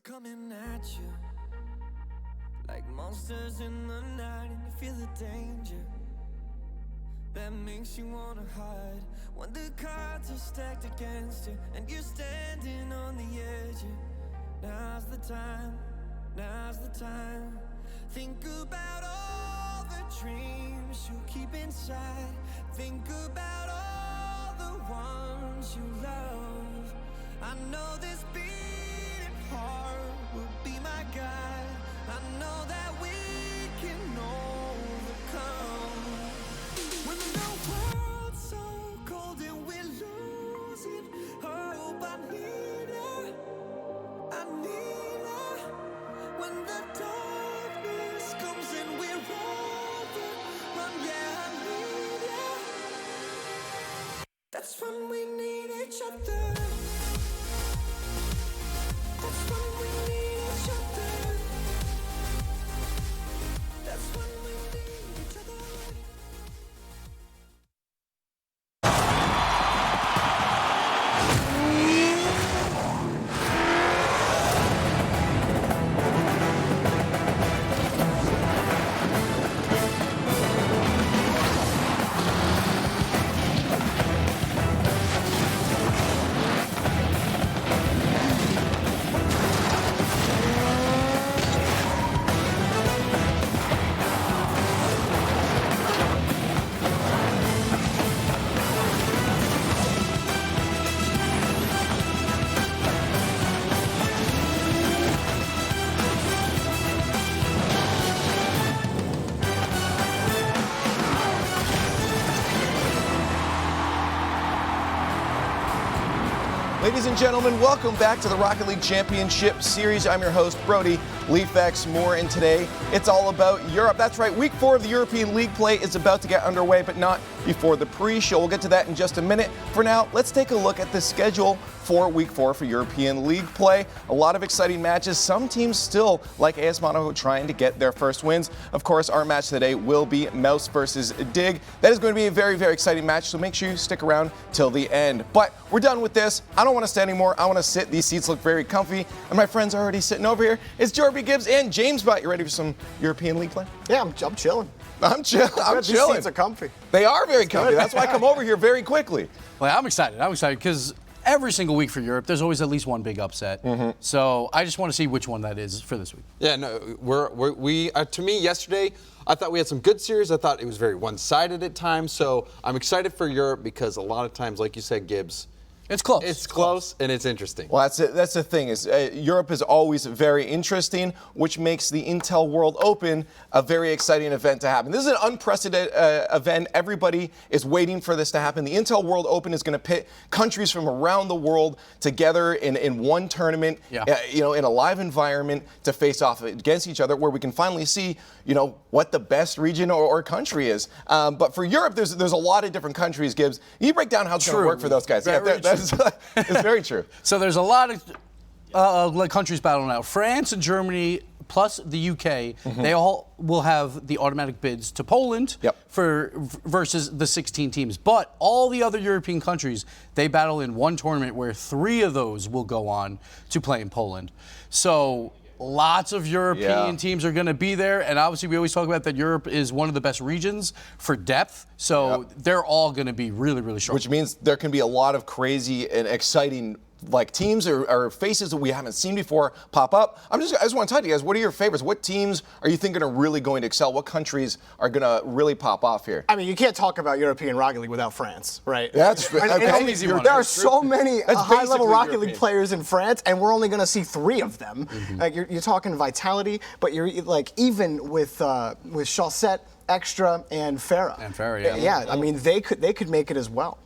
Coming at you like monsters in the night, and you feel the danger that makes you wanna hide. When the cards are stacked against you and you're standing on the edge, now's the time, now's the time. Think about all the dreams you keep inside. Think about all the ones you love. I know this beating heart will be my guide. I know that we can overcome. When the world's so cold and we're losing hope, I need her, I need her. When the darkness comes and we're overrun, yeah, I need her. That's when we need each other. That's when we need each other. That's when we need each other. Ladies and gentlemen, welcome back to the Rocket League Championship Series. I'm your host, Brody. Leafex, more, and today it's all about Europe. That's right, week 4 of the European League play is about to get underway, but not before the pre-show. We'll get to that in just a minute. For now, let's take a look at the schedule for week 4 for European League play. A lot of exciting matches. Some teams still, like AS Monaco, trying to get their first wins. Of course, our match today will be Mouse versus Dig. That is going to be a very, very exciting match, so make sure you stick around till the end. But we're done with this. I don't want to stand anymore. I want to sit. These seats look very comfy, and my friends are already sitting over here. It's Jorby Gibbs and James Butt. You ready for some European League play? Yeah, I'm chilling. I'm chilling. These seats are comfy. They are very comfy. That's why I come over here very quickly. Well, I'm excited because every single week for Europe, there's always at least one big upset. So I just want to see which one that is for this week. Yeah, no, we to me yesterday, I thought we had some good series. I thought it was very one-sided at times. So I'm excited for Europe because a lot of times, like you said, Gibbs, it's close. It's close and it's interesting. Well, that's the thing is Europe is always very interesting, which makes the Intel World Open a very exciting event to happen. This is an unprecedented event. Everybody is waiting for this to happen. The Intel World Open is going to pit countries from around the world together in one tournament, in a live environment to face off against each other, where we can finally see, what the best region or country is. But for Europe, there's a lot of different countries. Gibbs, you break down how it's going to work for those guys. It's very true. So there's a lot of countries battling out. France and Germany plus the UK, they all will have the automatic bids to Poland versus the 16 teams. But all the other European countries, they battle in one tournament where 3 of those will go on to play in Poland. So lots of European teams are going to be there, and obviously we always talk about that Europe is one of the best regions for depth, so they're all going to be really, really strong. Which means there can be a lot of crazy and exciting teams or faces that we haven't seen before pop up. I just want to talk to you guys, what are your favorites? What teams are you thinking are really going to excel? What countries are going to really pop off here? I mean, you can't talk about European Rocket League without France, right? That's there are so many high-level Rocket League players in France, and we're only going to see 3 of them. Like you're talking Vitality, but you're like even with Chaussette, Extra, and Farah. Yeah, I mean they could make it as well.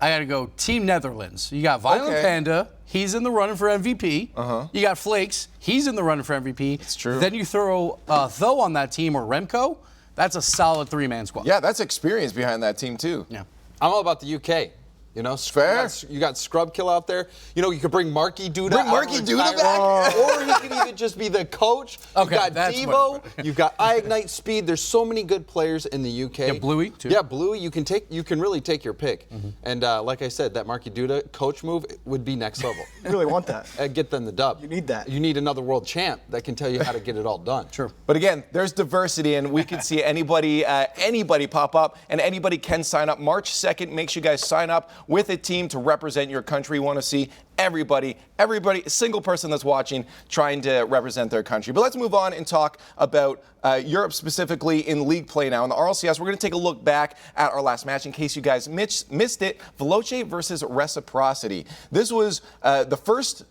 I got to go Team Netherlands. You got Violent Panda. He's in the running for MVP. You got Flakes. He's in the running for MVP. That's true. Then you throw Tho on that team or Remco. That's a solid 3-man squad. Yeah, that's experience behind that team, too. Yeah. I'm all about the UK. Fair. You got Scrub Kill out there. You could bring Marky Duda. Bring Marky Duda back. Or he could even just be the coach. Okay, you've got Devo. You've got Ignite Speed. There's so many good players in the UK. Yeah, Bluey too. Yeah, Bluey. You can really take your pick. And like I said, that Marky Duda coach move would be next level. You really want that. Get them the dub. You need that. You need another world champ that can tell you how to get it all done. Sure. But again, there's diversity, and we can see anybody pop up, and anybody can sign up. March 2nd, make sure you guys sign up with a team to represent your country. You want to see everybody, a single person that's watching trying to represent their country. But let's move on and talk about Europe specifically in league play now. In the RLCS, we're going to take a look back at our last match in case you guys missed it. Veloce versus Reciprocity. This was the first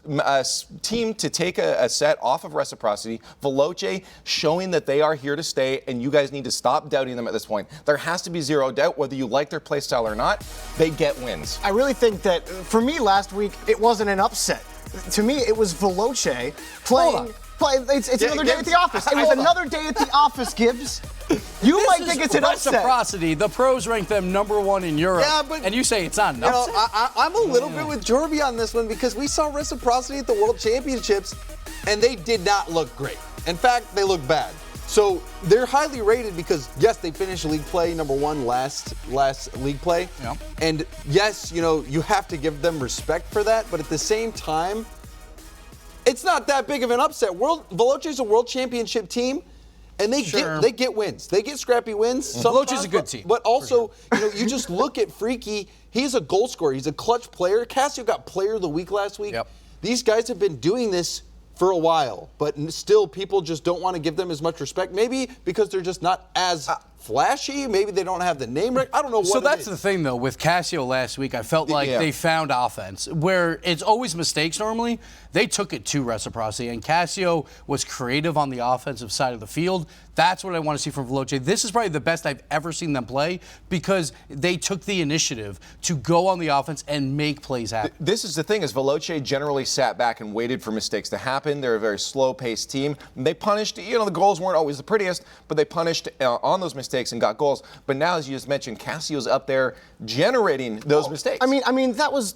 team to take a set off of Reciprocity. Veloce showing that they are here to stay, and you guys need to stop doubting them at this point. There has to be zero doubt, whether you like their play style or not, they get wins. I really think that, for me last week, it wasn't an upset. To me, it was Veloce playing. It's another day at the office. It was another day at the office, Gibbs. You might think it's an upset. Reciprocity. The pros rank them #1 in Europe. Yeah, but and you say it's not an upset. I'm a little bit with Jorby on this one because we saw Reciprocity at the World Championships, and they did not look great. In fact, they look bad. So they're highly rated because, yes, they finished league play #1 last league play. Yeah. And, yes, you have to give them respect for that. But at the same time, it's not that big of an upset. Veloce is a world championship team, and they get wins. They get scrappy wins. Veloce's a good team. But also, you just look at Freaky. He's a goal scorer. He's a clutch player. Cassio got player of the week last week. Yep. These guys have been doing this for a while, but still people just don't want to give them as much respect. Maybe because they're just not as flashy. Maybe they don't have the name right. I don't know what So that's the thing, though. With Casio last week, I felt like they found offense. Where it's always mistakes normally, they took it to Reciprocity. And Casio was creative on the offensive side of the field. That's what I want to see from Veloce. This is probably the best I've ever seen them play because they took the initiative to go on the offense and make plays happen. This is the thing, is Veloce generally sat back and waited for mistakes to happen. They're a very slow-paced team. They punished, the goals weren't always the prettiest, but they punished on those mistakes and got goals. But now, as you just mentioned, Casio's up there generating those mistakes. I mean, that was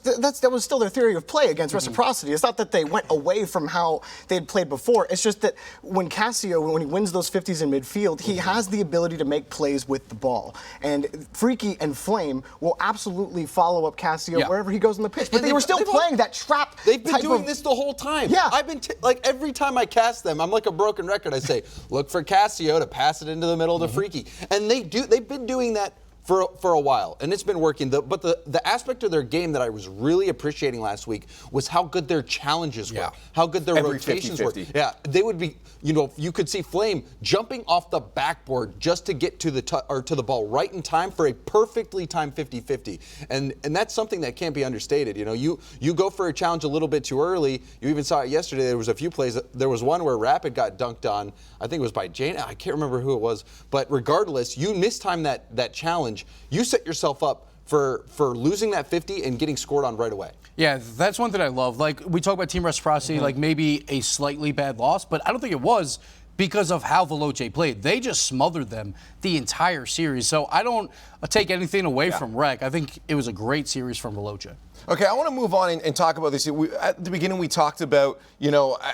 still their theory of play against Reciprocity. It's not that they went away from how they had played before. It's just that when he wins those 50s in midfield, he has the ability to make plays with the ball. And Freaky and Flame will absolutely follow up Casio wherever he goes on the pitch. But they were still playing that trap. They've been doing this the whole time. Yeah. I've been every time I cast them, I'm like a broken record. I say, look for Casio to pass it into the middle to Freaky. And they've been doing that for a while, and it's been working. But the aspect of their game that I was really appreciating last week was how good their challenges were, how good their rotations 50-50. were. Yeah, they would be. You could see Flame jumping off the backboard just to get to the ball right in time for a perfectly timed 50-50, and that's something that can't be understated. You go for a challenge a little bit too early. You even saw it yesterday. There was a few plays. There was one where Rapid got dunked on. I think it was by Jane. I can't remember who it was, but regardless, you mistime that challenge. You set yourself up for losing that 50 and getting scored on right away. Yeah, that's one thing I love. Like, we talk about Team Reciprocity, like maybe a slightly bad loss, but I don't think it was because of how Veloce played. They just smothered them the entire series. So I don't take anything away from Rec. I think it was a great series from Veloce. Okay, I want to move on and talk about this. At the beginning, we talked about,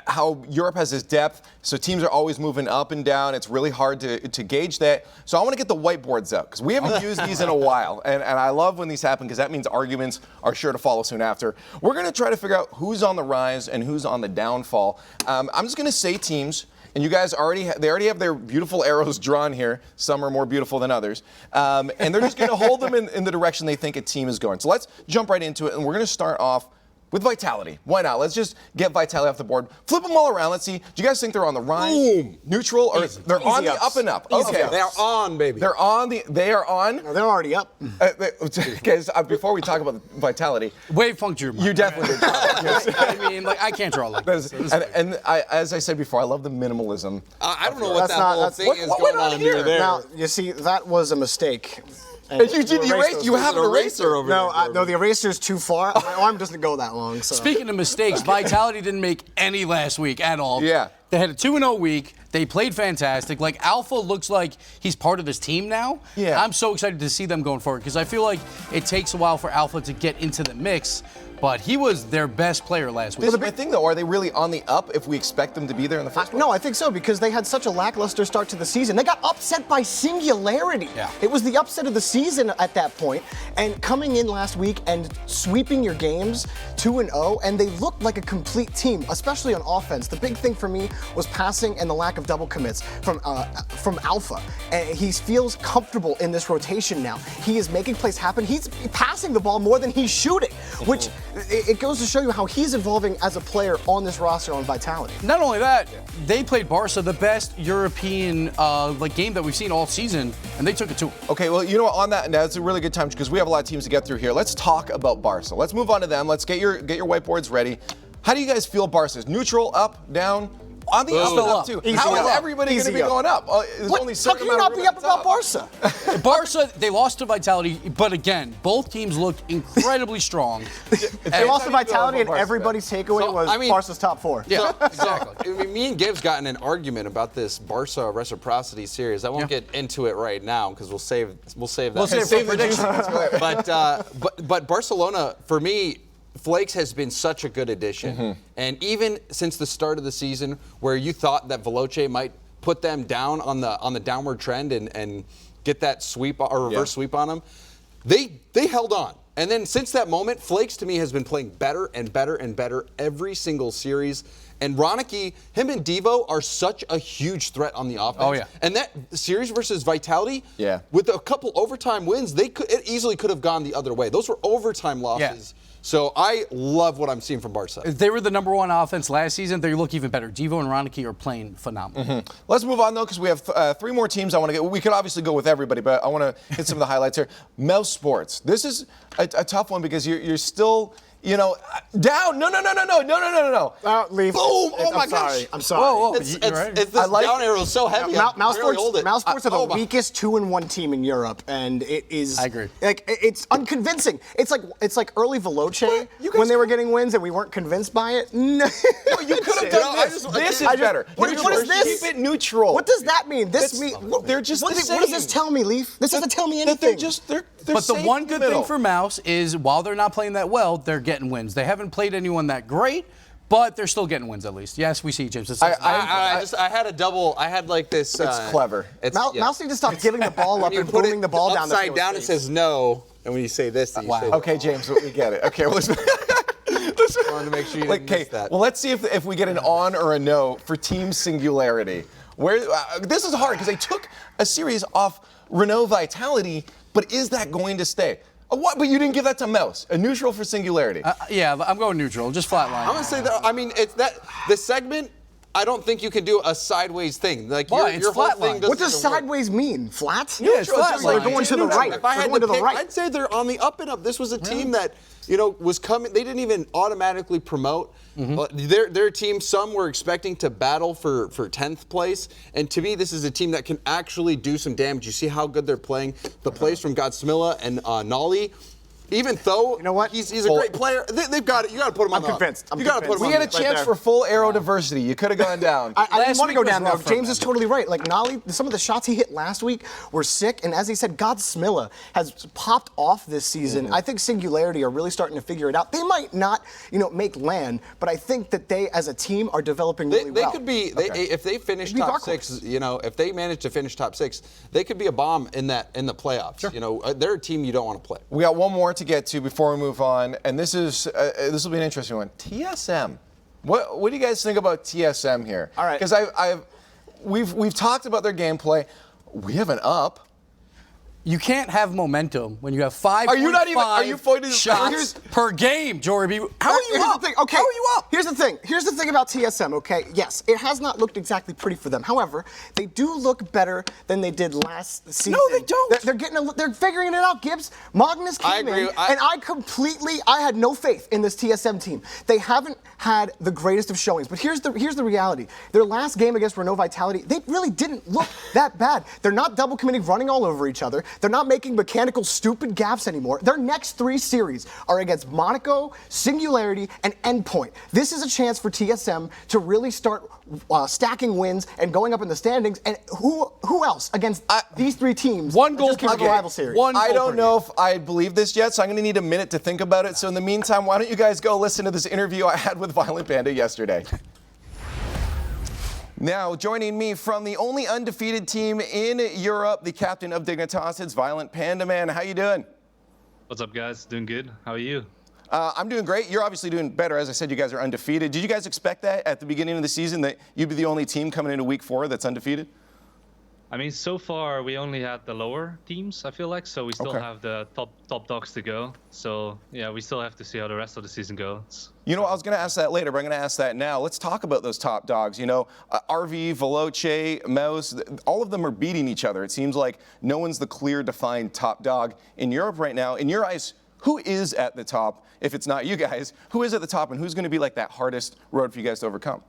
how Europe has this depth, so teams are always moving up and down. It's really hard to gauge that. So I want to get the whiteboards out, because we haven't used these in a while, and I love when these happen, because that means arguments are sure to follow soon after. We're going to try to figure out who's on the rise and who's on the downfall. I'm just going to say teams. And you guys already have their beautiful arrows drawn here. Some are more beautiful than others. And they're just going to hold them in the direction they think a team is going. So let's jump right into it. And we're going to start off with Vitality. Why not? Let's just get Vitality off the board. Flip them all around. Let's see. Do you guys think they're on the rise, neutral, or they're on the up and up? Okay. They are on, baby. They are on. No, they're already up. Okay, so before we talk about Vitality. Wave puncture. You definitely did. I can't draw like this. As I said before, I love the minimalism. I don't know what that whole thing is going on here. Now, you see, that was a mistake. You have an eraser over there. No, the eraser's too far. My arm doesn't go that long. So. Speaking of mistakes, Vitality didn't make any last week at all. Yeah. They had a 2-0 week. They played fantastic. Like, Alpha looks like he's part of this team now. Yeah. I'm so excited to see them going forward because I feel like it takes a while for Alpha to get into the mix. But he was their best player last week. This is my thing, though. Are they really on the up if we expect them to be there in the first place? No, I think so, because they had such a lackluster start to the season. They got upset by Singularity. Yeah. It was the upset of the season at that point. And coming in last week and sweeping your games 2-0, and they looked like a complete team, especially on offense. The big thing for me was passing and the lack of double commits from Alpha. And he feels comfortable in this rotation now. He is making plays happen. He's passing the ball more than he's shooting, which it goes to show you how he's evolving as a player on this roster on Vitality. Not only that, they played Barça, the best European game that we've seen all season, and they took it to them. Okay, well, on that, that's a really good time because we have a lot of teams to get through here. Let's talk about Barça. Let's move on to them. Let's get your whiteboards ready. How do you guys feel Barca's? Neutral, up, down? On the up and up, too. How is everybody going to be going up? There's only How can you not be up about Barça? Barça, they lost to Vitality, but again, both teams looked incredibly strong. They lost to Vitality, and everybody's takeaway was Barca's top four. Yeah, exactly. Me and Gibbs got in an argument about this Barca Reciprocity series. I won't get into it right now because we'll save that. We'll save predictions. But Barcelona, for me, Flakes has been such a good addition. And even since the start of the season, where you thought that Veloce might put them down on the downward trend and get that sweep or reverse sweep on them, they held on. And then since that moment, Flakes to me has been playing better and better and better every single series. And Ronicky, him and Devo are such a huge threat on the offense. Oh, yeah. And that series versus Vitality, with a couple overtime wins, it easily could have gone the other way. Those were overtime losses So I love what I'm seeing from Barça. If they were the number 1 offense last season, they look even better. Devo and Ronicky are playing phenomenal. Let's move on, though, because we have 3 more teams I want to get. We could obviously go with everybody, but I want to hit some of the highlights here. Mousesports. This is a tough one because you're still, down. No. Leave. Boom. Oh, my gosh. I'm sorry. Whoa. It's this down arrow is so heavy. Mousesports are the weakest 2-1 team in Europe, and it is. I agree. Like it's unconvincing. It's like early Veloce when they were getting wins, and we weren't convinced by it. No, you could have done this. This is better. What is this? Keep it neutral. What does that mean? They're just what the same. does this tell me, Leaf? This doesn't tell me anything. They're But the safe one in good middle. thing for Mouse is while they're not playing that well, they're getting wins. They haven't played anyone that great, but they're still getting wins at least. Yes, we see James. I had a double. I had like this. It's clever. Mouse needs to stop giving the ball up and booming the ball down the field. Upside down, it says no, and when you say this, then you say Okay, James, we get it. Okay, well, let's I wanted to make sure you didn't miss that. Well, let's see if we get an on or a no for Team Singularity. Where this is hard because they took a series off Renault Vitality, but is that going to stay? What? But you didn't give that to Mouse. A neutral for Singularity. Yeah, I'm going neutral. Just flat line. I'm gonna say that. I mean, it's that the segment. I don't think you can do a sideways thing. Like Why? your It's whole flat thing line. doesn't. What does work. sideways mean? Flat? Yeah, it's flat They're line. going to the Neutral. right. If I They're had going to to the pick, right. I'd say they're on the up and up. This was a team that was coming. They didn't even automatically promote. Their team. Some were expecting to battle for 10th place, and to me, this is a team that can actually do some damage. You see how good they're playing. The plays from Godsmilla and Nolly. Even though You know what? he's a great player, they've got it. You got to put him on. I'm convinced. You got to put him We on. had a the- chance there. for full aero diversity. You could have gone down. I didn't Last want to week go was down rough though. for James them. is totally right. Like Nolly, some of the shots he hit last week were sick, and as he said, Godsmilla has popped off this season. I think Singularity are really starting to figure it out. They might not, make land, but I think that they, as a team, are developing really They well. could be if they finish Be top dark horse. 6. If they manage to finish top 6, they could be a bomb in the playoffs. They're a team you don't want to play. We got one more to get to before we move on, and this will be an interesting one. TSM. What do you guys think about TSM here? All right. Because we've talked about their gameplay. We have an up. You can't have momentum when you have 5.5 Are you not even- are you pointing- shots per game, Jory. How are you Here's up? the thing. Okay. How are you up? Here's the thing. Here's the thing about TSM. Okay. Yes, it has not looked exactly pretty for them. However, they do look better than they did last season. No, they don't. They're figuring it out. Gibbs, Magnus came agree. in, and I had no faith in this TSM team. They haven't had the greatest of showings. But here's the reality. Their last game against Renault Vitality, they really didn't look that bad. They're not double committing, running all over each other. They're not making mechanical, stupid gaps anymore. Their next 3 series are against Monaco, Singularity, and Endpoint. This is a chance for TSM to really start stacking wins and going up in the standings. And who else against these 3 teams? One goal just came per to the game. rival series? I don't know if I believe this yet, so I'm going to need a minute to think about it. So in the meantime, why don't you guys go listen to this interview I had with Violent Panda yesterday. Now, joining me from the only undefeated team in Europe, the captain of Dignitas, it's Violent Panda Man. How you doing? What's up, guys? Doing good. How are you? I'm doing great. You're obviously doing better. As I said, you guys are undefeated. Did you guys expect that at the beginning of the season, that you'd be the only team coming into week 4 that's undefeated? I mean, so far we only had the lower teams, I feel like, so we still Okay. have the top dogs to go. So yeah, we still have to see how the rest of the season goes. You know, I was going to ask that later, but I'm going to ask that now. Let's talk about those top dogs. RV, Veloce, Mouse, all of them are beating each other. It seems like no one's the clear, defined top dog in Europe right now. In your eyes, who is at the top? If it's not you guys, who is at the top, and who's going to be like that hardest road for you guys to overcome?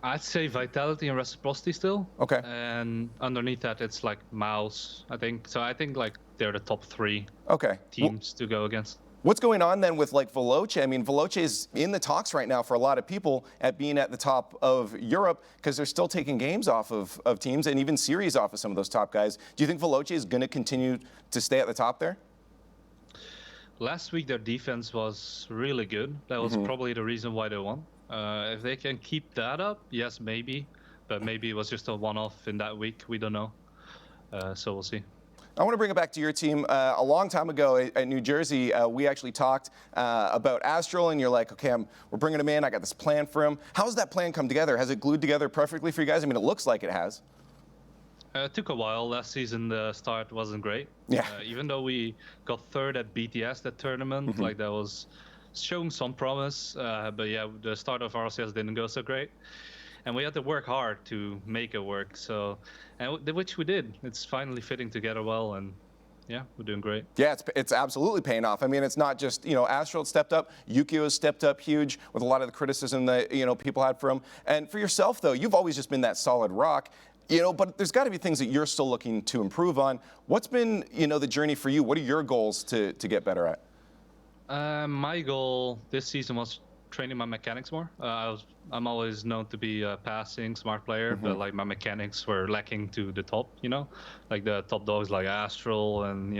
I'd say Vitality and Reciprocity still. Okay. And underneath that, it's like Mouse, I think. So I think like they're the top 3 Okay. teams to go against. What's going on then with like Veloce? I mean, Veloce is in the talks right now for a lot of people at being at the top of Europe because they're still taking games off of teams and even series off of some of those top guys. Do you think Veloce is going to continue to stay at the top there? Last week, their defense was really good. That was probably the reason why they won. If they can keep that up, yes, maybe. But maybe it was just a one-off in that week. We don't know. So we'll see. I want to bring it back to your team. A long time ago at New Jersey, we actually talked about Astral, and you're like, okay, we're bringing him in. I got this plan for him. How has that plan come together? Has it glued together perfectly for you guys? I mean, it looks like it has. It took a while. Last season, the start wasn't great. Yeah. Even though we got 3rd at BTS, that tournament, like that was shown some promise, but yeah, the start of RLCS didn't go so great. And we had to work hard to make it work. So, which we did. It's finally fitting together well, and yeah, we're doing great. Yeah, it's absolutely paying off. I mean, it's not just, Astral stepped up, Yukio has stepped up huge with a lot of the criticism that, people had for him. And for yourself, though, you've always just been that solid rock, but there's got to be things that you're still looking to improve on. What's been, the journey for you? What are your goals to get better at? My goal this season was training my mechanics more. I'm always known to be a passing smart player, but like my mechanics were lacking to the top, like the top dogs like Astral and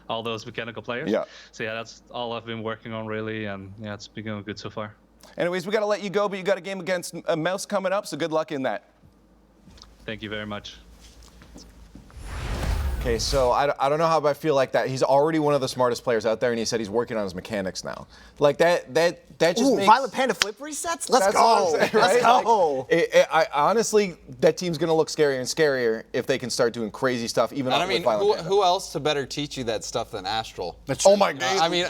all those mechanical players. Yeah. So yeah, that's all I've been working on really, and yeah, it's been going good so far. Anyways, we got to let you go, but you got a game against Mouse coming up, so good luck in that. Thank you very much. Okay, so I don't know how I feel like that. He's already one of the smartest players out there, and he said he's working on his mechanics now. Like that just Ooh, makes... Violent Panda flip resets? Let's That's go. what I'm saying, right? Let's go. I honestly, that team's going to look scarier and scarier if they can start doing crazy stuff, even And I with mean, Violent Panda. who else to better teach you that stuff than Astral? Oh my God. I mean,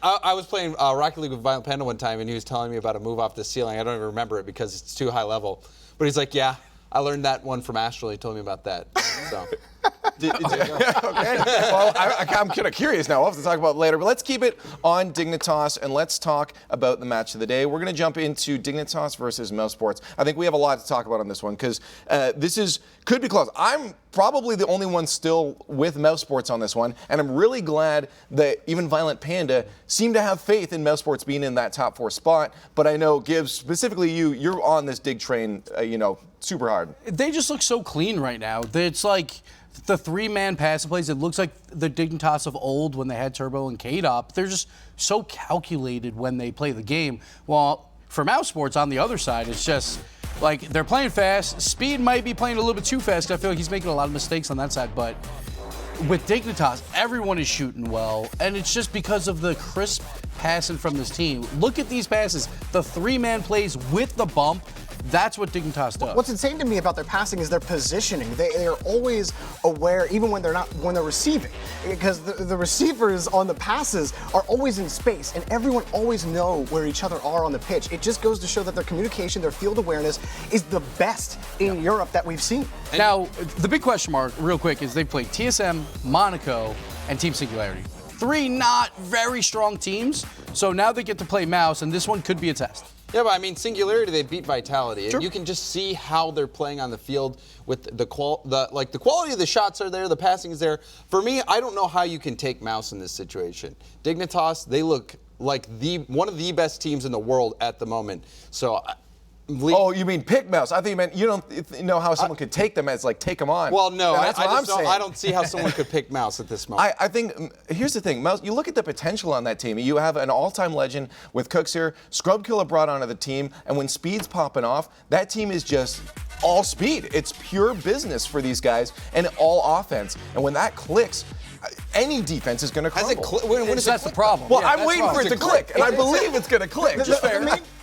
I was playing Rocket League with Violent Panda one time, and he was telling me about a move off the ceiling. I don't even remember it because it's too high level. But he's like, yeah, I learned that one from Astral. He told me about that. So. Okay. Well, I'm kind of curious now. We'll have to talk about it later. But let's keep it on Dignitas, and let's talk about the match of the day. We're going to jump into Dignitas versus Mousesports. I think we have a lot to talk about on this one because could be close. I'm probably the only one still with Mousesports on this one, and I'm really glad that even Violent Panda seem to have faith in Mousesports being in that top 4 spot. But I know, Gibbs, specifically you're on this Dig train, super hard. They just look so clean right now. It's like the 3-man passing plays. It looks like the Dignitas of old when they had Turbo and K-Dop. They're just so calculated when they play the game. While for Mousesports on the other side, it's just like they're playing fast. Speed might be playing a little bit too fast. I feel like he's making a lot of mistakes on that side. But with Dignitas, everyone is shooting well, and it's just because of the crisp passing from this team. Look at these passes. The 3-man plays with the bump. That's what Dignitas does. What's insane to me about their passing is their positioning. They are always aware, even when they're receiving, because the receivers on the passes are always in space, and everyone always know where each other are on the pitch. It just goes to show that their communication, their field awareness, is the best in Europe that we've seen. Now, the big question mark, real quick, is they've played TSM, Monaco, and Team Singularity. 3 not very strong teams. So now they get to play Mouse, and this one could be a test. Yeah, but I mean, Singularity, they beat Vitality. Sure. And you can just see how they're playing on the field with the quality of the shots are there, the passing is there. For me, I don't know how you can take Mouse in this situation. Dignitas, they look like one of the best teams in the world at the moment. So. Oh, you mean pick Mouse? I think you meant you don't know how someone could take them as like take them on. Well, no, that's what I'm saying. I don't see how someone could pick Mouse at this moment. I think here's the thing, Mouse. You look at the potential on that team. You have an all-time legend with Cooks here, Scrubkiller brought onto the team, and when speed's popping off, that team is just all speed. It's pure business for these guys and all offense. And when that clicks, any defense is going to crumble. That's the problem. Well, I'm waiting for it to click, and I believe it's going to click.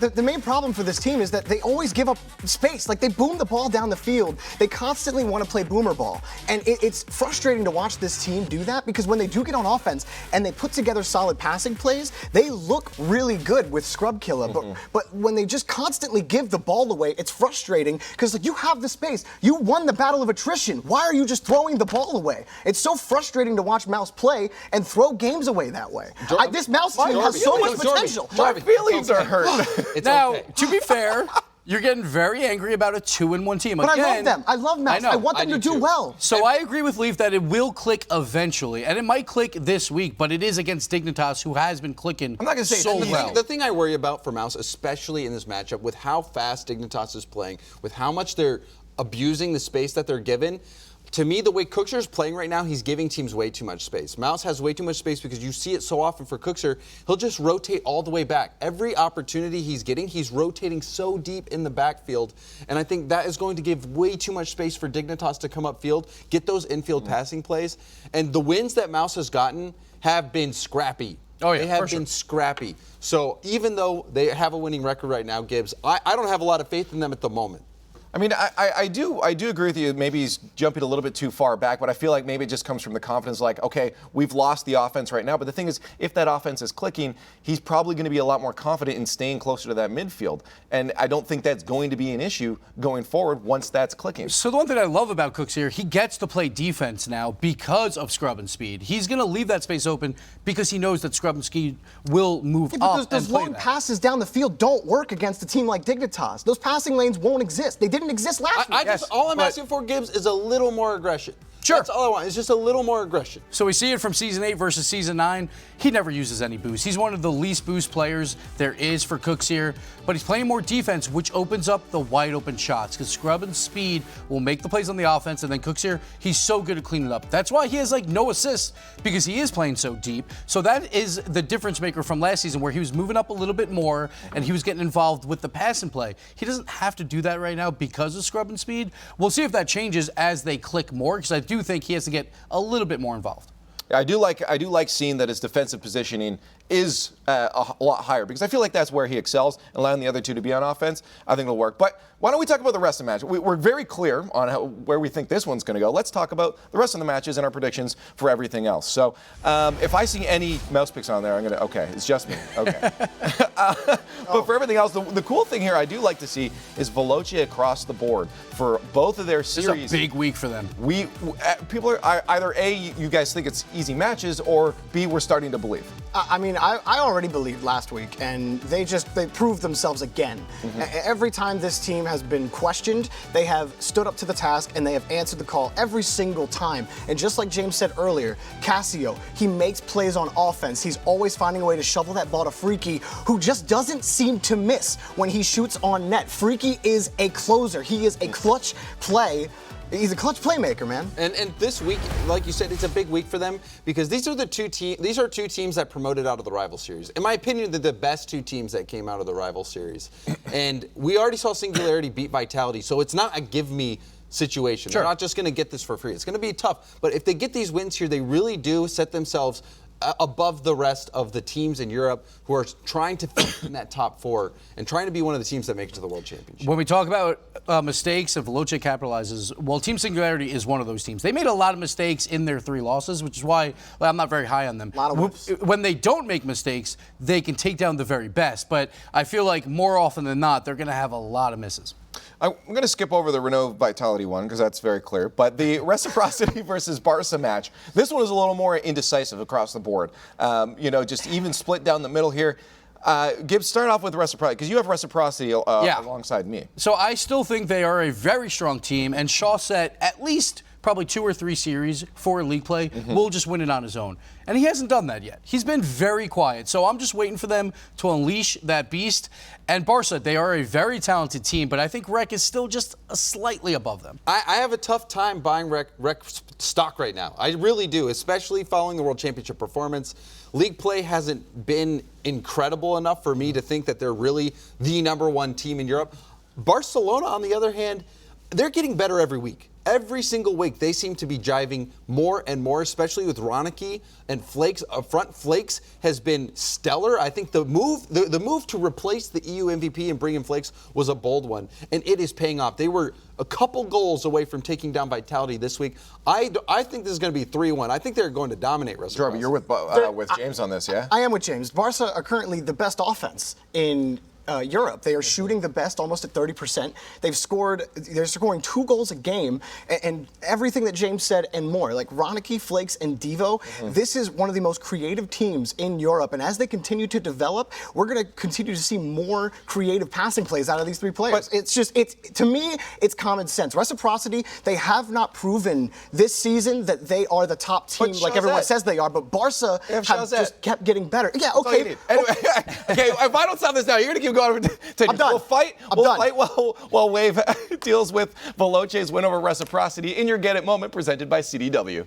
The main problem for this team is that they always give up space. Like, they boom the ball down the field. They constantly want to play boomer ball. And it's frustrating to watch this team do that because when they do get on offense and they put together solid passing plays, they look really good with Scrubkiller. But when they just constantly give the ball away, it's frustrating because you have the space. You won the battle of attrition. Why are you just throwing the ball away? It's so frustrating to watch Mouse play and throw games away that way. This Mouse team has so much potential. My feelings are hurt. Now, to be fair, you're getting very angry about a 2-1 team. But Again, I love them. I love Mouse. I want them to do well. So I agree with Leaf that it will click eventually, and it might click this week, but it is against Dignitas, who has been clicking I'm not gonna say so well. The thing I worry about for Mouse, especially in this matchup, with how fast Dignitas is playing, with how much they're abusing the space that they're given, to me, the way Cookser is playing right now, he's giving teams way too much space. Mouse has way too much space because you see it so often for Cookser. He'll just rotate all the way back. Every opportunity he's getting, he's rotating so deep in the backfield. And I think that is going to give way too much space for Dignitas to come upfield, get those infield passing plays. And the wins that Mouse has gotten have been scrappy. Oh, yeah, they have been scrappy. So even though they have a winning record right now, Gibbs, I don't have a lot of faith in them at the moment. I mean, I do agree with you. Maybe he's jumping a little bit too far back, but I feel like maybe it just comes from the confidence. Like, okay, we've lost the offense right now, but the thing is, if that offense is clicking, he's probably going to be a lot more confident in staying closer to that midfield. And I don't think that's going to be an issue going forward once that's clicking. So the one thing I love about Cooks here, he gets to play defense now because of scrub and speed. He's going to leave that space open because he knows that scrub and speed will move up. Those long passes down the field don't work against a team like Dignitas. Those passing lanes won't exist. They didn't exist last week. All I'm asking for, Gibbs, is a little more aggression. Sure. That's all I want. It's just a little more aggression. So we see it from Season 8 versus Season 9. He never uses any boost. He's one of the least boost players there is for Cooks here, but he's playing more defense, which opens up the wide open shots because scrub and speed will make the plays on the offense, and then Cooks here, he's so good at cleaning up. That's why he has like no assists because he is playing so deep. So that is the difference maker from last season where he was moving up a little bit more and he was getting involved with the pass and play. He doesn't have to do that right now because of scrub and speed. We'll see if that changes as they click more because I do think he has to get a little bit more involved. I do like seeing that his defensive positioning is a lot higher because I feel like that's where he excels, and allowing the other two to be on offense, I think it'll work. But why don't we talk about the rest of the match? We're very clear on where we think this one's going to go. Let's talk about the rest of the matches and our predictions for everything else. So if I see any mouse picks on there, I'm going to, okay, it's just me. Okay. But for everything else, the cool thing here I do like to see is Veloce across the board for both of their series. This is a big week for them. People are either A, you guys think it's easy matches, or B, we're starting to believe. I mean, I already believed last week, and they proved themselves again. Every time this team has been questioned, they have stood up to the task and they have answered the call every single time. And just like James said earlier, Cassio, he makes plays on offense. He's always finding a way to shovel that ball to Freaky, who just doesn't seem to miss when he shoots on net. Freaky is a closer. He is a clutch play. He's a clutch playmaker, man. And this week, like you said, it's a big week for them because these are two teams that promoted out of the rival series. In my opinion, they're the best two teams that came out of the rival series. And we already saw Singularity beat Vitality, so it's not a give me situation. Sure. They're not just going to get this for free. It's going to be tough. But if they get these wins here, they really do set themselves above the rest of the teams in Europe who are trying to fit in that top four and trying to be one of the teams that make it to the World Championship. When we talk about mistakes and Veloce capitalizes, well, Team Singularity is one of those teams. They made a lot of mistakes in their 3 losses, which is why I'm not very high on them. A lot of whips. When they don't make mistakes, they can take down the very best, but I feel like more often than not, they're going to have a lot of misses. I'm going to skip over the Renault Vitality one because that's very clear. But the Reciprocity versus Barça match, this one is a little more indecisive across the board. Just even split down the middle here. Gibbs, start off with Reciprocity because you have Reciprocity alongside me. So I still think they are a very strong team, and Shaw set at least probably 2 or 3 series for league play, will just win it on his own. And he hasn't done that yet. He's been very quiet. So I'm just waiting for them to unleash that beast. And Barça, they are a very talented team, but I think Rec is still just slightly above them. I have a tough time buying Rec stock right now. I really do, especially following the World Championship performance. League play hasn't been incredible enough for me to think that they're really the #1 team in Europe. Barcelona, on the other hand, they're getting better every week. Every single week, they seem to be jiving more and more, especially with Ronicky and Flakes up front. Flakes has been stellar. I think the move to replace the EU MVP and bring in Flakes was a bold one, and it is paying off. They were a couple goals away from taking down Vitality this week. I think this is going to be 3-1. I think they're going to dominate Reciprocity. Jorby, you're with James on this, yeah? I am with James. Barca are currently the best offense in Europe. They are shooting the best, almost at 30%. They're scoring 2 goals a game, and everything that James said and more. Like Ronicky, Flakes, and Devo, this is one of the most creative teams in Europe, and as they continue to develop, we're going to continue to see more creative passing plays out of these 3 players. But to me, it's common sense. Reciprocity, they have not proven this season that they are the top team like everyone says they are, but Barca have just kept getting better. Yeah, okay. Anyway, okay, if I don't stop this now, you're going to keep going. I'm done. We'll fight while Wave deals with Veloce's win over Reciprocity in your Get It moment presented by CDW.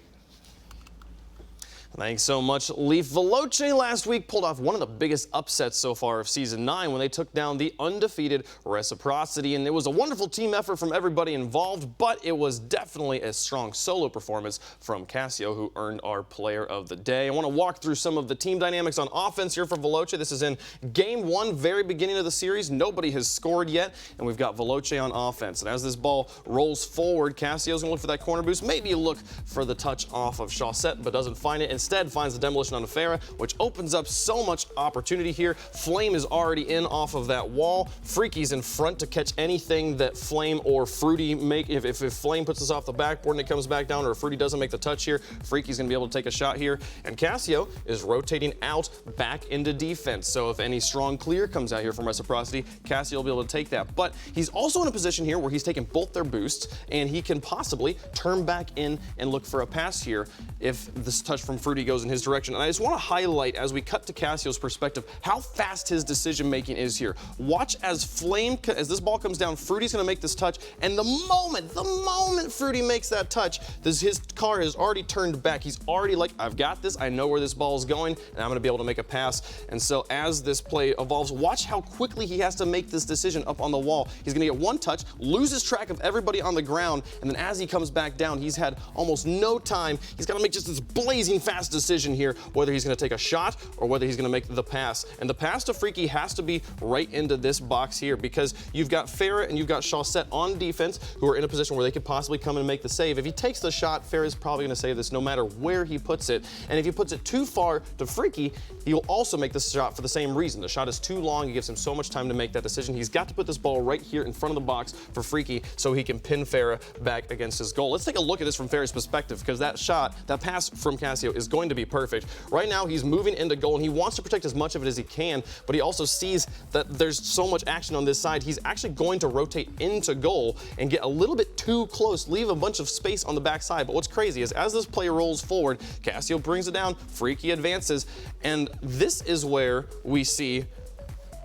Thanks so much, Leaf. Veloce last week pulled off one of the biggest upsets so far of Season 9 when they took down the undefeated Reciprocity, and it was a wonderful team effort from everybody involved, but it was definitely a strong solo performance from Cassio, who earned our Player of the Day. I want to walk through some of the team dynamics on offense here for Veloce. This is in Game 1, very beginning of the series. Nobody has scored yet, and we've got Veloce on offense. And as this ball rolls forward, Cassio's going to look for that corner boost, maybe look for the touch off of Chaussette, but doesn't find it. Instead, finds the demolition on Farah, which opens up so much opportunity here. Flame is already in off of that wall. Freaky's in front to catch anything that Flame or Fruity make. If Flame puts this off the backboard and it comes back down, or if Fruity doesn't make the touch here, Freaky's going to be able to take a shot here. And Cassio is rotating out back into defense. So if any strong clear comes out here from Reciprocity, Cassio will be able to take that. But he's also in a position here where he's taking both their boosts, and he can possibly turn back in and look for a pass here if this touch from Fruity goes in his direction. And I just want to highlight, as we cut to Cassio's perspective, how fast his decision making is here. Watch as this ball comes down, Fruity's going to make this touch, and the moment Fruity makes that touch, his car has already turned back. He's already like, I've got this, I know where this ball is going, and I'm going to be able to make a pass. And so as this play evolves, watch how quickly he has to make this decision up on the wall. He's going to get one touch, loses track of everybody on the ground, and then as he comes back down, he's had almost no time. He's got to make just this blazing fast decision here, whether he's going to take a shot or whether he's going to make the pass. And the pass to Freaky has to be right into this box here, because you've got Farah and you've got Chaussette on defense who are in a position where they could possibly come and make the save. If he takes the shot, Farah's probably going to save this no matter where he puts it. And if he puts it too far to Freaky, he'll also make the shot for the same reason. The shot is too long. It gives him so much time to make that decision. He's got to put this ball right here in front of the box for Freaky so he can pin Farah back against his goal. Let's take a look at this from Farah's perspective, because that shot, that pass from Cassio is going to be perfect. Right now, he's moving into goal, and he wants to protect as much of it as he can, but he also sees that there's so much action on this side. He's actually going to rotate into goal and get a little bit too close, leave a bunch of space on the backside. But what's crazy is as this play rolls forward, Cassio brings it down, Freaky advances, and this is where we see,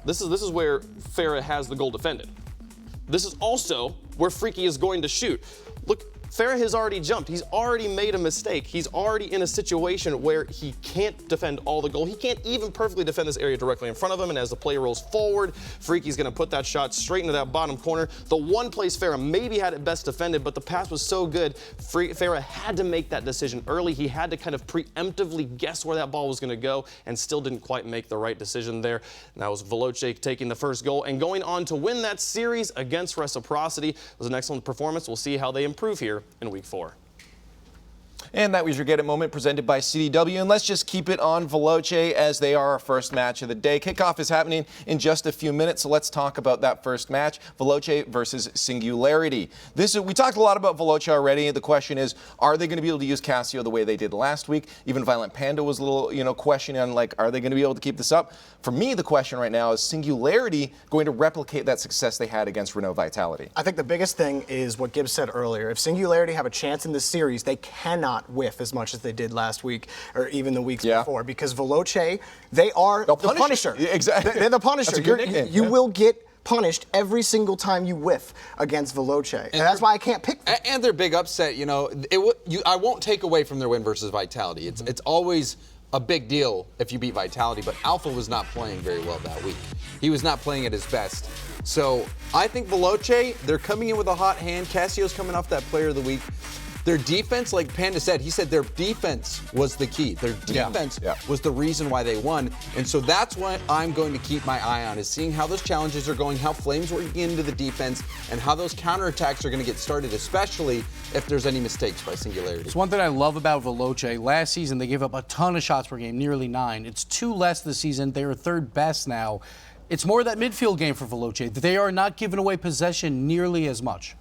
this is where Farah has the goal defended. This is also where Freaky is going to shoot. Look, Farah has already jumped. He's already made a mistake. He's already in a situation where he can't defend all the goal. He can't even perfectly defend this area directly in front of him. And as the play rolls forward, Freaky's going to put that shot straight into that bottom corner. The one place Farah maybe had it best defended, but the pass was so good, Farah had to make that decision early. He had to kind of preemptively guess where that ball was going to go, and still didn't quite make the right decision there. And that was Veloce taking the first goal and going on to win that series against Reciprocity. It was an excellent performance. We'll see how they improve here in Week 4. And that was your Get It moment presented by CDW. And let's just keep it on Veloce, as they are our first match of the day. Kickoff is happening in just a few minutes, so let's talk about that first match, Veloce versus Singularity. We talked a lot about Veloce already. The question is, are they going to be able to use Cassio the way they did last week? Even Violent Panda was a little, questioning on, like, are they going to be able to keep this up? For me, the question right now is Singularity going to replicate that success they had against Renault Vitality? I think the biggest thing is what Gibbs said earlier. If Singularity have a chance in this series, they cannot whiff as much as they did last week or even the weeks before, because Veloce, they are the Punisher. Exactly. They're the Punisher. That's a good nickname. You will get punished every single time you whiff against Veloce. And that's why I can't pick them. And their big upset, I won't take away from their win versus Vitality. It's always a big deal if you beat Vitality, but Alpha was not playing very well that week. He was not playing at his best. So I think Veloce, they're coming in with a hot hand. Cassio's coming off that Player of the Week. Their defense, like Panda said, he said their defense was the key. Their defense was the reason why they won. And so that's what I'm going to keep my eye on, is seeing how those challenges are going, how Flame's working into the defense, and how those counterattacks are going to get started, especially if there's any mistakes by Singularity. It's one thing I love about Veloce. Last season, they gave up a ton of shots per game, nearly 9. It's 2 less this season. They are third best now. It's more that midfield game for Veloce. They are not giving away possession nearly as much.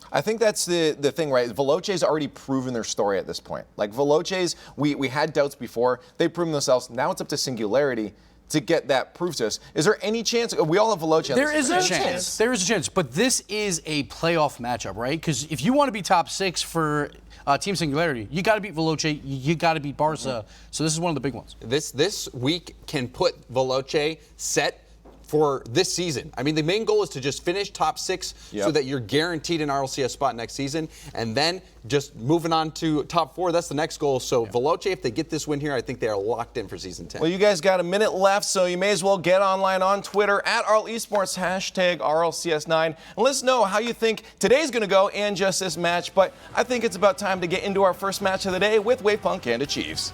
I think that's the thing, right? Veloce's already proven their story at this point. Like, Veloce's, we had doubts before. They've proven themselves. Now it's up to Singularity to get that proof to us. Is there any chance? We all have Veloce on There is a chance. There is a chance. But this is a playoff matchup, right? Because if you want to be top 6 for Team Singularity, you got to beat Veloce. You got to beat Barça. So this is one of the big ones. This week can put Veloce set for this season. I mean, the main goal is to just finish top 6 so that you're guaranteed an RLCS spot next season, and then just moving on to top 4. That's the next goal. So Veloce, if they get this win here, I think they are locked in for season 10. Well, you guys got a minute left, so you may as well get online on Twitter at @RLEsports, hashtag RLCS9, and let us know how you think today's going to go and just this match. But I think it's about time to get into our first match of the day with Wavepunk and Achieves.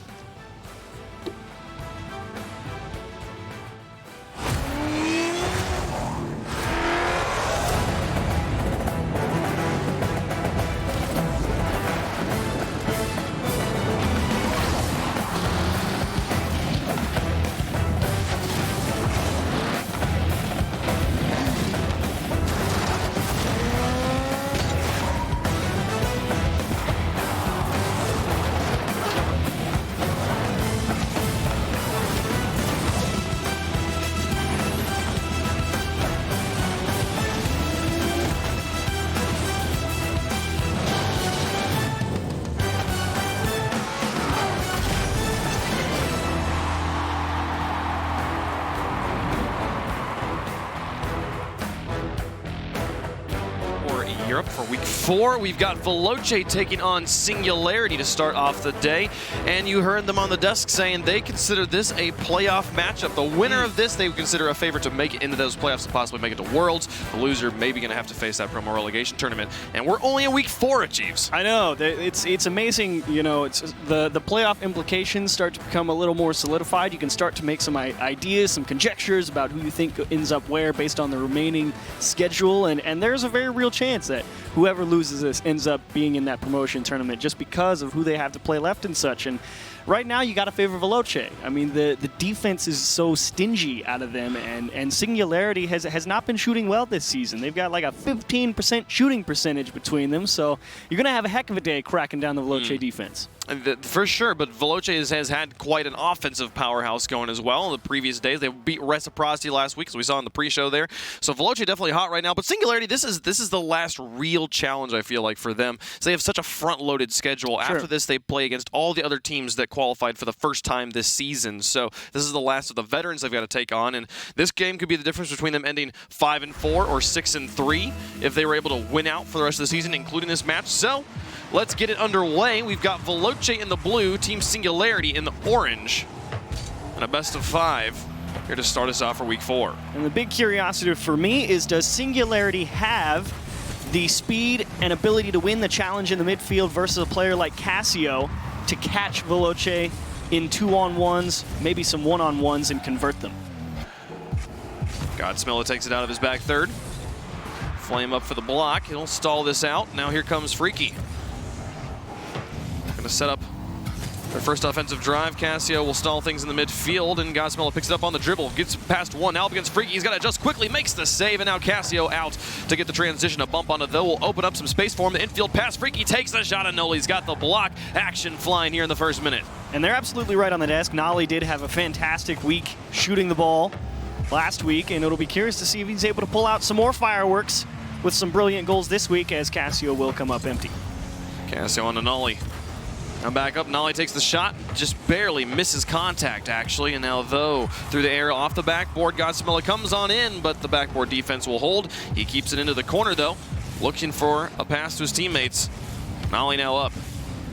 Europe for week 4. We've got Veloce taking on Singularity to start off the day. And you heard them on the desk saying they consider this a playoff matchup. The winner of this, they would consider a favorite to make it into those playoffs and possibly make it to Worlds. The loser maybe going to have to face that promo relegation tournament. And we're only in week 4, Achieves. I know. It's amazing. You know, it's the playoff implications start to become a little more solidified. You can start to make some ideas, some conjectures about who you think ends up where based on the remaining schedule. And there's a very real chance that whoever loses this ends up being in that promotion tournament just because of who they have to play left and such. And right now, you got to favor Veloce. I mean, the defense is so stingy out of them, and Singularity has not been shooting well this season. They've got like a 15% shooting percentage between them, so you're going to have a heck of a day cracking down the Veloce defense. For sure, but Veloce has had quite an offensive powerhouse going as well in the previous days. They beat Reciprocity last week, as we saw in the pre-show there. So Veloce definitely hot right now. But Singularity, this is the last real challenge, I feel like, for them. So they have such a front-loaded schedule. Sure. After this, they play against all the other teams that qualified for the first time this season. So this is the last of the veterans they've got to take on. And this game could be the difference between them ending 5-4 or 6-3 if they were able to win out for the rest of the season, including this match. So let's get it underway. We've got Veloce in the blue, Team Singularity in the orange, and a best of 5 here to start us off for week 4. And the big curiosity for me is, does Singularity have the speed and ability to win the challenge in the midfield versus a player like Cassio to catch Veloce in 2-on-1s, maybe some 1-on-1s, and convert them? Godsmilla takes it out of his back third. Flame up for the block. He'll stall this out. Now here comes Freaky. Going to set up their first offensive drive. Cassio will stall things in the midfield, and Godsmilla picks it up on the dribble. Gets past one. Now up against Freaky. He's got to adjust quickly. Makes the save, and now Cassio out to get the transition. A bump onto though will open up some space for him. The infield pass. Freaky takes the shot, and Noli's got the block. Action flying here in the first minute. And they're absolutely right on the desk. Nolly did have a fantastic week shooting the ball last week, and it'll be curious to see if he's able to pull out some more fireworks with some brilliant goals this week, as Cassio will come up empty. Cassio on to Nolly. Now back up, Nolly takes the shot, just barely misses contact actually, and now though through the air off the backboard, Godsmilla comes on in, but the backboard defense will hold. He keeps it into the corner though, looking for a pass to his teammates. Nolly now up,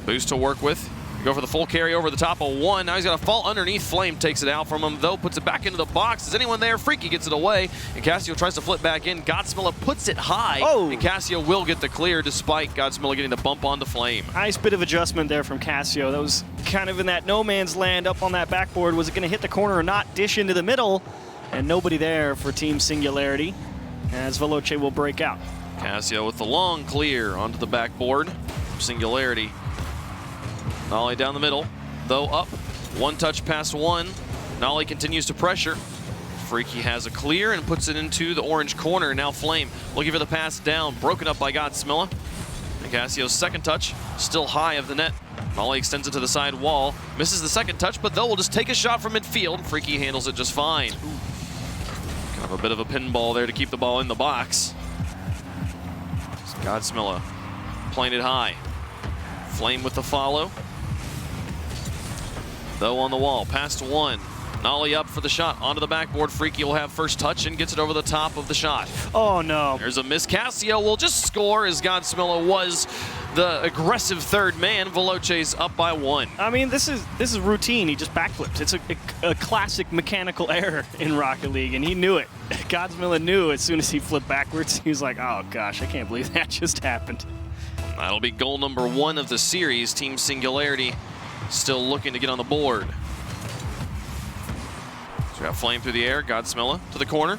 boost to work with. Go for the full carry over the top of one. Now he's got to fall underneath. Flame takes it out from him, though, puts it back into the box. Is anyone there? Freaky gets it away, and Cassio tries to flip back in. Godsmilla puts it high, and Cassio will get the clear despite Godsmilla getting the bump on the Flame. Nice bit of adjustment there from Cassio. That was kind of in that no man's land up on that backboard. Was it going to hit the corner or not? Dish into the middle, and nobody there for Team Singularity, as Veloce will break out. Cassio with the long clear onto the backboard. Singularity. Nolly down the middle, though up. One touch past one. Nolly continues to pressure. Freaky has a clear and puts it into the orange corner. Now Flame looking for the pass down, broken up by Godsmilla. And Cassio's second touch, still high of the net. Nolly extends it to the side wall, misses the second touch, but though will just take a shot from midfield. Freaky handles it just fine. Kind of a bit of a pinball there to keep the ball in the box. Godsmilla playing it high. Flame with the follow. Though on the wall, past one. Nolly up for the shot, onto the backboard. Freaky will have first touch and gets it over the top of the shot. Oh, no. There's a miss. Cassio will just score as Godsmilla was the aggressive third man. Veloce's up by 1. I mean, this is routine. He just backflipped. It's a classic mechanical error in Rocket League, and he knew it. Godsmilla knew as soon as he flipped backwards. He was like, oh, gosh, I can't believe that just happened. That'll be goal number 1 of the series. Team Singularity still looking to get on the board. So we got Flame through the air, Godsmilla to the corner.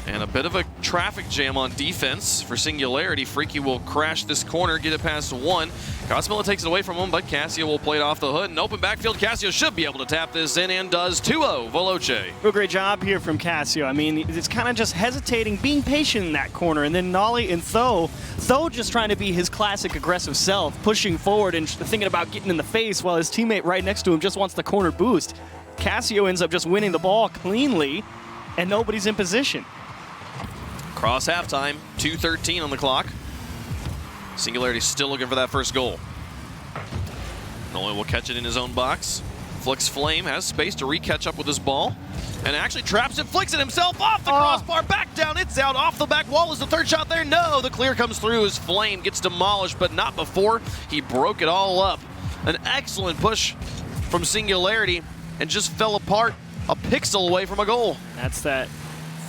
And a bit of a traffic jam on defense for Singularity. Freaky will crash this corner, get it past 1. Godsmilla takes it away from him, but Cassio will play it off the hood. And open backfield, Cassio should be able to tap this in and does. 2-0, Veloce. Real great job here from Cassio. I mean, it's kind of just hesitating, being patient in that corner. And then Nolly and Tho just trying to be his classic aggressive self, pushing forward and thinking about getting in the face while his teammate right next to him just wants the corner boost. Cassio ends up just winning the ball cleanly, and nobody's in position. Cross halftime, 2:13 on the clock. Singularity still looking for that first goal. Nolly will catch it in his own box. Flicks Flame, has space to re-catch up with his ball. And actually traps it, flicks it himself off the crossbar, back down, it's out, off the back wall. Is the third shot there? No, the clear comes through as Flame gets demolished, but not before he broke it all up. An excellent push from Singularity and just fell apart a pixel away from a goal. That's that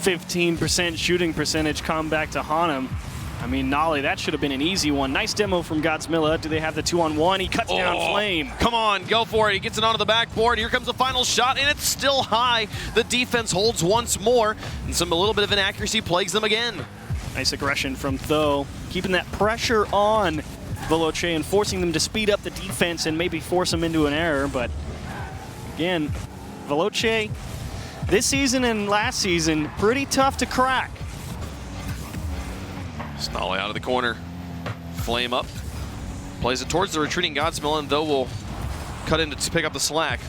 15% shooting percentage come back to haunt him. I mean, Nolly, that should have been an easy one. Nice demo from Godsmilla. Do they have the 2-on-1? He cuts down Flame. Come on, go for it. He gets it onto the backboard. Here comes the final shot, and it's still high. The defense holds once more, and a little bit of inaccuracy plagues them again. Nice aggression from Tho, keeping that pressure on Veloce and forcing them to speed up the defense and maybe force them into an error. But again, Veloce, this season and last season, pretty tough to crack. Nolly out of the corner. Flame up. Plays it towards the retreating Godsmilla, and Tho will cut in to pick up the slack.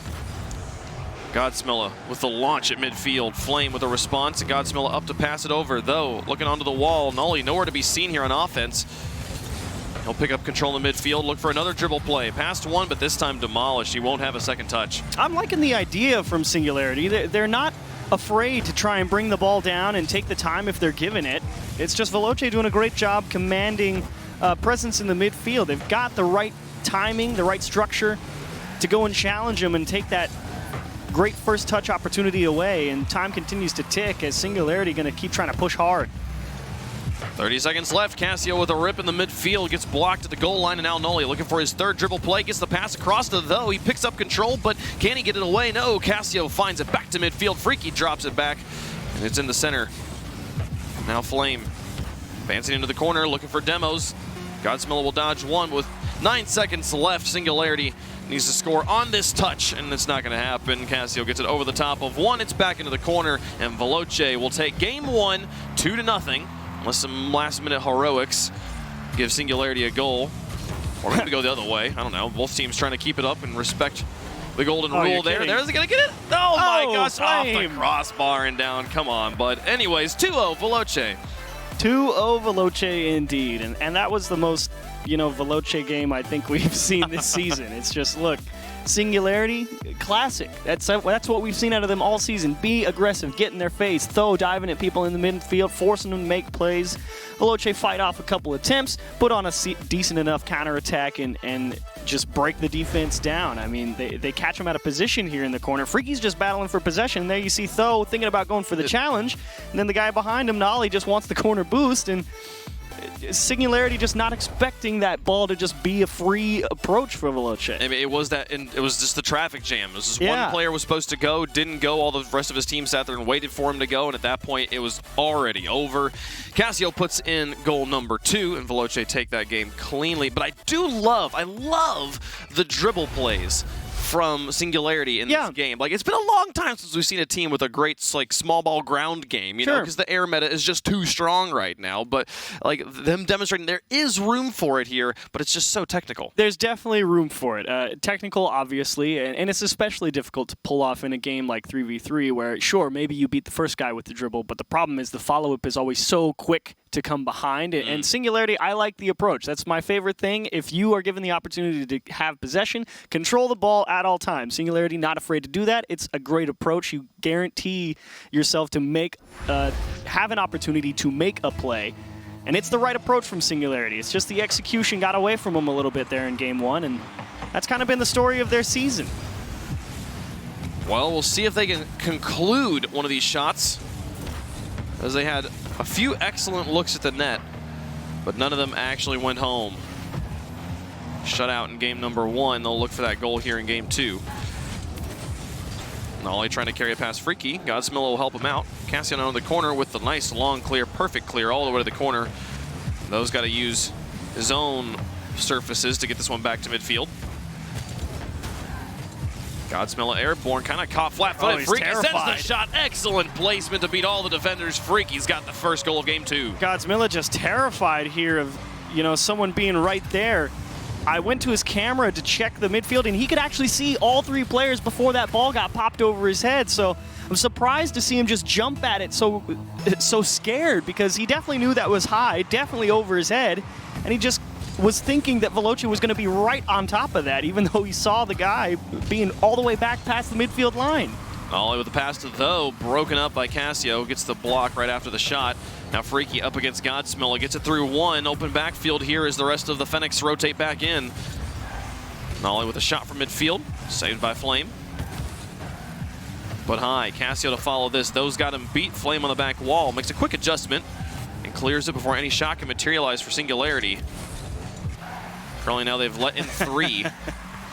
Godsmilla with the launch at midfield. Flame with a response, and Godsmilla up to pass it over. Tho looking onto the wall. Nolly nowhere to be seen here on offense. He'll pick up control in the midfield, look for another dribble play. Past 1, but this time demolished. He won't have a second touch. I'm liking the idea from Singularity. They're not afraid to try and bring the ball down and take the time if they're given it. It's just Veloce doing a great job commanding presence in the midfield. They've got the right timing, the right structure to go and challenge them and take that great first touch opportunity away, and time continues to tick as Singularity going to keep trying to push hard. 30 seconds left. Cassio with a rip in the midfield, gets blocked at the goal line, and now Nolly looking for his third dribble play, gets the pass across to Tho. He picks up control, but can he get it away? No, Cassio finds it back to midfield. Freaky drops it back, and it's in the center. Now Flame advancing into the corner, looking for demos. Godsmilla will dodge one with 9 seconds left. Singularity needs to score on this touch, and it's not going to happen. Cassio gets it over the top of 1. It's back into the corner, and Veloce will take game 1, 2-0. Unless some last-minute heroics give Singularity a goal. Or maybe go the other way. I don't know. Both teams trying to keep it up and respect the golden rule there. There's going to get it. Oh, my gosh. Flame. Off the crossbar and down. Come on. But anyways, 2-0 Veloce. 2-0 Veloce indeed. And that was the most, Veloce game I think we've seen this season. It's just, look, Singularity, classic. That's what we've seen out of them all season. Be aggressive, get in their face. Tho diving at people in the midfield, forcing them to make plays. Veloce fight off a couple attempts, put on a decent enough counterattack and just break the defense down. I mean, they catch him out of position here in the corner. Freaky's just battling for possession. There you see Tho thinking about going for the challenge, and then the guy behind him, Nolly, just wants the corner boost, and Singularity just not expecting that ball to just be a free approach for Veloce. I mean, it was just the traffic jam. It was just one player was supposed to go, didn't go. All the rest of his team sat there and waited for him to go, and at that point, it was already over. Cassio puts in goal number 2, and Veloce take that game cleanly. But I love the dribble plays from Singularity in this game. Like, it's been a long time since we've seen a team with a great small ball ground game, you know, because the air meta is just too strong right now. But like them demonstrating there is room for it here, but it's just so technical. There's definitely room for it. Technical, obviously, and it's especially difficult to pull off in a game like 3v3 where, sure, maybe you beat the first guy with the dribble, but the problem is the follow-up is always so quick to come behind. And Singularity, I like the approach. That's my favorite thing. If you are given the opportunity to have possession, control the ball out at all times. Singularity not afraid to do that. It's a great approach. You guarantee yourself to have an opportunity to make a play. And it's the right approach from Singularity. It's just the execution got away from them a little bit there in game 1, and that's kind of been the story of their season. Well, we'll see if they can conclude one of these shots, as they had a few excellent looks at the net, but none of them actually went home. Shut out in game number 1. They'll look for that goal here in game 2. Nolly trying to carry it past Freaky. Godsmilla will help him out. Cassian on the corner with the nice long clear, perfect clear all the way to the corner. Those got to use his own surfaces to get this one back to midfield. Godsmilla airborne, kind of caught flat-footed. Freaky sends the shot. Excellent placement to beat all the defenders. Freaky's got the first goal of game 2. Godsmilla just terrified here of, someone being right there. I went to his camera to check the midfield, and he could actually see all 3 players before that ball got popped over his head. So I'm surprised to see him just jump at it so scared, because he definitely knew that was high, definitely over his head, and he just was thinking that Veloce was going to be right on top of that, even though he saw the guy being all the way back past the midfield line. Ollie with the pass to though, broken up by Cassio, gets the block right after the shot. Now Freaky up against Godsmilla, gets it through 1, open backfield here as the rest of the Fenix rotate back in. Ollie with a shot from midfield, saved by Flame. But high, Cassio to follow this, those got him beat. Flame on the back wall, makes a quick adjustment and clears it before any shot can materialize for Singularity. Currently now they've let in 3.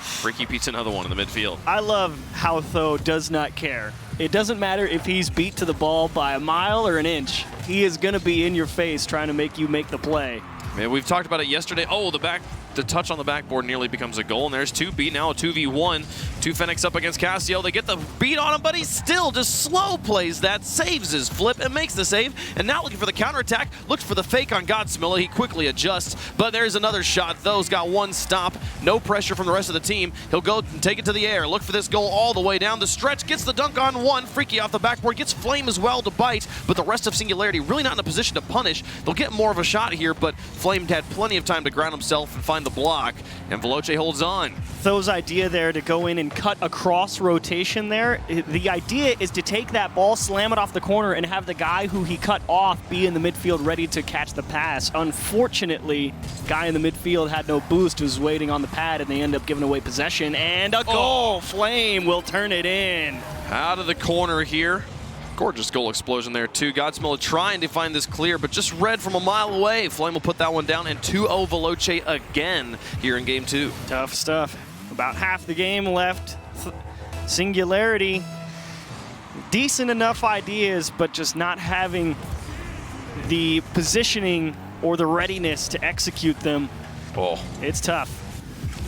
Freaky beats another one in the midfield. I love how Tho does not care. It doesn't matter if he's beat to the ball by a mile or an inch. He is going to be in your face trying to make you make the play. Man, we've talked about it yesterday. Oh, the touch on the backboard nearly becomes a goal, and there's 2 beat, now a 2v1. 2 Fenix up against Cassio. They get the beat on him, but he still just slow plays that, saves his flip, and makes the save. And now looking for the counterattack, looks for the fake on Godsmilla. He quickly adjusts, but there's another shot. Tho's got 1 stop, no pressure from the rest of the team. He'll go and take it to the air, look for this goal all the way down the stretch, gets the dunk on 1. Freaky off the backboard, gets Flame as well to bite, but the rest of Singularity really not in a position to punish. They'll get more of a shot here, but Flame had plenty of time to ground himself and find the block, and Veloce holds on. Tho's idea there to go in and cut across rotation there, the idea is to take that ball, slam it off the corner, and have the guy who he cut off be in the midfield ready to catch the pass. Unfortunately, guy in the midfield had no boost, was waiting on the pad, and they end up giving away possession, and a goal! Flame will turn it in. Out of the corner here. Gorgeous goal explosion there, too. Godsmilla trying to find this clear, but just read from a mile away. Flame will put that one down, and 2-0 Veloce again here in game 2. Tough stuff. About half the game left. Singularity, decent enough ideas, but just not having the positioning or the readiness to execute them. Oh, it's tough.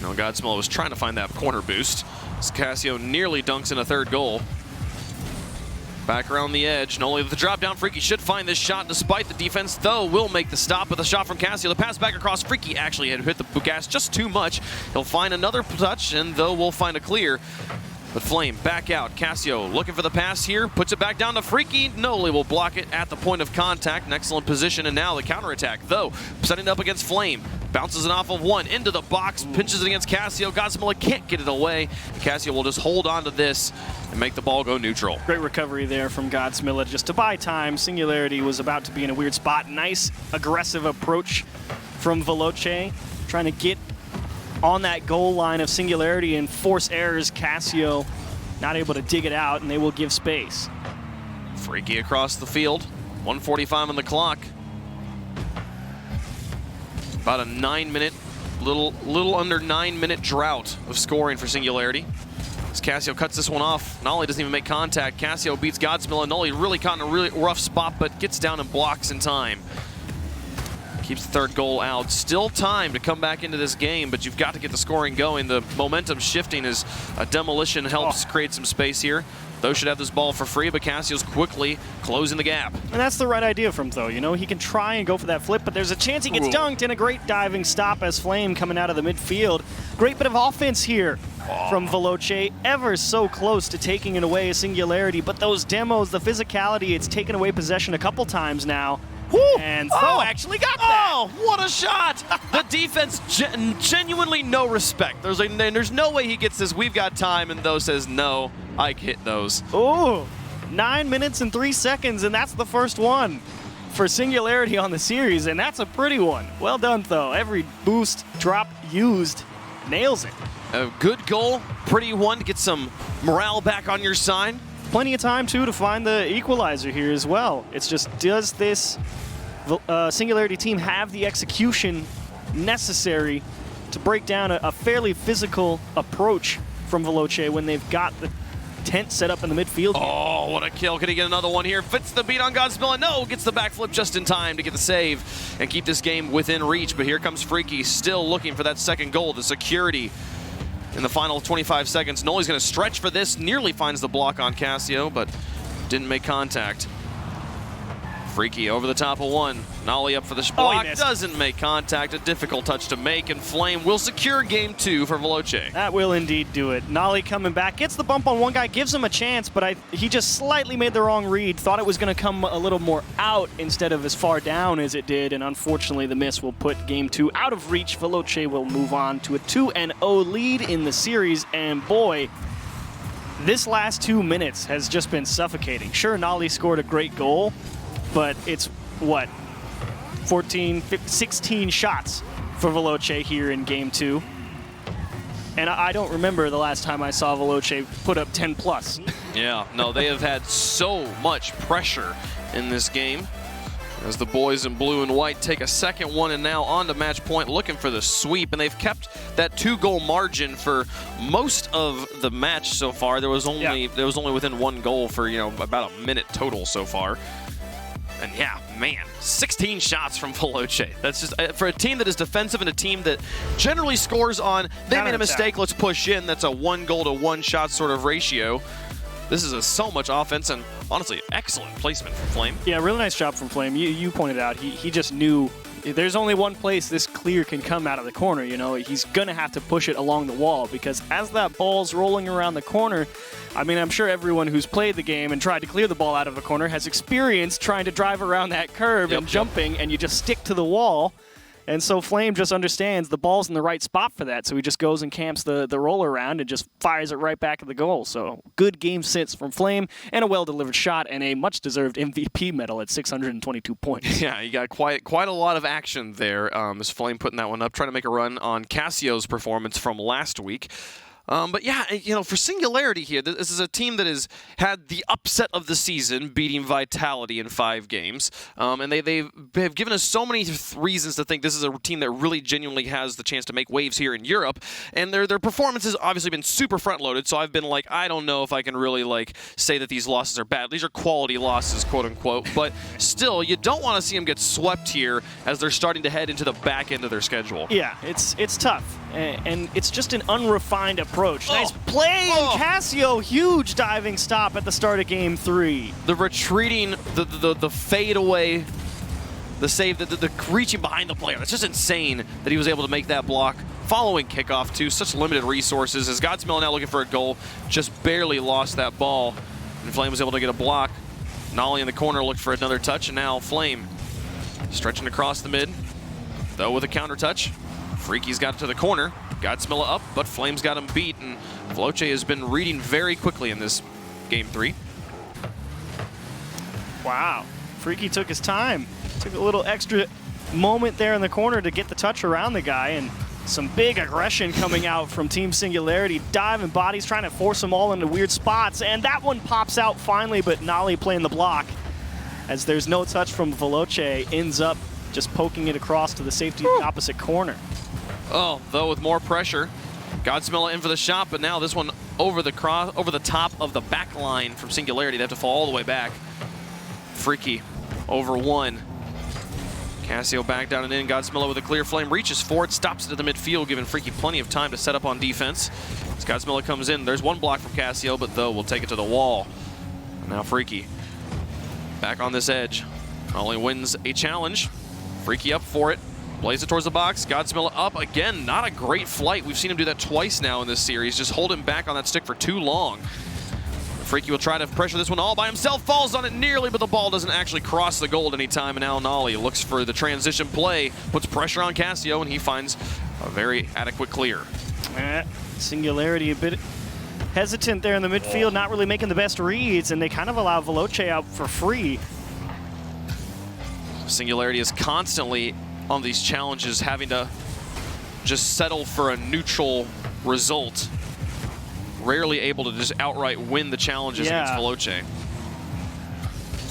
Godsmilla was trying to find that corner boost. Cassio nearly dunks in a 3rd goal. Back around the edge, Noli with the drop down. Freaky should find this shot despite the defense, though will make the stop with a shot from Cassio. The pass back across. Freaky actually had hit the gas just too much. He'll find another touch, and though will find a clear. But Flame back out. Cassio looking for the pass here, puts it back down to Freaky. Noli will block it at the point of contact. An excellent position, and now the counterattack, though, setting it up against Flame. Bounces it off of 1 into the box, pinches it against Cassio. Godsmilla can't get it away. And Cassio will just hold on to this and make the ball go neutral. Great recovery there from Godsmilla just to buy time. Singularity was about to be in a weird spot. Nice aggressive approach from Veloce, trying to get on that goal line of Singularity and force errors. Cassio not able to dig it out, and they will give space. Freaky across the field. 1:45 on the clock. About a 9-minute, little under 9-minute drought of scoring for Singularity. As Cassio cuts this one off, Nolly doesn't even make contact. Cassio beats Godsmilla. Nolly really caught in a really rough spot, but gets down and blocks in time. Keeps the 3rd goal out. Still time to come back into this game, but you've got to get the scoring going. The momentum shifting as a demolition helps create some space here. Those should have this ball for free, but Cassio's quickly closing the gap. And that's the right idea from Tho. He can try and go for that flip, but there's a chance he gets dunked, and a great diving stop as Flame coming out of the midfield. Great bit of offense here from Veloce. Ever so close to taking it away, a Singularity, but those demos, the physicality, it's taken away possession a couple times now. And Tho actually got that. Oh, what a shot! The defense, genuinely no respect. There's no way he gets this. We've got time, and Tho says, no, I hit those. Ooh, 9 minutes and 3 seconds, and that's the first one for Singularity on the series, and that's a pretty one. Well done, Tho. Every boost, drop used, nails it. A good goal, pretty one to get some morale back on your side. Plenty of time, too, to find the equalizer here as well. It's just, does this Singularity team have the execution necessary to break down a fairly physical approach from Veloce when they've got the tent set up in the midfield? Oh, what a kill. Could he get another one here? Fits the beat on Godsmill. No, gets the backflip just in time to get the save and keep this game within reach. But here comes Freaky, still looking for that second goal. The security in the final 25 seconds. Noli's going to stretch for this. Nearly finds the block on Cassio, but didn't make contact. Freaky over the top of one. Nolly up for the block. Doesn't make contact. A difficult touch to make, and Flame will secure game 2 for Veloce. That will indeed do it. Nolly coming back. Gets the bump on one guy. Gives him a chance, but he just slightly made the wrong read. Thought it was going to come a little more out instead of as far down as it did, and unfortunately the miss will put game 2 out of reach. Veloce will move on to a 2-0 lead in the series, and boy, this last 2 minutes has just been suffocating. Sure, Nolly scored a great goal, but it's, what, 16 shots for Veloce here in game 2. And I don't remember the last time I saw Veloce put up 10+. Yeah, no, they have had so much pressure in this game as the boys in blue and white take a second one and now on to match point looking for the sweep. And they've kept that 2-goal margin for most of the match so far. There was only within 1 goal for, about a minute total so far. And yeah, man, 16 shots from Veloce. That's just, for a team that is defensive and a team that generally scores on, they made a mistake, let's push in. That's a 1 goal to 1 shot sort of ratio. This is so much offense and honestly, excellent placement from Flame. Yeah, really nice job from Flame. You pointed out, he just knew there's only one place this clear can come out of the corner. He's going to have to push it along the wall, because as that ball's rolling around the corner, I mean, I'm sure everyone who's played the game and tried to clear the ball out of a corner has experienced trying to drive around that curve and jumping, and you just stick to the wall. And so Flame just understands the ball's in the right spot for that, so he just goes and camps the roll around and just fires it right back at the goal. So good game sense from Flame, and a well-delivered shot, and a much-deserved MVP medal at 622 points. Yeah, you got quite a lot of action there as Flame putting that one up, trying to make a run on Cassio's performance from last week. But yeah, for Singularity here, this is a team that has had the upset of the season, beating Vitality in 5 games. And they have given us so many reasons to think this is a team that really genuinely has the chance to make waves here in Europe. And their performance has obviously been super front-loaded, so I've been like, I don't know if I can really say that these losses are bad. These are quality losses, quote-unquote. But still, you don't want to see them get swept here as they're starting to head into the back end of their schedule. Yeah, it's tough. And it's just an unrefined approach. Nice play, and Cassio, huge diving stop at the start of game 3. The retreating, the fade away, the save, the reaching behind the player. It's just insane that he was able to make that block. Following kickoff, too, such limited resources. As Godsmill now looking for a goal, just barely lost that ball. And Flame was able to get a block. Nolly in the corner looked for another touch, and now Flame stretching across the mid, though with a counter touch. Freaky's got it to the corner. Godsmill up, but Flame's got him beat, and Veloce has been reading very quickly in this game 3. Wow. Freaky took his time. Took a little extra moment there in the corner to get the touch around the guy, and some big aggression coming out from Team Singularity. Diving bodies, trying to force them all into weird spots, and that one pops out finally, but Nolly playing the block. As there's no touch from Veloce, ends up just poking it across to the safety opposite corner. Oh, though with more pressure. Godsmill in for the shot, but now this one over the top of the back line from Singularity. They have to fall all the way back. Freaky over one. Cassio back down and in. Godsmill with a clear. Flame reaches for it, stops it at the midfield, giving Freaky plenty of time to set up on defense. As Godsmill comes in, there's one block from Cassio, but though will take it to the wall. And now Freaky back on this edge. Only wins a challenge. Freaky up for it. Plays it towards the box. Godsmill up again. Not a great flight. We've seen him do that twice now in this series. Just hold him back on that stick for too long. Freaky will try to pressure this one all by himself, falls on it nearly, but the ball doesn't actually cross the goal at any time. And now Nolly looks for the transition play, puts pressure on Cassio, and he finds a very adequate clear. Singularity a bit hesitant there in the midfield, not really making the best reads, and they kind of allow Veloce out for free. Singularity is constantly on these challenges having to just settle for a neutral result. Rarely able to just outright win the challenges against Veloce.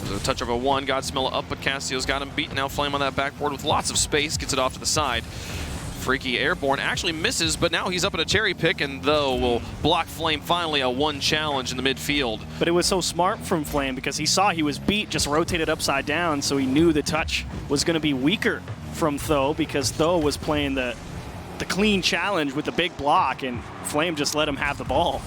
There's a touch of a one. Godsmilla up, but Cassio's got him beat. Now Flame on that backboard with lots of space. Gets it off to the side. Freaky airborne actually misses, but now he's up at a cherry pick, and though will block Flame finally a one challenge in the midfield. But it was so smart from Flame because he saw he was beat, just rotated upside down, so he knew the touch was going to be weaker from Tho because Tho was playing the clean challenge with the big block, and Flame just let him have the ball.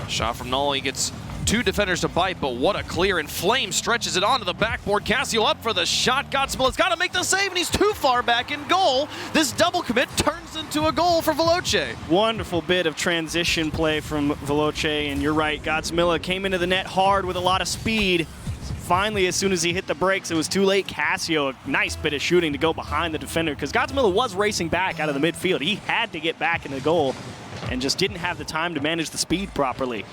Shot from Nolly gets two defenders to bite, but what a clear, and Flame stretches it onto the backboard. Cassio up for the shot. Godsmilla's got to make the save, and he's too far back in goal. This double commit turns into a goal for Veloce. Wonderful bit of transition play from Veloce, and you're right, Godsmilla came into the net hard with a lot of speed. Finally, as soon as he hit the brakes, it was too late. Cassio, a nice bit of shooting to go behind the defender because Godsmilla was racing back out of the midfield. He had to get back in the goal and just didn't have the time to manage the speed properly.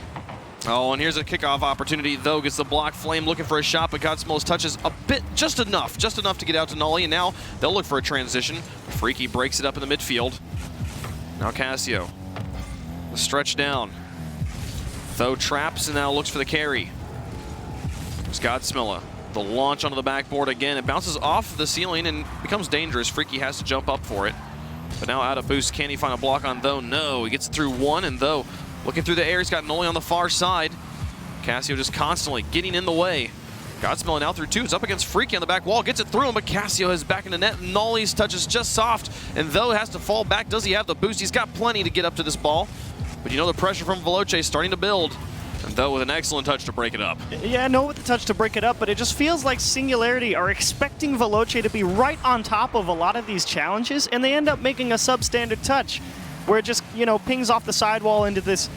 Oh, and here's a kickoff opportunity. Though gets the block. Flame looking for a shot, but Godsmilla's touches a bit, just enough to get out to Nolly, and now they'll look for a transition. Freaky breaks it up in the midfield. Now Cassio, the stretch down. Though traps and now looks for the carry. There's Godsmilla. The launch onto the backboard again. It bounces off the ceiling and becomes dangerous. Freaky has to jump up for it. But now out of boost, can he find a block on Though? No, he gets it through one, and Though looking through the air, he's got Nolly on the far side. Cassio just constantly getting in the way. Godsmilla now through two. It's up against Freaky on the back wall. Gets it through him, but Cassio is back in the net. Nolly's touch is just soft, and Though has to fall back. Does he have the boost? He's got plenty to get up to this ball. But you know the pressure from Veloce is starting to build. And Though with an excellent touch to break it up. Yeah, no with the touch to break it up, but it just feels like Singularity are expecting Veloce to be right on top of a lot of these challenges, and they end up making a substandard touch where it just, you know, pings off the sidewall into this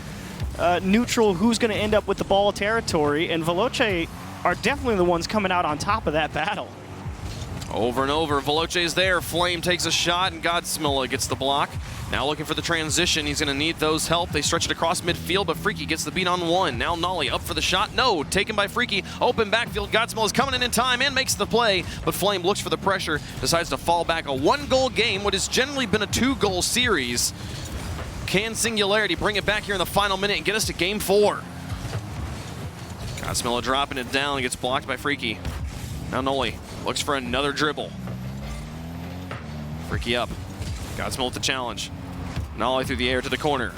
neutral who's going to end up with the ball territory, and Veloce are definitely the ones coming out on top of that battle. Over and over, Veloce's there. Flame takes a shot, and Godsmilla gets the block. Now looking for the transition. He's going to need Though's help. They stretch it across midfield, but Freaky gets the beat on one. Now Nolly up for the shot. No, taken by Freaky. Open backfield. Godsmilla's coming in time and makes the play, but Flame looks for the pressure, decides to fall back. A one-goal game, what has generally been a two-goal series. Can Singularity bring it back here in the final minute and get us to game 4? Godsmilla dropping it down, gets blocked by Freaky. Now Nolly looks for another dribble. Freaky up. Godsmilla with the challenge. Nolly through the air to the corner.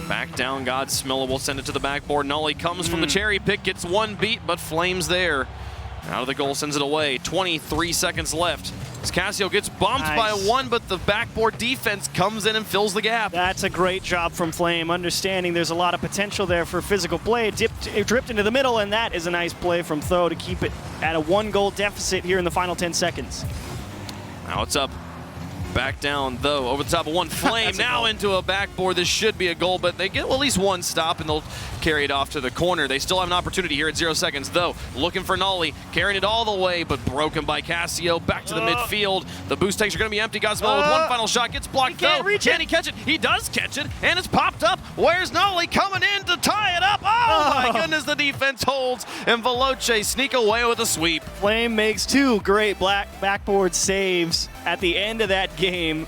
Back down, Godsmilla will send it to the backboard. Nolly comes from the cherry pick, gets one beat, but Flame's there. Out of the goal, sends it away. 23 seconds left. As Cassio gets bumped by one, but the backboard defense comes in and fills the gap. That's a great job from Flame, understanding there's a lot of potential there for physical play. It dripped into the middle, and that is a nice play from Tho to keep it at a one-goal deficit here in the final 10 seconds. Now it's up. Back down, Though, over the top of one. Flame now into a backboard. This should be a goal, but they get at least one stop, and they'll carry it off to the corner. They still have an opportunity here at 0 seconds. Though, looking for Nolly, carrying it all the way, but broken by Cassio. Back to the midfield. The boost tanks are going to be empty. Godsmilla with one final shot. Gets blocked, Though. Can he catch it? He does catch it, and it's popped up. Where's Nolly coming in to tie it up? Oh, my goodness, the defense holds, and Veloce sneak away with a sweep. Flame makes two great backboard saves at the end of that game.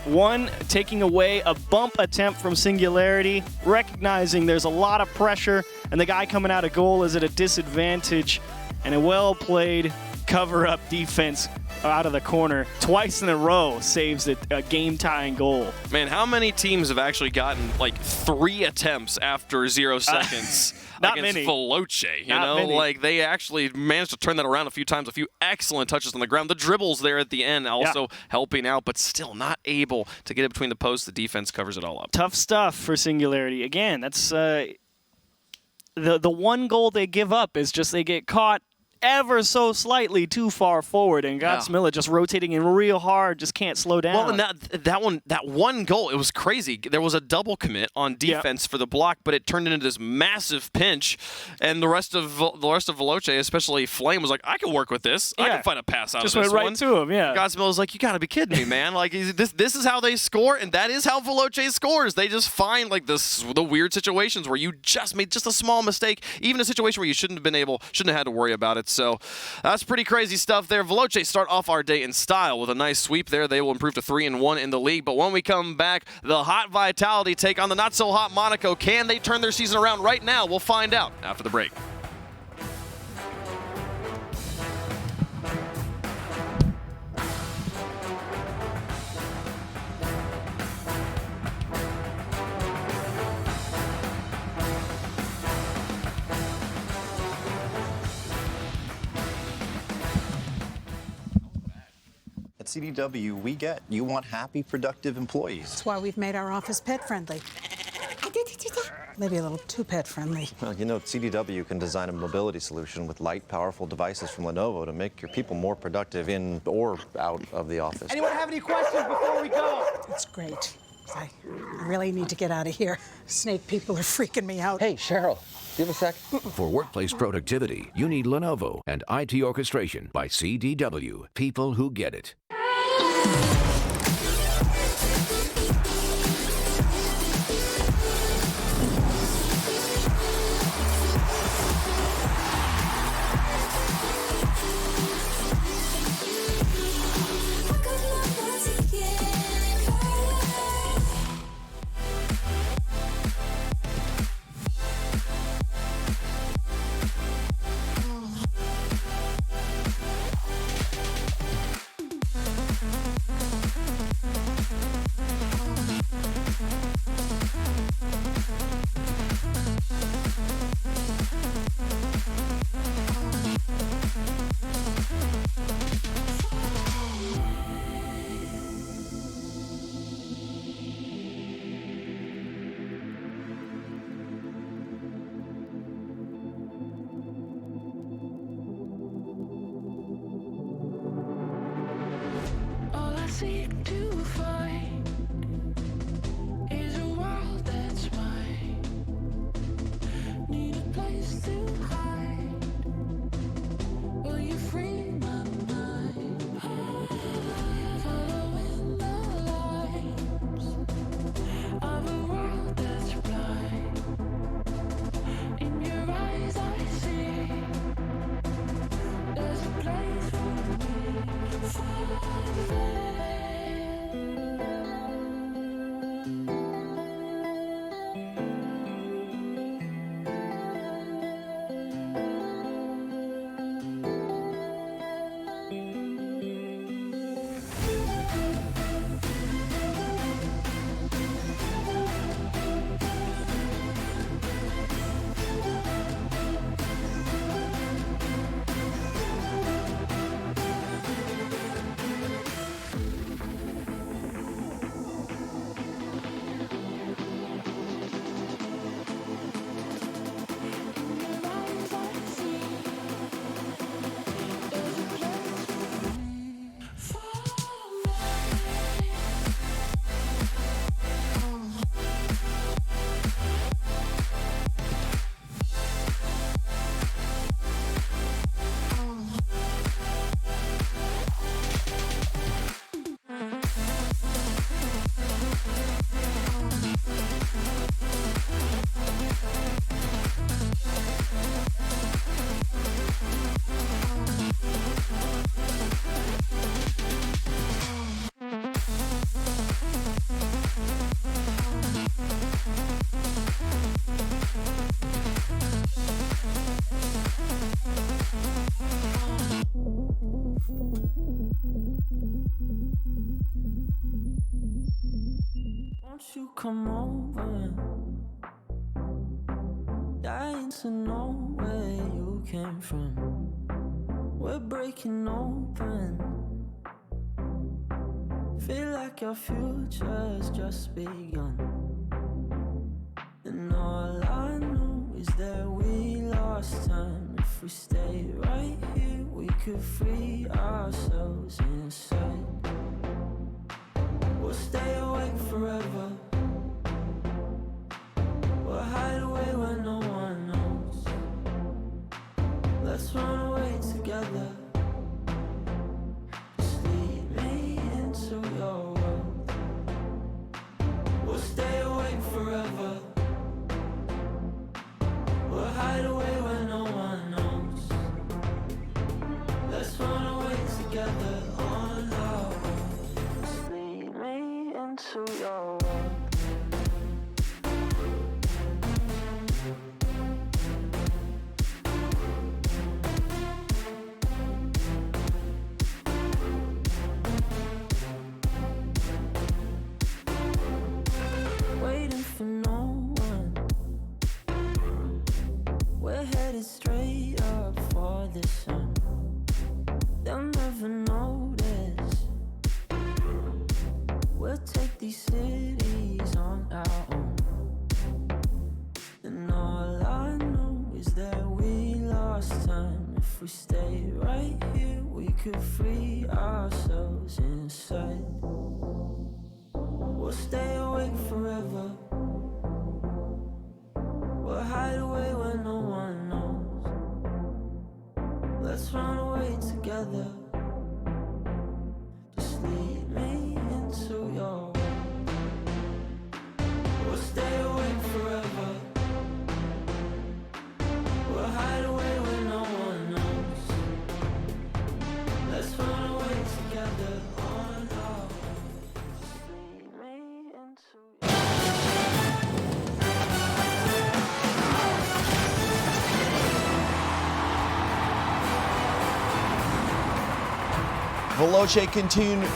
One, taking away a bump attempt from Singularity, recognizing there's a lot of pressure, and the guy coming out of goal is at a disadvantage, and a well-played cover-up defense out of the corner. Twice in a row saves a game-tying goal. Man, how many teams have actually gotten like 3 attempts after 0 seconds? Not against many. Veloce, you Not know, many. like they actually managed to turn that around a few times, a few excellent touches on the ground. The dribbles there at the end also helping out, but still not able to get it between the posts. The defense covers it all up. Tough stuff for Singularity. Again, that's the one goal they give up is just they get caught ever so slightly too far forward, and Godsmilla just rotating in real hard, just can't slow down. Well, and that one goal, it was crazy. There was a double commit on defense for the block, but it turned into this massive pinch, and the rest of Veloce, especially Flame, was like, I can work with this. I can find a pass out just of this went right one. to him. Yeah. Godsmilla's like, you got to be kidding me, man. Like this is how they score, and that is how Veloce scores. They just find like the weird situations where you just made just a small mistake, even a situation where you shouldn't have had to worry about it. So that's pretty crazy stuff there. Veloce start off our day in style with a nice sweep there. They will improve to 3-1 in the league. But when we come back, the hot Vitality take on the not so hot Monaco. Can they turn their season around right now? We'll find out after the break. At CDW, we get you want happy, productive employees. That's why we've made our office pet-friendly. Maybe a little too pet-friendly. Well, you know, CDW can design a mobility solution with light, powerful devices from Lenovo to make your people more productive in or out of the office. Anyone have any questions before we go? That's great. I really need to get out of here. Snake people are freaking me out. Hey, Cheryl, do you have a sec? For workplace productivity, you need Lenovo and IT orchestration by CDW. People who get it. seek to find is a world that's mine. Need a place to hide. Will you free my mind? Following the lights of a world that's blind. In your eyes I see there's a place for me. Won't you come over? Dying to know where you came from. We're breaking open. Feel like our future's just begun. And all I know is that we lost time if we stay right here. could free ourselves inside. We'll stay awake forever. We'll hide away where no one knows. Let's run away together. Just lead me into your world. We'll stay awake forever. We'll hide away where no one knows. Let's run away together on our own. Just lead me into your world. Waiting for no one. We're headed straight up for the sun. They'll never notice. We'll take these cities on our own. And all I know is that we lost time. If we stay right here, we could free ourselves inside. We'll stay awake forever. We'll hide away where no one knows. Let's run away together. Just lead me into your world. We'll stay awake forever. We'll hide away where no one knows. Let's run away together on our own. Just lead me into your Veloce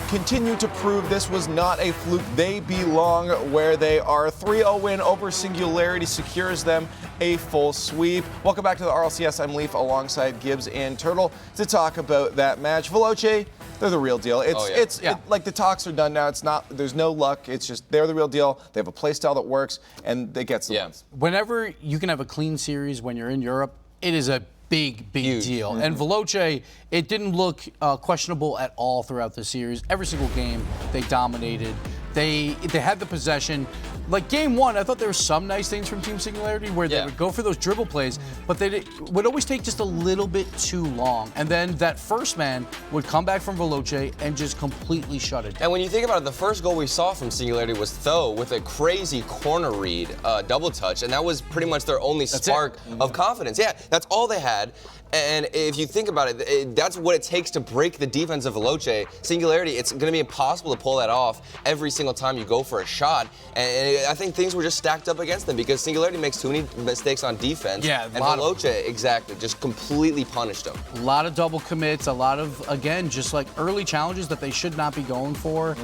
continue to prove this was not a fluke. They belong where they are. 3-0 win over Singularity secures them a full sweep. Welcome back to the RLCS. I'm Leaf alongside Gibbs and Turtle to talk about that match. Veloce, they're the real deal. It's like the talks are done now. It's not. There's no luck. It's just they're the real deal. They have a play style that works, and they get some wins. Whenever you can have a clean series when you're in Europe, it is a big deal. And Veloce, it didn't look questionable at all throughout the series. Every single game, they dominated. They had the possession. Like game one, I thought there were some nice things from Team Singularity where they would go for those dribble plays, but they would always take just a little bit too long. And then that first man would come back from Veloce and just completely shut it down. And when you think about it, the first goal we saw from Singularity was Tho with a crazy corner read, double touch, and that was pretty much their only spark of confidence. Yeah, that's all they had. And if you think about it, that's what it takes to break the defense of Veloce. Singularity, it's going to be impossible to pull that off every single time you go for a shot. And I think things were just stacked up against them because Singularity makes too many mistakes on defense. Yeah, and Veloce, exactly, just completely punished them. A lot of double commits, a lot of, again, just like early challenges that they should not be going for.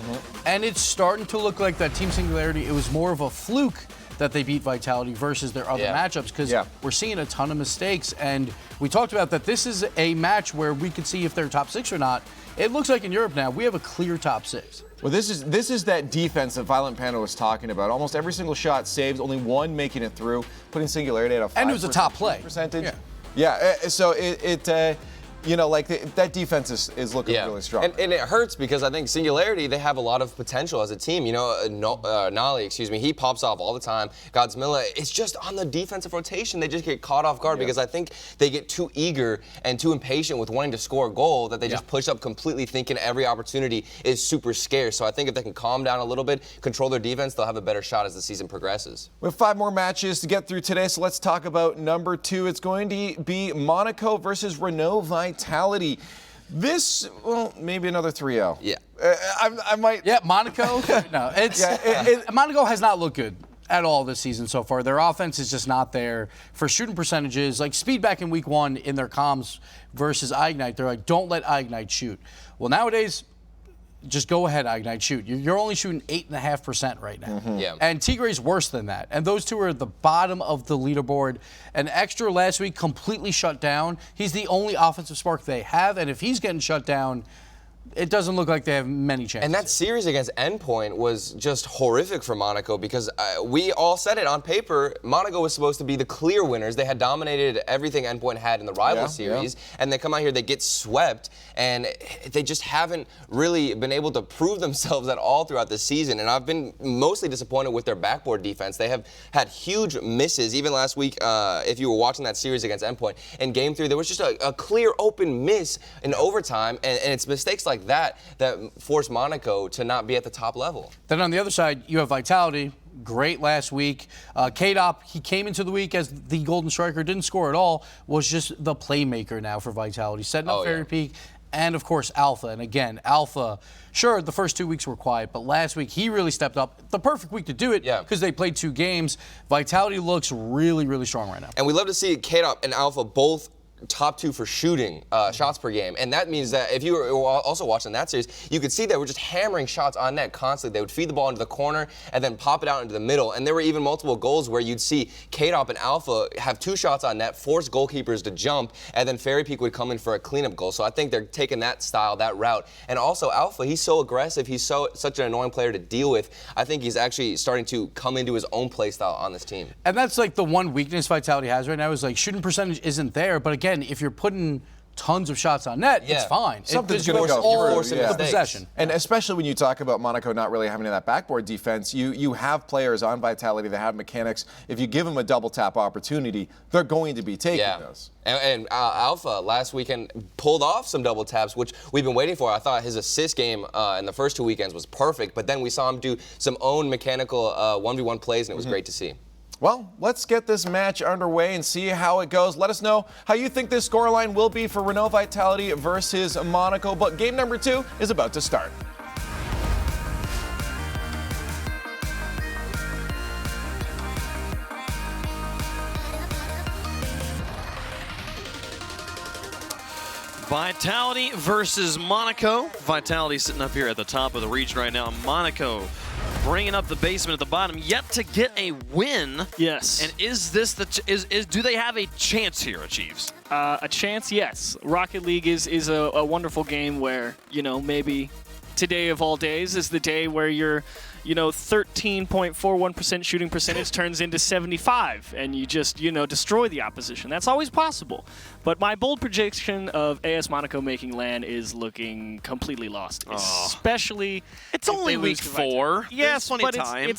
And it's starting to look like that Team Singularity, it was more of a fluke that they beat Vitality versus their other matchups because we're seeing a ton of mistakes. And we talked about that this is a match where we could see if they're top six or not. It looks like in Europe now we have a clear top six. Well, this is that defense that Violent Panda was talking about. Almost every single shot saves, only one making it through, putting Singularity at a 5% and it was a top play percentage. So that defense is looking really strong. And it hurts because I think Singularity, they have a lot of potential as a team. You know, Nolly, he pops off all the time. Godsmilla, it's just on the defensive rotation. They just get caught off guard because I think they get too eager and too impatient with wanting to score a goal that they just push up completely thinking every opportunity is super scarce. So I think if they can calm down a little bit, control their defense, they'll have a better shot as the season progresses. We have 5 more matches to get through today, so let's talk about number 2. It's going to be Monaco versus Renault Vitality. This, well, maybe another 3-0. Yeah. I might. Yeah, Monaco. No, Monaco has not looked good at all this season so far. Their offense is just not there. For shooting percentages, like speed back in week 1 in their comms versus Ignite, they're like, don't let Ignite shoot. Well, nowadays, just go ahead, Ignite, shoot. You're only shooting 8.5% right now. And Tigre's worse than that. And those two are at the bottom of the leaderboard. And Extra last week completely shut down. He's the only offensive spark they have. And if he's getting shut down, it doesn't look like they have many chances. And that series against Endpoint was just horrific for Monaco because we all said it on paper. Monaco was supposed to be the clear winners. They had dominated everything Endpoint had in the rival series, and they come out here, they get swept, and they just haven't really been able to prove themselves at all throughout the season. And I've been mostly disappointed with their backboard defense. They have had huge misses. Even last week, if you were watching that series against Endpoint, in Game 3, there was just a clear open miss in overtime, and it's mistakes like that force Monaco to not be at the top level. Then on the other side, you have Vitality. Great last week. K-Dop, he came into the week as the Golden Striker, didn't score at all, was just the playmaker now for Vitality, setting up Fairy Peak, and of course Alpha. And again, Alpha, sure, the first 2 weeks were quiet, but last week he really stepped up. The perfect week to do it because they played 2 games. Vitality looks really, really strong right now. And we love to see K-Dop and Alpha both top 2 for shooting shots per game, and that means that if you were also watching that series, you could see that we're just hammering shots on net constantly. They would feed the ball into the corner and then pop it out into the middle, and there were even multiple goals where you'd see K-Dop and Alpha have 2 shots on net, force goalkeepers to jump, and then Fairy Peak would come in for a cleanup goal. So I think they're taking that style, that route. And also Alpha, he's so aggressive, he's such an annoying player to deal with. I think he's actually starting to come into his own play style on this team. And that's like the one weakness Vitality has right now is like shooting percentage isn't there, but again, if you're putting tons of shots on net, it's fine. Something's going to go through the possession. And especially when you talk about Monaco not really having that backboard defense, you have players on Vitality that have mechanics. If you give them a double tap opportunity, they're going to be taking those. And Alpha last weekend pulled off some double taps, which we've been waiting for. I thought his assist game in the first 2 weekends was perfect, but then we saw him do some own mechanical 1v1 plays, and it was great to see. Well, let's get this match underway and see how it goes. Let us know how you think this scoreline will be for Renault Vitality versus Monaco. But game number 2 is about to start. Vitality versus Monaco. Vitality sitting up here at the top of the region right now. Monaco bringing up the basement at the bottom, yet to get a win. Yes. And is this do they have a chance here, Chiefs? A chance, yes. Rocket League is a wonderful game where, you know, maybe today of all days is the day where your 13.41% shooting percentage turns into 75 and you just, destroy the opposition. That's always possible. But my bold prediction of AS Monaco making land is looking completely lost. Especially it's only week 4. Yes, plenty of time.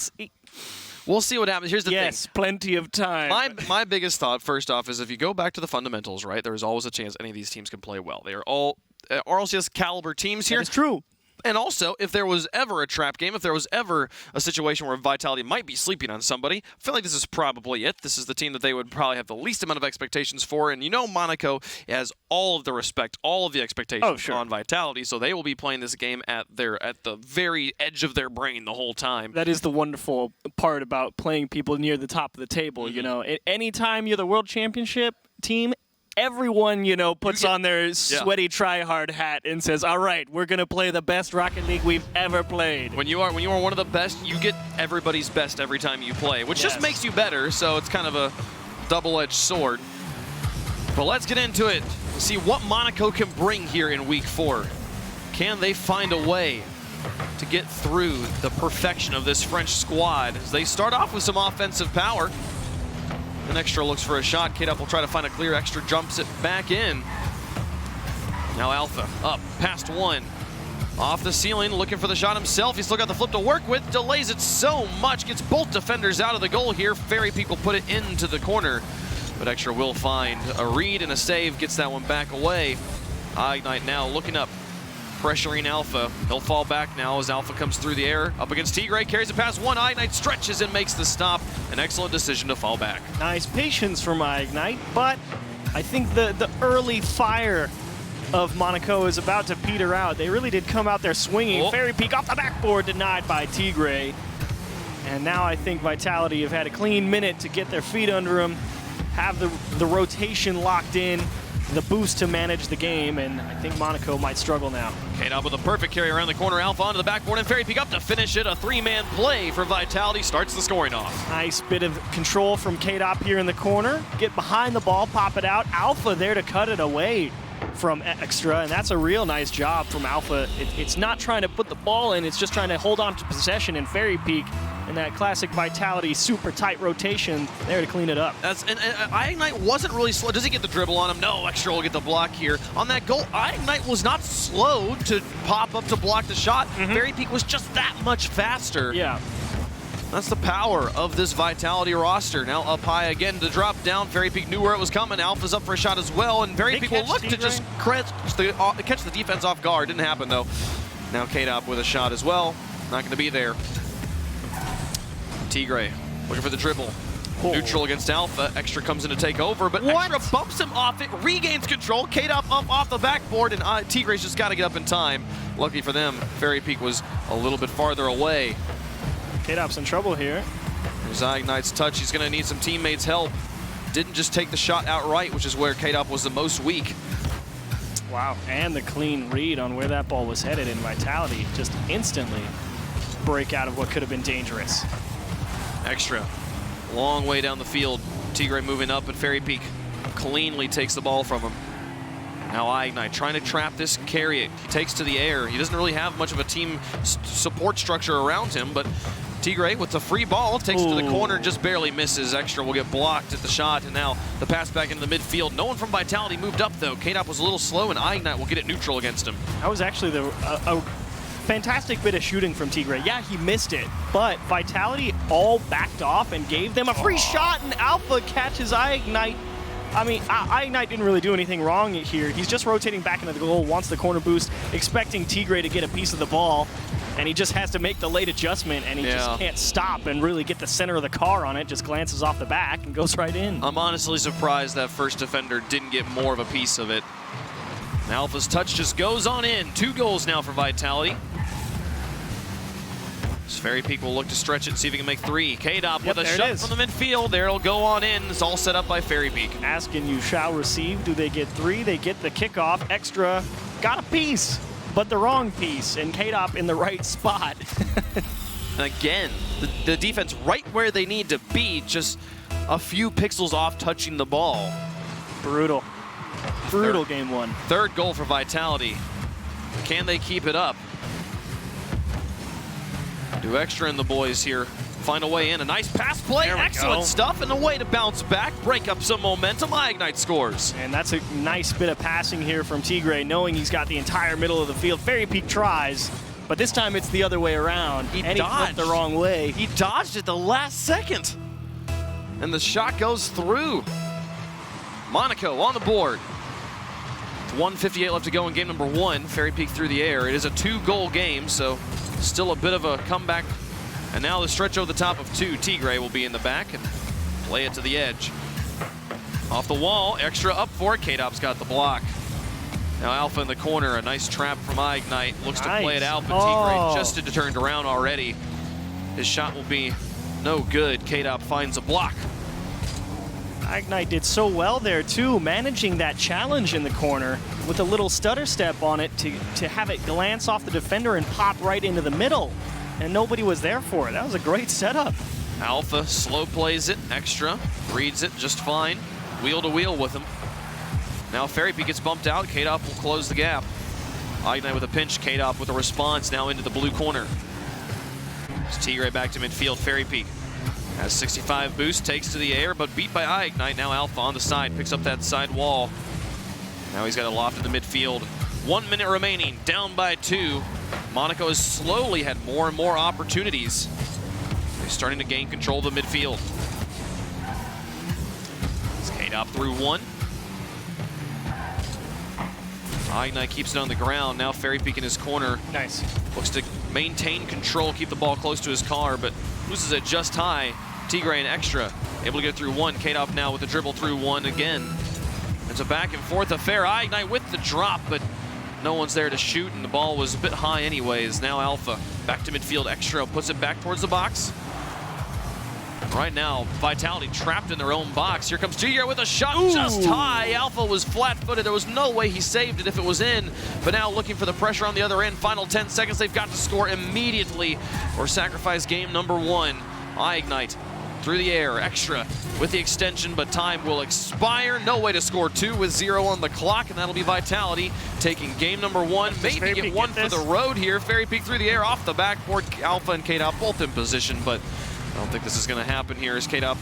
We'll see what happens. Here's the thing. Yes, plenty of time. My biggest thought, first off, is if you go back to the fundamentals, right, there's always a chance any of these teams can play well. They are all RLCS caliber teams here. That's true. And also, if there was ever a trap game, if there was ever a situation where Vitality might be sleeping on somebody, I feel like this is probably it. This is the team that they would probably have the least amount of expectations for. And Monaco has all of the respect, all of the expectations on Vitality, so they will be playing this game at the very edge of their brain the whole time. That is the wonderful part about playing people near the top of the table. Anytime you're the World Championship team, everyone, puts on their sweaty try-hard hat and says, all right, we're going to play the best Rocket League we've ever played. When you are one of the best, you get everybody's best every time you play, which just makes you better, so it's kind of a double-edged sword. But let's get into it. See what Monaco can bring here in week 4. Can they find a way to get through the perfection of this French squad as they start off with some offensive power? An extra looks for a shot. K-Dop will try to find a clear extra, jumps it back in. Now Alpha up past 1. Off the ceiling, looking for the shot himself. He's still got the flip to work with. Delays it so much. Gets both defenders out of the goal here. Fairy Peak will put it into the corner. But extra will find a read and a save. Gets that one back away. Ignite now looking up. Pressuring Alpha. He'll fall back now as Alpha comes through the air. Up against Tigray, carries it past 1. Ignite stretches and makes the stop. An excellent decision to fall back. Nice patience from Ignite, but I think the early fire of Monaco is about to peter out. They really did come out there swinging. Fairy Peak off the backboard, denied by Tigray. And now I think Vitality have had a clean minute to get their feet under them, have the rotation locked in, the boost to manage the game, and I think Monaco might struggle now. K-Dop with a perfect carry around the corner. Alpha onto the backboard, and Fairy Peak up to finish it. A 3-man play for Vitality starts the scoring off. Nice bit of control from K-Dop here in the corner. Get behind the ball, pop it out. Alpha there to cut it away from Extra, and that's a real nice job from Alpha. It's not trying to put the ball in, it's just trying to hold on to possession in Fairy Peak, and that classic Vitality super tight rotation there to clean it up. And Ignite wasn't really slow. Does he get the dribble on him? No, Extra will get the block here. On that goal, Ignite was not slow to pop up to block the shot. Fairy Peak was just that much faster. Yeah. That's the power of this Vitality roster. Now up high again to drop down. Fairy Peak knew where it was coming. Alpha's up for a shot as well, and Fairy Peak will look to just catch the defense off guard. Didn't happen though. Now K-Dop with a shot as well. Not going to be there. Tigre looking for the dribble. Neutral against Alpha. Extra comes in to take over, but Extra bumps him off it, regains control. K-Dop up off the backboard, and Tigre's just got to get up in time. Lucky for them, Fairy Peak was a little bit farther away. K-Dop's in trouble here. There's Ignite's touch. He's going to need some teammates' help. Didn't just take the shot outright, which is where K-Dop was the most weak. Wow, and the clean read on where that ball was headed in Vitality. Just instantly break out of what could have been dangerous. Extra. Long way down the field. Tigre moving up, and Fairy Peak cleanly takes the ball from him. Now Ignite trying to trap this, carry it. He takes to the air. He doesn't really have much of a team support structure around him, but Tigre with the free ball takes it to the corner, just barely misses. Extra will get blocked at the shot, and now the pass back into the midfield. No one from Vitality moved up though. K-Dop was a little slow, and Ignite will get it neutral against him. That was actually a fantastic bit of shooting from Tigre. Yeah, he missed it, but Vitality all backed off and gave them a free shot, and Alpha catches Ignite. I mean, Ignite didn't really do anything wrong here. He's just rotating back into the goal, wants the corner boost, expecting Tigre to get a piece of the ball, and he just has to make the late adjustment, and he just can't stop and really get the center of the car on it, just glances off the back and goes right in. I'm honestly surprised that first defender didn't get more of a piece of it. Alpha's touch just goes on in. 2 goals now for Vitality. Fairy Peak will look to stretch it, see if he can make 3. K-Dop with a shot from the midfield. There it'll go on in. It's all set up by Fairy Peak. Ask and you shall receive. Do they get 3? They get the kickoff. Extra got a piece, but the wrong piece, and K-Dop in the right spot. Again, the defense right where they need to be, just a few pixels off touching the ball. Brutal. Brutal game 1. 3rd goal for Vitality. Can they keep it up? Do Extra and the boys here find a way in. A nice pass play. Excellent stuff, and a way to bounce back, break up some momentum. Ignite scores. And that's a nice bit of passing here from Tigre, knowing he's got the entire middle of the field. Fairy Peak tries, but this time it's the other way around. He flipped the wrong way. He dodged at the last second, and the shot goes through. Monaco on the board. 1:58 left to go in game number 1. Fairy Peak through the air. It is a 2-goal game, so still a bit of a comeback. And now the stretch over the top of 2. Tigre will be in the back and play it to the edge. Off the wall, Extra up for it. K-Dop's got the block. Now Alpha in the corner, a nice trap from Ignite. Looks to play it out, but Tigre just turned around already. His shot will be no good. K-Dop finds a block. Ignite did so well there too, managing that challenge in the corner with a little stutter step on it to have it glance off the defender and pop right into the middle. And nobody was there for it. That was a great setup. Alpha slow plays it. Extra reads it just fine. Wheel to wheel with him. Now Fairy Peak gets bumped out. K-Dop will close the gap. Ignite with a pinch. K-Dop with a response now into the blue corner. It's Tigre back to midfield. Fairy Peak has 65 boost, takes to the air, but beat by Ignite. Now Alpha on the side, picks up that side wall. Now he's got a loft in the midfield. 1 minute remaining, down by 2. Monaco has slowly had more and more opportunities. They're starting to gain control of the midfield. It's K-Dop through 1. Ignite keeps it on the ground. Now Fairy Peak in his corner. Nice. Looks to maintain control, keep the ball close to his car, but loses it just high. Tigre and Extra able to get through 1. K-Dop now with the dribble through 1 again. It's a back and forth affair. Ignite with the drop, but no one's there to shoot, and the ball was a bit high anyways. Now Alpha back to midfield. Extra puts it back towards the box. Right now, Vitality trapped in their own box. Here comes Tigre with a shot just high. Alpha was flat-footed. There was no way he saved it if it was in. But now looking for the pressure on the other end. Final 10 seconds. They've got to score immediately or sacrifice game number 1. Ignite through the air. Extra with the extension, but time will expire. No way to score 2 with 0 on the clock, and that'll be Vitality taking game number 1. Maybe get one for the road here. Fairy Peak through the air, off the backboard. Alpha and KDOP both in position, but I don't think this is going to happen here as KDOP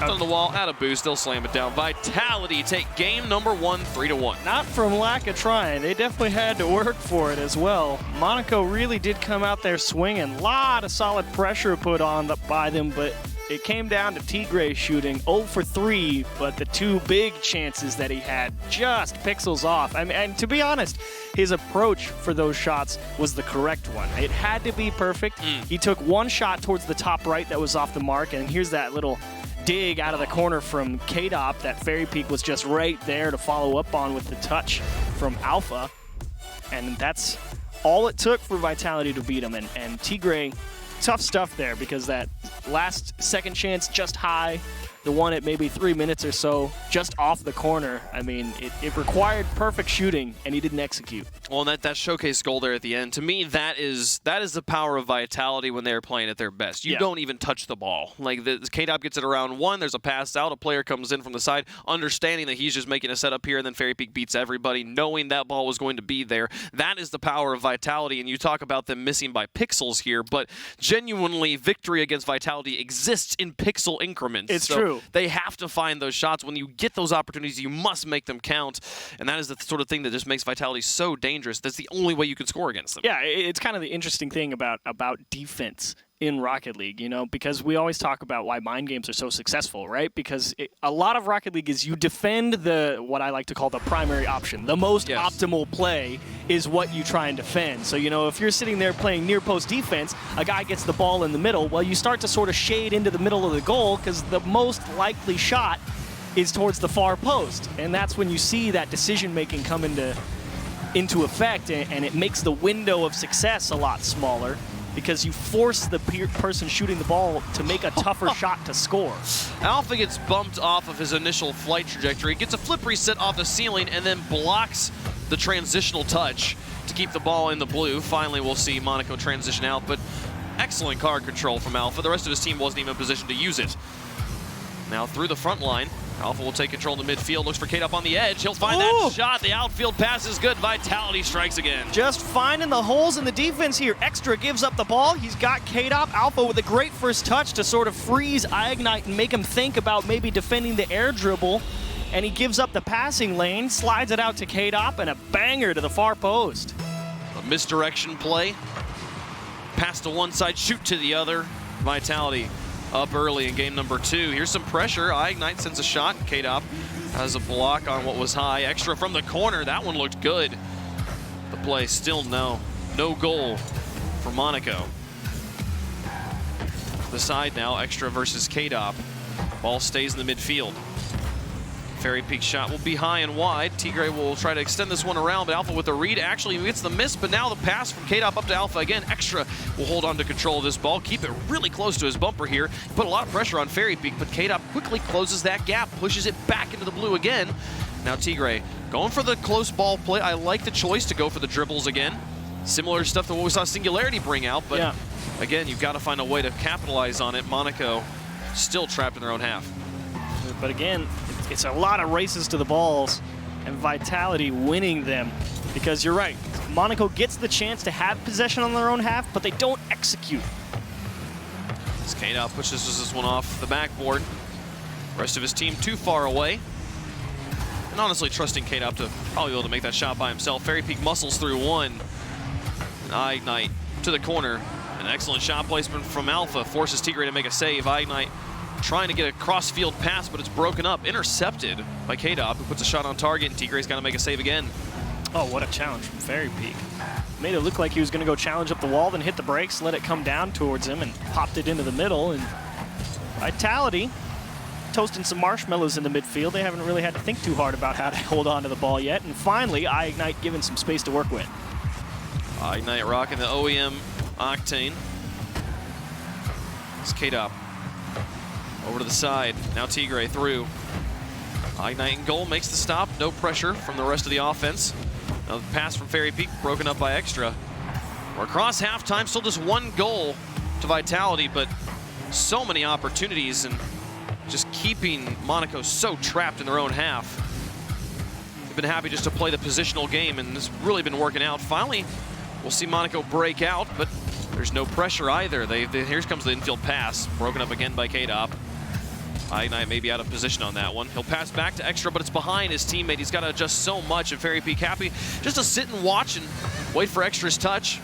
on the wall, out of boost, they'll slam it down. Vitality take game number 1, 3-1. Not from lack of trying. They definitely had to work for it as well. Monaco really did come out there swinging. A lot of solid pressure put on by them, but it came down to Tigre shooting 0 for 3, but the 2 big chances that he had just pixels off. I mean, and to be honest, his approach for those shots was the correct one. It had to be perfect. He took one shot towards the top right that was off the mark, and here's that little dig out of the corner from KDOP that Fairy Peak was just right there to follow up on with the touch from Alpha. And that's all it took for Vitality to beat him. And Tigre, tough stuff there, because that last second chance just high, the one at maybe 3 minutes or so, just off the corner. I mean, it required perfect shooting, and he didn't execute. Well, and that showcase goal there at the end, to me, that is the power of Vitality when they're playing at their best. You don't even touch the ball. Like, the KDOP gets it around 1, there's a pass out, a player comes in from the side, understanding that he's just making a setup here, and then Fairy Peak beats everybody, knowing that ball was going to be there. That is the power of Vitality, and you talk about them missing by pixels here, but genuinely, victory against Vitality exists in pixel increments. It's true. They have to find those shots. When you get those opportunities, you must make them count. And that is the sort of thing that just makes Vitality so dangerous. That's the only way you can score against them. Yeah, it's kind of the interesting thing about defense in Rocket League, you know, because we always talk about why mind games are so successful, right? Because a lot of Rocket League is you defend what I like to call the primary option. The most optimal play is what you try and defend. So, you know, if you're sitting there playing near post defense, a guy gets the ball in the middle, well, you start to sort of shade into the middle of the goal because the most likely shot is towards the far post. And that's when you see that decision-making come into effect, and it makes the window of success a lot smaller, because you force the person shooting the ball to make a tougher shot to score. Alpha gets bumped off of his initial flight trajectory, gets a flip reset off the ceiling, and then blocks the transitional touch to keep the ball in the blue. Finally, we'll see Monaco transition out, but excellent card control from Alpha. The rest of his team wasn't even in position to use it. Now through the front line, Alpha will take control in the midfield, looks for KDOP on the edge. He'll find that shot. The outfield pass is good. Vitality strikes again. Just finding the holes in the defense here. Extra gives up the ball. He's got KDOP. Alpha with a great first touch to sort of freeze Ignite and make him think about maybe defending the air dribble. And he gives up the passing lane, slides it out to KDOP, and a banger to the far post. A misdirection play. Pass to one side, shoot to the other. Vitality up early in game number 2. Here's some pressure. Ignite sends a shot. KDOP has a block on what was high. Extra from the corner. That one looked good. The play still no goal for Monaco. The side now, Extra versus KDOP. Ball stays in the midfield. Fairy Peak shot will be high and wide. Tigre will try to extend this one around, but Alpha with the read actually gets the miss, but now the pass from KDOP up to Alpha again. Extra will hold on to control of this ball, keep it really close to his bumper here. Put a lot of pressure on Fairy Peak, but KDOP quickly closes that gap, pushes it back into the blue again. Now Tigre going for the close ball play. I like the choice to go for the dribbles again. Similar stuff to what we saw Singularity bring out, but again, you've got to find a way to capitalize on it. Monaco still trapped in their own half. But again, it's a lot of races to the balls, and Vitality winning them, because you're right, Monaco gets the chance to have possession on their own half, but they don't execute. As KDOP pushes this one off the backboard. Rest of his team too far away. And honestly, trusting KDOP to probably be able to make that shot by himself. Fairy Peak muscles through one. And Ignite to the corner. An excellent shot placement from Alpha forces Tigre to make a save. Ignite trying to get a cross-field pass, but it's broken up. Intercepted by KDOP, who puts a shot on target, and Tigre's got to make a save again. Oh, what a challenge from Fairy Peak. Made it look like he was going to go challenge up the wall, then hit the brakes, let it come down towards him, and popped it into the middle. And Vitality toasting some marshmallows in the midfield. They haven't really had to think too hard about how to hold on to the ball yet. And finally, Ignite given some space to work with. Ignite rocking the OEM Octane. It's KDOP. Over to the side. Now Tigre through. Ignite in goal, makes the stop. No pressure from the rest of the offense. Now the pass from Fairy Peak broken up by Extra. We're across halftime, still just one goal to Vitality, but so many opportunities and just keeping Monaco so trapped in their own half. They've been happy just to play the positional game, and it's really been working out. Finally, we'll see Monaco break out, but there's no pressure either. Here comes the infield pass, broken up again by K-Dop. Ignite may be out of position on that one. He'll pass back to Extra, but it's behind his teammate. He's got to adjust so much, and Fairy Peak happy just to sit and watch and wait for Extra's touch.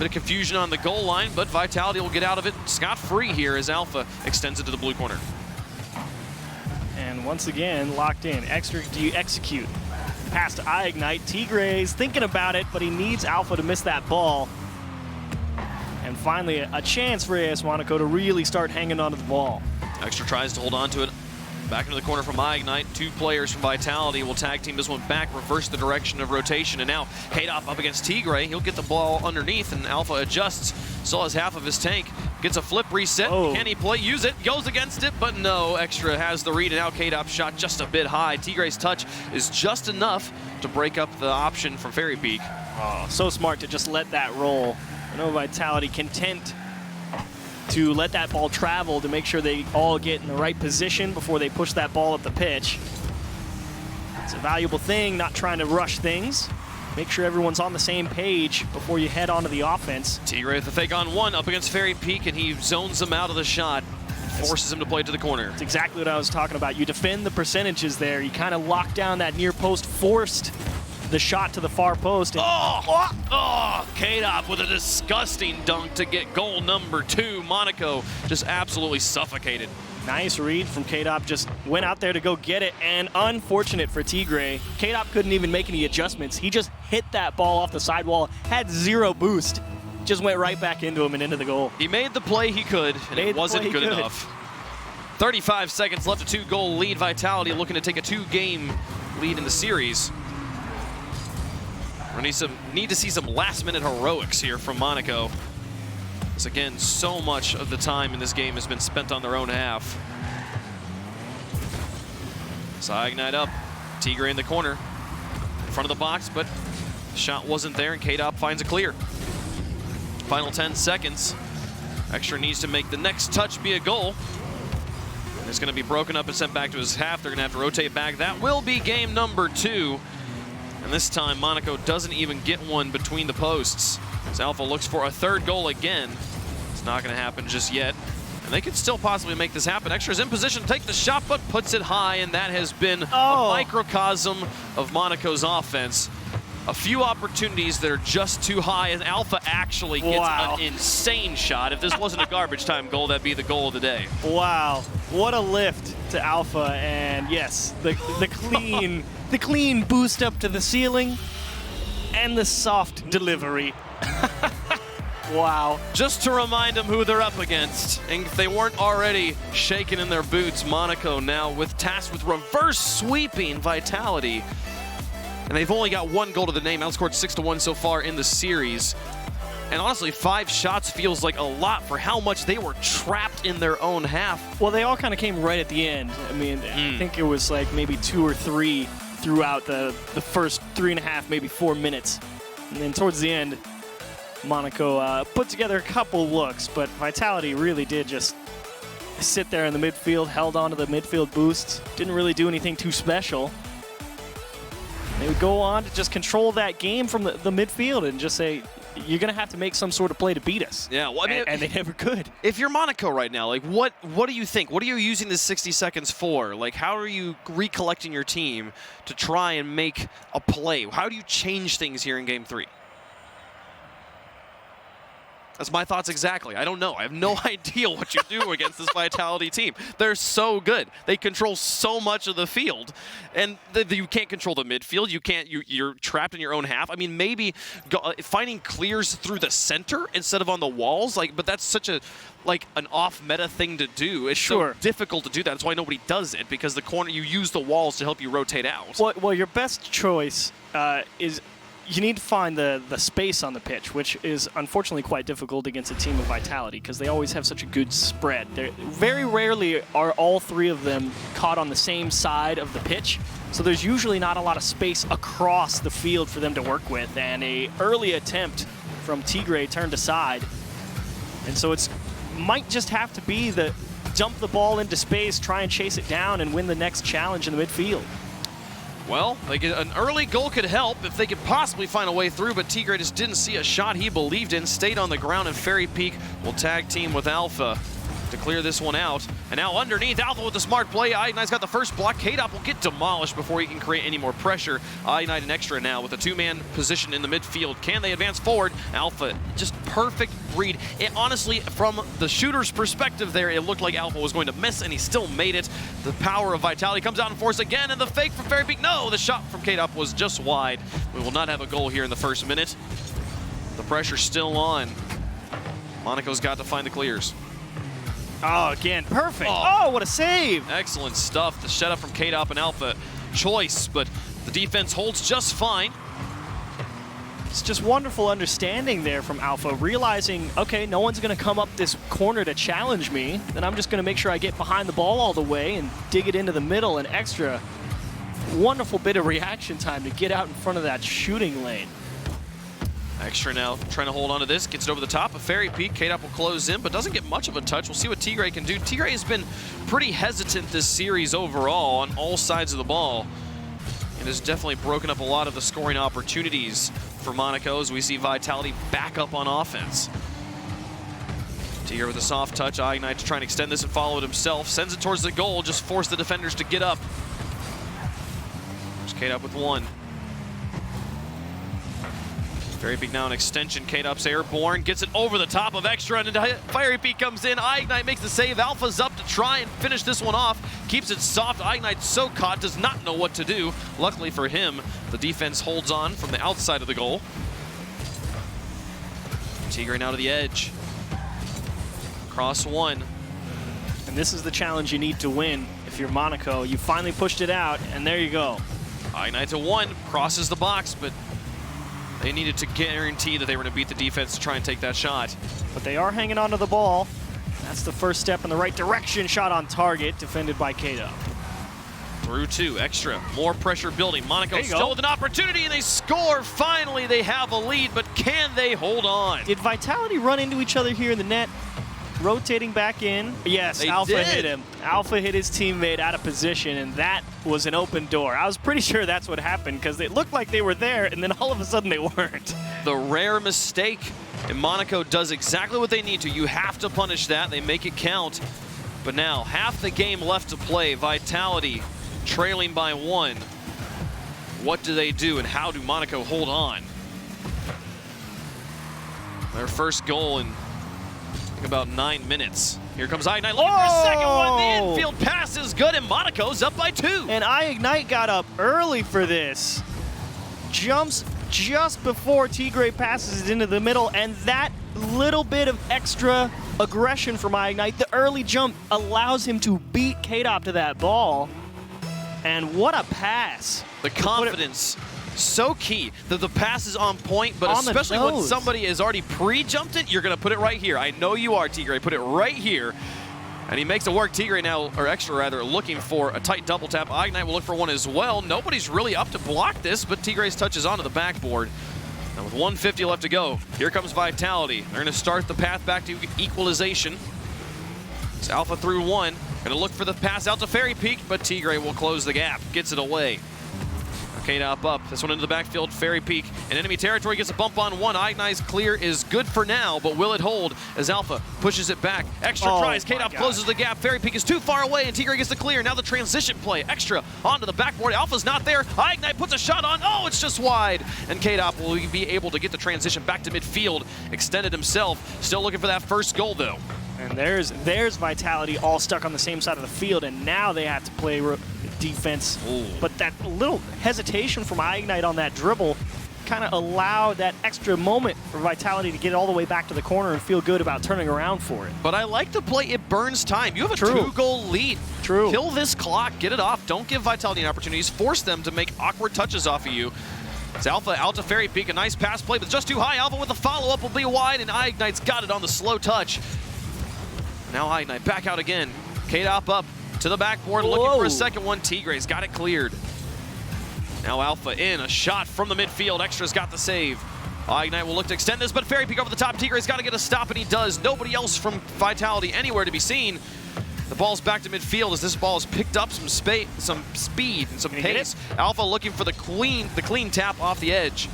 Bit of confusion on the goal line, but Vitality will get out of it scot-free here as Alpha extends it to the blue corner. And once again, locked in. Extra, do you execute? Pass to Ignite. Tigre's thinking about it, but he needs Alpha to miss that ball. And finally, a chance for AS Monaco to really start hanging onto the ball. Extra tries to hold on to it. Back into the corner from Ignite. 2 players from Vitality will tag team this one back, reverse the direction of rotation, and now K-Dop up against Tigre. He'll get the ball underneath, and Alpha adjusts. Still has half of his tank. Gets a flip reset. Oh. Can he use it? Goes against it, but no. Extra has the read, and now K-Dop shot just a bit high. Tigre's touch is just enough to break up the option from Fairy Peak. Oh, so smart to just let that roll. I know Vitality content to let that ball travel to make sure they all get in the right position before they push that ball up the pitch. It's a valuable thing, not trying to rush things. Make sure everyone's on the same page before you head onto the offense. Tigre with the fake on 1 up against Fairy Peak, and he zones him out of the shot. Forces him to play to the corner. That's exactly what I was talking about. You defend the percentages there. You kind of lock down that near post, forced the shot to the far post. K-Dop with a disgusting dunk to get goal number 2. Monaco just absolutely suffocated. Nice read from K-Dop, just went out there to go get it, and unfortunate for Tigre. K-Dop couldn't even make any adjustments. He just hit that ball off the sidewall, had 0 boost, just went right back into him and into the goal. He made the play he could, and it wasn't good enough. 35 seconds left, a 2-goal lead. Vitality looking to take a 2-game lead in the series. We need to see some last-minute heroics here from Monaco. Because again, so much of the time in this game has been spent on their own half. So Ignite up, Tigre in the corner, in front of the box, but the shot wasn't there, and K-Dop finds a clear. Final 10 seconds. Extra needs to make the next touch be a goal. And it's going to be broken up and sent back to his half. They're going to have to rotate back. That will be game number 2. And this time, Monaco doesn't even get one between the posts. As Alpha looks for a 3rd goal again. It's not going to happen just yet. And they could still possibly make this happen. Extra's in position to take the shot, but puts it high, and that has been a microcosm of Monaco's offense. A few opportunities that are just too high, and Alpha actually gets an insane shot. If this wasn't a garbage time goal, that'd be the goal of the day. Wow, what a lift to Alpha, and yes, the clean, the clean boost up to the ceiling, and the soft delivery. Wow. Just to remind them who they're up against, and if they weren't already shaking in their boots, Monaco now tasked with reverse sweeping Vitality. And they've only got 1 goal to the name, outscored 6-1 so far in the series. And honestly, 5 shots feels like a lot for how much they were trapped in their own half. Well, they all kind of came right at the end. I mean, I think it was like maybe 2 or 3 throughout the first 3.5, maybe 4 minutes. And then towards the end, Monaco put together a couple looks, but Vitality really did just sit there in the midfield, held on to the midfield boosts, didn't really do anything too special. They would go on to just control that game from the midfield and just say, you're going to have to make some sort of play to beat us. Yeah, well, I mean, and they never could. If you're Monaco right now, like what do you think? What are you using this 60 seconds for? Like, how are you recollecting your team to try and make a play? How do you change things here in Game 3? That's my thoughts exactly. I don't know. I have no idea what you do against this Vitality team. They're so good. They control so much of the field. And you can't control the midfield. You're trapped in your own half. I mean, maybe finding clears through the center instead of on the walls. But that's such an off-meta thing to do. It's so difficult to do that. That's why nobody does it, because the corner, you use the walls to help you rotate out. Well, your best choice is you need to find the space on the pitch, which is unfortunately quite difficult against a team of Vitality because they always have such a good spread. Very rarely are all 3 of them caught on the same side of the pitch, so there's usually not a lot of space across the field for them to work with, and a early attempt from Tigre turned aside. And so it's might just have to be the dump the ball into space, try and chase it down, and win the next challenge in the midfield. Well, an early goal could help if they could possibly find a way through, but Tigre just didn't see a shot he believed in, stayed on the ground, and Fairy Peak will tag team with Alpha to clear this one out. And now underneath, Alpha with the smart play. Ignite's got the first block. K-Dop will get demolished before he can create any more pressure. Ignite and Extra now with a two-man position in the midfield. Can they advance forward? Alpha, just perfect read. It honestly, from the shooter's perspective there, it looked like Alpha was going to miss, and he still made it. The power of Vitality comes out in force again, and the fake from Fairy Peak. No, the shot from K-Dop was just wide. We will not have a goal here in the first minute. The pressure's still on. Monaco's got to find the clears. Oh, again, perfect. Oh, what a save. Excellent stuff. The shut up from K-Dop and Alpha. Choice, but the defense holds just fine. It's just wonderful understanding there from Alpha, realizing, okay, no one's going to come up this corner to challenge me, then I'm just going to make sure I get behind the ball all the way and dig it into the middle. And Extra, wonderful bit of reaction time to get out in front of that shooting lane. Extra now trying to hold on to this, gets it over the top of Fairy Peak. K-Dop will close in, but doesn't get much of a touch. We'll see what Tigre can do. Tigre has been pretty hesitant this series overall on all sides of the ball, and has definitely broken up a lot of the scoring opportunities for Monaco as we see Vitality back up on offense. Tigre with a soft touch. Ignite to try and extend this and follow it himself. Sends it towards the goal, just force the defenders to get up. There's K-Dop with one. Fairy Peak now an extension. K-Dop's airborne, gets it over the top of Extra, and Fairy Peak comes in. Ignite makes the save. Alpha's up to try and finish this one off. Keeps it soft. Ignite's so caught, does not know what to do. Luckily for him, the defense holds on from the outside of the goal. Tigre now to the edge. Cross one. And this is the challenge you need to win. If you're Monaco, you finally pushed it out, and there you go. Ignite to one, crosses the box, but they needed to guarantee that they were going to beat the defense to try and take that shot. But they are hanging on to the ball. That's the first step in the right direction. Shot on target, defended by Kato. Through two, Extra, more pressure building. Monaco still with an opportunity, and they score. Finally, they have a lead, but can they hold on? Did Vitality run into each other here in the net? Rotating back in. Yes, they Alpha did. hit him. Alpha hit his teammate out of position, and that was an open door. I was pretty sure that's what happened because it looked like they were there, and then all of a sudden they weren't. The rare mistake, and Monaco does exactly what they need to. You have to punish that. They make it count. But now, half the game left to play. Vitality trailing by one. What do they do, and how do Monaco hold on? Their first goal in about 9 minutes. Here comes Ignite looking for a second one. The infield pass is good, and Monaco's up by 2. And Ignite got up early for this. Jumps just before Tigre passes it into the middle, and that little bit of extra aggression from Ignite, the early jump, allows him to beat K-Dop to that ball. And what a pass. The confidence. So key that the pass is on point, but on especially when somebody has already pre-jumped it, you're going to put it right here. I know you are, Tigre. Put it right here. And he makes it work. Tigre now, or Extra rather, looking for a tight double tap. Ignite will look for one as well. Nobody's really up to block this, but Tigre's touch is onto the backboard. Now with 150 left to go, here comes Vitality. They're going to start the path back to equalization. It's Alpha through one. Going to look for the pass out to Fairy Peak, but Tigre will close the gap. Gets it away. K-Dop up. This one into the backfield. Fairy Peak in enemy territory, gets a bump on one. Ignite's clear is good for now, but will it hold as Alpha pushes it back? Extra tries. K-Dop closes the gap. Fairy Peak is too far away, and Tigre gets the clear. Now the transition play. Extra onto the backboard. Alpha's not there. Ignite puts a shot on. Oh, it's just wide. And K-Dop will be able to get the transition back to midfield. Extended himself. Still looking for that first goal, though. And there's Vitality all stuck on the same side of the field, and now they have to play defense. Ooh. But that little hesitation from Ignite on that dribble kind of allowed that extra moment for Vitality to get all the way back to the corner and feel good about turning around for it. But I like the play. It burns time. You have a 2-goal lead. True. Kill this clock. Get it off. Don't give Vitality an opportunity. Force them to make awkward touches off of you. It's Alpha out to Fairy Peak. A nice pass play, but just too high. Alpha with the follow-up will be wide, and Ignite's got it on the slow touch. Now Ignite back out again. K-Dop up to the backboard, looking for a second one. Tigre's got it cleared. Now Alpha in, a shot from the midfield. Extra's got the save. Ignite will look to extend this, but Fairy Peak over the top. Tigre's got to get a stop, and he does. Nobody else from Vitality anywhere to be seen. The ball's back to midfield as this ball has picked up some speed and some pace. Alpha looking for the clean tap off the edge.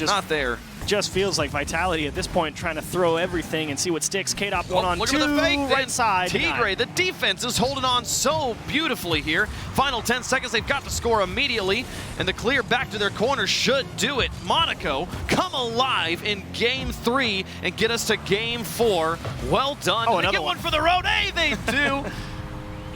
Not there. Just feels like Vitality at this point trying to throw everything and see what sticks. K-Dop 1 on 2, look at the fake, right side. Tigre, the defense is holding on so beautifully here. Final 10 seconds, they've got to score immediately, and the clear back to their corner should do it. Monaco come alive in Game 3 and get us to Game 4. Well done. Oh, they get one for the road. Hey, they do.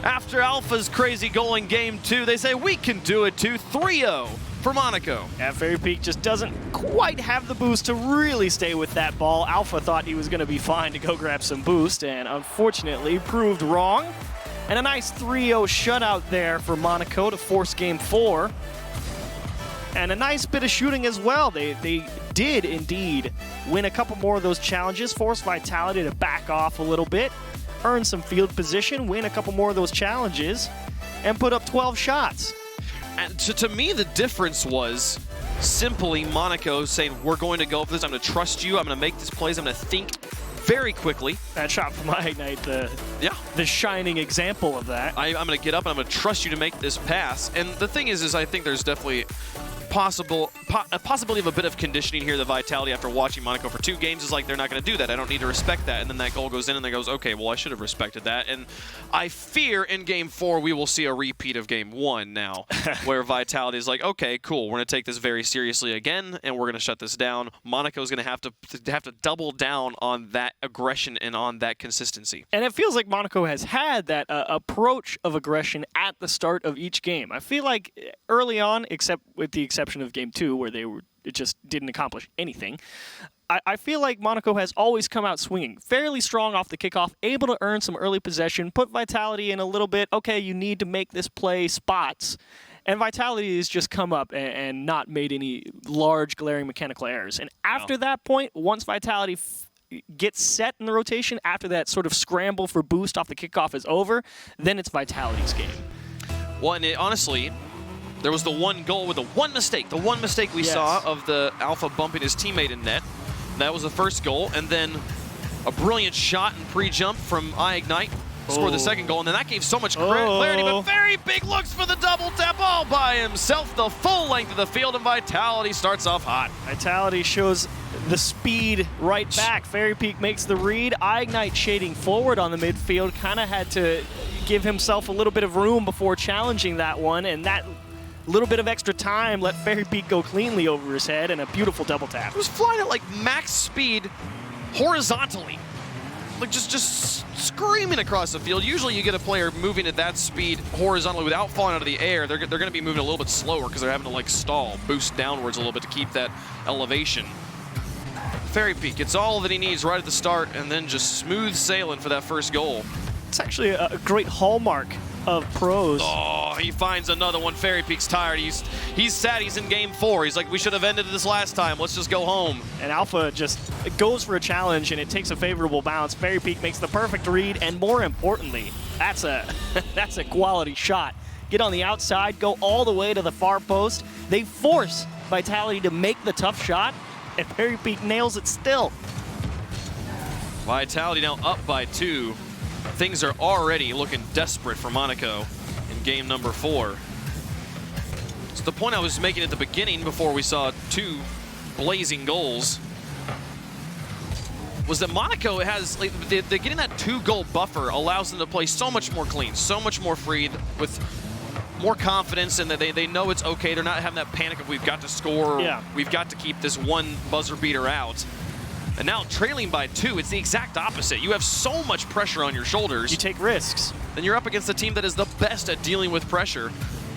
After Alpha's crazy goal in Game 2, they say we can do it too. 3-0. For Monaco. Yeah, Fairy Peak just doesn't quite have the boost to really stay with that ball. Alpha thought he was going to be fine to go grab some boost, and unfortunately proved wrong. And a nice 3-0 shutout there for Monaco to force Game 4. And a nice bit of shooting as well. They did indeed win a couple more of those challenges, force Vitality to back off a little bit, earn some field position, win a couple more of those challenges, and put up 12 shots. And to me, the difference was simply Monaco saying, we're going to go for this. I'm going to trust you. I'm going to make these plays. I'm going to think very quickly. That shot from Ignite, the shining example of that. I'm going to get up and I'm going to trust you to make this pass. And the thing is I think there's definitely a possibility of a bit of conditioning here. The Vitality, after watching Monaco for 2 games, is like, they're not going to do that. I don't need to respect that. And then that goal goes in and they goes, okay, well, I should have respected that. And I fear in Game 4 we will see a repeat of Game 1 now, where Vitality is like, okay, cool, we're going to take this very seriously again, and we're going to shut this down. Monaco's going to have to double down on that aggression and on that consistency. And it feels like Monaco has had that approach of aggression at the start of each game. I feel like early on, except with the exception of Game 2, where it just didn't accomplish anything. I feel like Monaco has always come out swinging, fairly strong off the kickoff, able to earn some early possession, put Vitality in a little bit, okay, you need to make this play spots, and Vitality has just come up and not made any large glaring mechanical errors. And after that point, once Vitality gets set in the rotation, after that sort of scramble for boost off the kickoff is over, then it's Vitality's game. Well, and honestly, there was the one goal with the one mistake we saw of the Alpha bumping his teammate in net. That was the first goal, and then a brilliant shot and pre-jump from Ignite scored the second goal, and then that gave so much clarity, but Very Big looks for the double tap all by himself, the full length of the field, and Vitality starts off hot. Vitality shows the speed right back. Fairy Peak makes the read. Ignite shading forward on the midfield, kind of had to give himself a little bit of room before challenging that one, and that little bit of extra time let Fairy Peak go cleanly over his head, and a beautiful double tap. He was flying at like max speed horizontally, like just screaming across the field. Usually you get a player moving at that speed horizontally without falling out of the air. They're going to be moving a little bit slower because they're having to like stall, boost downwards a little bit to keep that elevation. Fairy Peak gets all that he needs right at the start, and then just smooth sailing for that first goal. It's actually a great hallmark of pros. Oh, he finds another one. Fairy Peak's tired. He's sad he's in Game 4. He's like, we should have ended this last time. Let's just go home. And Alpha just goes for a challenge, and it takes a favorable bounce. Fairy Peak makes the perfect read, and more importantly, that's a quality shot. Get on the outside, go all the way to the far post. They force Vitality to make the tough shot, and Fairy Peak nails it still. Vitality now up by 2. Things are already looking desperate for Monaco in game number 4. So the point I was making at the beginning before we saw 2 blazing goals was that Monaco has, like, they're getting that 2-goal buffer allows them to play so much more clean, so much more free, with more confidence, and that they know it's okay. They're not having that panic of we've got to score, we've got to keep this one buzzer beater out. And now trailing by 2, it's the exact opposite. You have so much pressure on your shoulders. You take risks. Then you're up against a team that is the best at dealing with pressure.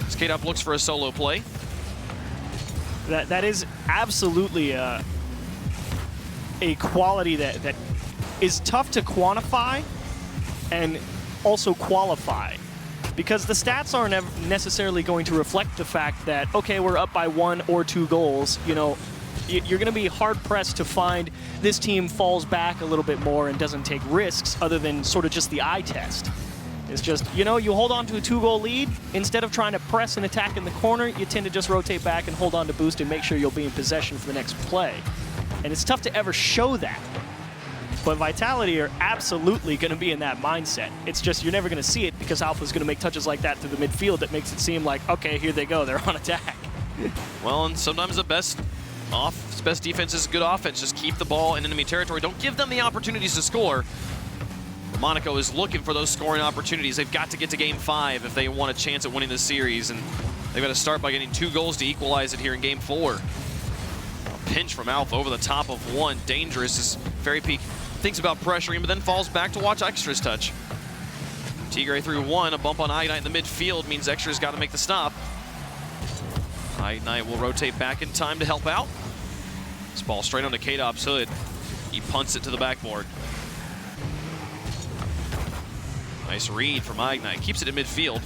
As K-Dop looks for a solo play. That is absolutely a quality that is tough to quantify and also qualify. Because the stats aren't necessarily going to reflect the fact that, okay, we're up by 1 or 2 goals, you know, you're going to be hard-pressed to find this team falls back a little bit more and doesn't take risks other than sort of just the eye test. It's just, you know, you hold on to a 2-goal lead. Instead of trying to press and attack in the corner, you tend to just rotate back and hold on to boost and make sure you'll be in possession for the next play. And it's tough to ever show that. But Vitality are absolutely going to be in that mindset. It's just you're never going to see it because Alpha's going to make touches like that through the midfield that makes it seem like, okay, here they go, they're on attack. Well, and sometimes the best defense is good offense. Just keep the ball in enemy territory. Don't give them the opportunities to score. Monaco is looking for those scoring opportunities. They've got to get to Game 5 if they want a chance at winning this series, and they've got to start by getting 2 goals to equalize it here in Game 4. A pinch from Alpha over the top of one. Dangerous as Fairy Peak thinks about pressuring, but then falls back to watch Extra's touch. Tigre through one. A bump on Ignite in the midfield means Extra's got to make the stop. Ignite will rotate back in time to help out. This ball straight onto K-Dop's hood. He punts it to the backboard. Nice read from Ignite. Keeps it in midfield.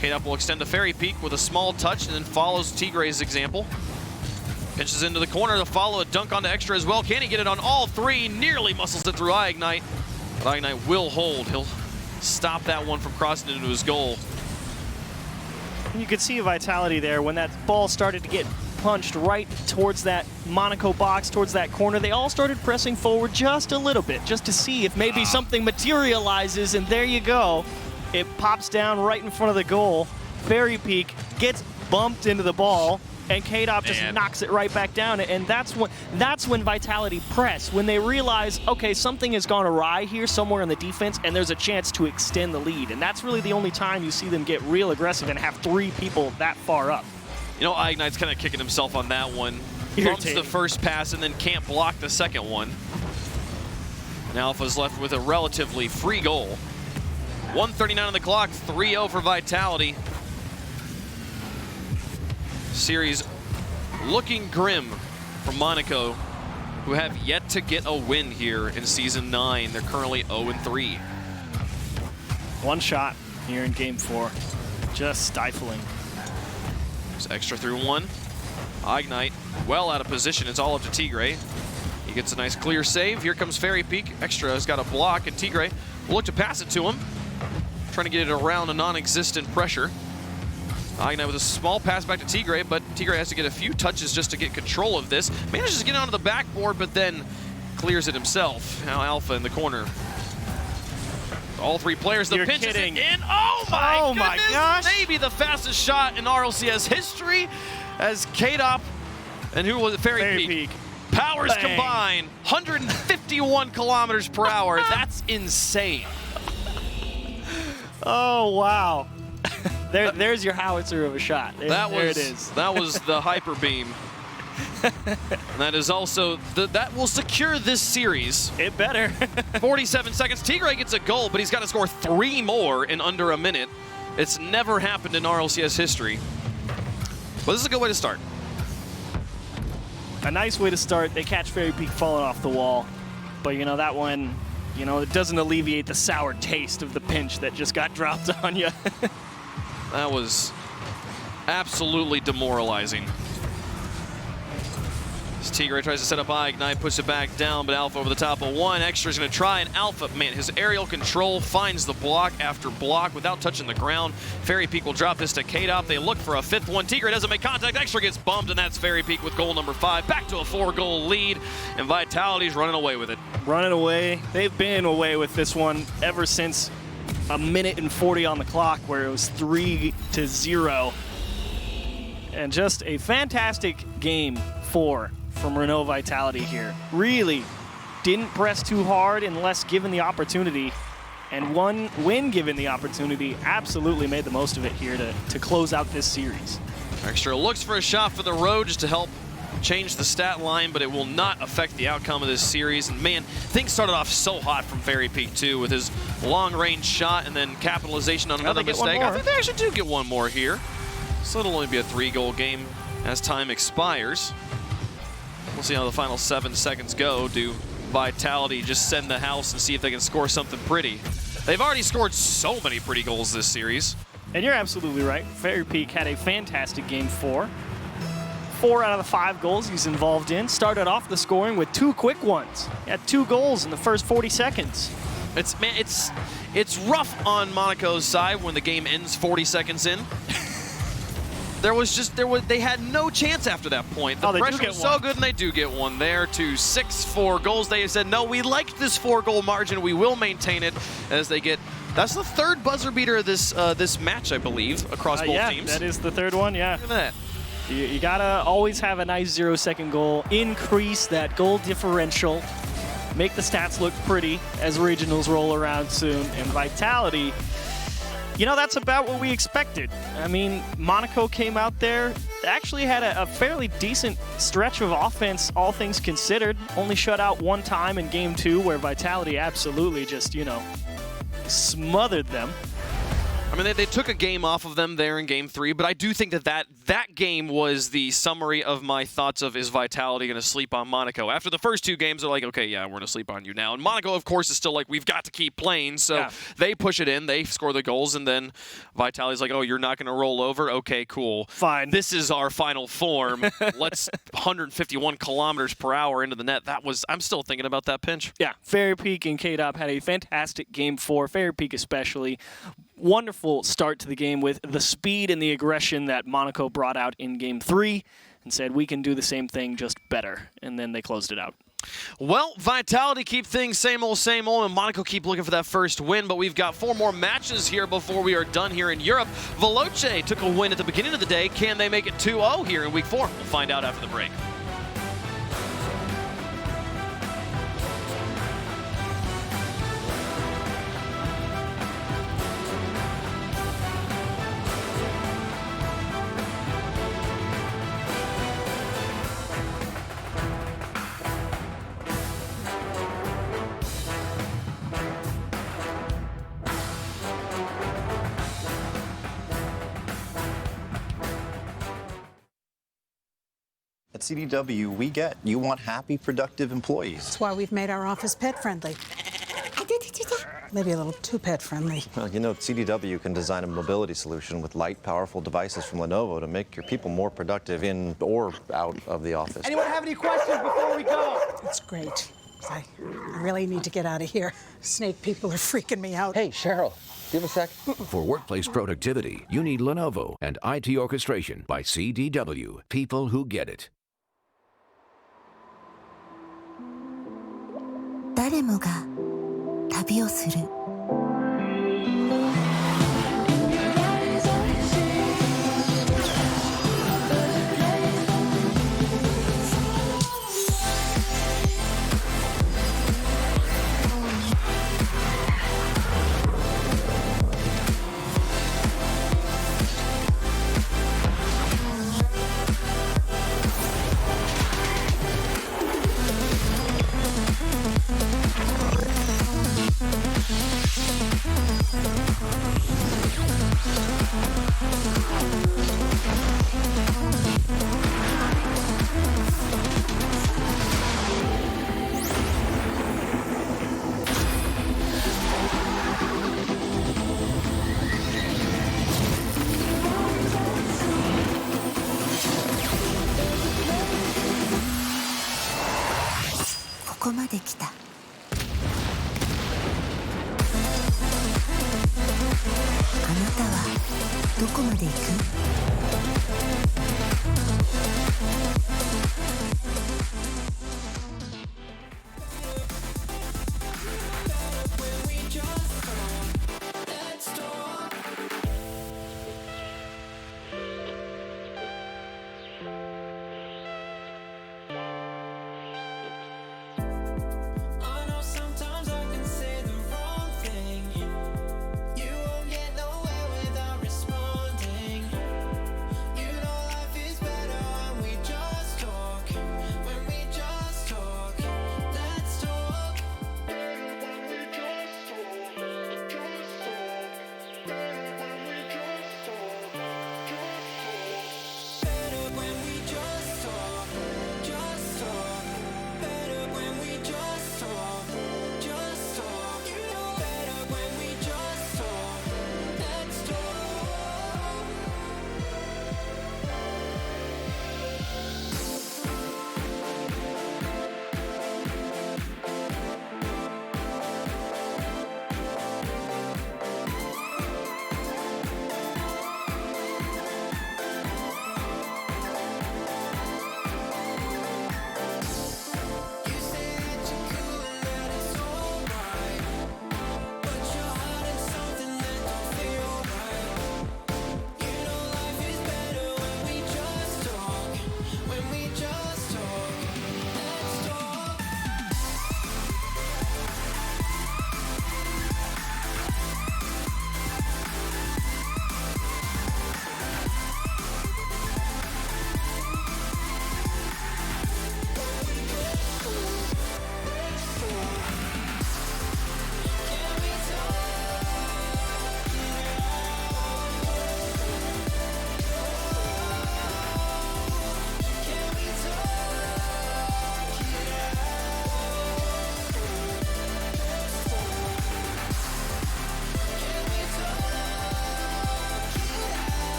K-Dop will extend to Fairy Peak with a small touch and then follows Tigre's example. Pinches into the corner to follow a dunk onto Extra as well. Can he get it on all 3? Nearly muscles it through Ignite. But Ignite will hold. He'll stop that one from crossing into his goal. You could see Vitality there when that ball started to get punched right towards that Monaco box, towards that corner. They all started pressing forward just a little bit, just to see if maybe something materializes, and there you go. It pops down right in front of the goal. Fairy Peak gets bumped into the ball, and K-Dop just knocks it right back down. And that's when Vitality press, when they realize, okay, something has gone awry here somewhere in the defense, and there's a chance to extend the lead. And that's really the only time you see them get real aggressive and have 3 people that far up. You know, Ignite's kind of kicking himself on that one. Bumps the first pass and then can't block the second one. And Alpha's left with a relatively free goal. 1:39 on the clock, 3-0 for Vitality. Series looking grim from Monaco, who have yet to get a win here in Season 9. They're currently 0-3. One shot here in Game 4. Just stifling. There's Extra through one. Ignite well out of position. It's all up to Tigre. He gets a nice clear save. Here comes Fairy Peak. Extra has got a block, and Tigre will look to pass it to him. Trying to get it around a non-existent pressure. Ignite with a small pass back to Tigre, but Tigre has to get a few touches just to get control of this. Manages to get onto the backboard, but then clears it himself. Now Alpha in the corner. All 3 players, the pinch is in. Oh my gosh! Maybe the fastest shot in RLCS history as K-Dop and who was it? Fairy Peak. Powers combined, 151 kilometers per hour. That's insane. Oh, wow. There's your howitzer of a shot. There it is. That was the hyper beam. And that is also that will secure this series. It better. 47 seconds. Tigre gets a goal, but he's got to score 3 more in under a minute. It's never happened in RLCS history. But this is a good way to start. A nice way to start. They catch Fairy Peak falling off the wall. But, you know, that one, you know, it doesn't alleviate the sour taste of the pinch that just got dropped on you. That was absolutely demoralizing. As Tigre tries to set up Ignite, puts it back down, but Alpha over the top of one. Extra's going to try, and Alpha, man, his aerial control finds the block after block without touching the ground. Fairy Peak will drop this to K-Dop. They look for a 5th one. Tigre doesn't make contact. Extra gets bumped, and that's Fairy Peak with goal number 5. Back to a 4-goal lead, and Vitality's running away with it. Running away. They've been away with this one ever since a minute and 40 on the clock, where it was 3-0. And just a fantastic game 4 from Renault Vitality here. Really didn't press too hard unless given the opportunity. And when given the opportunity, absolutely made the most of it here to close out this series. Extra looks for a shot for the road just to help change the stat line, but it will not affect the outcome of this series. And man, things started off so hot from Fairy Peak too, with his long-range shot and then capitalization on another mistake. I think they actually do get one more here. So it'll only be a 3-goal game as time expires. We'll see how the final 7 seconds go. Do Vitality just send the house and see if they can score something pretty? They've already scored so many pretty goals this series. And you're absolutely right. Fairy Peak had a fantastic game 4. 4 out of the 5 goals he's involved in. Started off the scoring with 2 quick ones. He had 2 goals in the first 40 seconds. It's rough on Monaco's side when the game ends 40 seconds in. they had no chance after that point. The pressure was so good, and they do get one there to 6-4 goals. They said, no, we liked this 4-goal margin. We will maintain it as they get. That's the third buzzer beater of this match, I believe, across both teams. Yeah, that is the third one. Yeah. Look at that. You gotta always have a nice 0-second goal. Increase that goal differential. Make the stats look pretty as regionals roll around soon. And Vitality, you know, that's about what we expected. I mean, Monaco came out there, actually had a fairly decent stretch of offense, all things considered. Only shut out one time in Game 2, where Vitality absolutely just, you know, smothered them. I mean, they took a game off of them there in Game 3, but I do think that game was the summary of my thoughts of, is Vitality going to sleep on Monaco? After the first 2 games, they're like, okay, yeah, we're going to sleep on you now. And Monaco, of course, is still like, we've got to keep playing. So they push it in, they score the goals, and then Vitality's like, oh, you're not going to roll over? Okay, cool. Fine. This is our final form. Let's 151 kilometers per hour into the net. I'm still thinking about that pinch. Yeah, Fairy Peak and K-Dop had a fantastic Game 4, Fairy Peak especially. Wonderful start to the game with the speed and the aggression that Monaco brought out in Game 3 and said, we can do the same thing, just better. And then they closed it out. Well, Vitality keep things same old, and Monaco keep looking for that first win, but we've got 4 more matches here before we are done here in Europe. Veloce took a win at the beginning of the day. Can they make it 2-0 here in Week 4? We'll find out after the break. At CDW, we get you want happy, productive employees. That's why we've made our office pet-friendly. Maybe a little too pet-friendly. Well, you know, CDW can design a mobility solution with light, powerful devices from Lenovo to make your people more productive in or out of the office. Anyone have any questions before we go? That's great. I really need to get out of here. Snake people are freaking me out. Hey, Cheryl, do you have a sec? For workplace productivity, you need Lenovo and IT orchestration by CDW. People who get it. 誰もが旅をする。ここまで来た。あなたはどこまで行く？ You won't get nowhere without responding.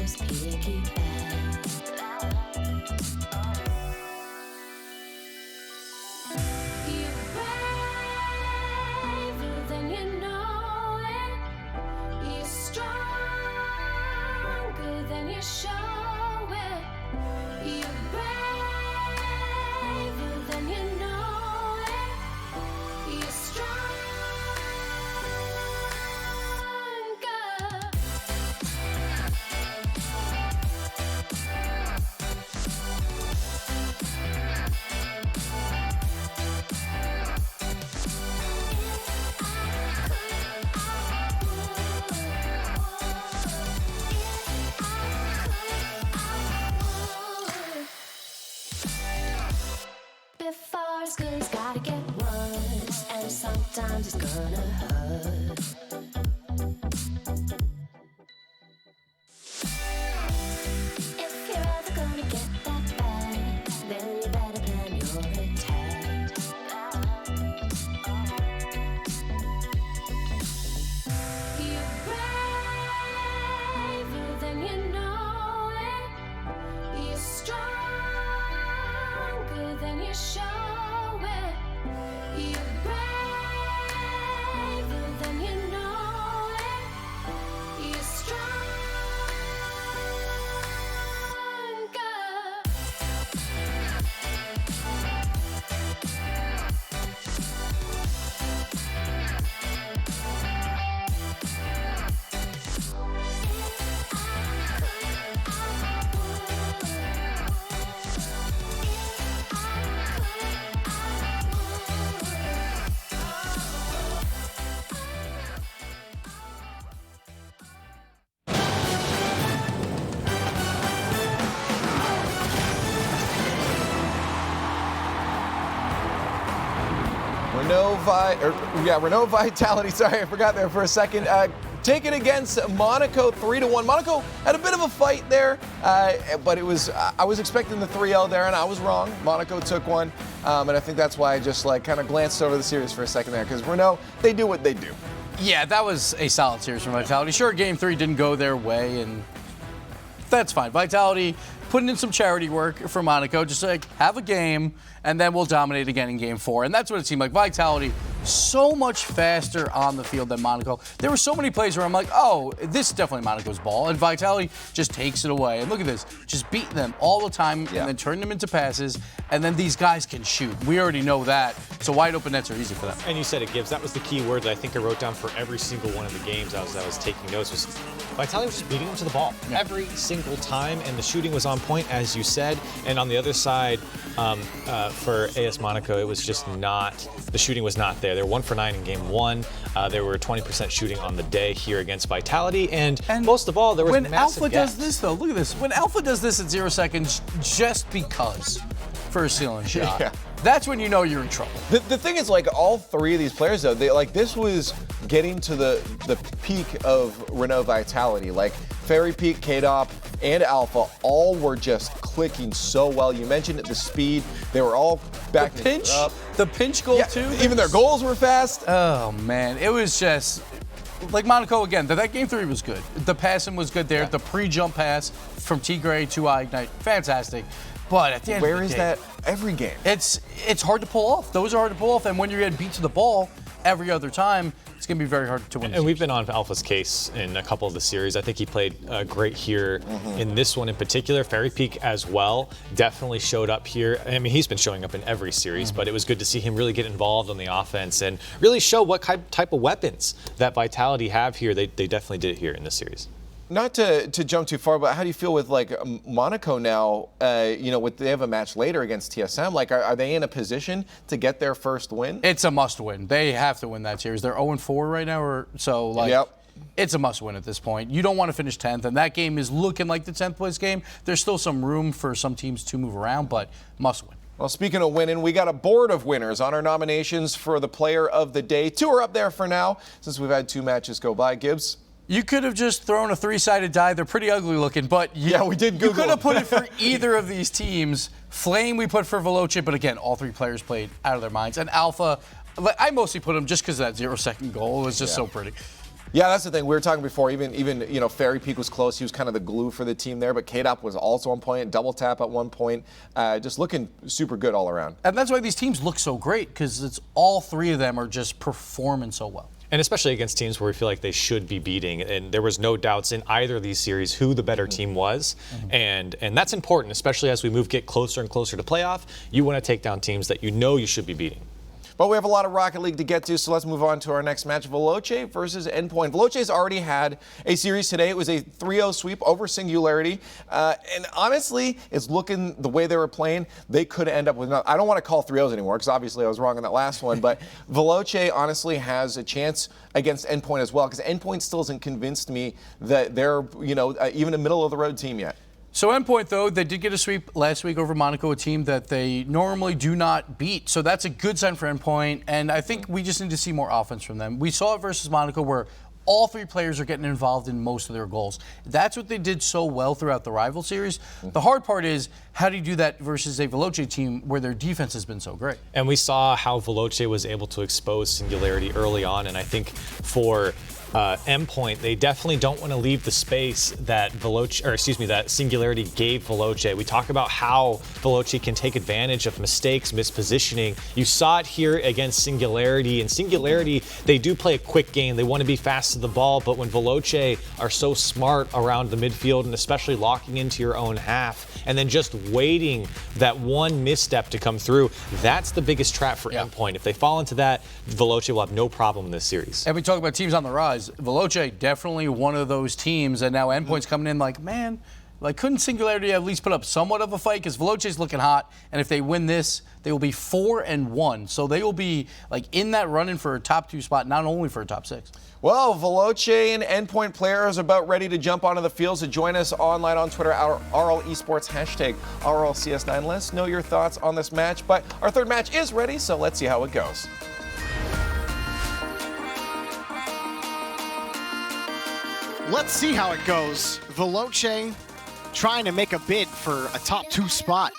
just piggyback. You're braver than you know it. You're stronger than you show it. You're braver than you know it. You're stronger. Before school's gotta get worse, and sometimes it's gonna hurt. If you're ever gonna get that bad, then you better plan your attack. You're braver than you know it. You're stronger than you show it. You're braver than you know it. You're stronger. Renault Vitality. Sorry, I forgot there for a second. Take it against Monaco 3-1. Monaco had a bit of a fight there, but it was I was expecting the 3-0 there, and I was wrong. Monaco took one, and I think that's why I just kind of glanced over the series for a second there, because Renault, they do what they do. Yeah, that was a solid series from Vitality. Sure, Game 3 didn't go their way, and that's fine. Vitality putting in some charity work for Monaco, just have a game, and then we'll dominate again in Game 4. And that's what it seemed like. Vitality, so much faster on the field than Monaco. There were so many plays where I'm like, oh, this is definitely Monaco's ball. And Vitality just takes it away. And look at this, just beating them all the time and then turning them into passes. And then these guys can shoot. We already know that. So wide open nets are easy for them. And you said it, Gibbs. That was the key word that I think I wrote down for every single one of the games I was taking notes. Was Vitality was just beating them to the ball every single time, and the shooting was on point, as you said. And on the other side, for AS Monaco, it was just not, the shooting was not there. They were 1 for 9 in Game 1. They were 20% shooting on the day here against Vitality, and most of all, there was when massive Alpha gaps. does this, though, look at this. When Alpha does this at 0 seconds, just because for a ceiling shot, that's when you know you're in trouble. The thing is, all three of these players, though, they this was getting to the peak of Renault Vitality. Fairy Peak, K-Dop, and Alpha all were just clicking so well. You mentioned the speed. They were all backing it up. The pinch goal, too. Even their goals were fast. Oh, man. It was just, Monaco, again, that Game 3 was good. The passing was good there. The pre-jump pass from T-Gray to Ignite, fantastic. But at the end of the day, where is that every game? It's hard to pull off. Those are hard to pull off. And when you're getting beat to the ball every other time, it's going to be very hard to win. And we've been on Alpha's case in a couple of the series. I think he played great here in this one in particular. Fairy Peak as well definitely showed up here. I mean, he's been showing up in every series, but it was good to see him really get involved on the offense and really show what type of weapons that Vitality have here. They definitely did it here in this series. Not to jump too far, but how do you feel with Monaco now? They have a match later against TSM. Are they in a position to get their first win? It's a must-win. They have to win that series. They're 0-4 right now, it's a must-win at this point. You don't want to finish 10th, and that game is looking like the 10th place game. There's still some room for some teams to move around, but must-win. Well, speaking of winning, we got a board of winners on our nominations for the Player of the Day. 2 are up there for now, since we've had 2 matches go by. Gibbs? You could have just thrown a 3-sided die. They're pretty ugly looking, but we did Google. You could have put it for either of these teams. Flame we put for Veloce, but again, all 3 players played out of their minds. And Alpha, I mostly put them just because of that 0-second goal. It was just so pretty. Yeah, that's the thing. We were talking before, even Fairy Peak was close. He was kind of the glue for the team there, but K-Dop was also on point, double tap at one point. Just looking super good all around. And that's why these teams look so great, because it's all three of them are just performing so well. And especially against teams where we feel like they should be beating. And there was no doubts in either of these series who the better team was. And that's important, especially as we get closer and closer to playoff. You want to take down teams that you know you should be beating. But we have a lot of Rocket League to get to, so let's move on to our next match, Veloce versus Endpoint. Veloce's already had a series today. It was a 3-0 sweep over Singularity. And honestly, it's looking the way they were playing, they could end up with another. I don't want to call 3-0s anymore, because obviously I was wrong on that last one. But Veloce honestly has a chance against Endpoint as well, because Endpoint still hasn't convinced me that they're, even a middle-of-the-road team yet. So Endpoint, though, they did get a sweep last week over Monaco, a team that they normally do not beat. So that's a good sign for Endpoint, and I think we just need to see more offense from them. We saw it versus Monaco where all three players are getting involved in most of their goals. That's what they did so well throughout the rival series. The hard part is, how do you do that versus a Veloce team where their defense has been so great? And we saw how Veloce was able to expose Singularity early on, and I think for Endpoint, they definitely don't want to leave the space that that Singularity gave Veloce. We talk about how Veloce can take advantage of mistakes, mispositioning. You saw it here against Singularity, and Singularity, they do play a quick game. They want to be fast to the ball, but when Veloce are so smart around the midfield and especially locking into your own half and then just waiting that one misstep to come through, that's the biggest trap for Endpoint. If they fall into that, Veloce will have no problem in this series. And we talk about teams on the rise. Veloce, definitely one of those teams, and now Endpoint's coming in like, man, couldn't Singularity at least put up somewhat of a fight? Because Veloce's looking hot, and if they win this, they will be 4-1. So they will be in that running for a top 2 spot, not only for a top 6. Well, Veloce and Endpoint players are about ready to jump onto the field. So join us online on Twitter, our RL Esports, #RLCS9. Let us know your thoughts on this match. But our third match is ready, so let's see how it goes. Let's see how it goes. Veloce trying to make a bid for a top 2 spot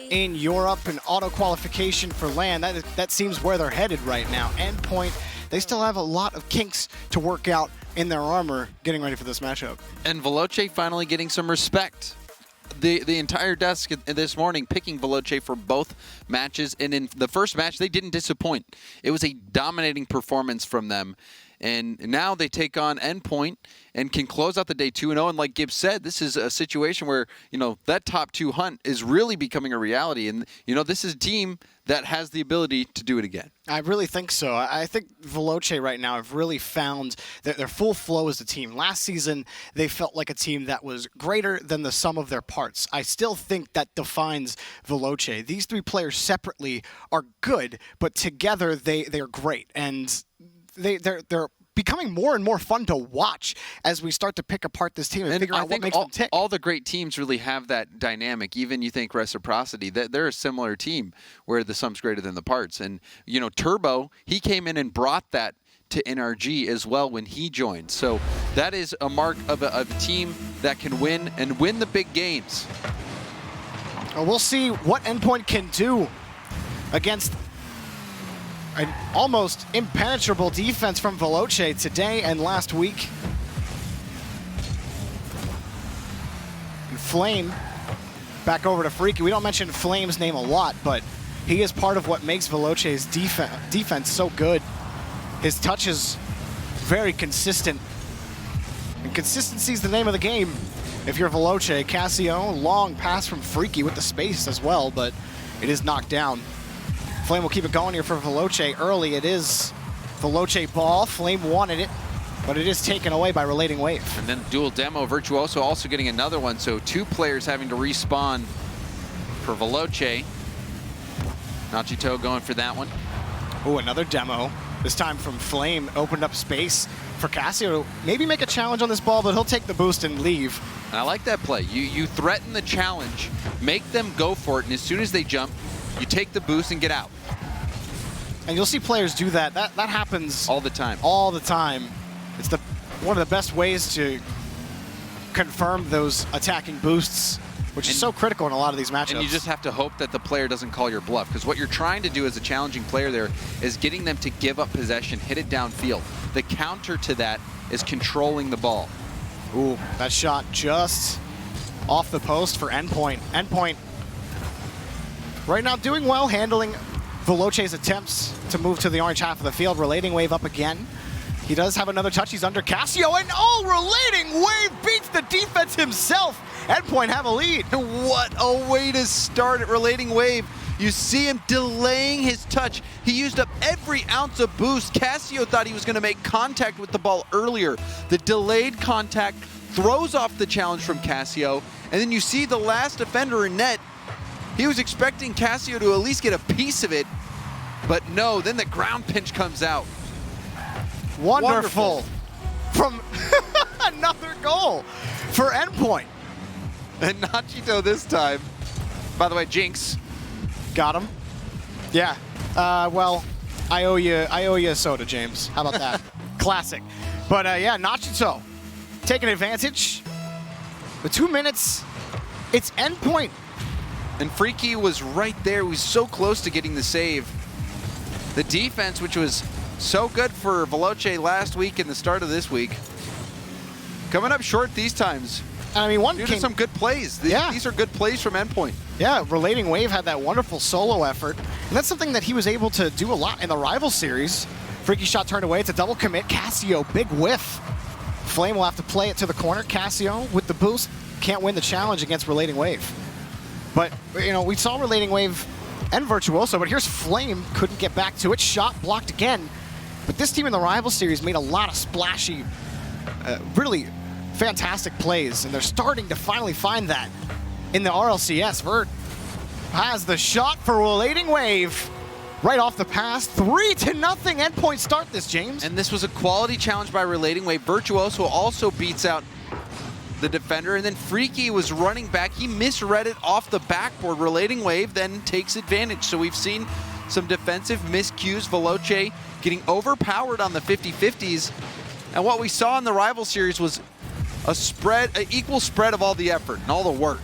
in Europe and auto qualification for LAN. That seems where they're headed right now. Endpoint, they still have a lot of kinks to work out in their armor getting ready for this matchup. And Veloce finally getting some respect. The entire desk this morning picking Veloce for both matches, and in the first match they didn't disappoint. It was a dominating performance from them. And now they take on Endpoint and can close out the day 2-0. And like Gibbs said, this is a situation where, that top 2 hunt is really becoming a reality. And, this is a team that has the ability to do it again. I really think so. I think Veloce right now have really found their full flow as a team. Last season, they felt like a team that was greater than the sum of their parts. I still think that defines Veloce. These 3 players separately are good, but together they're great. And they're becoming more and more fun to watch as we start to pick apart this team and figure out what makes them tick. All the great teams really have that dynamic. Even you think Reciprocity, they're a similar team where the sum's greater than the parts. And, Turbo, he came in and brought that to NRG as well when he joined. So that is a mark of a team that can win and win the big games. We'll see what Endpoint can do against an almost impenetrable defense from Veloce today and last week. And Flame back over to Freaky. We don't mention Flame's name a lot, but he is part of what makes Veloce's defense so good. His touch is very consistent. And consistency is the name of the game. If you're Veloce, Cassio, long pass from Freaky with the space as well, but it is knocked down. Flame will keep it going here for Veloce early. It is Veloce ball. Flame wanted it, but it is taken away by Relating Wave. And then dual demo, Virtuoso also getting another one, so 2 players having to respawn for Veloce. Nachito going for that one. Oh, another demo. This time from Flame, opened up space for Cassio. Maybe make a challenge on this ball, but he'll take the boost and leave. And I like that play. You threaten the challenge, make them go for it, and as soon as they jump, you take the boost and get out. And you'll see players do that. That happens all the time. All the time. It's one of the best ways to confirm those attacking boosts, which is so critical in a lot of these matchups. And you just have to hope that the player doesn't call your bluff, because what you're trying to do as a challenging player there is getting them to give up possession, hit it downfield. The counter to that is controlling the ball. Ooh, that shot just off the post for Endpoint. Endpoint right now doing well, handling Veloce's attempts to move to the orange half of the field. Relating Wave up again. He does have another touch. He's under Casio, and Relating Wave beats the defense himself. Endpoint have a lead. What a way to start at Relating Wave. You see him delaying his touch. He used up every ounce of boost. Casio thought he was going to make contact with the ball earlier. The delayed contact throws off the challenge from Casio, and then you see the last defender in net. He was expecting Casio to at least get a piece of it, but no, then the ground pinch comes out. Wonderful. From another goal for Endpoint. And Nachito this time. By the way, Jinx. Got him. Yeah. Well, I owe you a soda, James. How about that? Classic. But yeah, Nachito taking advantage. With 2 minutes, it's Endpoint. And Freaky was right there. He was so close to getting the save. The defense, which was so good for Veloce last week and the start of this week, coming up short these times. I mean, due to some good plays. These are good plays from Endpoint. Yeah, Relating Wave had that wonderful solo effort, and that's something that he was able to do a lot in the rival series. Freaky shot turned away. It's a double commit. Casio, big whiff. Flame will have to play it to the corner. Casio with the boost can't win the challenge against Relating Wave. But, you know, we saw Relating Wave and Virtuoso, but here's Flame. Couldn't get back to it. Shot blocked again. But this team in the rival series made a lot of splashy, really fantastic plays, and they're starting to finally find that in the RLCS. Vert has the shot for Relating Wave. Right off the pass, 3-0 Endpoint start this, James. And this was a quality challenge by Relating Wave. Virtuoso also beats out the defender, and then Freaky was running back. He misread it off the backboard. Relating Wave then takes advantage. So we've seen some defensive miscues. Veloce getting overpowered on the 50-50s. And what we saw in the rival series was an equal spread of all the effort and all the work.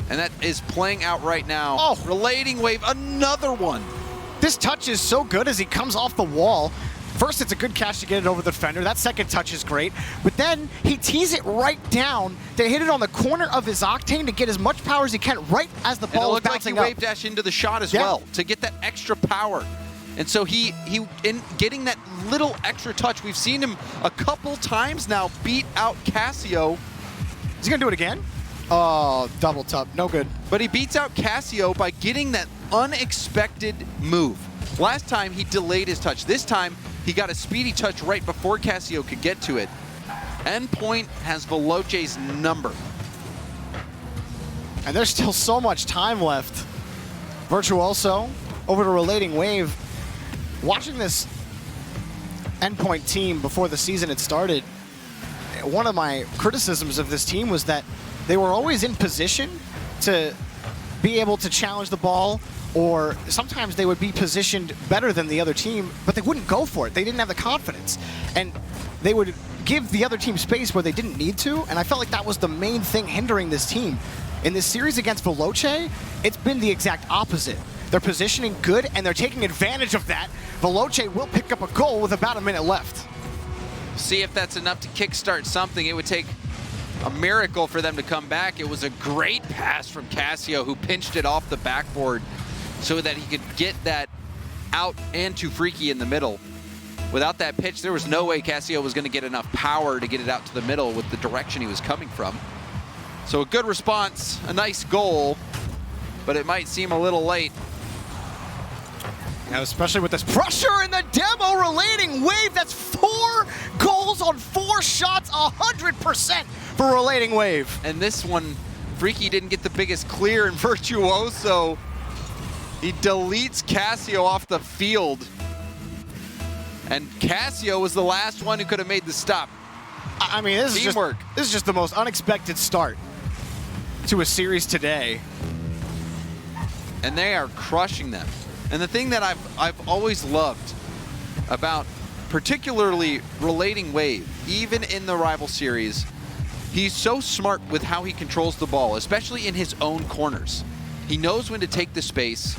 And that is playing out right now. Oh, Relating Wave, another one. This touch is so good as he comes off the wall. First, it's a good catch to get it over the defender. That second touch is great. But then he tees it right down to hit it on the corner of his Octane to get as much power as he can right as the ball is bouncing up. up. It looked like he wave dashed into the shot as well to get that extra power. And so he in getting that little extra touch, we've seen him a couple times now beat out Casio. Is he going to do it again? Oh, double tap. No good. But he beats out Casio by getting that unexpected move. Last time he delayed his touch. This time he got a speedy touch right before Casio could get to it. Endpoint has Veloce's number. And there's still so much time left. Virtuoso over to Relating Wave. Watching this Endpoint team before the season had started, one of my criticisms of this team was that they were always in position to be able to challenge the ball, or sometimes they would be positioned better than the other team, but they wouldn't go for it. They didn't have the confidence. And they would give the other team space where they didn't need to, and I felt like that was the main thing hindering this team. In this series against Veloce, it's been the exact opposite. They're positioning good, and they're taking advantage of that. Veloce will pick up a goal with about a minute left. See if that's enough to kickstart something. It would take a miracle for them to come back. It was a great pass from Casio, who pinched it off the backboard so that he could get that out and to Freaky in the middle. Without that pitch, there was no way Casio was going to get enough power to get it out to the middle with the direction he was coming from. So a good response, a nice goal, but it might seem a little late. Yeah, especially with this pressure in the demo. Relating Wave, that's 4 goals on 4 shots, 100% for Relating Wave. And this one, Freaky didn't get the biggest clear, and Virtuoso, he deletes Casio off the field. And Casio was the last one who could have made the stop. I mean, this is just the most unexpected start to a series today. And they are crushing them. And the thing that I've always loved about particularly Relating Wave, even in the rival series, he's so smart with how he controls the ball, especially in his own corners. He knows when to take the space.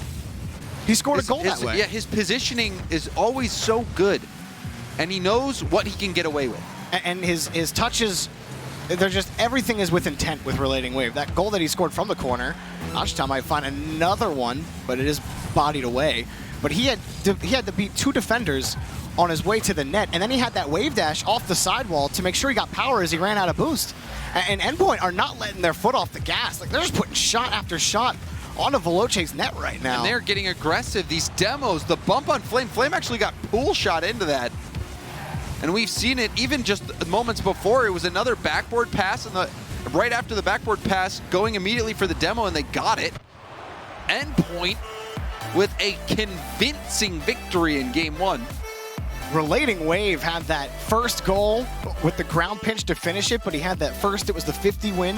He scored a goal that way. Yeah, his positioning is always so good, and he knows what he can get away with. And his touches, they're just, everything is with intent with Relating Wave. That goal that he scored from the corner, Nachito might find another one, but it is bodied away. But he had to beat 2 defenders on his way to the net, and then he had that wave dash off the sidewall to make sure he got power as he ran out of boost. And Endpoint are not letting their foot off the gas. Like, they're just putting shot after shot onto Veloce's net right now. And they're getting aggressive. These demos, the bump on Flame. Flame actually got pool shot into that. And we've seen it even just moments before. It was another backboard pass, and right after the backboard pass, going immediately for the demo, and they got it. Endpoint with a convincing victory in game 1. Relating Wave had that first goal with the ground pinch to finish it, but he had that first, it was the 50 win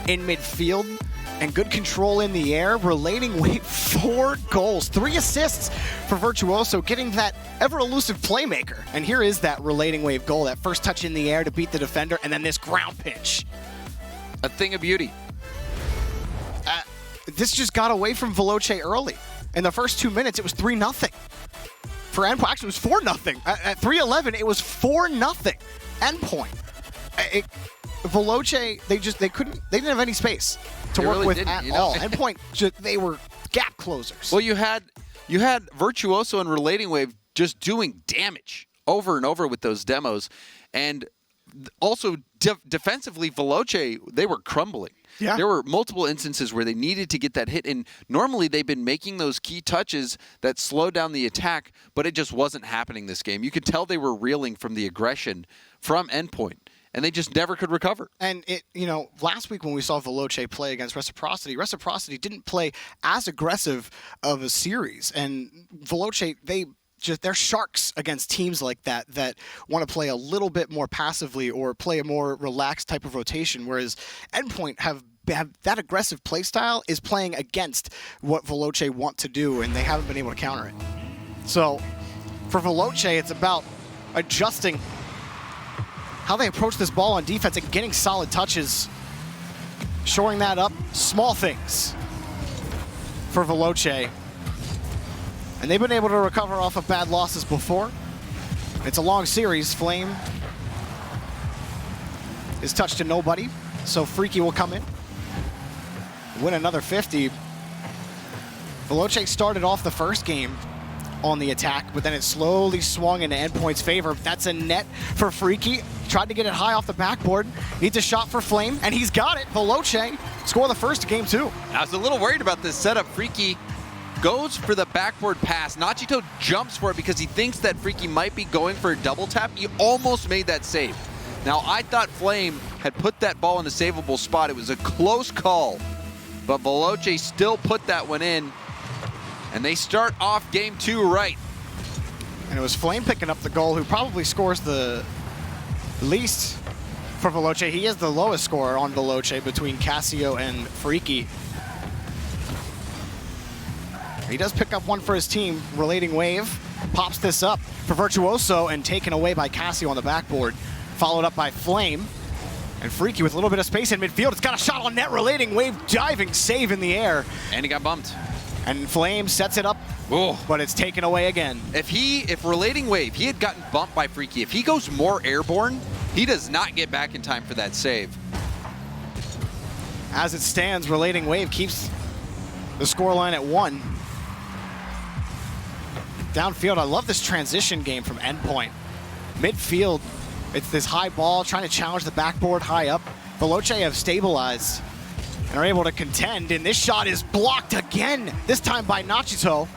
in midfield and good control in the air. Relating Wave, 4 goals, 3 assists for Virtuoso, getting that ever-elusive playmaker. And here is that Relating Wave goal, that first touch in the air to beat the defender, and then this ground pinch. A thing of beauty. This just got away from Veloce early. In the first 2 minutes, it was 3-0. For Endpoint, actually, it was 4-0. At 3:11, it was 4-0. Endpoint. Veloce, they didn't have any space to work with at all. Endpoint, they were gap closers. Well, you had Virtuoso and Relating Wave just doing damage over and over with those demos, and also defensively, Veloce, they were crumbling. Yeah. There were multiple instances where they needed to get that hit, and normally they've been making those key touches that slowed down the attack, but it just wasn't happening this game. You could tell they were reeling from the aggression from Endpoint, and they just never could recover. And last week when we saw Veloce play against Reciprocity didn't play as aggressive of a series, and Veloce, they're sharks against teams like that want to play a little bit more passively or play a more relaxed type of rotation, whereas Endpoint have that aggressive play style is playing against what Veloce want to do, and they haven't been able to counter it. So for Veloce, it's about adjusting how they approach this ball on defense and getting solid touches, shoring that up, small things for Veloce. And they've been able to recover off of bad losses before. It's a long series. Flame is touched to nobody, so Freaky will come in, win another 50. Veloce started off the first game on the attack, but then it slowly swung into Endpoint's favor. That's a net for Freaky. Tried to get it high off the backboard. Needs a shot for Flame, and he's got it. Veloce score the first of game 2. I was a little worried about this setup. Freaky goes for the backboard pass. Nachito jumps for it because he thinks that Freaky might be going for a double tap. He almost made that save. Now, I thought Flame had put that ball in a savable spot. It was a close call, but Veloce still put that one in, and they start off game 2 right. And it was Flame picking up the goal, who probably scores the least for Veloce. He is the lowest scorer on Veloce between Casio and Freaky. He does pick up one for his team. Relating Wave pops this up for Virtuoso and taken away by Casio on the backboard. Followed up by Flame. And Freaky with a little bit of space in midfield. It's got a shot on net. Relating Wave diving save in the air. And he got bumped. And Flame sets it up, but it's taken away again. If Relating Wave, he had gotten bumped by Freaky, if he goes more airborne, he does not get back in time for that save. As it stands, Relating Wave keeps the scoreline at 1. Downfield, I love this transition game from Endpoint. Midfield, it's this high ball trying to challenge the backboard high up. Veloce have stabilized and are able to contend, and this shot is blocked again, this time by Nachito.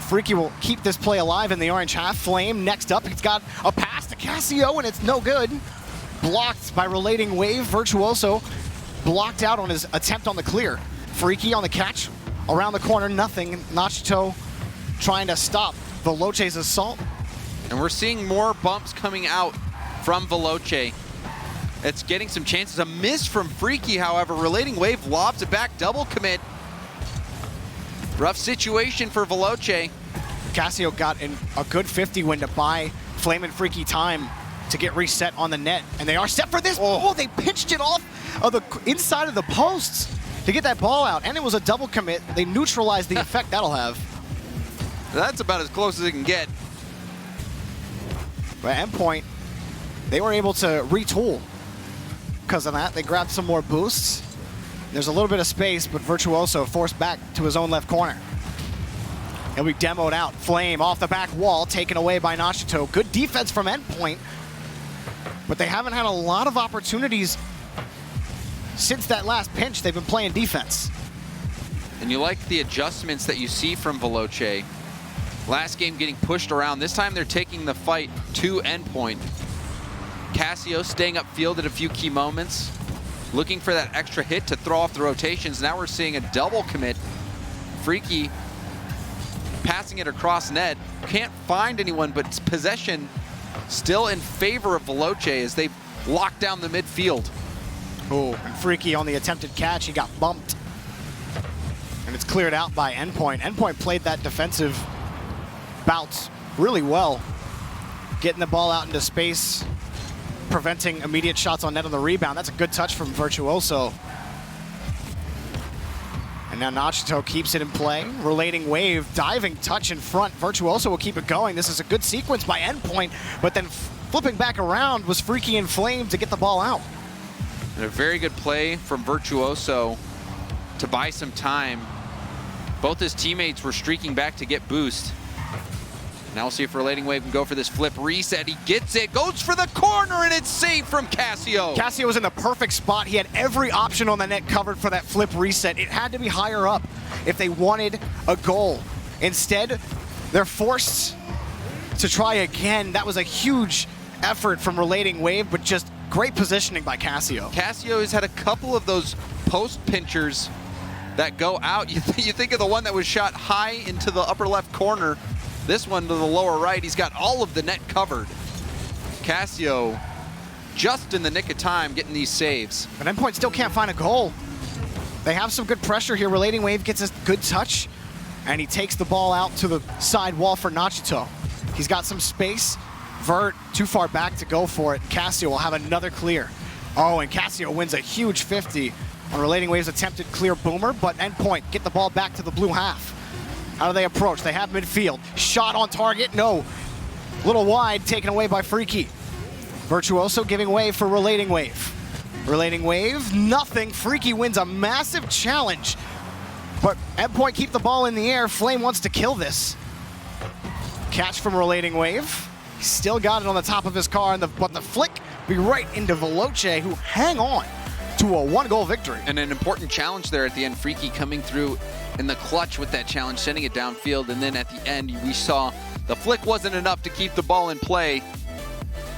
Freaky will keep this play alive in the orange half. Flame next up, he's got a pass to Casio, and it's no good. Blocked by Relating Wave. Virtuoso blocked out on his attempt on the clear. Freaky on the catch, around the corner, nothing. Nachito trying to stop Veloce's assault. And we're seeing more bumps coming out from Veloce. It's getting some chances. A miss from Freaky, however. Relating Wave lobs it back, double commit. Rough situation for Veloce. Casio got in a good 50 win to buy Flame and Freaky time to get reset on the net. And they are set for this. Oh, they pitched it off of the inside of the posts to get that ball out. And it was a double commit. They neutralized the effect that'll have. That's about as close as it can get. But Endpoint they were able to retool because of that. They grabbed some more boosts. There's a little bit of space, but Virtuoso forced back to his own left corner. He'll be demoed out. Flame off the back wall, taken away by Nachito. Good defense from Endpoint, but they haven't had a lot of opportunities since that last pinch. They've been playing defense. And you like the adjustments that you see from Veloce. Last game getting pushed around. This time they're taking the fight to Endpoint. Casio staying upfield at a few key moments, looking for that extra hit to throw off the rotations. Now we're seeing a double commit. Freaky passing it across net. Can't find anyone, but possession still in favor of Veloce as they lock down the midfield. Oh, and Freaky on the attempted catch, he got bumped. And it's cleared out by Endpoint. Endpoint played that defensive bounce really well, getting the ball out into space, preventing immediate shots on net on the rebound. That's a good touch from Virtuoso. And now Nachito keeps it in play. Relating wave, diving touch in front. Virtuoso will keep it going. This is a good sequence by Endpoint, but then flipping back around was Freaky and Flame to get the ball out. And a very good play from Virtuoso to buy some time. Both his teammates were streaking back to get boost. Now we'll see if Relating Wave can go for this flip reset. He gets it, goes for the corner, and it's saved from Casio. Casio was in the perfect spot. He had every option on the net covered for that flip reset. It had to be higher up if they wanted a goal. Instead, they're forced to try again. That was a huge effort from Relating Wave, but just great positioning by Casio. Casio has had a couple of those post pinchers that go out. You think of the one that was shot high into the upper left corner. This one to the lower right, he's got all of the net covered. Casio just in the nick of time getting these saves. But Endpoint still can't find a goal. They have some good pressure here. Relating Wave gets a good touch, and he takes the ball out to the side wall for Nachito. He's got some space. Vert too far back to go for it. Casio will have another clear. Oh, and Casio wins a huge 50 on Relating Wave's attempted clear boomer, but Endpoint get the ball back to the blue half. How do they approach? They have midfield. Shot on target, no. Little wide, taken away by Freaky. Virtuoso giving way for Relating Wave. Relating Wave, nothing. Freaky wins a massive challenge. But Endpoint keep the ball in the air. Flame wants to kill this. Catch from Relating Wave. He's still got it on the top of his car, but the flick be right into Veloce, who hang on to a one-goal victory. And an important challenge there at the end. Freaky coming through in the clutch with that challenge, sending it downfield, and then at the end we saw the flick wasn't enough to keep the ball in play.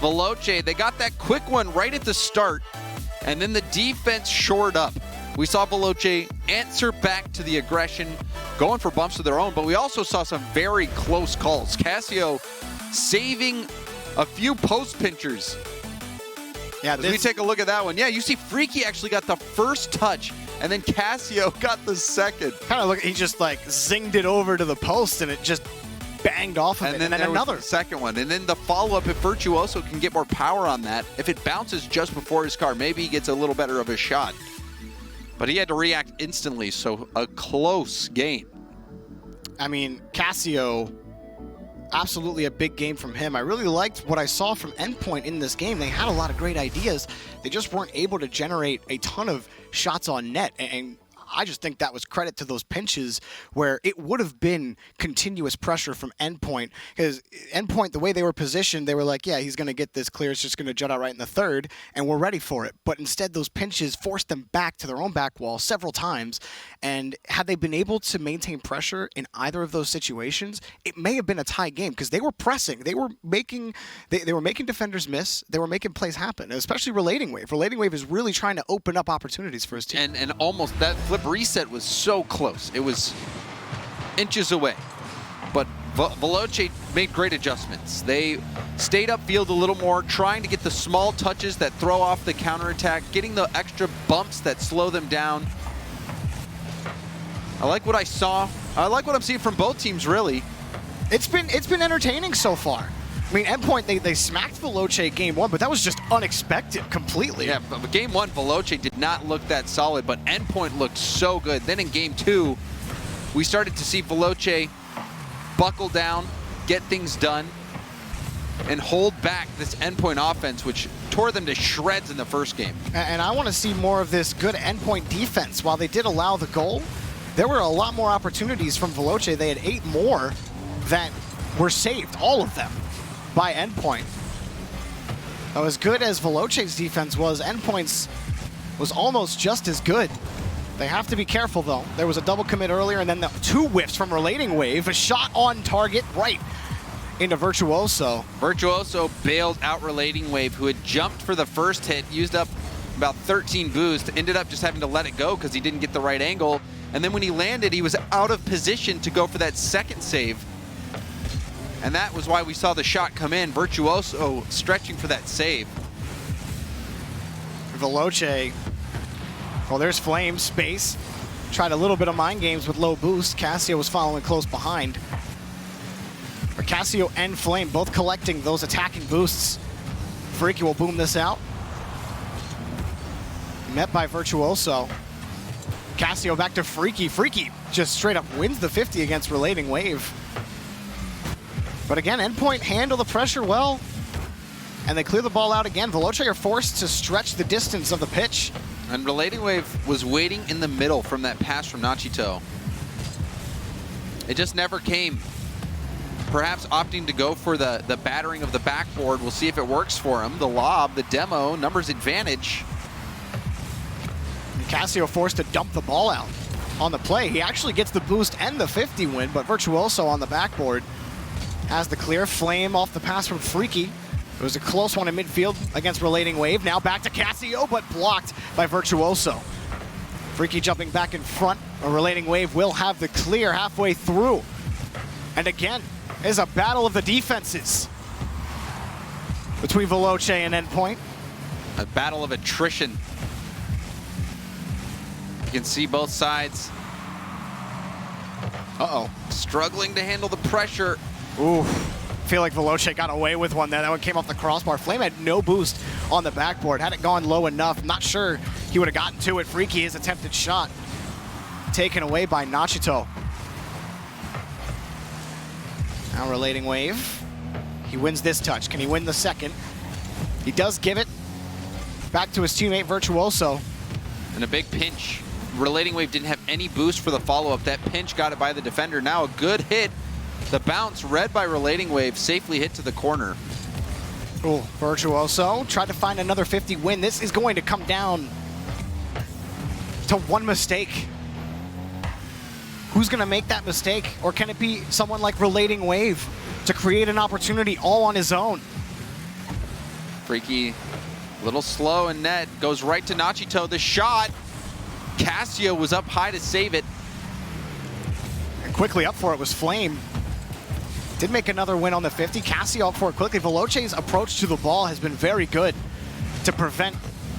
Veloce, they got that quick one right at the start, and then the defense shored up. We saw Veloce answer back to the aggression, going for bumps of their own, but we also saw some very close calls. Casio saving a few post pinchers. Yeah, as we take a look at that one. Yeah, you see Freaky actually got the first touch, and then Casio got the second. Kind of look, he just like zinged it over to the post, and it just banged off of it. And then another the second one. And then the follow-up, if Virtuoso can get more power on that, if it bounces just before his car, maybe he gets a little better of a shot. But he had to react instantly, so a close game. I mean, Casio, absolutely a big game from him. I really liked what I saw from Endpoint in this game. They had a lot of great ideas. They just weren't able to generate a ton of shots on net, and I just think that was credit to those pinches where it would have been continuous pressure from Endpoint, because Endpoint, the way they were positioned, they were like, yeah, he's going to get this clear. It's just going to jut out right in the third, and we're ready for it. But instead, those pinches forced them back to their own back wall several times, and had they been able to maintain pressure in either of those situations, it may have been a tie game, because they were pressing. They were making defenders miss. They were making plays happen, especially Relating Wave. Relating Wave is really trying to open up opportunities for his team. And almost that flip reset was so close. It was inches away. But Veloce made great adjustments. They stayed upfield a little more, trying to get the small touches that throw off the counterattack, getting the extra bumps that slow them down. I like what I saw. I like what I'm seeing from both teams, really. It's been entertaining so far. I mean, Endpoint, they smacked Veloce game one, but that was just unexpected completely. Yeah, but game one, Veloce did not look that solid, but Endpoint looked so good. Then in game two, we started to see Veloce buckle down, get things done. and hold back this Endpoint offense, which tore them to shreds in the first game. And I want to see more of this good Endpoint defense. While they did allow the goal, there were a lot more opportunities from Veloce. They had 8 more that were saved, all of them, by Endpoint. Now, as good as Veloce's defense was, Endpoint's was almost just as good. They have to be careful, though. There was a double commit earlier, and then the 2 whiffs from Relating Wave. A shot on target right into Virtuoso. Virtuoso bailed out Relating Wave, who had jumped for the first hit, used up about 13 boost, ended up just having to let it go because he didn't get the right angle. And then when he landed, he was out of position to go for that second save. And that was why we saw the shot come in. Virtuoso stretching for that save. Veloce. Well, there's Flame, space. Tried a little bit of mind games with low boost. Casio was following close behind. But Casio and Flame both collecting those attacking boosts. Freaky will boom this out. Met by Virtuoso. Casio back to Freaky. Freaky just straight up wins the 50 against Relating Wave. But again, Endpoint handle the pressure well. And they clear the ball out again. Veloce are forced to stretch the distance of the pitch. And Relating Wave was waiting in the middle from that pass from Nachito. It just never came. Perhaps opting to go for the battering of the backboard. We'll see if it works for him. The lob, the demo, numbers advantage. And Casio forced to dump the ball out on the play. He actually gets the boost and the 50 win, but Virtuoso on the backboard has the clear. Flame off the pass from Freaky. It was a close one in midfield against Relating Wave. Now back to Casio, but blocked by Virtuoso. Freaky jumping back in front. A Relating Wave will have the clear halfway through. And again, is a battle of the defenses between Veloce and Endpoint. A battle of attrition. You can see both sides. Uh-oh. Struggling to handle the pressure. Ooh. I feel like Veloce got away with one there. That one came off the crossbar. Flame had no boost on the backboard. Had it gone low enough, I'm not sure he would have gotten to it. Freaky, his attempted shot taken away by Nachito. Now Relating Wave. He wins this touch. Can he win the second? He does give it back to his teammate Virtuoso. And a big pinch. Relating Wave didn't have any boost for the follow-up. That pinch got it by the defender. Now a good hit. The bounce read by Relating Wave, safely hit to the corner. Ooh, Virtuoso tried to find another 50 win. This is going to come down to one mistake. Who's going to make that mistake? Or can it be someone like Relating Wave to create an opportunity all on his own? Freaky, a little slow in net, goes right to Nachito. The shot, Casio was up high to save it. And quickly up for it was Flame. Did make another win on the 50. Casio up for it quickly. Veloce's approach to the ball has been very good to prevent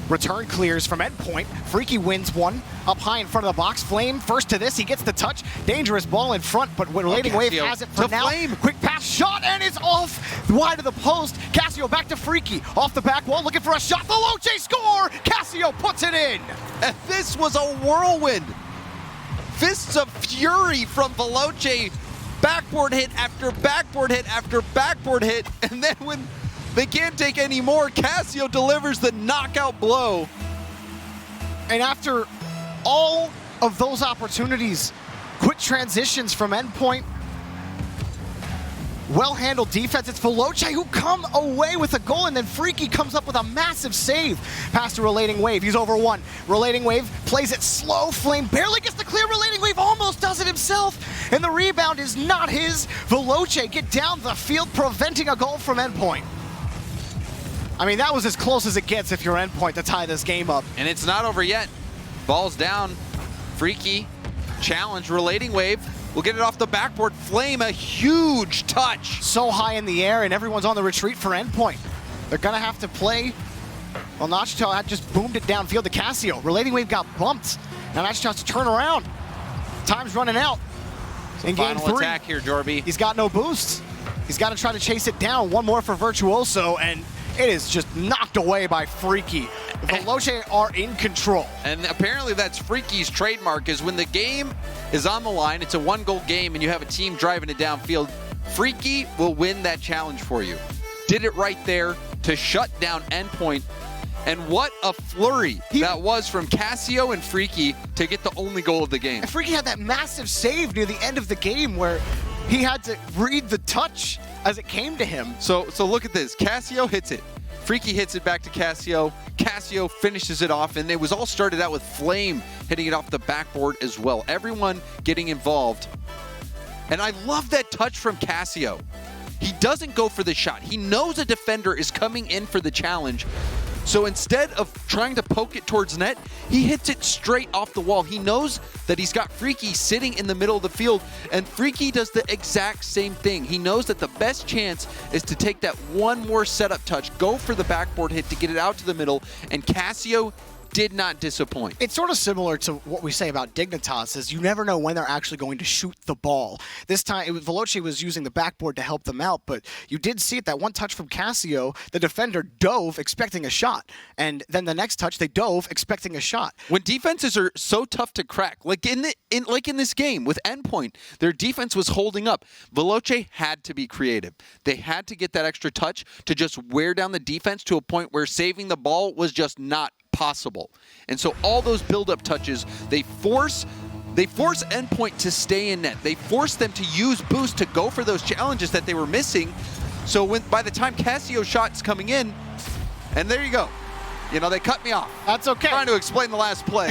return clears from Endpoint. Freaky wins one up high in front of the box. Flame first to this. He gets the touch. Dangerous ball in front, but Relating Wave has it for now. Flame. Quick pass shot, and it's off wide of the post. Casio back to Freaky. Off the back wall, looking for a shot. Veloce score! Casio puts it in! And this was a whirlwind. Fists of fury from Veloce. Backboard hit after backboard hit after backboard hit, and then when they can't take any more, Casio delivers the knockout blow. And after all of those opportunities, quick transitions from Endpoint, well-handled defense, it's Veloce who come away with a goal, and then Freaky comes up with a massive save past to Relating Wave. He's over one. Relating Wave plays it slow. Flame barely gets the clear. Relating Wave almost does it himself, and the rebound is not his. Veloce get down the field, preventing a goal from Endpoint. I mean, that was as close as it gets if you're Endpoint to tie this game up. And it's not over yet. Ball's down. Freaky challenge. Relating Wave will get it off the backboard. Flame, a huge touch. So high in the air, and everyone's on the retreat for Endpoint. They're going to have to play. Well, Nachito had just boomed it downfield to Casio. Relating Wave got bumped. Now Nachito has to turn around. Time's running out. In game Final 3. attack here, Jorby. He's got no boost. He's got to try to chase it down. One more for Virtuoso, and it is just knocked away by Freaky. Veloce are in control. And apparently that's Freaky's trademark, is when the game is on the line, it's a one-goal game, and you have a team driving it downfield, Freaky will win that challenge for you. did it right there to shut down Endpoint. And what a flurry that was from Casio and Freaky to get the only goal of the game. And Freaky had that massive save near the end of the game where he had to read the touch as it came to him. So look at this. Casio hits it. Freaky hits it back to Casio. Casio finishes it off, and it was all started out with Flame hitting it off the backboard as well. Everyone getting involved. And I love that touch from Casio. He doesn't go for the shot. He knows a defender is coming in for the challenge. So instead of trying to poke it towards net, he hits it straight off the wall. He knows that he's got Freaky sitting in the middle of the field, and Freaky does the exact same thing. He knows that the best chance is to take that one more setup touch, go for the backboard hit to get it out to the middle, and Casio did not disappoint. It's sort of similar to what we say about Dignitas, is you never know when they're actually going to shoot the ball. This time, Veloce was using the backboard to help them out, but you did see it, that one touch from Casio, the defender dove expecting a shot, and then the next touch, they dove expecting a shot. When defenses are so tough to crack, like in this game with Endpoint, their defense was holding up. Veloce had to be creative. They had to get that extra touch to just wear down the defense to a point where saving the ball was just not possible. And so all those build-up touches, they force Endpoint to stay in net. They force them to use boost to go for those challenges that they were missing. So by the time Casio's shot's coming in, and there you go. You know, they cut me off. That's okay. I'm trying to explain the last play.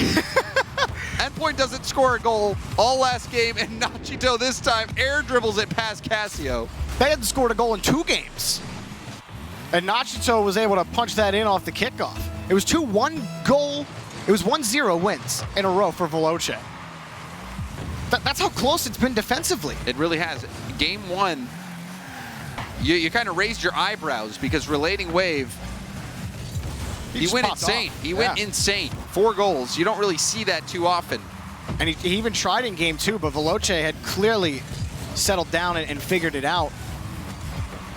Endpoint doesn't score a goal all last game, and Nachito this time air dribbles it past Casio. They hadn't scored a goal in 2 games. And Nachito was able to punch that in off the kickoff. It was 1-0 wins in a row for Veloce. That's how close it's been defensively. It really has. Game 1, you kind of raised your eyebrows because Relating Wave, he went insane. He went insane. 4 goals. You don't really see that too often. And he even tried in game 2, but Veloce had clearly settled down and figured it out.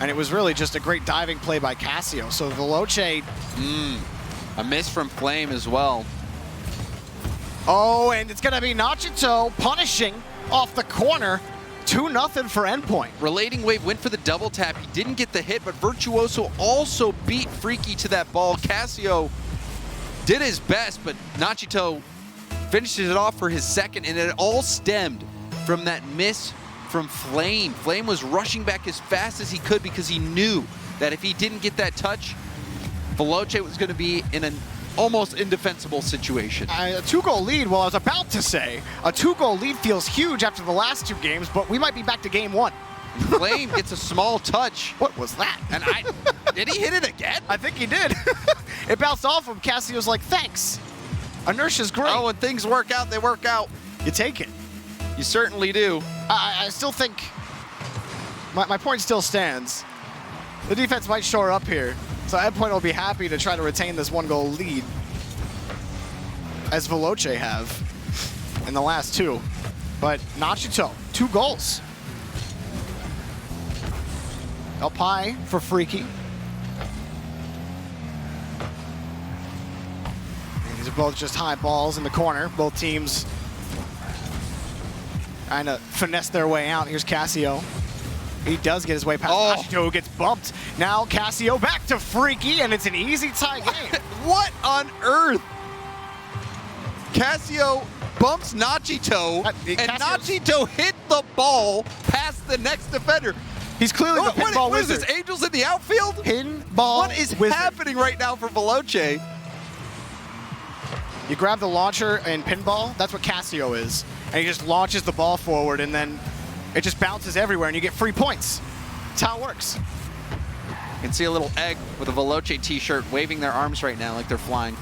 And it was really just a great diving play by Casio. So Veloce... A miss from Flame as well. Oh, and it's going to be Nachito punishing off the corner. 2-0 for Endpoint. Relating Wave went for the double tap. He didn't get the hit, but Virtuoso also beat Freaky to that ball. Casio did his best, but Nachito finishes it off for his second, and it all stemmed from that miss from Flame. Flame was rushing back as fast as he could because he knew that if he didn't get that touch, Veloce was going to be in an almost indefensible situation. A 2-goal lead, well, I was about to say, a 2-goal lead feels huge after the last 2 games, but we might be back to game 1. Flame gets a small touch. What was that? And did he hit it again? I think he did. It bounced off him. Casio's like, thanks. Inertia's great. Oh, when things work out, they work out. You take it. You certainly do. I still think my point still stands. The defense might shore up here. So Endpoint will be happy to try to retain this 1-goal lead, as Veloce have in the last 2. But Nachito, 2 goals. Up high for Freaky. And these are both just high balls in the corner. Both teams trying to finesse their way out. Here's Casio. He does get his way past Nachito, who gets bumped. Now Casio back to Freaky, and it's an easy tie game. What on earth? Casio bumps Nachito, and Nachito hit the ball past the next defender. He's clearly the pinball wizard. wizard. What is this, Angels in the outfield? Pinball What is happening right now for Veloce? You grab the launcher in pinball, that's what Casio is. And he just launches the ball forward, and then it just bounces everywhere, and you get free points. That's how it works. You can see a little egg with a Veloce t-shirt waving their arms right now like they're flying.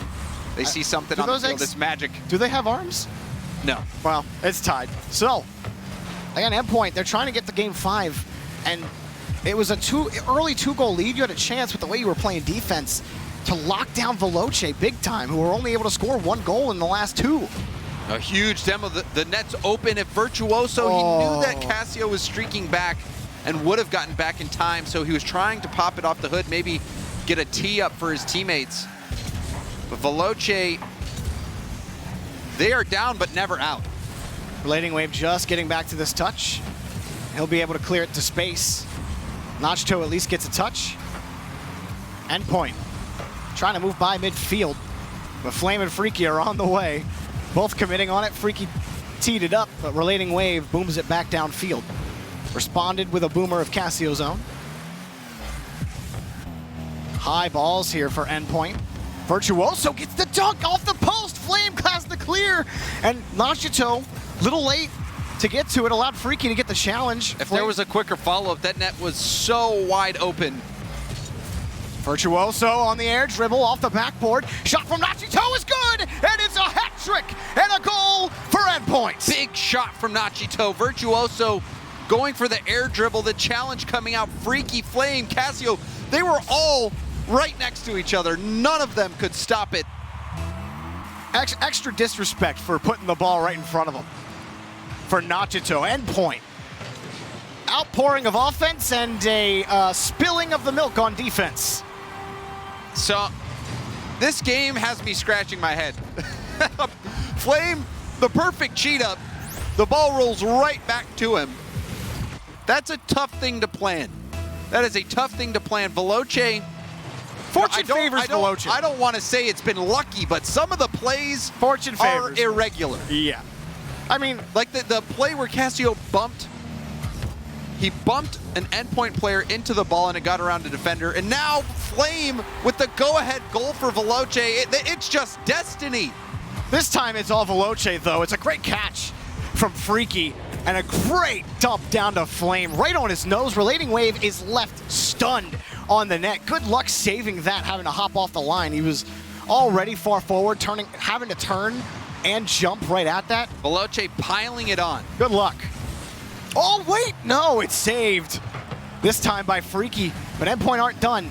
They see something on the field. It's magic. Do they have arms? No. Well, it's tied. So, again, Endpoint, they're trying to get to game 5, and it was a early 2-goal lead. You had a chance with the way you were playing defense to lock down Veloce big time, who were only able to score 1 goal in the last 2. A huge demo. The net's open. If Virtuoso, he knew that Casio was streaking back and would have gotten back in time, so he was trying to pop it off the hood, maybe get a tee up for his teammates. But Veloce, they are down but never out. Relating Wave just getting back to this touch. He'll be able to clear it to space. Nachito at least gets a touch. Endpoint trying to move by midfield, but Flame and Freaky are on the way. Both committing on it. Freaky teed it up, but Relating Wave booms it back downfield. Responded with a boomer of Cassio's own. High balls here for Endpoint. Virtuoso gets the dunk off the post. Flame has the clear. And Nachito, little late to get to it, allowed Freaky to get the challenge. If there was a quicker follow-up, that net was so wide open. Virtuoso on the air dribble off the backboard. Shot from Nachito is good, and it's a hat trick and a goal for Endpoint. Big shot from Nachito. Virtuoso going for the air dribble, the challenge coming out. Freaky, Flame, Cassio, they were all right next to each other. None of them could stop it. Extra disrespect for putting the ball right in front of him. For Nachito, Endpoint. Outpouring of offense and a spilling of the milk on defense. So, this game has me scratching my head. Flame, the perfect cheat up. The ball rolls right back to him. That's a tough thing to plan. That is a tough thing to plan. Veloce, Fortune favors Veloce. I don't want to say it's been lucky, but some of the plays Fortune are favors. irregular. Yeah. I mean, like the play where Cassio bumped, he bumped an Endpoint player into the ball and it got around the defender. And now Flame with the go-ahead goal for Veloce. It's just destiny. This time it's all Veloce, though. It's a great catch from Freaky and a great dump down to Flame right on his nose. Relating Wave is left stunned on the net. Good luck saving that, having to hop off the line. He was already far forward, having to turn and jump right at that. Veloce piling it on. Good luck. Oh, wait, no, it's saved. This time by Freaky, but Endpoint aren't done.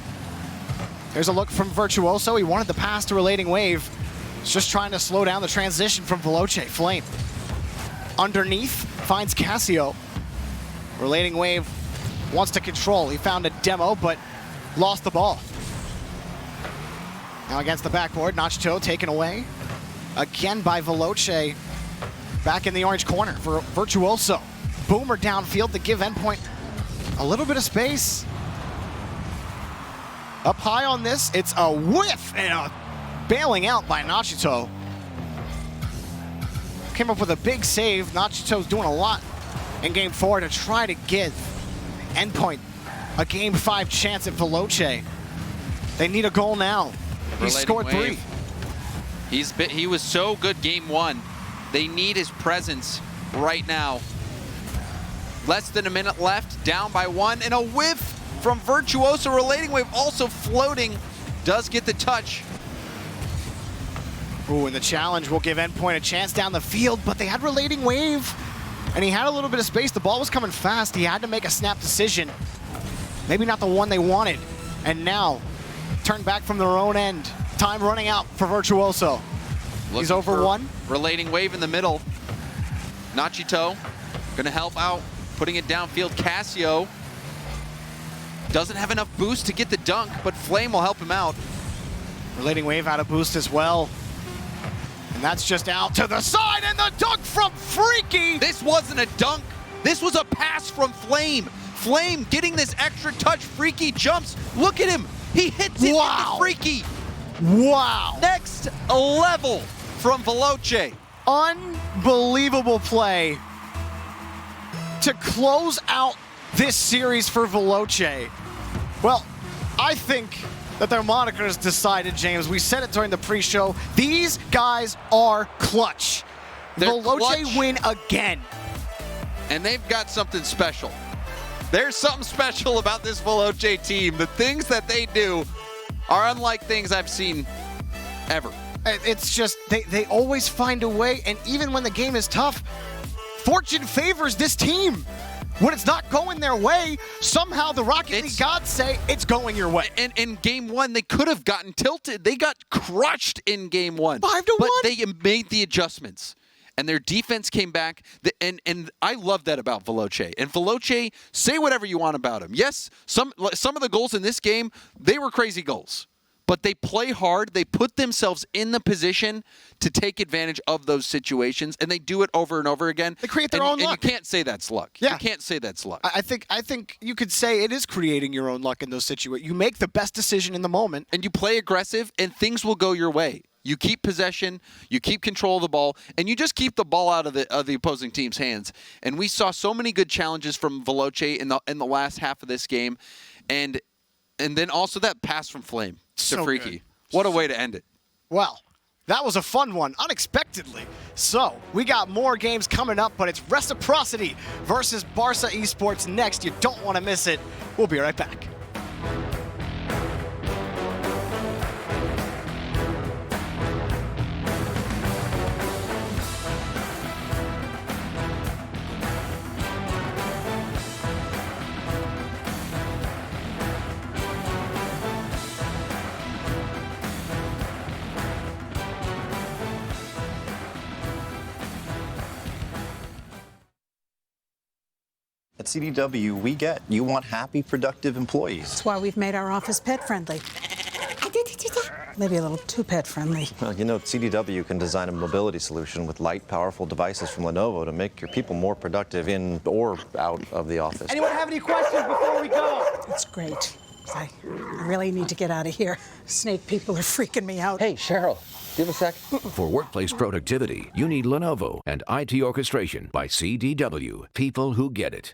There's a look from Virtuoso. He wanted the pass to Relating Wave. He's just trying to slow down the transition from Veloce. Flame underneath, finds Cassio. Relating Wave wants to control. He found a demo, but lost the ball. Now against the backboard, Nachito taken away. Again by Veloce. Back in the orange corner for Virtuoso. Boomer downfield to give Endpoint a little bit of space. Up high on this, it's a whiff and a bailing out by Nachito. Came up with a big save. Nachito's doing a lot in game 4 to try to give Endpoint a game 5 chance at Veloce. They need a goal now. He scored 3. He was so good game 1. They need his presence right now. Less than a minute left, down by 1, and a whiff from Virtuoso. Relating Wave also floating, does get the touch. Ooh, and the challenge will give Endpoint a chance down the field, but they had Relating Wave, and he had a little bit of space. The ball was coming fast. He had to make a snap decision. Maybe not the one they wanted. And now, turn back from their own end. Time running out for Virtuoso. He's over 1. Relating Wave in the middle. Nachito gonna help out, putting it downfield. Cassio doesn't have enough boost to get the dunk, but Flame will help him out. Relating Wave out of boost as well. And that's just out to the side, and the dunk from Freaky! This wasn't a dunk. This was a pass from Flame. Flame getting this extra touch. Freaky jumps. Look at him. He hits it into Freaky. Wow. Next level from Veloce. Unbelievable play to close out this series for Veloce. Well, I think that their monikers decided, James. We said it during the pre-show. These guys are clutch. Veloce clutch. win again. And they've got something special. There's something special about this Veloce team. The things that they do are unlike things I've seen ever. It's just, they always find a way, and even when the game is tough, fortune favors this team. When it's not going their way, somehow the Rocket League gods say it's going your way. And in game 1, they could have gotten tilted. They got crushed in game 1. 5-1. But they made the adjustments. And their defense came back. And I love that about Veloce. And Veloce, say whatever you want about him. Yes, some of the goals in this game, they were crazy goals. but they play hard. They put themselves in the position to take advantage of those situations, and they do it over and over again. They create their own luck. And you can't say that's luck. Yeah. You can't say that's luck. I think you could say it is creating your own luck in those situations. You make the best decision in the moment. And you play aggressive, and things will go your way. You keep possession, you keep control of the ball, and you just keep the ball out of the opposing team's hands. And we saw so many good challenges from Veloce in the last half of this game, and then also that pass from Flame to Freaky. Good. What a way to end it. Well, that was a fun one, unexpectedly. So, we got more games coming up, but it's Reciprocity versus Barça Esports next. You don't want to miss it. We'll be right back. At CDW, we get you want happy, productive employees. That's why we've made our office pet-friendly. Maybe a little too pet-friendly. Well, you know, CDW can design a mobility solution with light, powerful devices from Lenovo to make your people more productive in or out of the office. Anyone have any questions before we go? That's great. I really need to get out of here. Snake people are freaking me out. Hey, Cheryl, do you have a sec? For workplace productivity, you need Lenovo and IT orchestration by CDW. People who get it.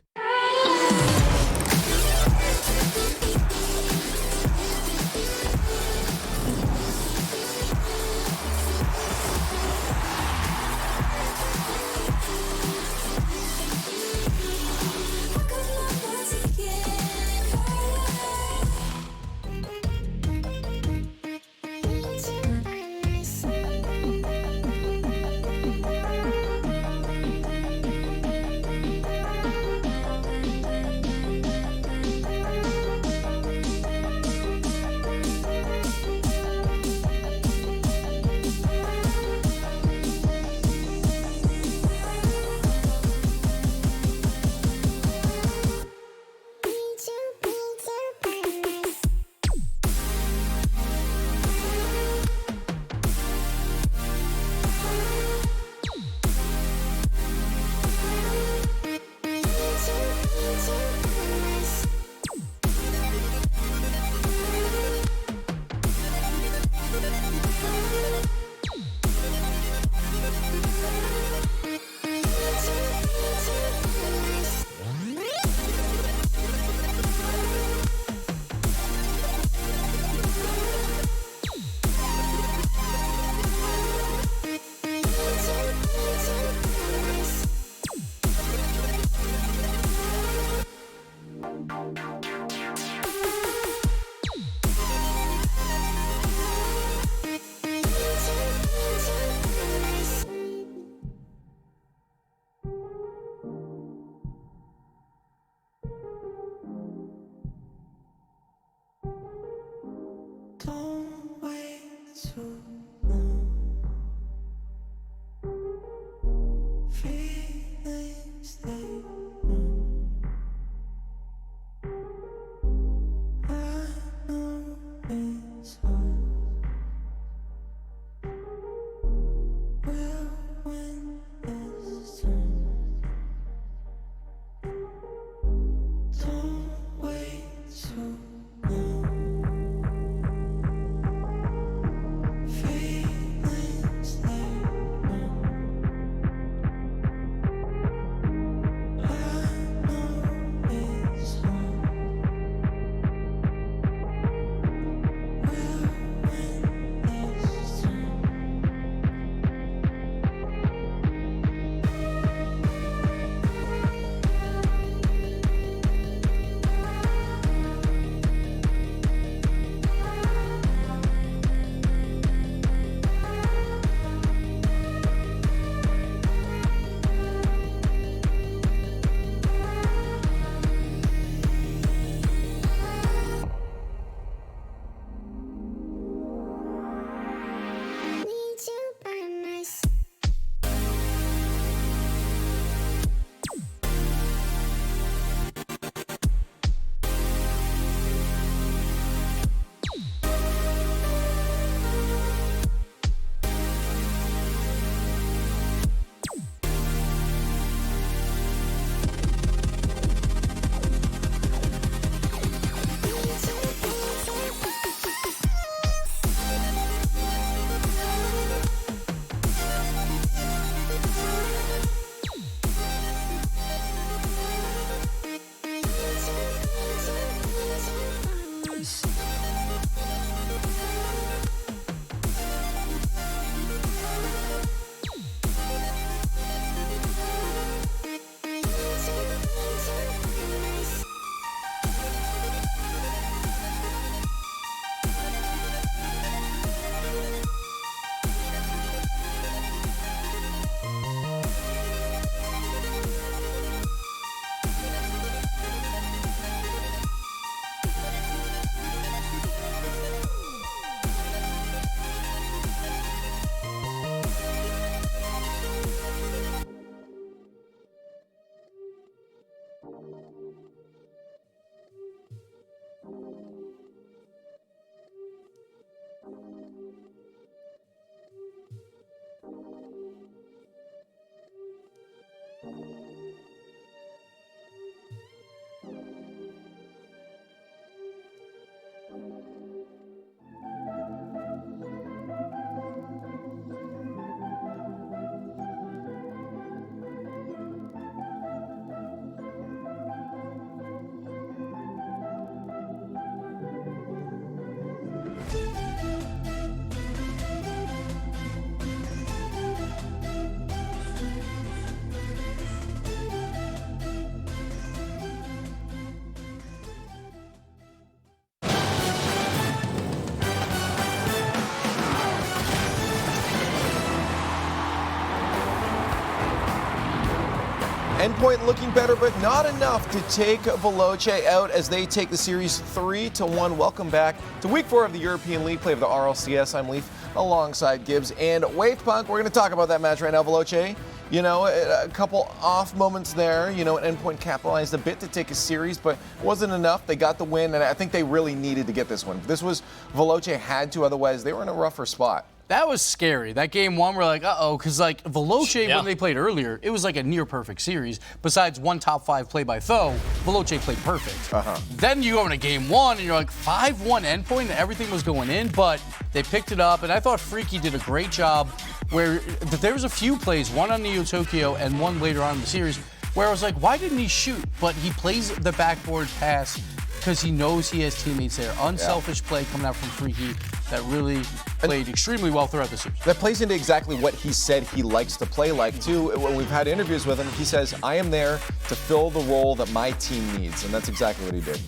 Endpoint looking better, but not enough to take Veloce out as they take the series 3-1. Welcome back to Week 4 of the European League play of the RLCS. I'm Leaf alongside Gibbs and Wave Punk. We're going to talk about that match right now, Veloce. You know, a couple off moments there. You know, Endpoint capitalized a bit to take a series, but it wasn't enough. They got the win, and I think they really needed to get this one. This was Veloce had to, otherwise they were in a rougher spot. That was scary. That game one, we're like, uh-oh, because like Veloce, when they played earlier, it was like a near-perfect series. Besides one top 5 play by Tho, Veloce played perfect. Then you go into game one, and you're like 5-1 Endpoint, and everything was going in, but they picked it up, and I thought Freaky did a great job where there was a few plays, one on Neo Tokyo and one later on in the series, where I was like, why didn't he shoot? But he plays the backboard pass because he knows he has teammates there. Unselfish play coming out from Freaky that really played extremely well throughout the series. That plays into exactly what he said he likes to play like, too. When we've had interviews with him, he says, I am there to fill the role that my team needs, and that's exactly what he did.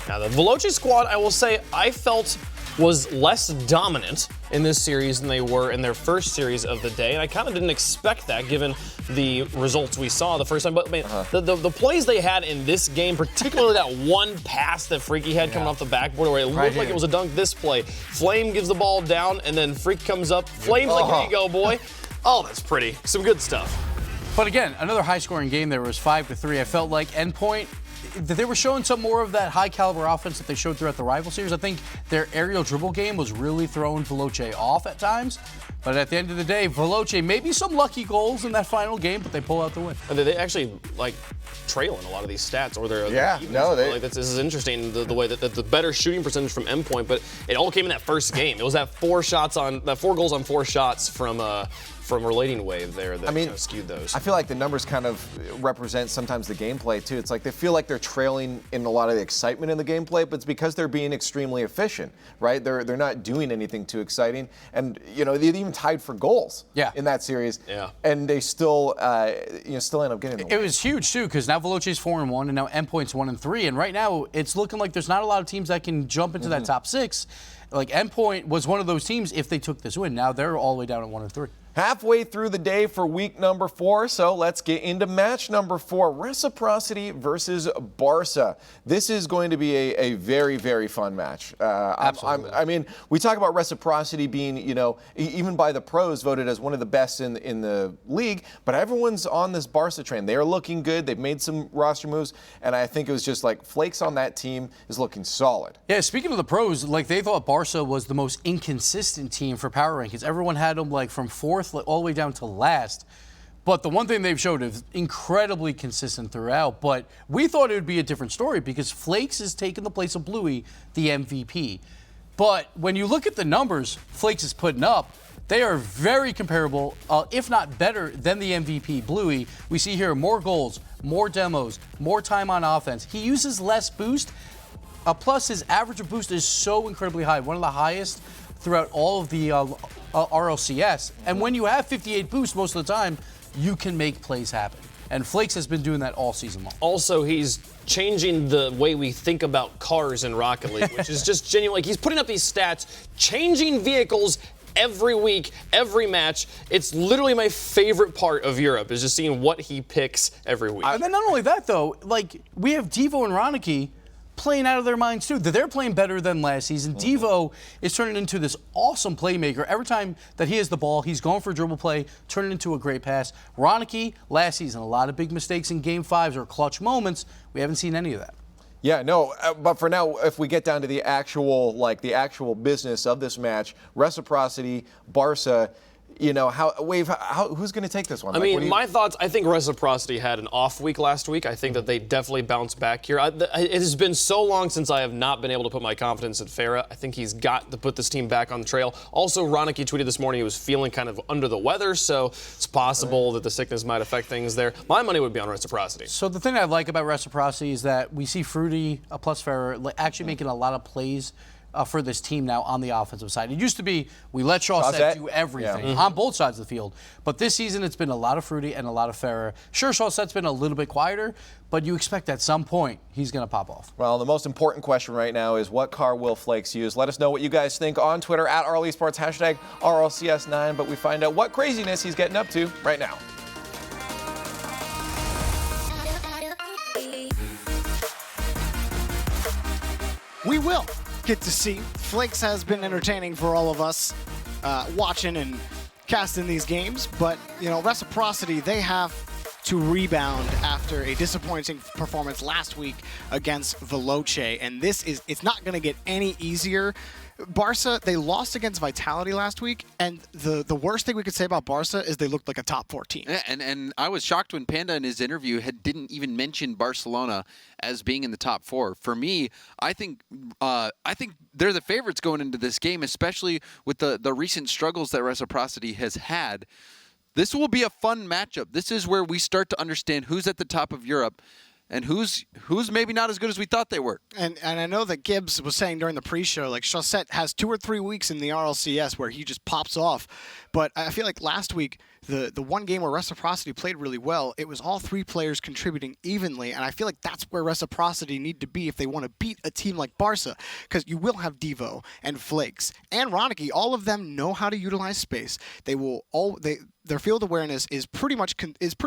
Now, the Veloce squad, I will say, I felt was less dominant in this series than they were in their first series of the day, and I kind of didn't expect that given the results we saw the first time. But I mean, the plays they had in this game, particularly that one pass that Freaky had coming off the backboard where it looked like it was a dunk this play. Flame gives the ball down, and then Freak comes up. Flame's like, here you go, boy. Oh, that's pretty. Some good stuff. But again, another high-scoring game. There was 5-3. I felt like Endpoint, they were showing some more of that high-caliber offense that they showed throughout the rival series. I think their aerial dribble game was really throwing Veloce off at times. But at the end of the day, Veloce, maybe some lucky goals in that final game, but they pull out the win. And they actually, like, trail in a lot of these stats. Or they're this is interesting, the way that the better shooting percentage from Endpoint, but it all came in that first game. It was that 4 goals on 4 shots from Relating Wave there that kind of skewed those. I feel like the numbers kind of represent sometimes the gameplay too. It's like they feel like they're trailing in a lot of the excitement in the gameplay, but it's because they're being extremely efficient, right? They're not doing anything too exciting, and you know they even tied for goals in that series. And they still still end up getting the win. It was huge too because now Veloce's 4-1 and now Endpoint's 1-3, and right now it's looking like there's not a lot of teams that can jump into that top 6. Like Endpoint was one of those teams if they took this win. Now they're all the way down at 1-3. Halfway through the day for week number 4, so let's get into match number 4, Reciprocity versus Barça. This is going to be a very, very fun match. Absolutely. I mean, we talk about Reciprocity being, you know, even by the pros voted as one of the best in the league, but everyone's on this Barça train. They are looking good. They've made some roster moves, and I think it was just like Flakes on that team is looking solid. Yeah, speaking of the pros, like they thought Barça was the most inconsistent team for power rankings. Everyone had them like from 4th all the way down to last. But the one thing they've showed is incredibly consistent throughout. But we thought it would be a different story because Flakes is taking the place of Bluey, the MVP. But when you look at the numbers Flakes is putting up, they are very comparable, if not better, than the MVP, Bluey. We see here more goals, more demos, more time on offense. He uses less boost. Plus, his average of boost is so incredibly high, one of the highest throughout all of the RLCS. And when you have 58 boost most of the time, you can make plays happen. And Flakes has been doing that all season long. Also, he's changing the way we think about cars in Rocket League, which is just genuine. Like, he's putting up these stats, changing vehicles every week, every match. It's literally my favorite part of Europe, is just seeing what he picks every week. And then not only that, though, like, we have Devo and Ronicky playing out of their minds too. They're playing better than last season. Devo is turning into this awesome playmaker. Every time that he has the ball, he's going for a dribble play, turning into a great pass. Ronicky, last season, a lot of big mistakes in Game 5s or clutch moments. We haven't seen any of that. Yeah, no, but for now, if we get down to the actual business of this match, Reciprocity, Barça, you know, who's going to take this one? I mean, my thoughts, I think Reciprocity had an off week last week. I think that they definitely bounced back here. It has been so long since I have not been able to put my confidence in Farah. I think he's got to put this team back on the trail. Also, Ronicky tweeted this morning he was feeling kind of under the weather, so it's possible that the sickness might affect things there. My money would be on Reciprocity. So the thing I like about Reciprocity is that we see Fruity plus Farah actually making a lot of plays for this team now on the offensive side. It used to be we let Shawset do everything on both sides of the field. But this season it's been a lot of Fruity and a lot of Farah. Sure, Shawset's been a little bit quieter, but you expect at some point he's going to pop off. Well, the most important question right now is what car will Flakes use? Let us know what you guys think on Twitter at Esports, hashtag RLCS9, but we find out what craziness he's getting up to right now. we will get to see. Flakes has been entertaining for all of us watching and casting these games, but you know, Reciprocity, they have to rebound after a disappointing performance last week against Veloce, and it's not going to get any easier. Barça, they lost against Vitality last week, and the worst thing we could say about Barça is they looked like a top 4 team. Yeah, and I was shocked when Panda in his interview didn't even mention Barcelona as being in the top 4. For me, I think they're the favorites going into this game, especially with the recent struggles that Reciprocity has had. This will be a fun matchup. This is where we start to understand who's at the top of Europe and who's maybe not as good as we thought they were. And I know that Gibbs was saying during the pre-show, like, Chaussette has 2 or 3 weeks in the RLCS where he just pops off. But I feel like last week, the one game where Reciprocity played really well, it was all 3 players contributing evenly, and I feel like that's where Reciprocity need to be if they want to beat a team like Barça, because you will have Devo and Flakes and Ronicky. All of them know how to utilize space. Their field awareness is pretty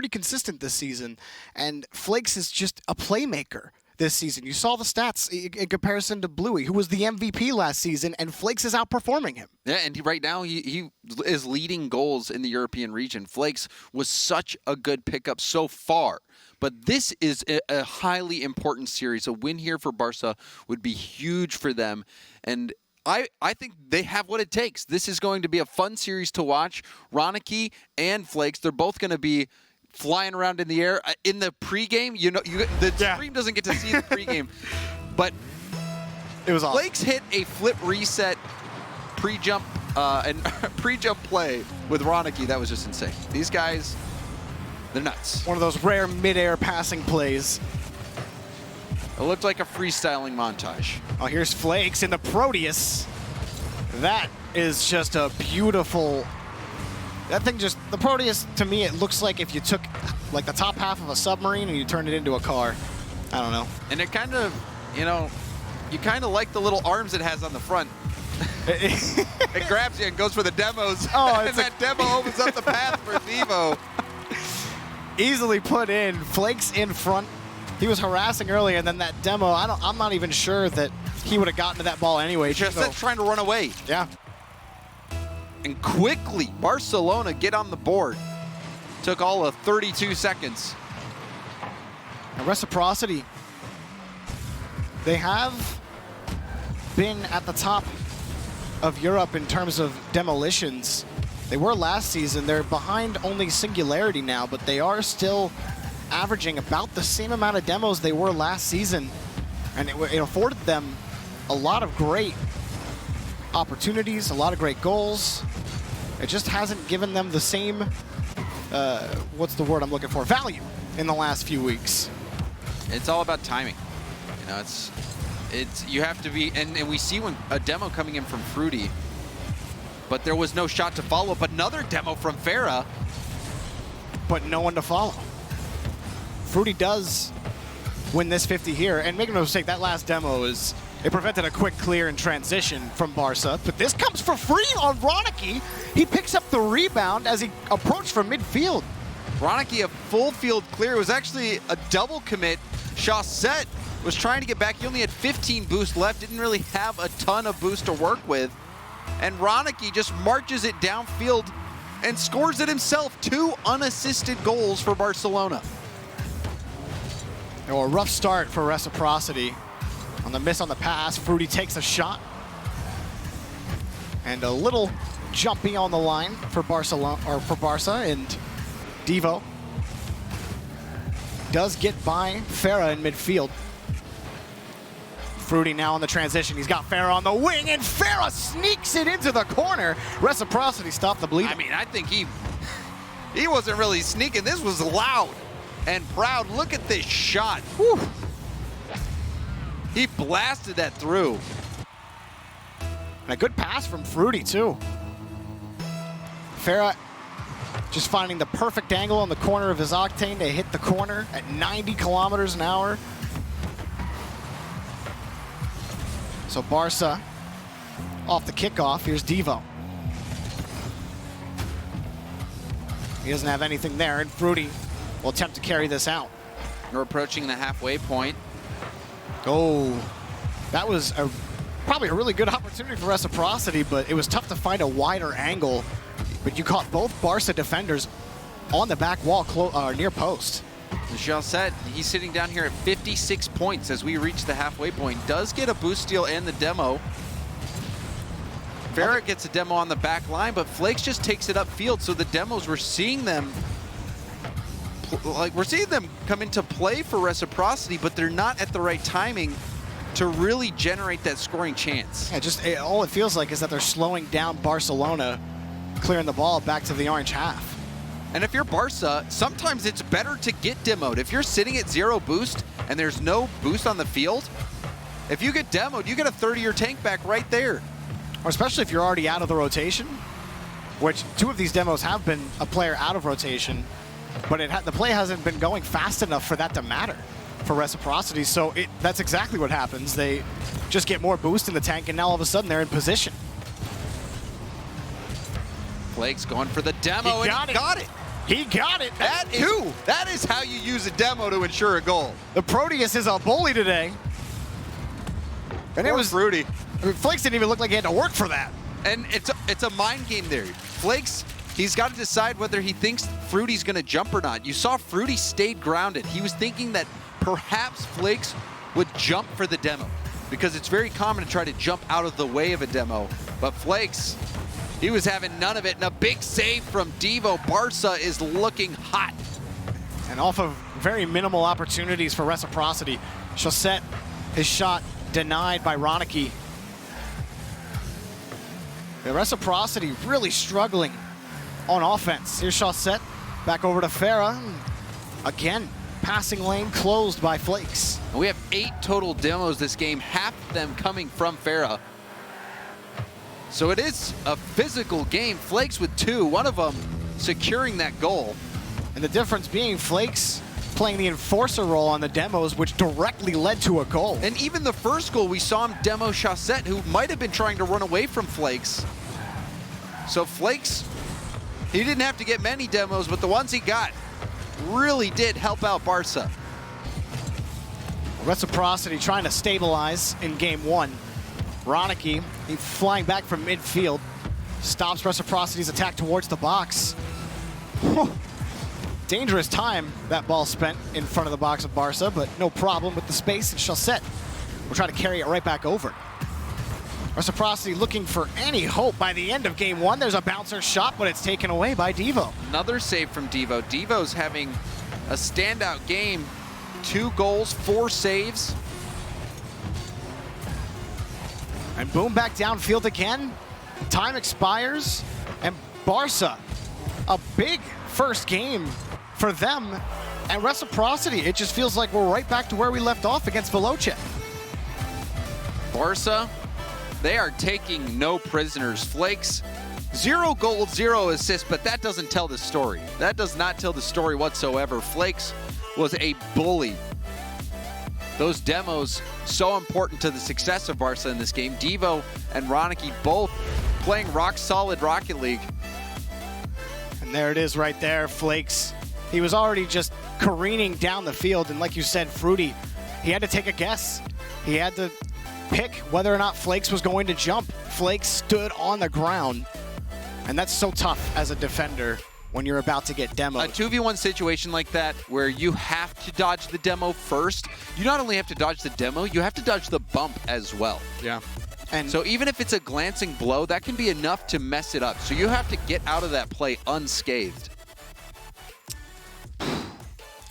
consistent this season, and Flakes is just a playmaker this season. You saw the stats in comparison to Bluey, who was the MVP last season, and Flakes is outperforming him. Yeah, and right now he is leading goals in the European region. Flakes was such a good pickup so far, but this is a highly important series. A win here for Barça would be huge for them, and I think they have what it takes. This is going to be a fun series to watch. Ronicky and Flakes, they're both going to be flying around in the air. In the pregame, the stream doesn't get to see the pregame, but it was awesome. Flakes hit a flip reset pre-jump and pre-jump play with Ronicky. That was just insane. These guys, they're nuts. One of those rare mid-air passing plays. It looked like a freestyling montage. Oh, here's Flakes in the Proteus. That is just a beautiful... That thing just... The Proteus, to me, it looks like if you took like the top half of a submarine and you turned it into a car. I don't know. And it kind of, you kind of like the little arms it has on the front. It grabs you and goes for the demos. Oh, and that demo opens up the path for Devo. Easily put in. Flakes in front. He was harassing earlier, and then that demo, I'm not even sure that he would have gotten to that ball anyway. Just trying to run away. Yeah. And quickly, Barcelona get on the board. Took all of 32 seconds. And Reciprocity, they have been at the top of Europe in terms of demolitions. They were last season. They're behind only Singularity now, but they are still averaging about the same amount of demos they were last season, and it afforded them a lot of great opportunities, a lot of great goals. It just hasn't given them the same, what's the word I'm looking for, value in the last few weeks. It's all about timing. It's you have to be, and we see when a demo coming in from Fruity, but there was no shot to follow up. Another demo from Farah, but no one to follow. Fruity does win this 50 here, and make no mistake, that last demo it prevented a quick clear and transition from Barça, but this comes for free on Ronicky. He picks up the rebound as he approached from midfield. Ronicky, a full field clear. It was actually a double commit. Chaussette was trying to get back. He only had 15 boost left, didn't really have a ton of boost to work with, and Ronicky just marches it downfield and scores it himself. 2 unassisted goals for Barcelona. A rough start for Reciprocity. On the miss on the pass, Fruity takes a shot. And a little jumpy on the line for Barça, and Devo does get by Farah in midfield. Fruity now on the transition. He's got Farah on the wing, and Farah sneaks it into the corner. Reciprocity stopped the bleeding. I mean, I think he wasn't really sneaking. This was loud and proud. Look at this shot. Whew. He blasted that through. And a good pass from Fruity, too. Farah just finding the perfect angle on the corner of his Octane to hit the corner at 90 kilometers an hour. So Barça off the kickoff. Here's Devo. He doesn't have anything there, and Fruity will attempt to carry this out. We're approaching the halfway point. Oh, That was probably a really good opportunity for Reciprocity, but it was tough to find a wider angle. But you caught both Barça defenders on the back wall near post. Chaussette, he's sitting down here at 56 points as we reach the halfway point. Does get a boost steal and the demo. Farrah gets a demo on the back line, but Flakes just takes it upfield. So the demos, we're seeing them come into play for Reciprocity, but they're not at the right timing to really generate that scoring chance. Yeah, all it feels like is that they're slowing down Barcelona, clearing the ball back to the orange half. And if you're Barça, sometimes it's better to get demoed. If you're sitting at 0 boost and there's no boost on the field, if you get demoed, you get a 30-year tank back right there. Or especially if you're already out of the rotation, which 2 of these demos have been a player out of rotation, but the play hasn't been going fast enough for that to matter for Reciprocity. So that's exactly what happens. They just get more boost in the tank, and now all of a sudden they're in position. Flakes going for the demo, and he got it. He got it. That is how you use a demo to ensure a goal. The Proteus is a bully today. And it was Fruity. I mean, Flakes didn't even look like he had to work for that. And it's a mind game there. Flakes, he's got to decide whether he thinks Fruity's going to jump or not. You saw Fruity stayed grounded. He was thinking that perhaps Flakes would jump for the demo because it's very common to try to jump out of the way of a demo. But Flakes, he was having none of it, and a big save from Devo. Barça is looking hot. And off of very minimal opportunities for Reciprocity, Chaussette, his shot denied by Ronicky. The Reciprocity really struggling on offense. Here's Chaussette, back over to Farrah. Again, passing lane closed by Flakes. We have 8 total demos this game, half of them coming from Farrah. So it is a physical game. Flakes with 2, one of them securing that goal. And the difference being Flakes playing the enforcer role on the demos, which directly led to a goal. And even the first goal, we saw him demo Chaussette, who might have been trying to run away from Flakes. So Flakes, he didn't have to get many demos, but the ones he got really did help out Barça. Reciprocity trying to stabilize in game 1. Ronicky, he flying back from midfield, stops Reciprocity's attack towards the box. Dangerous time that ball spent in front of the box of Barça, but no problem with the space, and Chaussette will try to carry it right back over. Reciprocity looking for any hope by the end of game 1. There's a bouncer shot, but it's taken away by Devo. Another save from Devo. Devo's having a standout game. 2 goals, 4 saves. And boom, back downfield again. Time expires, and Barça, a big first game for them. And Reciprocity, it just feels like we're right back to where we left off against Veloce. Barça, they are taking no prisoners. Flakes, 0 goals, 0 assists, but that doesn't tell the story. That does not tell the story whatsoever. Flakes was a bully. Those demos, so important to the success of Barça in this game. Devo and Ronicky both playing rock-solid Rocket League. And there it is right there, Flakes. He was already just careening down the field, and like you said, Fruity, he had to take a guess. He had to pick whether or not Flakes was going to jump. Flakes stood on the ground, and that's so tough as a defender when you're about to get demoed. A 2v1 situation like that where you have to dodge the demo first, you not only have to dodge the demo, you have to dodge the bump as well. Yeah. And so even if it's a glancing blow, that can be enough to mess it up. So you have to get out of that play unscathed.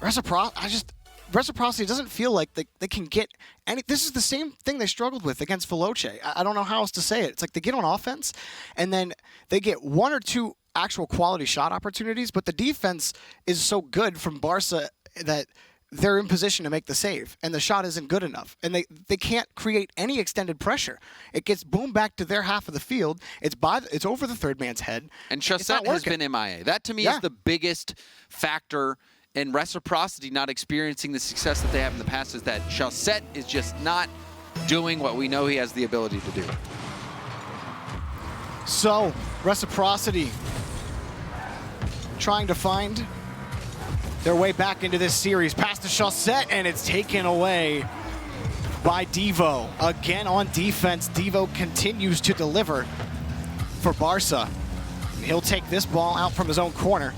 Reciprocity doesn't feel like they can get any. This is the same thing they struggled with against Veloce. I don't know how else to say it. It's like they get on offense, and then they get 1 or 2 actual quality shot opportunities, but the defense is so good from Barça that they're in position to make the save, and the shot isn't good enough, and they can't create any extended pressure. It gets boomed back to their half of the field. It's over the third man's head. And Chaussette has been MIA. That to me is the biggest factor in Reciprocity not experiencing the success that they have in the past, is that Chaussette is just not doing what we know he has the ability to do. So, Reciprocity trying to find their way back into this series. Pass to Chaussette, and it's taken away by Devo. Again on defense, Devo continues to deliver for Barça. And he'll take this ball out from his own corner.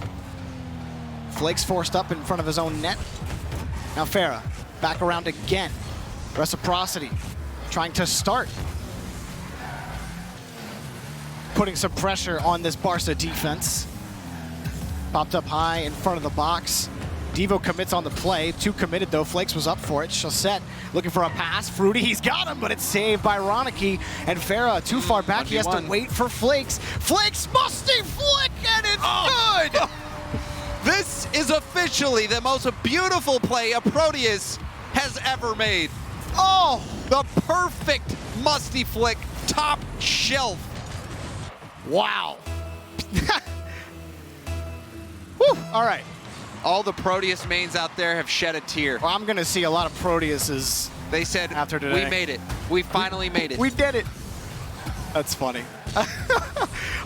Flakes forced up in front of his own net. Now Farah, back around again. Reciprocity, trying to start. Putting some pressure on this Barça defense. Popped up high in front of the box. Devo commits on the play. Too committed though. Flakes was up for it. Chaussette looking for a pass. Fruity, he's got him, but it's saved by Ronicky. And Farah too far back. He has to wait for Flakes. Flakes musty flick, and it's good! This is officially the most beautiful play a Proteus has ever made. Oh! The perfect musty flick, top shelf. Wow. Whew, all right. All the Proteus mains out there have shed a tear. Well, I'm going to see a lot of Proteuses. They said, after today. We made it. We finally made it. We did it. That's funny.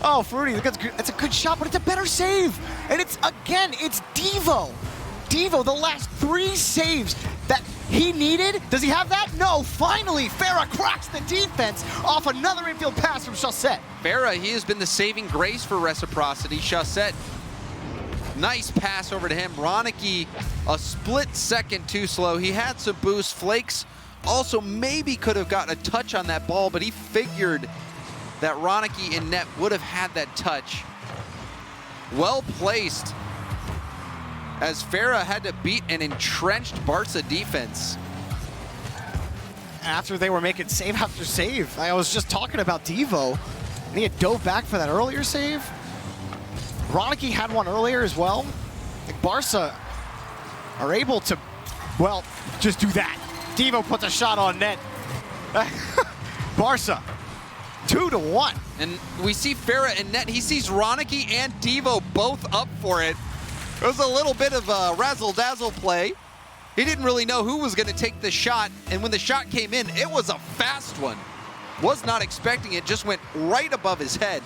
Oh, Fruity, that's a good shot, but it's a better save. And it's Devo. Devo, the last 3 saves that he needed. Does he have that? No, finally, Farah cracks the defense off another infield pass from Chaussette. Farah, he has been the saving grace for Reciprocity. Chaussette, nice pass over to him. Ronicky, a split second too slow. He had some boost. Flakes also maybe could have gotten a touch on that ball, but he figured that Ronicky in net would have had that touch. Well placed, as Farah had to beat an entrenched Barça defense. After they were making save after save. I was just talking about Devo, and he had dove back for that earlier save. Ronicky had one earlier as well. Like Barça are able to, well, just do that. Devo puts a shot on net. Barça, 2-1. And we see Farah in net. He sees Ronicky and Devo both up for it. It was a little bit of a razzle-dazzle play. He didn't really know who was going to take the shot, and when the shot came in, it was a fast one. Was not expecting it, just went right above his head.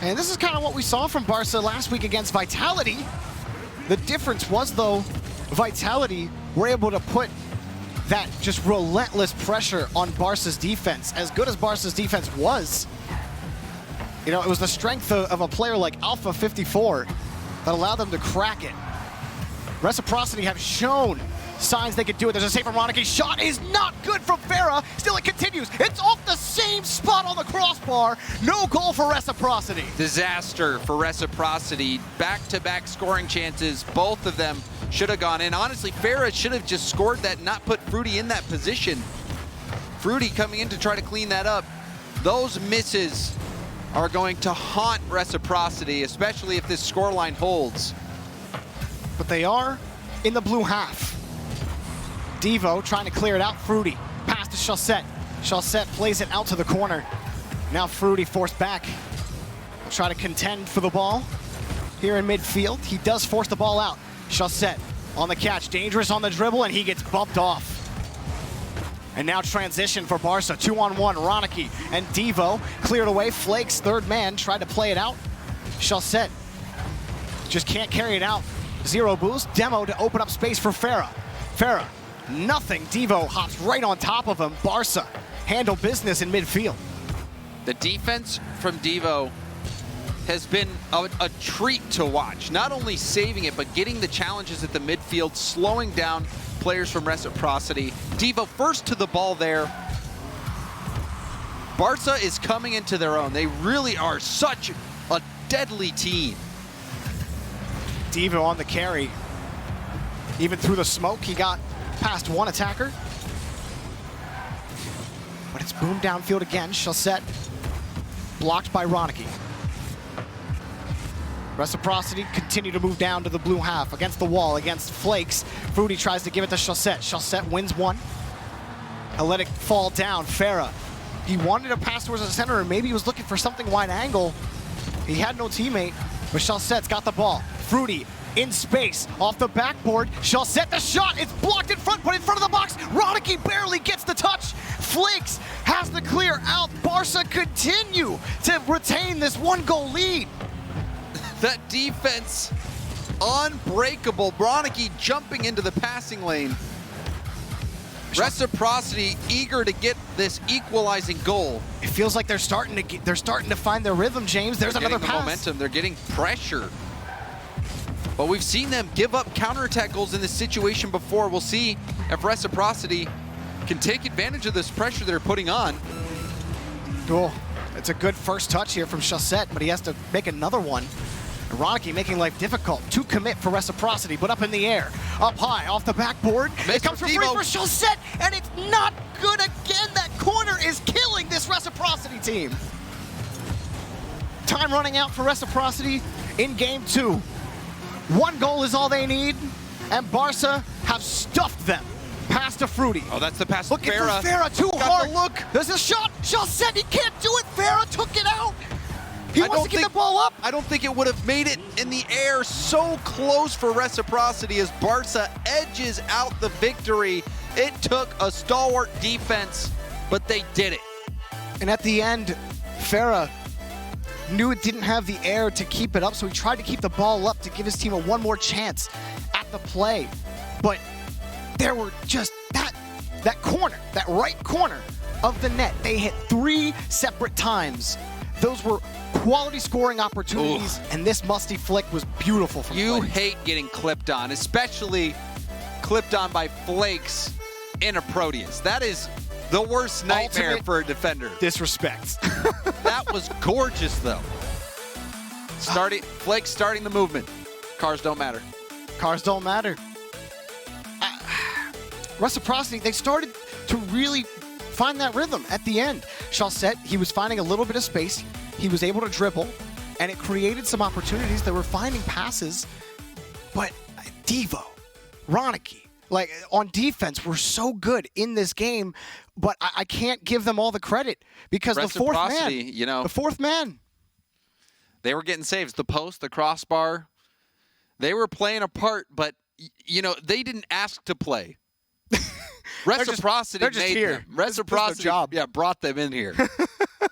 And this is kind of what we saw from Barça last week against Vitality. The difference was, though, Vitality were able to put that just relentless pressure on Barca's defense. As good as Barca's defense was, you know, it was the strength of a player like Alpha 54 that allowed them to crack it. Reciprocity have shown signs they could do it. There's a save from Ronicky. Shot is not good from Farah. Still it continues. It's off the same spot on the crossbar. No goal for Reciprocity. Disaster for Reciprocity. Back-to-back scoring chances. Both of them should have gone in. Honestly, Farah should have just scored that and not put Fruity in that position. Fruity coming in to try to clean that up. Those misses are going to haunt Reciprocity, especially if this scoreline holds. But they are in the blue half. Devo trying to clear it out. Fruity, pass to Chaussette. Chaussette plays it out to the corner. Now Fruity forced back. Will try to contend for the ball here in midfield. He does force the ball out. Chaussette on the catch, dangerous on the dribble, and he gets bumped off. And now transition for Barça, 2-on-1, Ronicky and Devo cleared away. Flakes, third man, tried to play it out. Chaussette just can't carry it out. Zero boost, Demo to open up space for Farah. Farah, nothing. Devo hops right on top of him. Barça handle business in midfield. The defense from Devo has been a treat to watch. Not only saving it, but getting the challenges at the midfield, slowing down players from Reciprocity. Devo first to the ball there. Barça is coming into their own. They really are such a deadly team. Devo on the carry. Even through the smoke, he got past one attacker. But it's boomed downfield again. Chaussette blocked by Ronicky. Reciprocity continue to move down to the blue half against the wall, against Flakes. Fruity tries to give it to Chaussette. Chaussette wins one. He'll let it fall down. Farah, he wanted to pass towards the center, and maybe he was looking for something wide angle. He had no teammate, but Chaussette's got the ball. Fruity in space, off the backboard. Chaussette, the shot, it's blocked in front, put in front of the box. Ronicky barely gets the touch. Flakes has to clear out. Barça continue to retain this 1-goal lead. That defense, unbreakable. Ronicky jumping into the passing lane. Reciprocity eager to get this equalizing goal. It feels like they're starting to find their rhythm, James. There's They're another getting the pass. momentum. They're getting pressure. But we've seen them give up counterattack goals in this situation before. We'll see if Reciprocity can take advantage of this pressure they're putting on. Cool. It's a good first touch here from Chaussette, but he has to make another one. Rocky making life difficult to commit for Reciprocity, but up in the air, up high, off the backboard. It comes for free for Chaussette, and it's not good again. That corner is killing this Reciprocity team. Time running out for Reciprocity in game 2. 1 goal is all they need, and Barça have stuffed them. Pass to Fruity. Oh, that's the pass to Looking Farah. for Farah, too Got hard. the look. There's a shot. Chaussette, he can't do it. Farah took it out. He wants to get the ball up. I don't think it would have made it in the air. So close for Reciprocity as Barça edges out the victory. It took a stalwart defense, but they did it. And at the end, Farah knew it didn't have the air to keep it up, so he tried to keep the ball up to give his team one more chance at the play. But there were just that corner, that right corner of the net. They hit 3 separate times. Those were quality scoring opportunities, and this musty flick was beautiful from You Flakes. hate getting clipped on, especially clipped on by Flakes in a Proteus. That is the worst nightmare Ultimate for a defender. Disrespect. That was gorgeous, though. Flakes starting the movement. Cars don't matter. Cars don't matter. Reciprocity, they started to really find that rhythm at the end. Chaussette, he was finding a little bit of space. He was able to dribble, and it created some opportunities. They were finding passes, but Devo, Ronicky, like on defense, were so good in this game, but I can't give them all the credit because the fourth man, the fourth man. They were getting saves. The post, the crossbar, they were playing a part, but, they didn't ask to play. Reciprocity they're just made here. them. Reciprocity, brought them in here,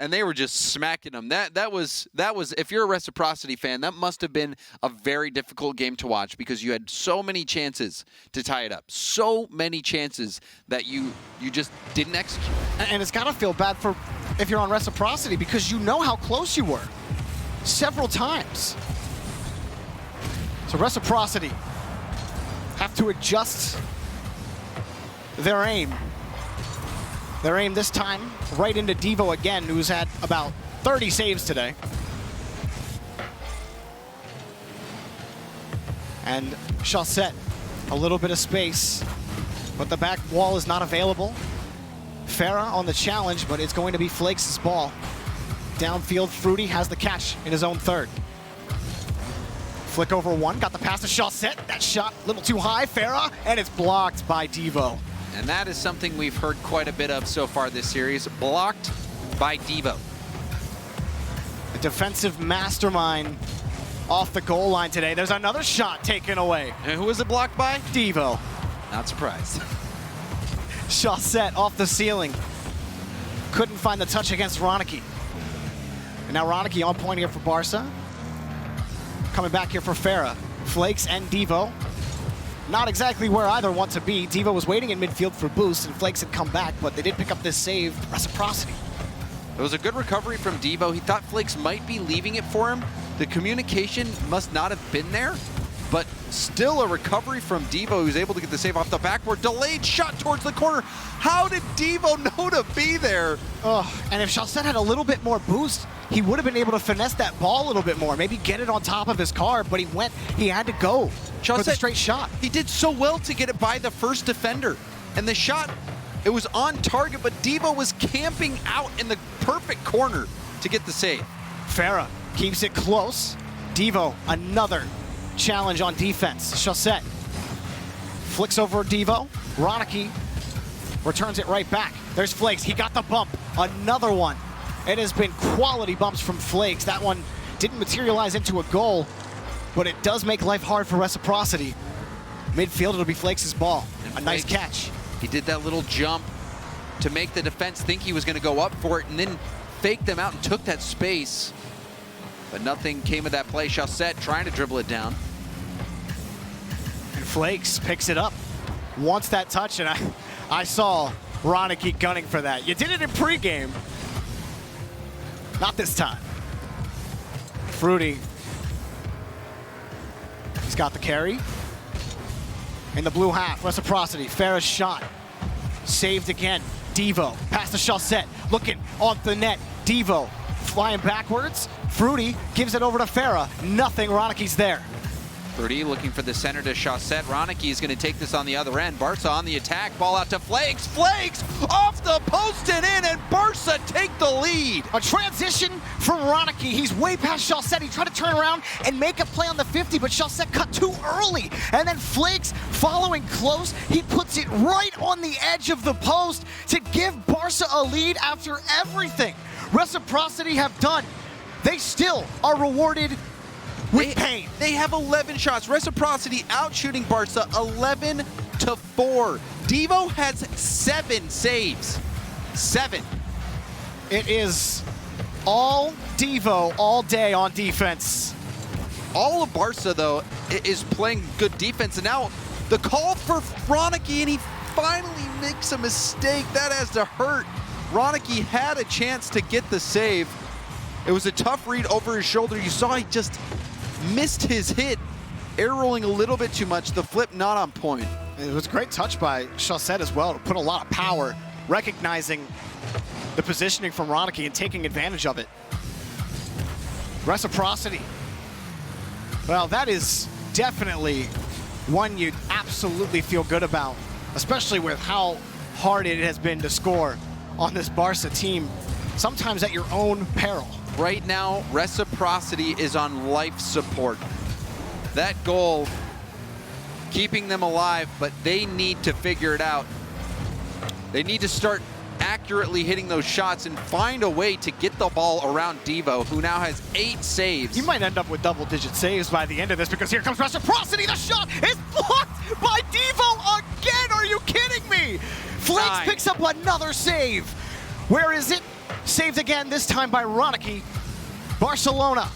and they were just smacking them. That was. If you're a Reciprocity fan, that must have been a very difficult game to watch because you had so many chances to tie it up, so many chances that you just didn't execute. And it's got to feel bad for if you're on Reciprocity because you know how close you were several times. So Reciprocity have to adjust their aim. Their aim this time right into Devo again, who's had about 30 saves today. And Chaussette, a little bit of space, but the back wall is not available. Farah on the challenge, but it's going to be Flakes' ball. Downfield, Fruity has the catch in his own third. Flick over one, got the pass to Chaussette. That shot a little too high, Farah, and it's blocked by Devo. And that is something we've heard quite a bit of so far this series. Blocked by Devo. A defensive mastermind off the goal line today. There's another shot taken away. And who was it blocked by? Devo. Not surprised. Chaussette off the ceiling. Couldn't find the touch against Ronicky. And now Ronicky on point here for Barça. Coming back here for Farah. Flakes and Devo. Not exactly where either want to be. Devo was waiting in midfield for boost, and Flakes had come back, but they did pick up this save. Reciprocity. It was a good recovery from Devo. He thought Flakes might be leaving it for him. The communication must not have been there, but still a recovery from Devo, who's able to get the save off the backboard. Delayed shot towards the corner. How did Devo know to be there? Oh, and if Chaussette had a little bit more boost, he would have been able to finesse that ball a little bit more, maybe get it on top of his car, but he had to go for the straight shot. He did so well to get it by the first defender. And the shot, it was on target, but Devo was camping out in the perfect corner to get the save. Farah keeps it close. Devo, another challenge on defense. Chaussette flicks over Devo. Ronicky returns it right back. There's Flakes. He got the bump. Another one. It has been quality bumps from Flakes. That one didn't materialize into a goal, but it does make life hard for Reciprocity. Midfield, it'll be Flakes' ball. A nice catch. He did that little jump to make the defense think he was going to go up for it and then faked them out and took that space. But nothing came of that play. Chaussette trying to dribble it down. And Flakes picks it up. Wants that touch, and I saw Ronicky gunning for that. You did it in pregame. Not this time. Fruity. He's got the carry. In the blue half, Reciprocity. Farah's shot. Saved again. Devo. Past the Chaussette. Looking on the net. Devo flying backwards. Fruity gives it over to Farah. Nothing. Ronicky's there. Fruity looking for the center to Chaussette. Ronicky is going to take this on the other end. Barça on the attack. Ball out to Flakes. Flakes off the post and in, and Barça take the lead. A transition from Ronicky. He's way past Chaussette. He tried to turn around and make a play on the 50, but Chaussette cut too early. And then Flakes following close. He puts it right on the edge of the post to give Barça a lead after everything Reciprocity have done. They still are rewarded with pain. They have 11 shots. Reciprocity out shooting Barça 11-4. Devo has 7 saves. 7. It is all Devo all day on defense. All of Barça, though, is playing good defense. And now the call for Ronicky, and he finally makes a mistake. That has to hurt. Ronicky had a chance to get the save. It was a tough read over his shoulder. You saw he just missed his hit, air rolling a little bit too much. The flip not on point. It was a great touch by Chaussette as well to put a lot of power, recognizing the positioning from Ronicky and taking advantage of it. Reciprocity. Well, that is definitely one you'd absolutely feel good about, especially with how hard it has been to score on this Barça team, sometimes at your own peril. Right now, Reciprocity is on life support. That goal, keeping them alive, but they need to figure it out. They need to start accurately hitting those shots and find a way to get the ball around Devo, who now has 8 saves. You might end up with double-digit saves by the end of this, because here comes Reciprocity. The shot is blocked by Devo again. Are you kidding me? Flakes picks up another save. Where is it? Saved again, this time by Ronicky. Barcelona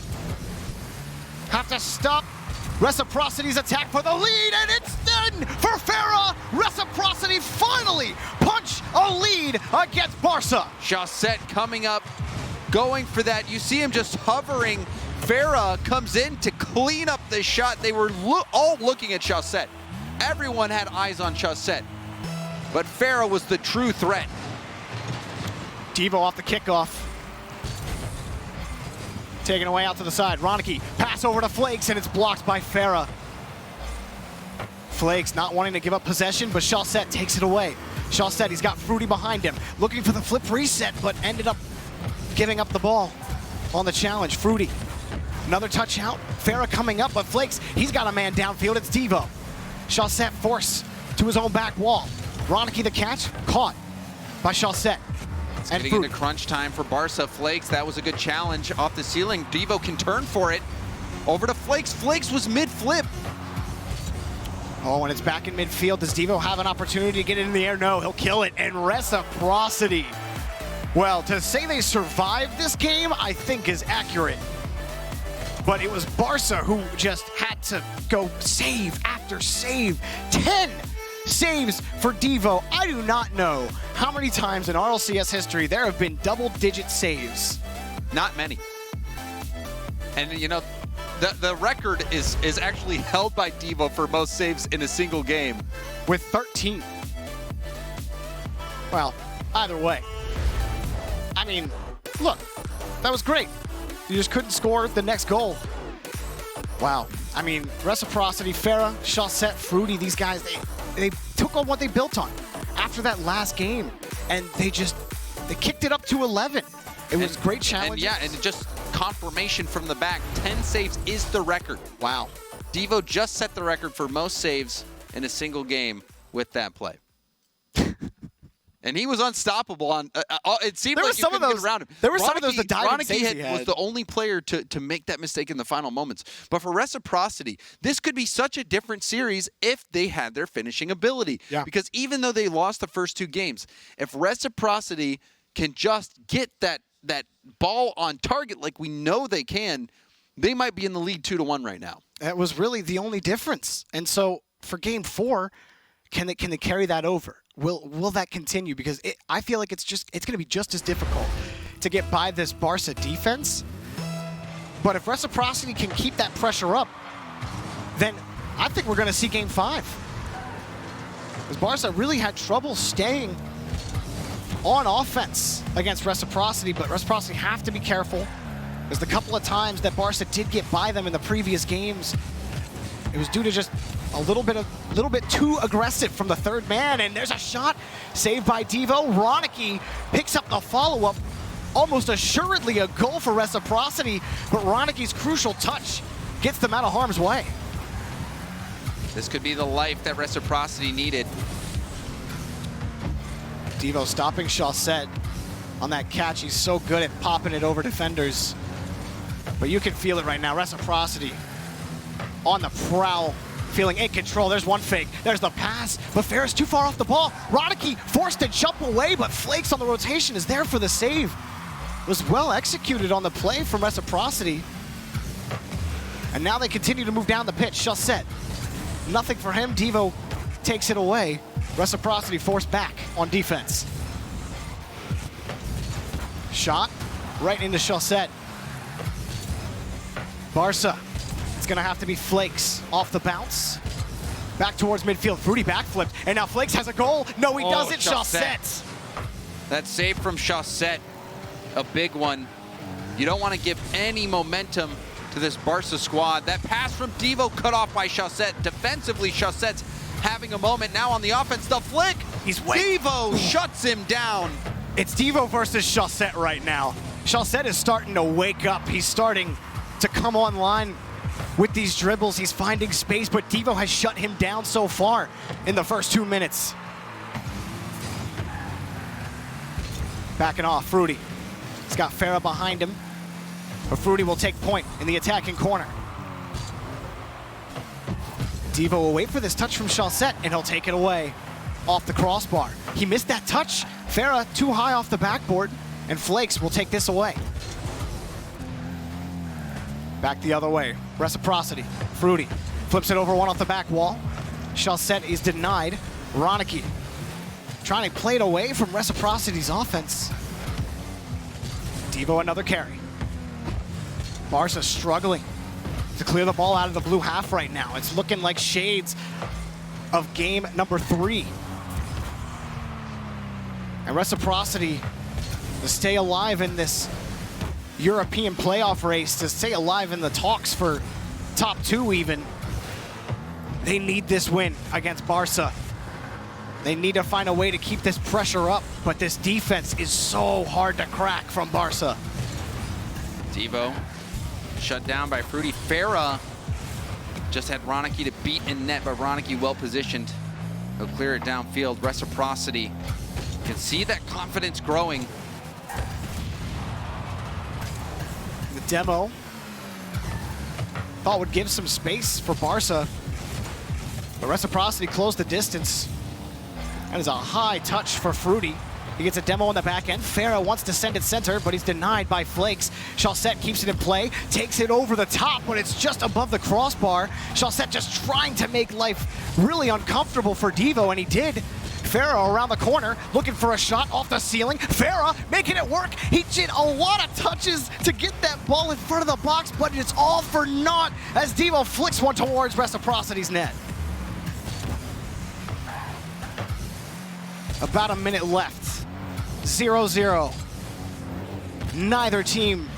have to stop Reciprocity's attack for the lead, and it's then for Farah. Reciprocity finally punch a lead against Barça. Chaussette coming up, going for that. You see him just hovering. Farah comes in to clean up the shot. They were all looking at Chaussette. Everyone had eyes on Chaussette, but Farah was the true threat. Devo off the kickoff. Taken away out to the side. Ronicky, pass over to Flakes, and it's blocked by Farah. Flakes not wanting to give up possession, but Chaussette takes it away. Chaussette, he's got Fruity behind him, looking for the flip reset, but ended up giving up the ball on the challenge. Fruity, another touch out. Farah coming up, but Flakes, he's got a man downfield. It's Devo. Chaussette forced to his own back wall. Ronicky the catch, caught by Chaussette. It's getting into crunch time for Barça. Flakes, that was a good challenge off the ceiling. Devo can turn for it. Over to Flakes. Flakes was mid-flip. Oh, and it's back in midfield. Does Devo have an opportunity to get it in the air? No, he'll kill it. And Reciprocity. Well, to say they survived this game, I think is accurate. But it was Barça who just had to go save after save. 10 saves for Devo. I do not know how many times in RLCS history there have been double-digit saves. Not many. And, you know, the record is actually held by Devo for most saves in a single game. With 13. Well, either way. I mean, look, that was great. You just couldn't score the next goal. Wow. I mean, Reciprocity, Farah, Chaussette, Fruity, these guys, they took on what they built on after that last game, and they kicked it up to 11. It was great challenge. And just confirmation from the back. 10 saves is the record. Wow. Devo just set the record for most saves in a single game with that play. And he was unstoppable on. It seemed like you couldn't get around him. There were some of those that diving saves he had. Was the only player to make that mistake in the final moments. But for Reciprocity, this could be such a different series if they had their finishing ability. Yeah. Because even though they lost the first 2 games, if Reciprocity can just get that ball on target like we know they can, they might be in the lead 2-1 right now. That was really the only difference. And so for game 4, can they carry that over? will that continue? Because I feel like it's going to be just as difficult to get by this Barça defense. But if Reciprocity can keep that pressure up, then I think we're going to see Game 5. Because Barça really had trouble staying on offense against Reciprocity, but Reciprocity have to be careful. There's the couple of times that Barça did get by them in the previous games. It was due to just a little bit too aggressive from the third man, and there's a shot saved by Devo. Ronicky picks up the follow-up, almost assuredly a goal for Reciprocity, but Ronicky's crucial touch gets them out of harm's way. This could be the life that Reciprocity needed. Devo stopping Chaussette on that catch. He's so good at popping it over defenders. But you can feel it right now. Reciprocity on the prowl, feeling in control. There's one fake. There's the pass, but Ferris too far off the ball. Ronicky forced to jump away, but Flakes on the rotation is there for the save. It was well executed on the play from Reciprocity. And now they continue to move down the pitch. Chaussette, nothing for him. Devo takes it away. Reciprocity forced back on defense. Shot right into Chaussette. Barça, it's gonna have to be Flakes off the bounce. Back towards midfield, Fruity backflipped, and now Flakes has a goal. No, he doesn't, Chaussette. That save from Chaussette, a big one. You don't want to give any momentum to this Barça squad. That pass from Devo cut off by Chaussette. Defensively, Chaussette's having a moment. Now on the offense, the flick. Devo shuts him down. It's Devo versus Chaussette right now. Chaussette is starting to wake up. He's starting to come online with these dribbles. He's finding space, but Devo has shut him down so far in the first 2 minutes. Backing off, Fruity. He's got Farah behind him, but Fruity will take point in the attacking corner. Devo will wait for this touch from Chaussette, and he'll take it away off the crossbar. He missed that touch. Farah too high off the backboard, and Flakes will take this away. Back the other way, Reciprocity. Fruity flips it over one off the back wall. Chaussette is denied. Ronicky trying to play it away from Reciprocity's offense. Devo another carry. Barça struggling to clear the ball out of the blue half right now. It's looking like shades of game number 3. And Reciprocity to stay alive in this European playoff race, to stay alive in the talks for top 2 even. They need this win against Barça. They need to find a way to keep this pressure up, but this defense is so hard to crack from Barça. Devo shut down by Fruity. Farah just had Ronicky to beat in net, but Ronicky well positioned. He'll clear it downfield. Reciprocity. You can see that confidence growing. The demo thought would give some space for Barça, but Reciprocity closed the distance. That is a high touch for Fruity. He gets a demo on the back end. Farah wants to send it center, but he's denied by Flakes. Chaussette keeps it in play, takes it over the top, but it's just above the crossbar. Chaussette just trying to make life really uncomfortable for Devo, and he did. Farah around the corner, looking for a shot off the ceiling. Farah making it work. He did a lot of touches to get that ball in front of the box, but it's all for naught as Devo flicks one towards Reciprocity's net. About a minute left. 0-0. Neither team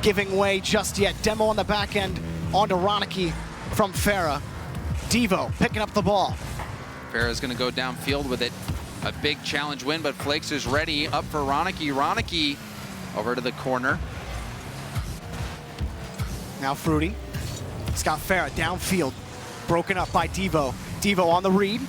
giving way just yet. Demo on the back end onto Ronicky from Farah. Devo picking up the ball. Farah's going to go downfield with it. A big challenge win, but Flakes is ready. Up for Ronicky. Ronicky over to the corner. Now Fruity. Scott Farah downfield. Broken up by Devo. Devo on the read.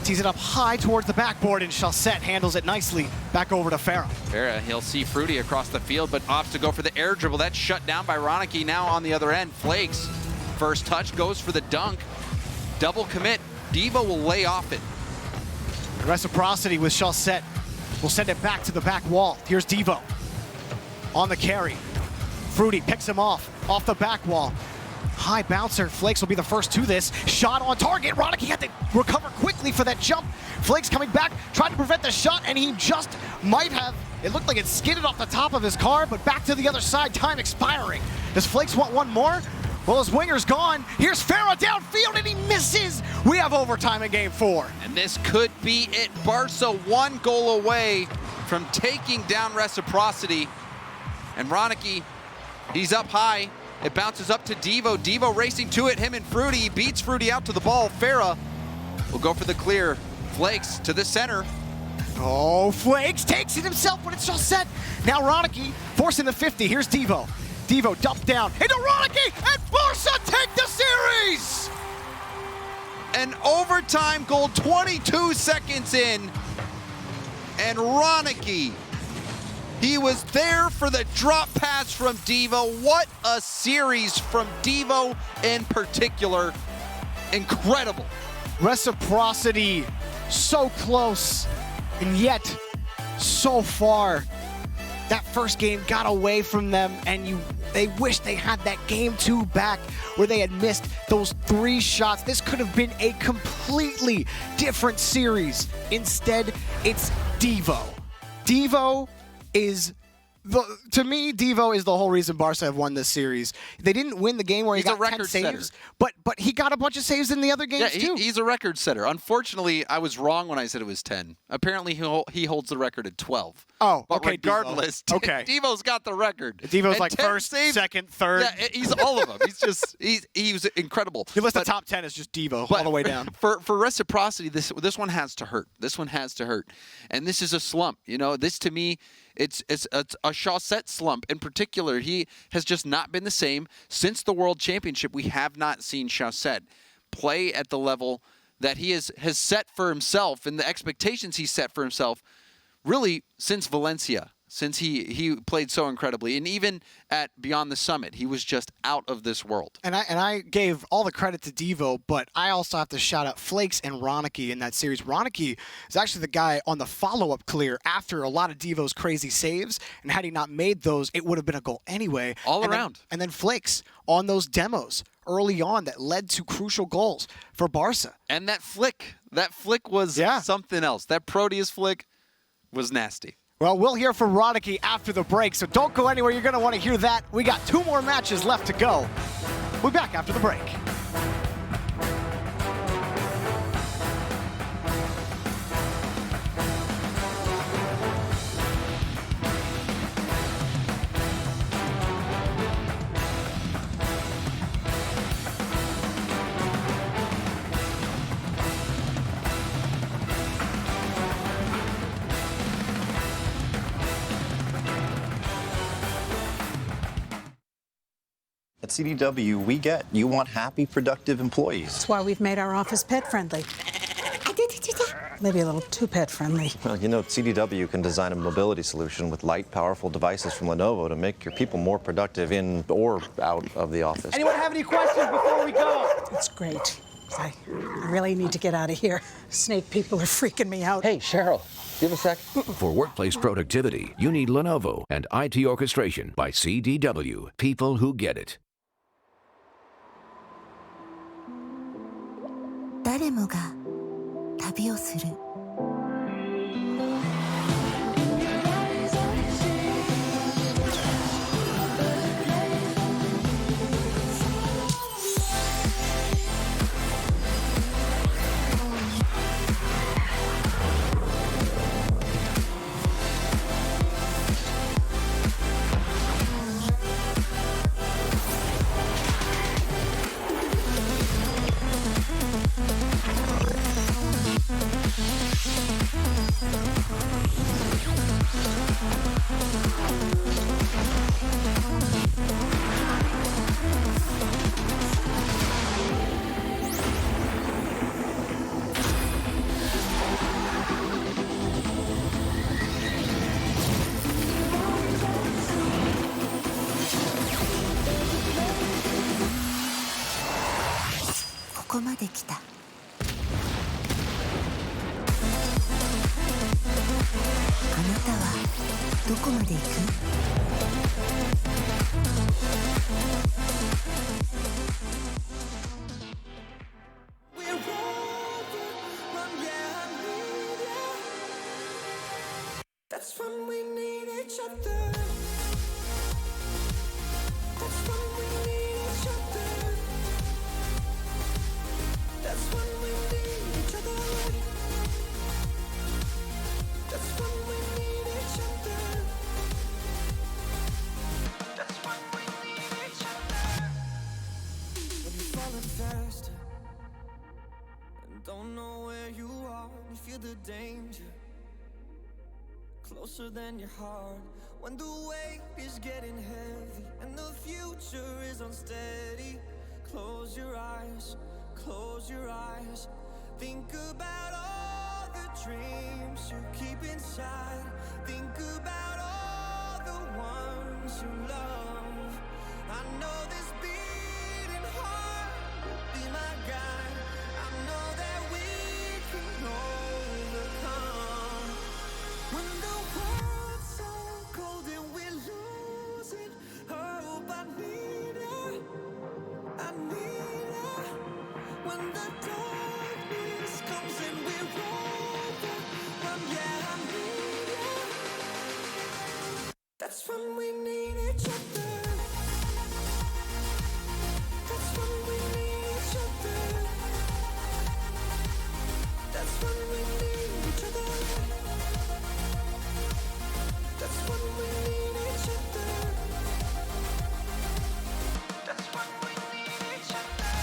Tees it up high towards the backboard, and Chaussette handles it nicely. Back over to Farah. Farah, he'll see Fruity across the field, but opts to go for the air dribble. That's shut down by Ronicky. Now on the other end, Flakes. First touch goes for the dunk. Double commit. Devo will lay off it. Reciprocity with Chaussette will send it back to the back wall. Here's Devo on the carry. Fruity picks him off the back wall. High bouncer. Flakes will be the first to this. Shot on target. Ronicky had to recover quickly for that jump Flakes coming back, trying to prevent the shot, and he just might have. It looked like it skidded off the top of his car, but back to the other side, time expiring. Does Flakes want one more? Well, his winger's gone. Here's Farah downfield, and he misses. We have overtime in game 4. And this could be it. Barça 1 goal away from taking down Reciprocity. And Ronicky, he's up high. It bounces up to Devo. Devo racing to it, him and Fruity. He beats Fruity out to the ball. Farah will go for the clear. Flakes to the center. Oh, Flakes takes it himself, but it's just set. Now Ronicky forcing the 50. Here's Devo. Devo dumped down into Ronicky, and Barça take the series! An overtime goal 22 seconds in. And Ronicky, he was there for the drop pass from Devo. What a series from Devo in particular. Incredible. Reciprocity, so close, and yet so far. That first game got away from them, and they wish they had that game 2 back where they had missed those 3 shots. This could have been a completely different series. Instead, it's Devo. Devo is to me, Devo is the whole reason Barça have won this series. They didn't win the game where he got 10 saves, but he got a bunch of saves in the other games too. He's a record setter. Unfortunately, I was wrong when I said it was 10. Apparently, he holds the record at 12. Oh, but okay, regardless, Devo. Okay. Devo's got the record. Devo's and like first, saves, second, third. Yeah, he's all of them. He was incredible. You list the top 10 as just Devo all the way down. For Reciprocity, this one has to hurt. This one has to hurt, and this is a slump. You know, this to me, it's a Chaussette slump. In particular, he has just not been the same since the World Championship. We have not seen Chaussette play at the level that he has set for himself and the expectations he set for himself really since Valencia, since he played so incredibly. And even at Beyond the Summit, he was just out of this world. And I gave all the credit to Devo, but I also have to shout out Flakes and Ronicky in that series. Ronicky is actually the guy on the follow-up clear after a lot of Devo's crazy saves, and had he not made those, it would have been a goal anyway. All around. And then Flakes on those demos early on that led to crucial goals for Barça. And that flick was something else. That Proteus flick was nasty. Well, we'll hear from Ronicky after the break, so don't go anywhere. You're going to want to hear that. We got 2 more matches left to go. We'll be back after the break. At CDW, we get you want happy, productive employees. That's why we've made our office pet-friendly. Maybe a little too pet-friendly. Well, you know, CDW can design a mobility solution with light, powerful devices from Lenovo to make your people more productive in or out of the office. Anyone have any questions before we go? That's great. I really need to get out of here. Snake people are freaking me out. Hey, Cheryl, give a sec. For workplace productivity, you need Lenovo and IT orchestration by CDW. People who get it. 誰もが旅をする。ここまで来た。あなたはどこまで行く？ We're over, yeah, I need closer than your heart. When the weight is getting heavy and the future is unsteady, close your eyes, close your eyes. Think about all the dreams you keep inside. Think about all the ones you love. I know this beating heart will be my guide. I know that we can overcome. When the world's so cold and we're losing hope, I need her, I need her. When the darkness comes and we're overrun, yeah, I need her. That's when we need each other. That's when we need each other. That's when we need each other. That's when we need each other. That's when we need each other.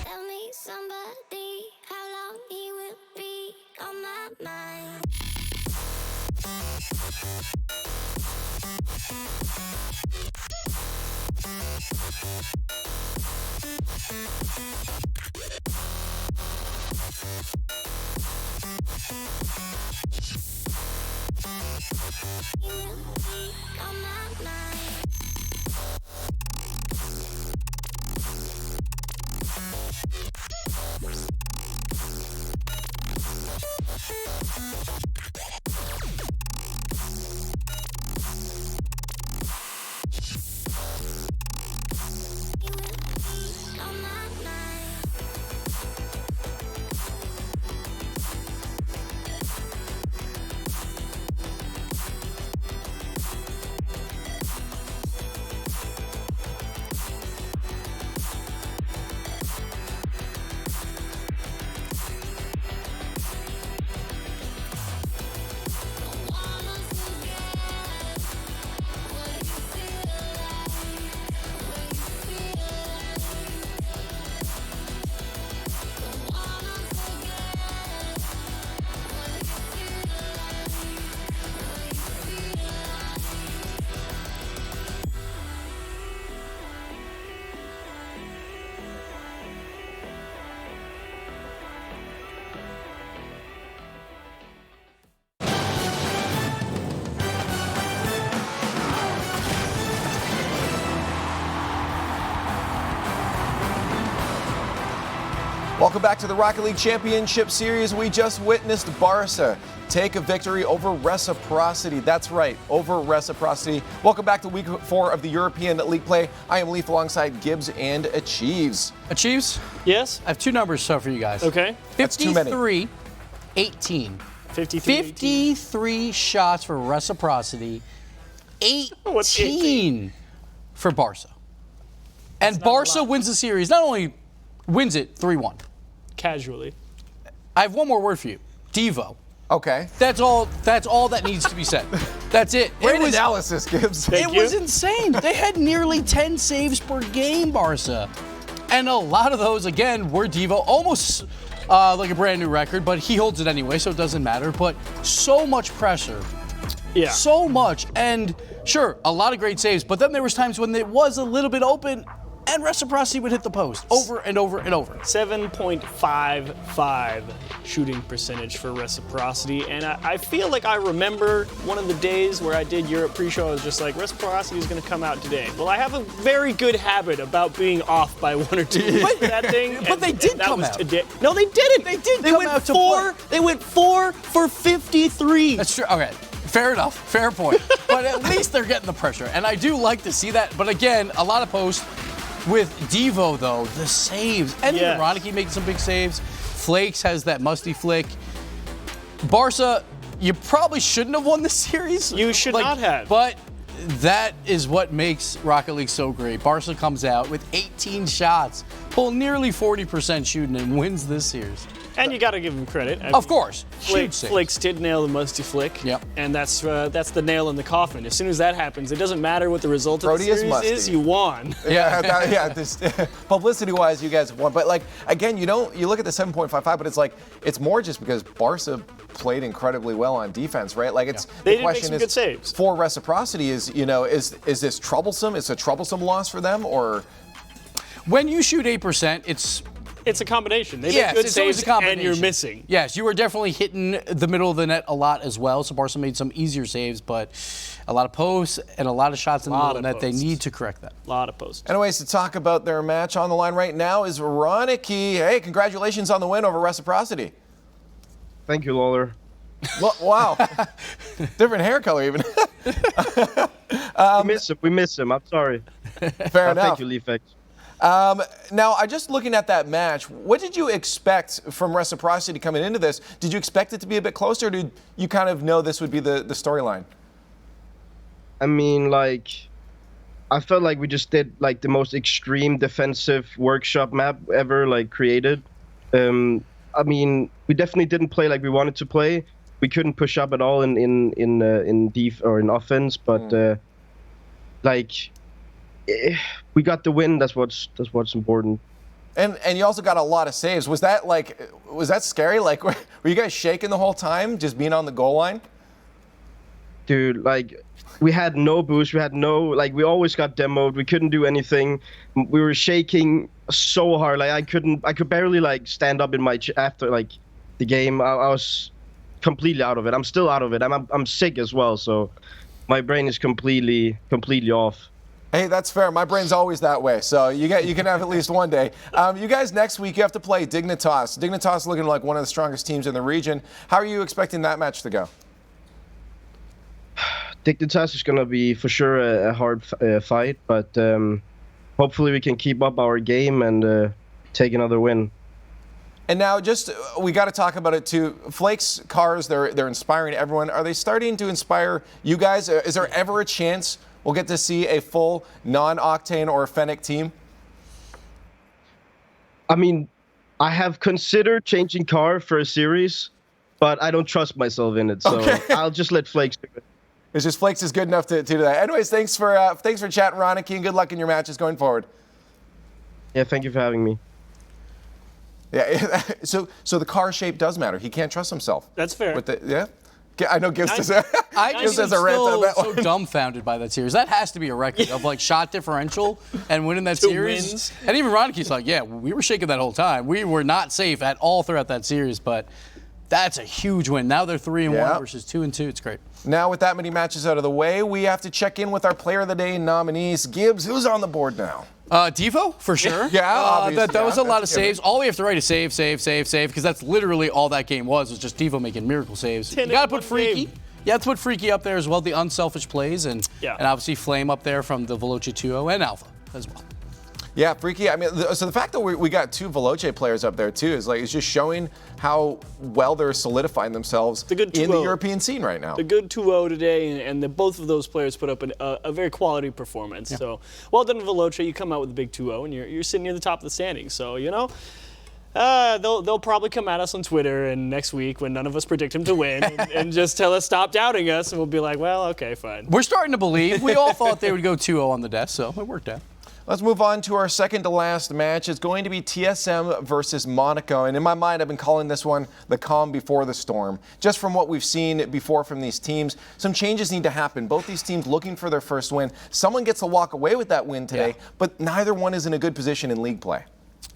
Tell me somebody how long he will be on my mind. He will be on my mind. Welcome back to the Rocket League Championship Series. We just witnessed Barça take a victory over Reciprocity. That's right, over Reciprocity. Welcome back to week 4 of the European League play. I am Leaf alongside Gibbs and Achieves. Achieves? Yes? I have 2 numbers for you guys. Okay. That's too many. 53, 18. 53 shots for Reciprocity. 18 for Barça. And Barça wins the series, not only wins it 3-1. Casually. I have one more word for you. Devo. Okay. That's all that needs to be said. That's it. Great analysis, Gibbs. It was insane. They had nearly 10 saves per game, Barça. And a lot of those, again, were Devo. Almost like a brand new record, but he holds it anyway, so it doesn't matter. But so much pressure. Yeah. So much. And sure, a lot of great saves, but then there was times when it was a little bit open and Reciprocity would hit the post over and over and over. 7.55 shooting percentage for Reciprocity. And I feel like I remember one of the days where I did Europe pre-show, I was just like, Reciprocity is going to come out today. Well, I have a very good habit about being off by 1 or 2 with that thing. But they did come out. Today. No, they didn't. They did come out to play. They went 4 for 53. That's true. Okay. Fair enough. Fair point. But at least they're getting the pressure. And I do like to see that. But again, a lot of posts. With Devo, though, the saves. And Roniki making some big saves. Flakes has that musty flick. Barça, you probably shouldn't have won the series. You should not have. But that is what makes Rocket League so great. Barça comes out with 18 shots, pull nearly 40% shooting, and wins this series. And you got to give him credit. Of course. Flakes did nail the musty flick. Yep. And that's the nail in the coffin. As soon as that happens, it doesn't matter what the result of the series is, you won. Publicity-wise, you guys have won. But, like, again, you look at the 7.55, but it's like, it's more just because Barça played incredibly well on defense, right? Like, it's They the did make question some is, good saves. for Reciprocity, is this troublesome? It's a troublesome loss for them, or? When you shoot 8%, it's a combination. They make good it's always saves a combination. and you're missing. Yes, you were definitely hitting the middle of the net a lot as well. So Barca made some easier saves, but a lot of posts and a lot of shots in the middle of the net. They need to correct that. A lot of posts. Anyways, to talk about their match on the line right now is Roniki. Hey, congratulations on the win over Reciprocity. Thank you, Lawler. Wow. Different hair color even. We miss him. I'm sorry. Fair enough. Thank you, Leafex. Now, I just looking at that match, what did you expect from Reciprocity coming into this? Did you expect it to be a bit closer, or did you kind of know this would be the storyline? I mean, like, I felt like we just did like the most extreme defensive workshop map ever like created. I mean, we definitely didn't play like we wanted to play. We couldn't push up at all in def or in offense, but we got the win. That's what's important. And you also got a lot of saves. Was that scary? Like, were you guys shaking the whole time, just being on the goal line? Dude, like, we had no boost. We had we always got demoed. We couldn't do anything. We were shaking so hard. Like, I could barely like stand up in my after like the game. I was completely out of it. I'm still out of it. I'm sick as well. So my brain is completely off. Hey, that's fair. My brain's always that way, so you can have at least one day. You guys, next week, you have to play Dignitas. Dignitas looking like one of the strongest teams in the region. How are you expecting that match to go? Dignitas is going to be, for sure, a hard fight, but hopefully we can keep up our game and take another win. And now, we got to talk about it too. Flake's cars, they're inspiring everyone. Are they starting to inspire you guys? Is there ever a chance we'll get to see a full non-Octane or Fennec team? I mean, I have considered changing car for a series, but I don't trust myself in it, so I'll just let Flakes do it. It's just Flakes is good enough to do that. Anyways, thanks for chatting, Roniki, and good luck in your matches going forward. Yeah, thank you for having me. Yeah, so the car shape does matter. He can't trust himself. That's fair. I know Gibbs does. I'm still so dumbfounded by that series. That has to be a record of like shot differential and winning that series. Wins. And even Roniki's like, yeah, we were shaking that whole time. We were not safe at all throughout that series, but that's a huge win. Now they're 3-1 versus 2-2. It's great. Now with that many matches out of the way, we have to check in with our Player of the Day nominees. Gibbs, who's on the board now? Devo, for sure. That was a lot of saves. All we have to write is save, because that's literally all that game was just Devo making miracle saves. You got to put Freaky. You have to put Freaky up there as well, the unselfish plays, and obviously Flame up there from the Veloce 2-0 and Alpha as well. Yeah, freaky. I mean, so the fact that we got 2 Veloce players up there too is just showing how well they're solidifying themselves in the European scene right now. The good 2-0 today, and both of those players put up a very quality performance. Yeah. So well done, Veloce. You come out with a big 2-0, and you're sitting near the top of the standings. So they'll probably come at us on Twitter and next week when none of us predict him to win and just tell us stop doubting us, and we'll be like, well, okay, fine. We're starting to believe. We all thought they would go 2-0 on the desk, so it worked out. Let's move on to our second to last match. It's going to be TSM versus Monaco. And in my mind, I've been calling this one the calm before the storm. Just from what we've seen before from these teams, some changes need to happen. Both these teams looking for their first win. Someone gets to walk away with that win today, but neither one is in a good position in league play.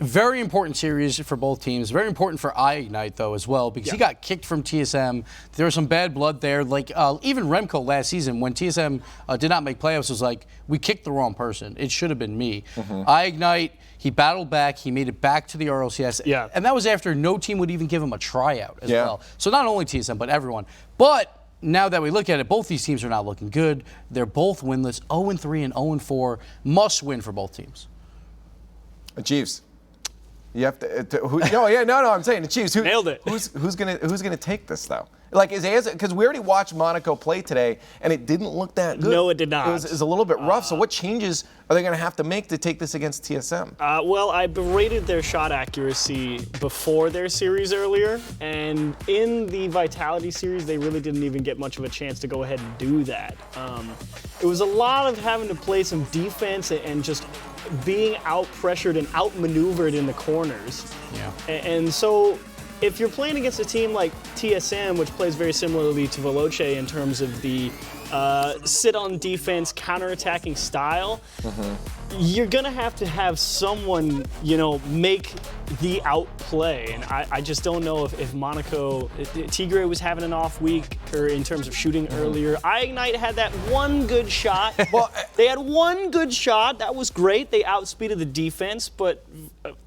Very important series for both teams. Very important for Ignite, though, as well, because he got kicked from TSM. There was some bad blood there. Like, even Remco last season, when TSM did not make playoffs, was like, we kicked the wrong person. It should have been me. Ignite, he battled back. He made it back to the RLCS. Yeah. And that was after no team would even give him a tryout as well. So not only TSM, but everyone. But now that we look at it, both these teams are not looking good. They're both winless, 0-3 and 0-4. Must win for both teams. Jeeves. You have to. I'm saying the Chiefs. Nailed it. Who's gonna take this though? Like, because we already watched Monaco play today, and it didn't look that good. No, it did not. It was a little bit rough. So what changes are they going to have to make to take this against TSM? Well, I berated their shot accuracy before their series earlier, and in the Vitality series, they really didn't even get much of a chance to go ahead and do that. It was a lot of having to play some defense and just being out-pressured and out-maneuvered in the corners. Yeah. And so if you're playing against a team like TSM, which plays very similarly to Veloce in terms of the sit-on-defense, counter-attacking style, you're going to have someone, make the outplay. And I just don't know if Monaco, Tigre was having an off week or in terms of shooting earlier. Ignite had that one good shot. They had one good shot. That was great. They outspeeded the defense, but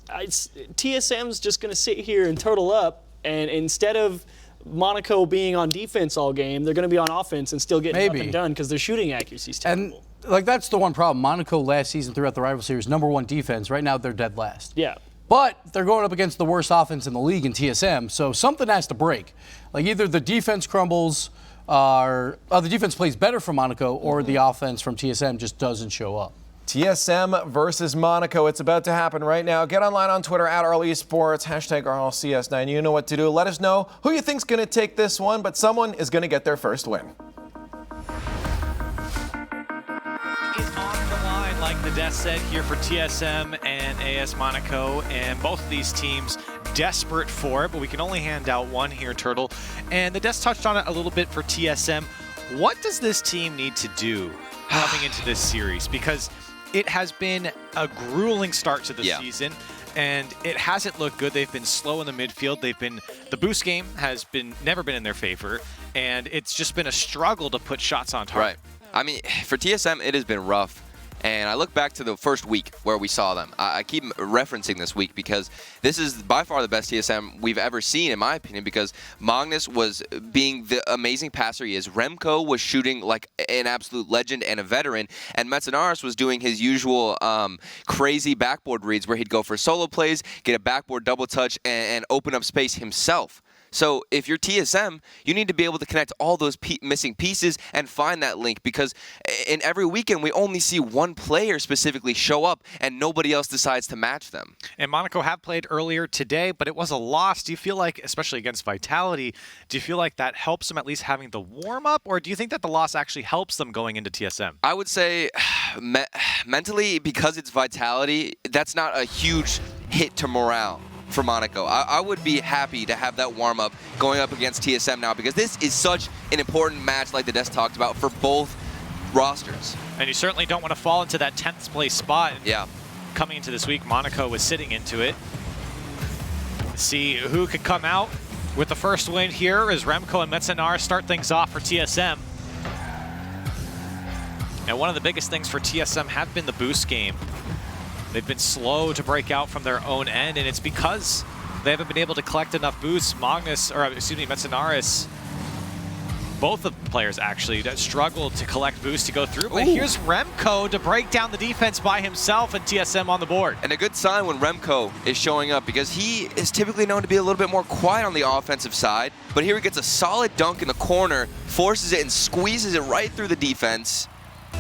TSM's just going to sit here and turtle up, and instead of Monaco being on defense all game, they're going to be on offense and still getting nothing done because their shooting accuracy is terrible. And that's the one problem. Monaco last season throughout the rival series, #1 defense. Right now they're dead last. Yeah. But they're going up against the worst offense in the league in TSM, so something has to break. Like either the defense crumbles, or the defense plays better for Monaco, or the offense from TSM just doesn't show up. TSM versus Monaco. It's about to happen right now. Get online on Twitter at Esports, #RLCS9. You know what to do. Let us know who you think's going to take this one, but someone is going to get their first win. Is on the line, like the desk said, here for TSM and AS Monaco, and both of these teams desperate for it, but we can only hand out one here, Turtle. And the desk touched on it a little bit for TSM. What does this team need to do coming into this series? Because it has been a grueling start to the season, and it hasn't looked good. They've been slow in the midfield. The boost game has never been in their favor, and it's just been a struggle to put shots on target. Right. I mean, for TSM, it has been rough. And I look back to the first week where we saw them. I keep referencing this week because this is by far the best TSM we've ever seen, in my opinion, because Magnus was being the amazing passer he is. Remco was shooting like an absolute legend and a veteran. And Metzenaris was doing his usual crazy backboard reads where he'd go for solo plays, get a backboard double touch, and open up space himself. So if you're TSM, you need to be able to connect all those missing pieces and find that link, because in every weekend we only see one player specifically show up and nobody else decides to match them. And Monaco have played earlier today, but it was a loss. Do you feel like, especially against Vitality, do you feel like that helps them at least having the warm-up, or do you think that the loss actually helps them going into TSM? I would say mentally, because it's Vitality, that's not a huge hit to morale for Monaco. I would be happy to have that warm-up going up against TSM now, because this is such an important match, like the desk talked about, for both rosters. And you certainly don't want to fall into that 10th place spot. Yeah. Coming into this week, Monaco was sitting into it. Let's see who could come out with the first win here as Remco and Metzenaris start things off for TSM. And one of the biggest things for TSM have been the boost game. They've been slow to break out from their own end, and it's because they haven't been able to collect enough boosts. Metzenaris both of the players actually that struggled to collect boost to go through. But here's Remco to break down the defense by himself, and TSM on the board. And a good sign when Remco is showing up, because he is typically known to be a little bit more quiet on the offensive side. But here he gets a solid dunk in the corner, forces it and squeezes it right through the defense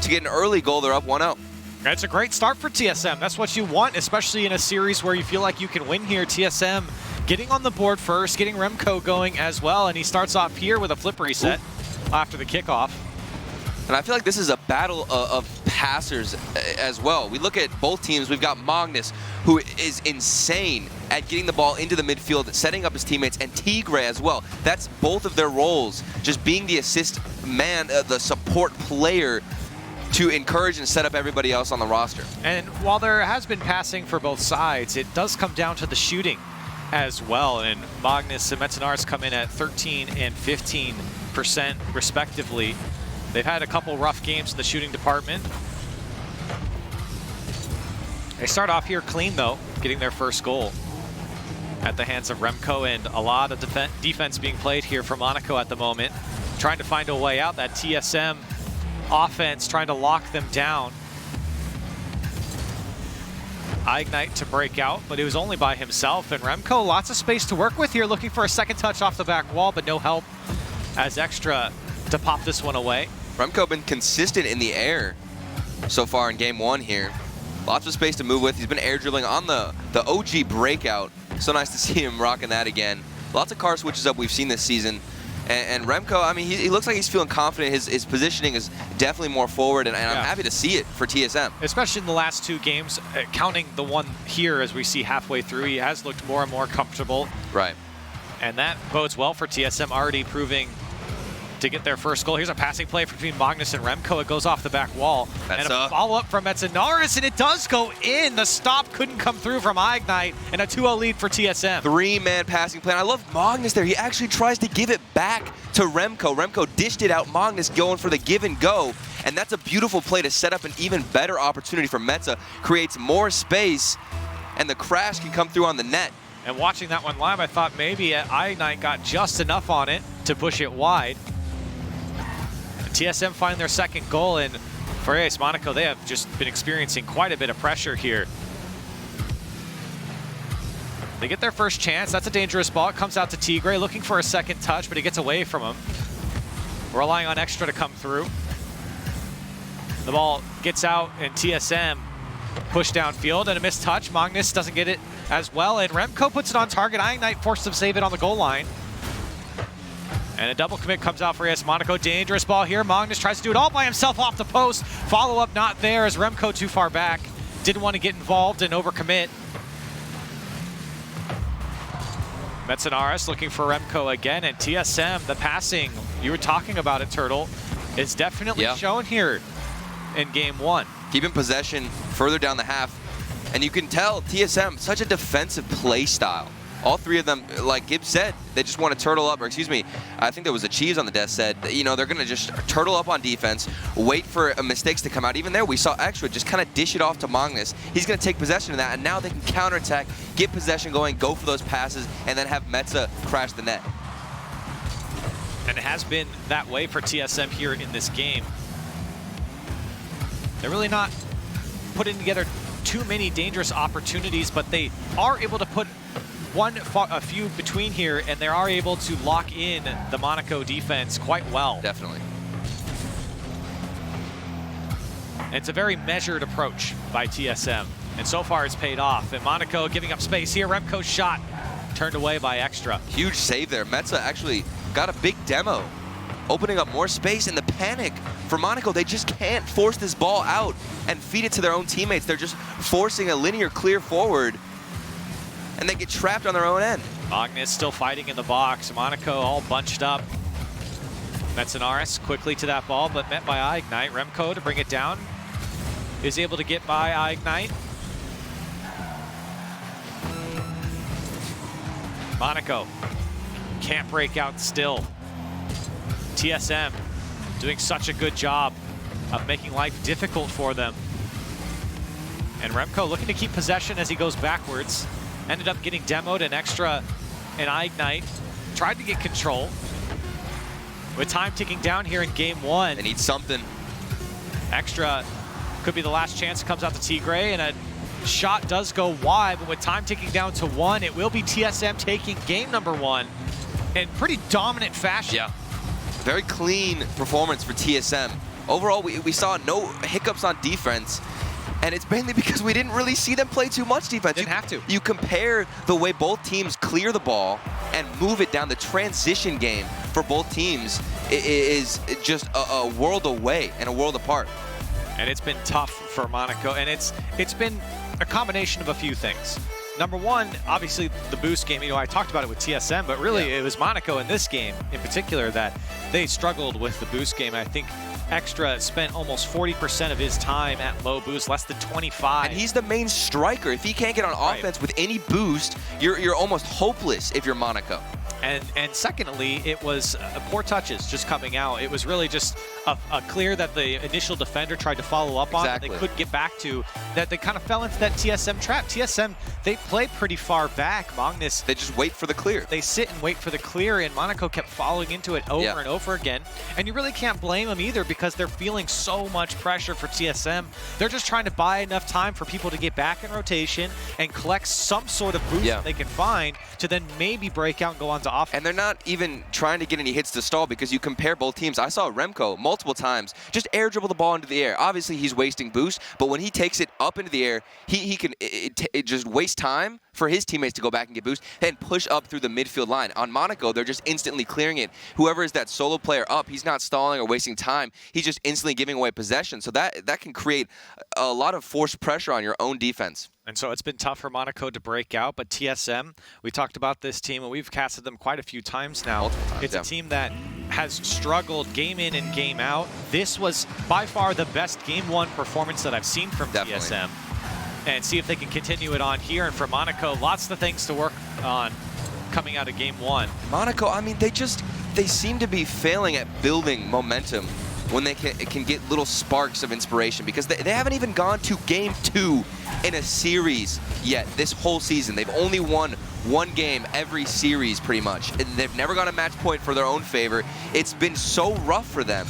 to get an early goal. They're up 1-0. That's a great start for TSM. That's what you want, especially in a series where you feel like you can win here. TSM getting on the board first, getting Remco going as well, and he starts off here with a flip reset after the kickoff. And I feel like this is a battle of passers as well. We look at both teams. We've got Magnus, who is insane at getting the ball into the midfield, setting up his teammates, and Tigre as well. That's both of their roles, just being the assist man, the support player to encourage and set up everybody else on the roster. And while there has been passing for both sides, it does come down to the shooting as well. And Magnus and Metzenars come in at 13 and 15% respectively. They've had a couple rough games in the shooting department. They start off here clean though, getting their first goal at the hands of Remco, and a lot of defense being played here for Monaco at the moment. Trying to find a way out. That TSM offense trying to lock them down. Ignite to break out, but it was only by himself, and Remco lots of space to work with here, looking for a second touch off the back wall, but no help as Extra to pop this one away. Remco been consistent in the air so far in game one here. Lots of space to move with. He's been air dribbling on the OG breakout. So nice to see him rocking that again. Lots of car switches up we've seen this season. And Remco, I mean, he looks like he's feeling confident. His positioning is definitely more forward, and I'm happy to see it for TSM. Especially in the last two games, counting the one here as we see halfway through, he has looked more and more comfortable. Right. And that bodes well for TSM, already proving to get their first goal. Here's a passing play between Magnus and Remco. It goes off the back wall. And a follow-up from Metzenaris, and it does go in. The stop couldn't come through from Ignite, and a 2-0 lead for TSM. Three-man passing play. And I love Magnus there. He actually tries to give it back to Remco. Remco dished it out. Magnus going for the give and go. And that's a beautiful play to set up an even better opportunity for Metza. Creates more space, and the crash can come through on the net. And watching that one live, I thought maybe Ignite got just enough on it to push it wide. TSM find their second goal, and for AS Monaco, they have just been experiencing quite a bit of pressure here. They get their first chance. That's a dangerous ball. It comes out to Tigre, looking for a second touch, but he gets away from him. Relying on Extra to come through. The ball gets out, and TSM push downfield, and a missed touch. Magnus doesn't get it as well, and Remco puts it on target. Ignite forced to save it on the goal line. And a double commit comes out for AS Monaco. Dangerous ball here. Magnus tries to do it all by himself off the post. Follow-up not there as Remco too far back. Didn't want to get involved and overcommit. Metzenaris looking for Remco again, and TSM, the passing, you were talking about it, Turtle, is definitely shown here in game one. Keeping possession further down the half, and you can tell TSM, such a defensive play style. All three of them, like Gibbs said, they just want to turtle up, or excuse me, I think there was a Cheese on the desk said, you know, they're going to just turtle up on defense, wait for mistakes to come out. Even there, we saw Extra just kind of dish it off to Magnus. He's going to take possession of that, and now they can counterattack, get possession going, go for those passes, and then have Metza crash the net. And it has been that way for TSM here in this game. They're really not putting together too many dangerous opportunities, but they are able to put a few between here, and they are able to lock in the Monaco defense quite well. Definitely. And it's a very measured approach by TSM, and so far it's paid off. And Monaco giving up space here. Remco's shot turned away by Extra. Huge save there. Metza actually got a big demo, opening up more space. In the panic for Monaco, they just can't force this ball out and feed it to their own teammates. They're just forcing a linear clear forward, and they get trapped on their own end. Magnus still fighting in the box. Monaco all bunched up. Metzenaris quickly to that ball, but met by Ignite. Remco to bring it down. Is able to get by Ignite. Monaco can't break out still. TSM doing such a good job of making life difficult for them. And Remco looking to keep possession as he goes backwards. Ended up getting demoed, and Extra and Ignite tried to get control. With time ticking down here in game 1. They need something. Extra could be the last chance. Comes out to Tigray, and a shot does go wide, but with time ticking down to 1, it will be TSM taking game number 1 in pretty dominant fashion. Yeah. Very clean performance for TSM. Overall, we saw no hiccups on defense, and it's mainly because we didn't really see them play too much defense. Didn't have to. You compare the way both teams clear the ball and move it down, the transition game for both teams is just a world away and a world apart. And it's been tough for Monaco, and it's been a combination of a few things. Number one, obviously the boost game, I talked about it with TSM, but really it was Monaco in this game in particular that they struggled with the boost game. I think Extra spent almost 40% of his time at low boost, less than 25. And he's the main striker. If he can't get on offense with any boost, you're almost hopeless if you're Monaco. And secondly, it was poor touches just coming out. It was really just a clear that the initial defender tried to follow up on that they couldn't get back to, that they kind of fell into that TSM trap. TSM, they play pretty far back. Magnus, they just wait for the clear. They sit and wait for the clear, and Monaco kept falling into it over and over again. And you really can't blame them either because they're feeling so much pressure for TSM. They're just trying to buy enough time for people to get back in rotation and collect some sort of boost that they can find to then maybe break out and go on to offense. And they're not even trying to get any hits to stall because you compare both teams. I saw Remco multiple times just air dribble the ball into the air. Obviously, he's wasting boost, but when he takes it up into the air, he can just waste time for his teammates to go back and get boost and push up through the midfield line. On Monaco, they're just instantly clearing it. Whoever is that solo player up, he's not stalling or wasting time. He's just instantly giving away possession. So that can create a lot of forced pressure on your own defense. And so it's been tough for Monaco to break out, but TSM, we talked about this team, and we've casted them quite a few times now. It's a team that has struggled game in and game out. This was by far the best Game 1 performance that I've seen from TSM. And see if they can continue it on here. And for Monaco, lots of things to work on coming out of Game 1. Monaco, I mean, they seem to be failing at building momentum when they can get little sparks of inspiration because they haven't even gone to Game 2 in a series yet this whole season. They've only won one game every series pretty much, and they've never got a match point for their own favor. It's been so rough for them.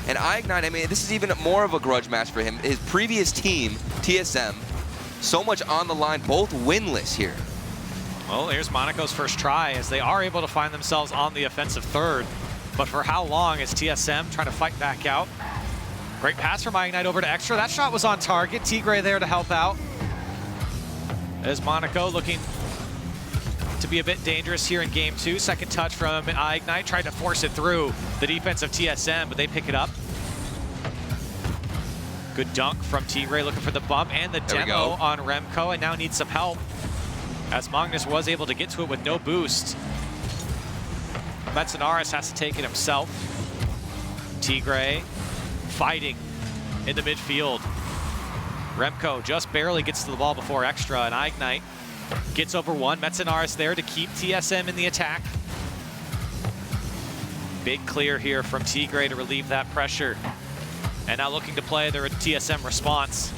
And Ignite, I mean, this is even more of a grudge match for him. His previous team, TSM, so much on the line, both winless here. Well, here's Monaco's first try as they are able to find themselves on the offensive third. But for how long is TSM trying to fight back out? Great pass from Ignite over to Extra. That shot was on target. Tigray there to help out. As Monaco looking to be a bit dangerous here in Game 2. Second touch from Ignite, tried to force it through the defense of TSM, but they pick it up. Good dunk from Tigray looking for the bump and the demo on Remco, and now needs some help as Magnus was able to get to it with no boost. Metsinaris has to take it himself. Tigray fighting in the midfield. Remco just barely gets to the ball before Extra, and Ignite gets over one. Metsinaris there to keep TSM in the attack. Big clear here from Tigray to relieve that pressure. And now looking to play their TSM response.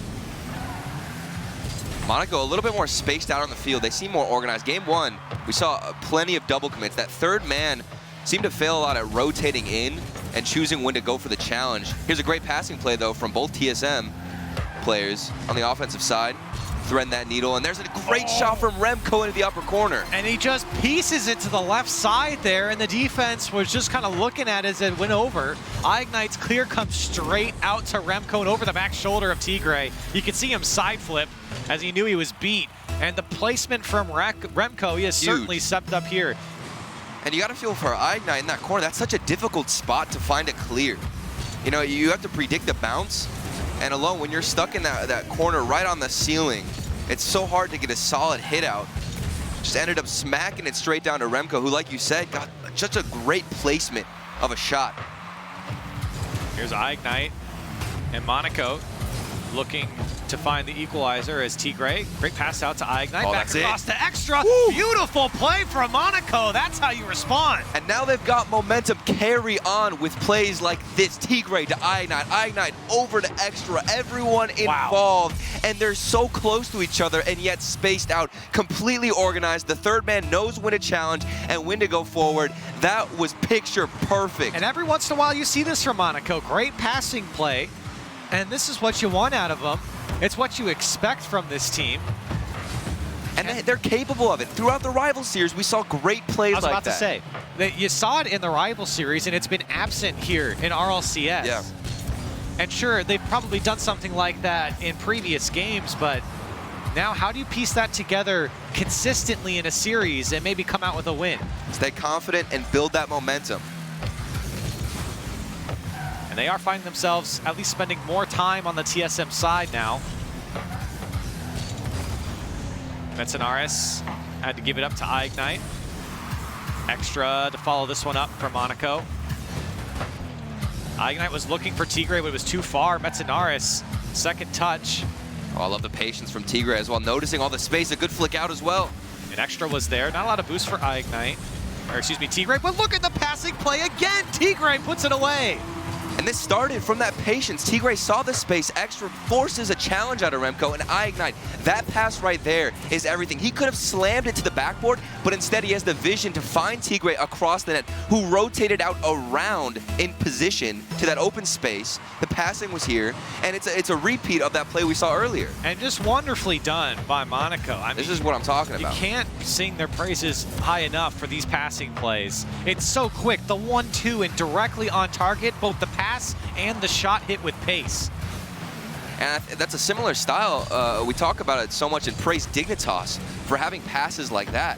Monaco a little bit more spaced out on the field. They seem more organized. Game 1, we saw plenty of double commits. That third man seemed to fail a lot at rotating in and choosing when to go for the challenge. Here's a great passing play, though, from both TSM players on the offensive side. Threading that needle, and there's a great shot from Remco into the upper corner. And he just pieces it to the left side there, and the defense was just kind of looking at it as it went over. Ignite's clear comes straight out to Remco and over the back shoulder of Tigray. You can see him side flip as he knew he was beat. And the placement from Remco, he has certainly stepped up here. And you got to feel for Ignite in that corner. That's such a difficult spot to find it clear. You know, you have to predict the bounce. And alone, when you're stuck in that corner right on the ceiling, it's so hard to get a solid hit out. Just ended up smacking it straight down to Remco, who, like you said, got just a great placement of a shot. Here's Ignite and Monaco looking to find the equalizer as Tigray. Great pass out to Ignite. Oh, back that's across it. to Extra. Beautiful play from Monaco. That's how you respond. And now they've got momentum carry on with plays like this. Tigray to Ignite over to Extra. Everyone involved. And they're so close to each other and yet spaced out. Completely organized. The third man knows when to challenge and when to go forward. That was picture perfect. And every once in a while you see this from Monaco. Great passing play. And this is what you want out of them. It's what you expect from this team. And they're capable of it. Throughout the rival series, we saw great plays like that. I was about to say, that you saw it in the rival series, and it's been absent here in RLCS. Yeah. And sure, they've probably done something like that in previous games, but now how do you piece that together consistently in a series and maybe come out with a win? Stay confident and build that momentum. And they are finding themselves at least spending more time on the TSM side now. Metzenaris had to give it up to Ignite. Extra to follow this one up for Monaco. Ignite was looking for Tigray, but it was too far. Metzenaris, second touch. Oh, I love the patience from Tigray as well. Noticing all the space, a good flick out as well. And Extra was there. Not a lot of boost for Ignite. Or excuse me, Tigray. But look at the passing play again. Tigray puts it away. And this started from that patience. Tigray saw the space, Extra forces a challenge out of Remco, and Ignite. That pass right there is everything. He could have slammed it to the backboard, but instead he has the vision to find Tigray across the net, who rotated out around in position to that open space. The passing was here, and it's a repeat of that play we saw earlier. And just wonderfully done by Monaco. I mean, this is what I'm talking about. You can't sing their praises high enough for these passing plays. It's so quick, the 1-2 and directly on target, both the pass and the shot hit with pace. And that's a similar style. We talk about it so much and praise Dignitas for having passes like that.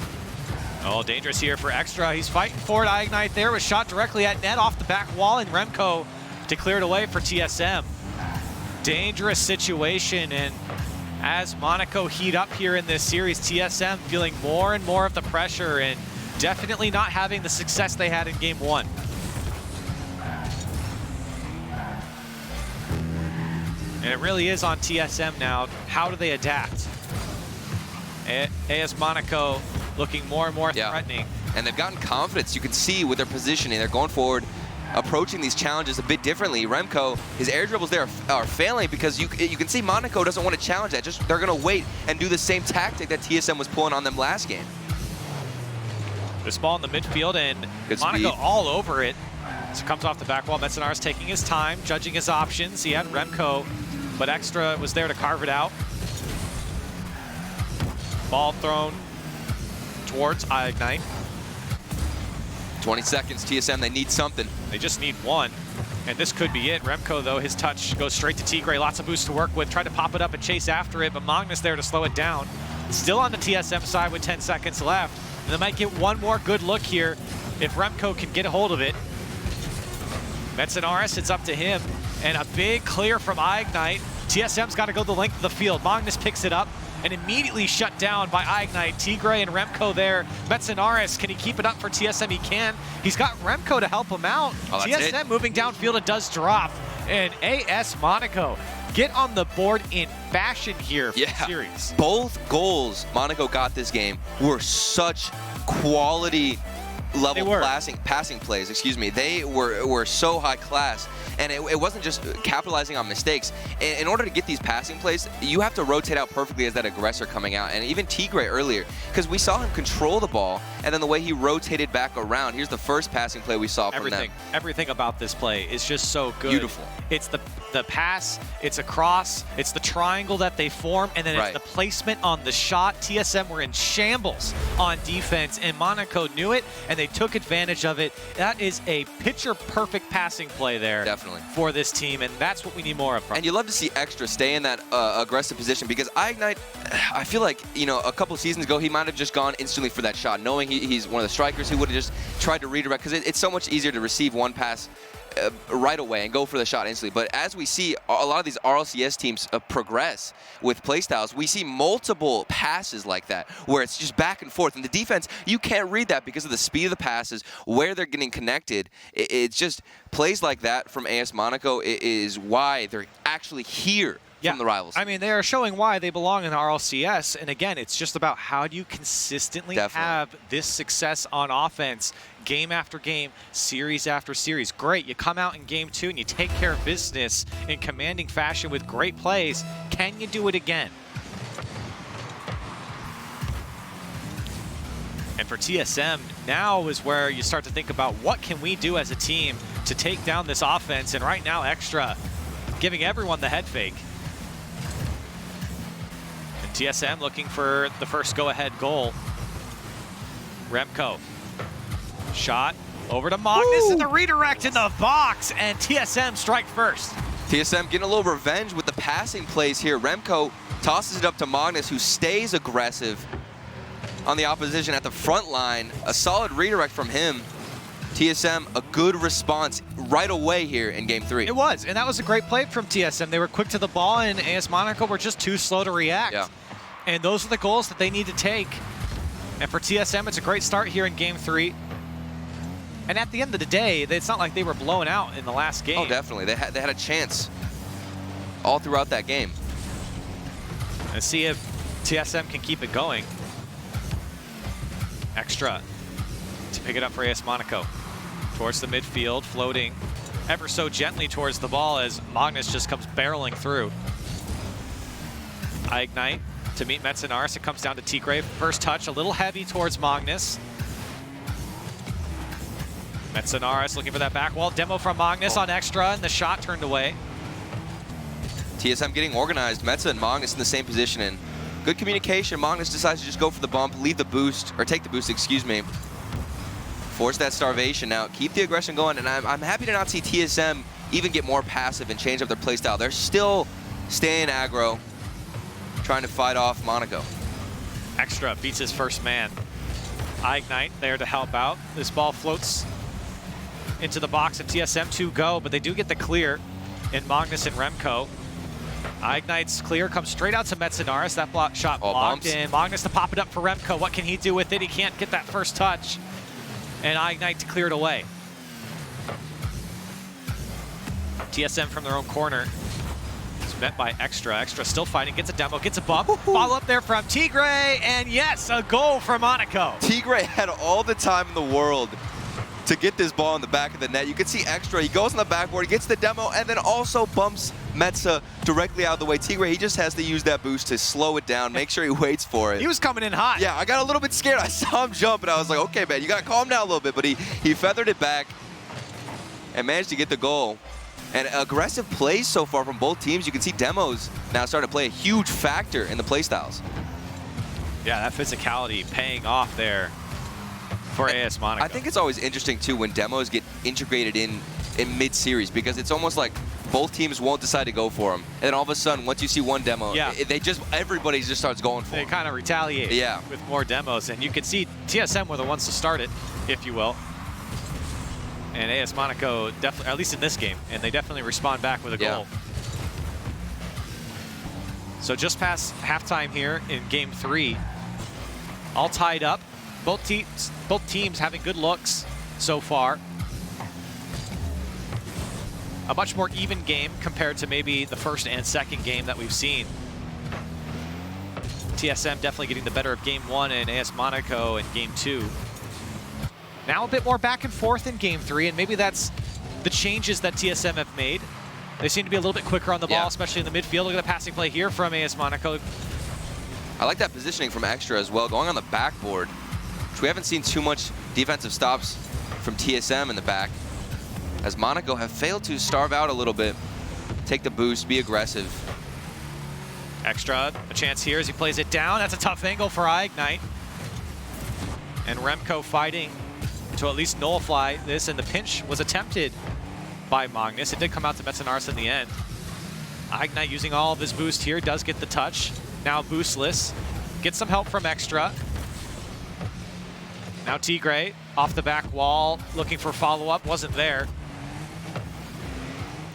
Oh, dangerous here for Extra. He's fighting for it. Ignite there was shot directly at net off the back wall, and Remco to clear it away for TSM. Dangerous situation, and as Monaco heat up here in this series, TSM feeling more and more of the pressure and definitely not having the success they had in game one. And it really is on TSM now. How do they adapt? AS Monaco looking more and more threatening. And they've gotten confidence. You can see with their positioning. They're going forward, approaching these challenges a bit differently. Remco, his air dribbles there are failing because you can see Monaco doesn't want to challenge that. Just they're going to wait and do the same tactic that TSM was pulling on them last game. This ball in the midfield, and Good Monaco speed. all over it. So it comes off the back wall. Metzenaris taking his time, judging his options. He had Remco, but Extra was there to carve it out. Ball thrown towards Ignite. 20 seconds, TSM, they need something. They just need one, and this could be it. Remco, though, his touch goes straight to Tigray. Lots of boost to work with. Tried to pop it up and chase after it, but Magnus there to slow it down. Still on the TSM side with 10 seconds left. And they might get one more good look here if Remco can get a hold of it. Metzenaris, it's up to him. And a big clear from Ignite. TSM's got to go the length of the field. Magnus picks it up and immediately shut down by Ignite. Tigray and Remco there. Metzenaris, can he keep it up for TSM? He can. He's got Remco to help him out. Oh, TSM moving downfield, it does drop. And AS Monaco get on the board in fashion here for the series. Both goals Monaco got this game were such quality level passing plays, excuse me. They were so high class, and it wasn't just capitalizing on mistakes. In order to get these passing plays, you have to rotate out perfectly as that aggressor coming out, and even Tigray earlier, because we saw him control the ball, and then the way he rotated back around. Here's the first passing play we saw from them. Everything about this play is just so good. Beautiful. It's the pass, it's a cross, it's the triangle that they form, and then it's the placement on the shot. TSM were in shambles on defense, and Monaco knew it, and they took advantage of it. That is a picture-perfect passing play there. Definitely. For this team, and that's what we need more of from. And you love to see Extra stay in that aggressive position, because Ignite, I feel like, you know, a couple seasons ago, he might have just gone instantly for that shot. Knowing he's one of the strikers, he would have just tried to redirect, because it's so much easier to receive one pass right away and go for the shot instantly. But as we see a lot of these RLCS teams progress with playstyles, we see multiple passes like that where it's just back and forth. And the defense, you can't read that because of the speed of the passes, where they're getting connected. It's just plays like that from AS Monaco is why they're actually here from the rivals. I mean, they are showing why they belong in the RLCS. And again, it's just about how do you consistently have this success on offense, game after game, series after series. Great, you come out in game 2 and you take care of business in commanding fashion with great plays. Can you do it again? And for TSM, now is where you start to think about what can we do as a team to take down this offense. And right now, Extra giving everyone the head fake. And TSM looking for the first go-ahead goal. Remco. Shot over to Magnus and the redirect in the box. And TSM strike first. TSM getting a little revenge with the passing plays here. Remco tosses it up to Magnus, who stays aggressive on the opposition at the front line. A solid redirect from him. TSM, a good response right away here in game 3. It was, and that was a great play from TSM. They were quick to the ball, and AS Monaco were just too slow to react. Yeah. And those are the goals that they need to take. And for TSM, it's a great start here in game 3. And at the end of the day, it's not like they were blown out in the last game. Oh, definitely. They had a chance all throughout that game. Let's see if TSM can keep it going. Extra to pick it up for AS Monaco. Towards the midfield, floating ever so gently towards the ball as Magnus just comes barreling through. Ignite to meet Metzenaris. It comes down to Tigray. First touch, a little heavy towards Magnus. Metzenaris looking for that back wall. Demo from Magnus on Extra, and the shot turned away. TSM getting organized. Metza and Magnus in the same position, and good communication. Magnus decides to just go for the bump, leave the boost, or take the boost, excuse me. Force that starvation now, keep the aggression going, and I'm happy to not see TSM even get more passive and change up their play style. They're still staying aggro, trying to fight off Monaco. Extra beats his first man. Ignite there to help out. This ball floats into the box, and TSM 2 go, but they do get the clear in Magnus and Remco. Ignite's clear, comes straight out to Metzenaris. That block shot blocked in. Magnus to pop it up for Remco. What can he do with it? He can't get that first touch. And Ignite to clear it away. TSM from their own corner. It's met by Extra. Extra still fighting, gets a demo, gets a bump. Follow up there from Tigray, and yes, a goal for Monaco. Tigray had all the time in the world to get this ball in the back of the net. You can see Extra, he goes on the backboard, he gets the demo, and then also bumps Metza directly out of the way. Tigray, he just has to use that boost to slow it down, make sure he waits for it. He was coming in hot. Yeah, I got a little bit scared. I saw him jump, and I was like, okay, man, you got to calm down a little bit. But he feathered it back and managed to get the goal. And aggressive plays so far from both teams. You can see demos now starting to play a huge factor in the play styles. Yeah, that physicality paying off there for AS Monaco. I think it's always interesting, too, when demos get integrated in mid-series, because it's almost like both teams won't decide to go for them. And then all of a sudden, once you see one demo, everybody just starts going for them. They kind of retaliate with more demos. And you can see TSM were the ones to start it, if you will. And AS Monaco, definitely, at least in this game, and they definitely respond back with a goal. So just past halftime here in game 3, all tied up. Both teams having good looks so far. A much more even game compared to maybe the first and second game that we've seen. TSM definitely getting the better of game 1 and AS Monaco in game 2. Now a bit more back and forth in game 3, and maybe that's the changes that TSM have made. They seem to be a little bit quicker on the ball, especially in the midfield. Look at the passing play here from AS Monaco. I like that positioning from Extra as well, going on the backboard, which we haven't seen too much defensive stops from TSM in the back, as Monaco have failed to starve out a little bit, take the boost, be aggressive. Extra, a chance here as he plays it down. That's a tough angle for Ignite. And Remco fighting to at least nullify this, and the pinch was attempted by Magnus. It did come out to Metzenaris in the end. Ignite using all of his boost here, does get the touch. Now boostless, gets some help from Extra. Now Tigray off the back wall, looking for follow-up, wasn't there.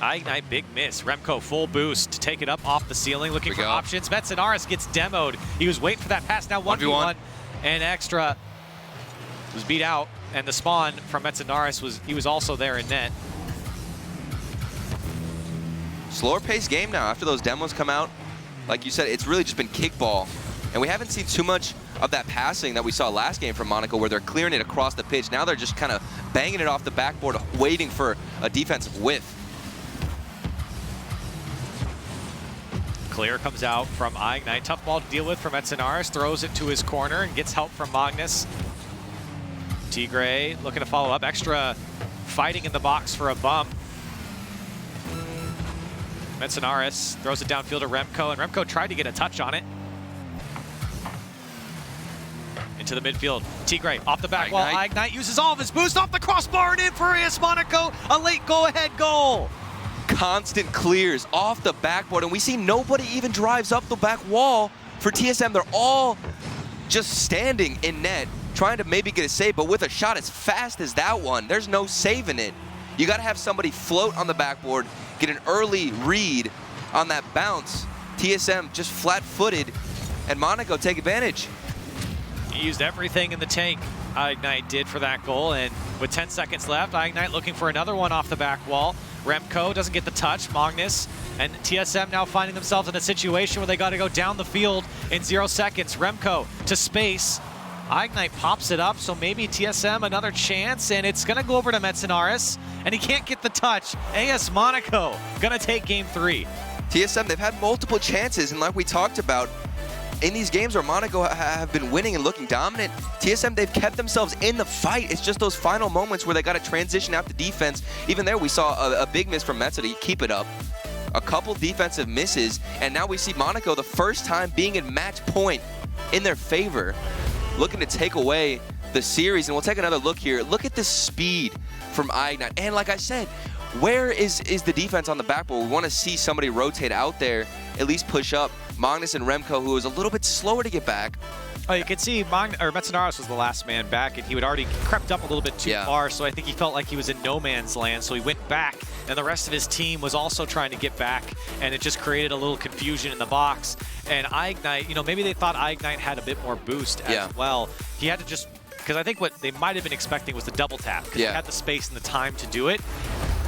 Ignite, big miss. Remco full boost to take it up off the ceiling, looking for options. Metzenaris gets demoed. He was waiting for that pass, now 1v1. And Extra was beat out, and the spawn from Metzenaris was also there in net. slower paced game now. After those demos come out, like you said, it's really just been kickball. And we haven't seen too much of that passing that we saw last game from Monaco where they're clearing it across the pitch. Now they're just kind of banging it off the backboard, waiting for a defensive whiff. Clear comes out from Ignite. Tough ball to deal with from Metzinaris. Throws it to his corner and gets help from Magnus. Tigre looking to follow up. Extra fighting in the box for a bump. Metzinaris throws it downfield to Remco, and Remco tried to get a touch on it. Into the midfield. Tigre off the back wall. Ignite uses all of his boost off the crossbar and in for AS Monaco. A late go-ahead goal. Constant clears off the backboard, and we see nobody even drives up the back wall for TSM. They're all just standing in net, trying to maybe get a save, but with a shot as fast as that one, there's no saving it. You got to have somebody float on the backboard, get an early read on that bounce. TSM just flat-footed, and Monaco take advantage. He used everything in the tank, Ignite did, for that goal, and with 10 seconds left, Ignite looking for another one off the back wall. Remco doesn't get the touch. Magnus and TSM now finding themselves in a situation where they got to go down the field in 0 seconds. Remco to space. Ignite pops it up, so maybe TSM another chance, and it's going to go over to Metzinaris, and he can't get the touch. AS Monaco going to take game 3. TSM, they've had multiple chances, and like we talked about, in these games where Monaco have been winning and looking dominant, TSM, they've kept themselves in the fight. It's just those final moments where they got to transition out the defense. Even there, we saw a big miss from Metza to keep it up. A couple defensive misses, and now we see Monaco the first time being in match point in their favor, looking to take away the series. And we'll take another look here. Look at the speed from Ignite. And like I said, where is the defense on the backboard? We want to see somebody rotate out there, at least push up. Magnus and Remco, who was a little bit slower to get back. Oh, you can see Metzinaris was the last man back, and he had already crept up a little bit too far, so I think he felt like he was in no man's land, so he went back, and the rest of his team was also trying to get back, and it just created a little confusion in the box. And Ignite, maybe they thought Ignite had a bit more boost as well. He had to just, because I think what they might have been expecting was the double tap, because he had the space and the time to do it.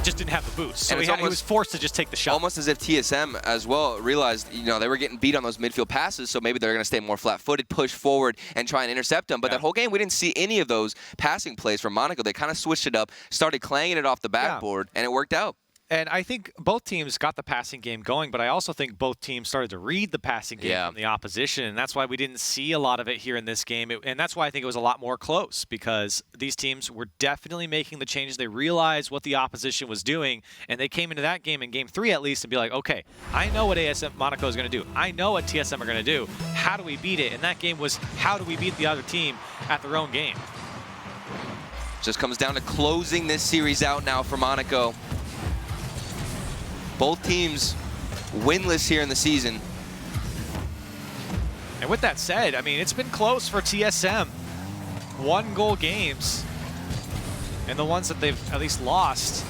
Just didn't have the boost, so he was forced to just take the shot. Almost as if TSM as well realized, they were getting beat on those midfield passes, so maybe they're going to stay more flat-footed, push forward, and try and intercept them. But that whole game, we didn't see any of those passing plays from Monaco. They kind of switched it up, started clanging it off the backboard, and it worked out. And I think both teams got the passing game going, but I also think both teams started to read the passing game from the opposition, and that's why we didn't see a lot of it here in this game. And that's why I think it was a lot more close, because these teams were definitely making the changes. They realized what the opposition was doing, and they came into that game, in game 3 at least, and be like, okay, I know what AS Monaco is going to do. I know what TSM are going to do. How do we beat it? And that game was, how do we beat the other team at their own game? Just comes down to closing this series out now for Monaco. Both teams winless here in the season. And with that said, I mean, it's been close for TSM. 1-goal games. And the ones that they've at least lost.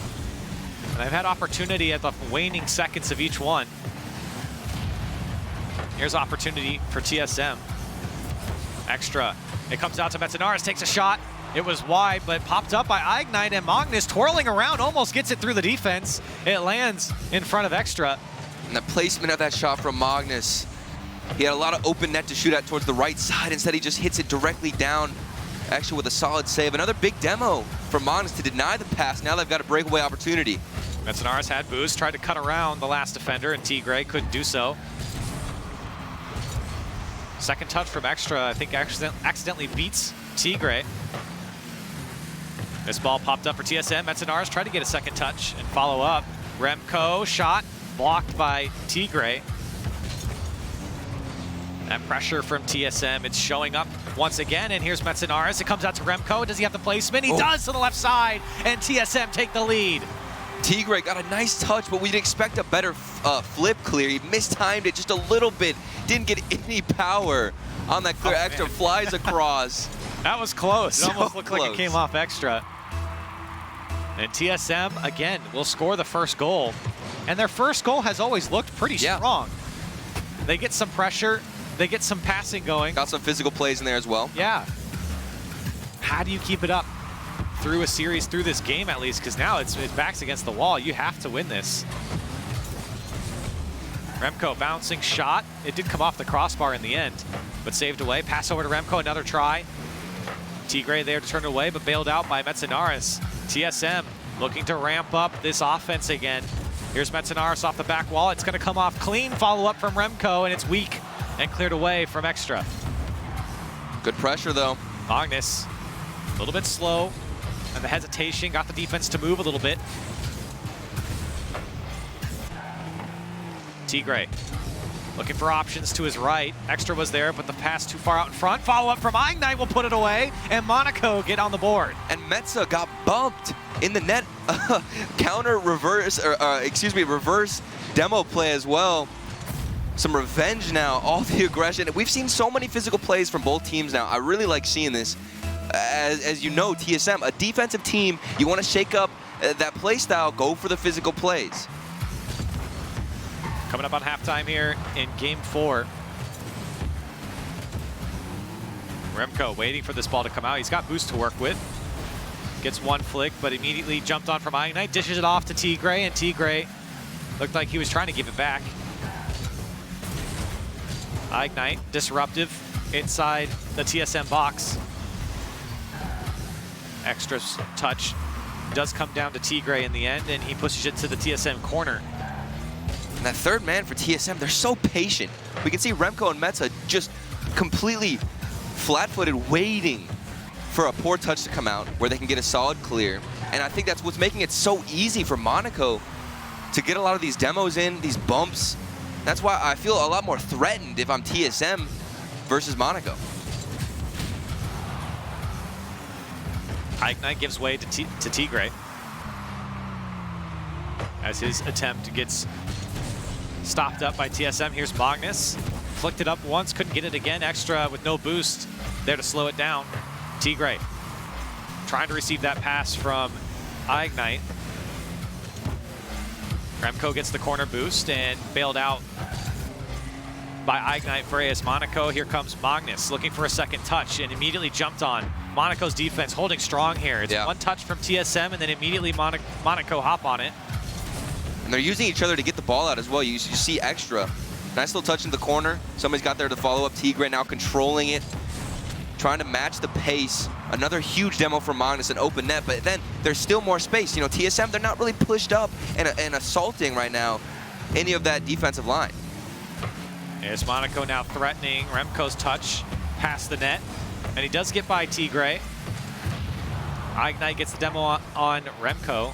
And they've had opportunity at the waning seconds of each one. Here's opportunity for TSM. Extra. It comes out to Metzinaris, takes a shot. It was wide, but popped up by Ignite, and Magnus twirling around, almost gets it through the defense. It lands in front of Extra. And the placement of that shot from Magnus. He had a lot of open net to shoot at towards the right side. Instead, he just hits it directly down, actually with a solid save. Another big demo from Magnus to deny the pass. Now they've got a breakaway opportunity. Metzinaris had boost, tried to cut around the last defender, and Tigre couldn't do so. Second touch from Extra, I think accidentally beats Tigre. This ball popped up for TSM. Metzinaris tried to get a second touch and follow up. Remco shot, blocked by Tigre. That pressure from TSM, it's showing up once again, and here's Metzinaris. It comes out to Remco. Does he have the placement? He does, to the left side, and TSM take the lead. Tigre got a nice touch, but we'd expect a better flip clear. He mistimed it just a little bit. Didn't get any power on that clear. Extra flies across. That was close. It almost looked like it came off Extra. And TSM, again, will score the first goal. And their first goal has always looked pretty strong. They get some pressure. They get some passing going. Got some physical plays in there as well. Yeah. How do you keep it up through a series, through this game at least? Because now it's backs against the wall. You have to win this. Remco bouncing shot. It did come off the crossbar in the end, but saved away. Pass over to Remco, another try. Tigre there to turn it away, but bailed out by Metsinaris. TSM looking to ramp up this offense again. Here's Metsinaris off the back wall. It's going to come off clean. Follow up from Remco, and it's weak and cleared away from Extra. Good pressure, though. Magnus, a little bit slow, and the hesitation got the defense to move a little bit. Tigre looking for options to his right. Extra was there, but the pass too far out in front. Follow up from Ignite will put it away, and Monaco get on the board. And Metza got bumped in the net. Reverse demo play as well. Some revenge now, all the aggression. We've seen so many physical plays from both teams now. I really like seeing this. As you know, TSM, a defensive team, you want to shake up that play style, go for the physical plays. Coming up on halftime here in Game 4. Remco waiting for this ball to come out. He's got boost to work with. Gets one flick, but immediately jumped on from Ignite. Dishes it off to Tigre, and Tigre looked like he was trying to give it back. Ignite, disruptive inside the TSM box. Extra's touch does come down to Tigre in the end, and he pushes it to the TSM corner. And that third man for TSM, they're so patient. We can see Remco and Metza just completely flat-footed, waiting for a poor touch to come out where they can get a solid clear. And I think that's what's making it so easy for Monaco to get a lot of these demos in, these bumps. That's why I feel a lot more threatened if I'm TSM versus Monaco. Ignite gives way to Tigre as his attempt gets stopped up by TSM. Here's Magnus. Flicked it up once, couldn't get it again. Extra with no boost there to slow it down. Tigre trying to receive that pass from Ignite. Remco gets the corner boost and bailed out by Ignite for AS Monaco. Here comes Magnus looking for a second touch and immediately jumped on. Monaco's defense holding strong here. It's one touch from TSM and then immediately Monaco hop on it. And they're using each other to get the ball out as well. You see Extra. Nice little touch in the corner. Somebody's got there to follow up. Tigre now controlling it, trying to match the pace. Another huge demo from Magnus, an open net, but then there's still more space. You know, TSM, they're not really pushed up and assaulting right now any of that defensive line. Here's Monaco now threatening Remco's touch past the net, and he does get by Tigre. Ignite gets the demo on Remco.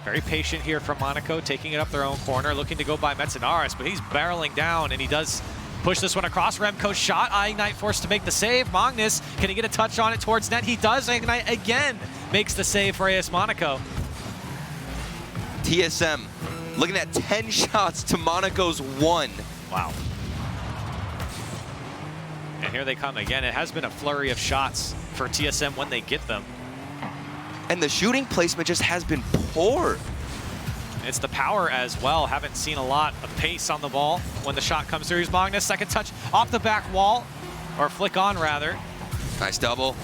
Very patient here from Monaco, taking it up their own corner, looking to go by Metsinaris, but he's barreling down, and he does push this one across. Remco's shot. Ignite forced to make the save. Magnus, can he get a touch on it towards net? He does. Ignite again makes the save for AS Monaco. TSM looking at 10 shots to Monaco's 1. Wow. And here they come again. It has been a flurry of shots for TSM when they get them. And the shooting placement just has been poor. It's the power as well. Haven't seen a lot of pace on the ball when the shot comes through. Here's Magnus, second touch off the back wall, or flick on rather. Nice double.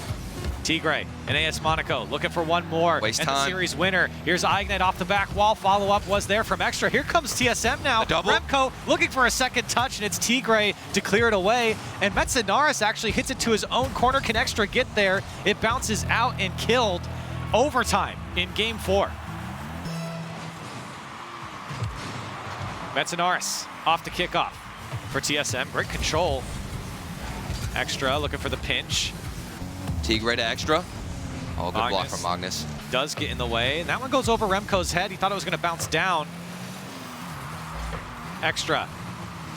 Tigre and AS Monaco looking for one more. Waste and time. The series winner. Here's Ignite off the back wall. Follow-up was there from Extra. Here comes TSM now. A double. Remco looking for a second touch, and it's Tigre to clear it away. And Metsinaris actually hits it to his own corner. Can Extra get there? It bounces out and killed. Overtime in Game 4. Metsinaris off the kickoff for TSM. Great control. Extra looking for the pinch. Tigre to Extra. Oh, good block Magnus from Magnus. Does get in the way, and that one goes over Remco's head. He thought it was going to bounce down. Extra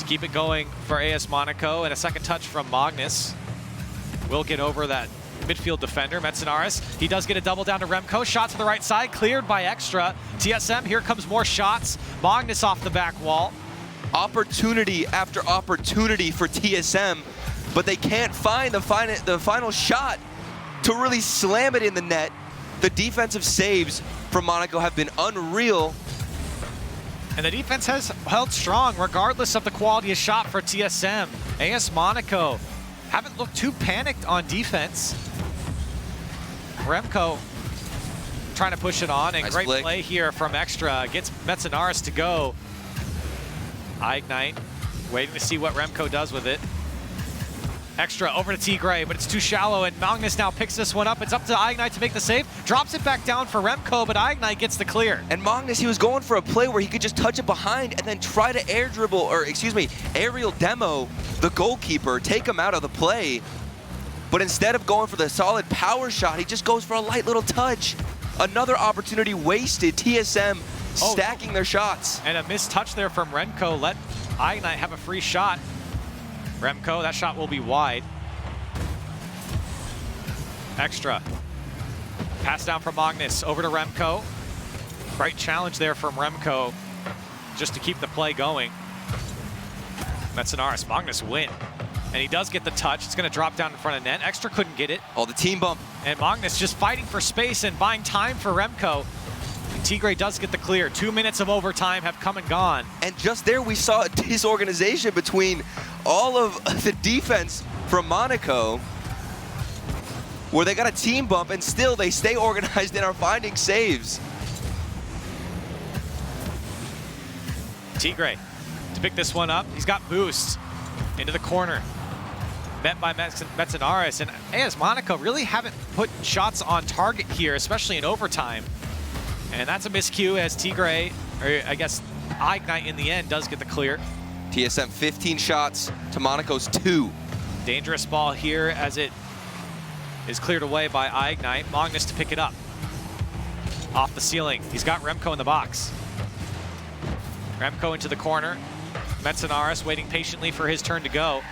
to keep it going for AS Monaco, and a second touch from Magnus. Will get over that midfield defender, Metsinaris. He does get a double down to Remco. Shot to the right side, cleared by Extra. TSM, here comes more shots. Magnus off the back wall. Opportunity after opportunity for TSM, but they can't find the final shot to really slam it in the net. The defensive saves from Monaco have been unreal. And the defense has held strong regardless of the quality of shot for TSM. AS Monaco haven't looked too panicked on defense. Remco trying to push it on, and nice great flick. play here from Extra. Gets Metsinaris to go. Ignite, waiting to see what Remco does with it. Extra over to Tigray, but it's too shallow, and Magnus now picks this one up. It's up to Ignite to make the save. Drops it back down for Remco, but Ignite gets the clear. And Magnus, he was going for a play where he could just touch it behind and then try to aerial demo the goalkeeper, take him out of the play. But instead of going for the solid power shot, he just goes for a light little touch. Another opportunity wasted. TSM stacking their shots. And a missed touch there from Remco. Let Ignite have a free shot. Remco, that shot will be wide. Extra. Pass down from Magnus, over to Remco. Great challenge there from Remco, just to keep the play going. Metsinaris, Magnus win. And he does get the touch. It's going to drop down in front of net. Extra couldn't get it. Oh, the team bump. And Magnus just fighting for space and buying time for Remco. Tigray does get the clear. 2 minutes of overtime have come and gone. And just there we saw a disorganization between all of the defense from Monaco, where they got a team bump and still they stay organized and are finding saves. Tigray to pick this one up. He's got boost into the corner. Met by Metsinaris, and AS Monaco really haven't put shots on target here, especially in overtime. And that's a miscue as Tigray, or I guess Ignite in the end, does get the clear. TSM 15 shots to Monaco's 2. Dangerous ball here as it is cleared away by Ignite. Magnus to pick it up. Off the ceiling. He's got Remco in the box. Remco into the corner. Metsinaris waiting patiently for his turn to go.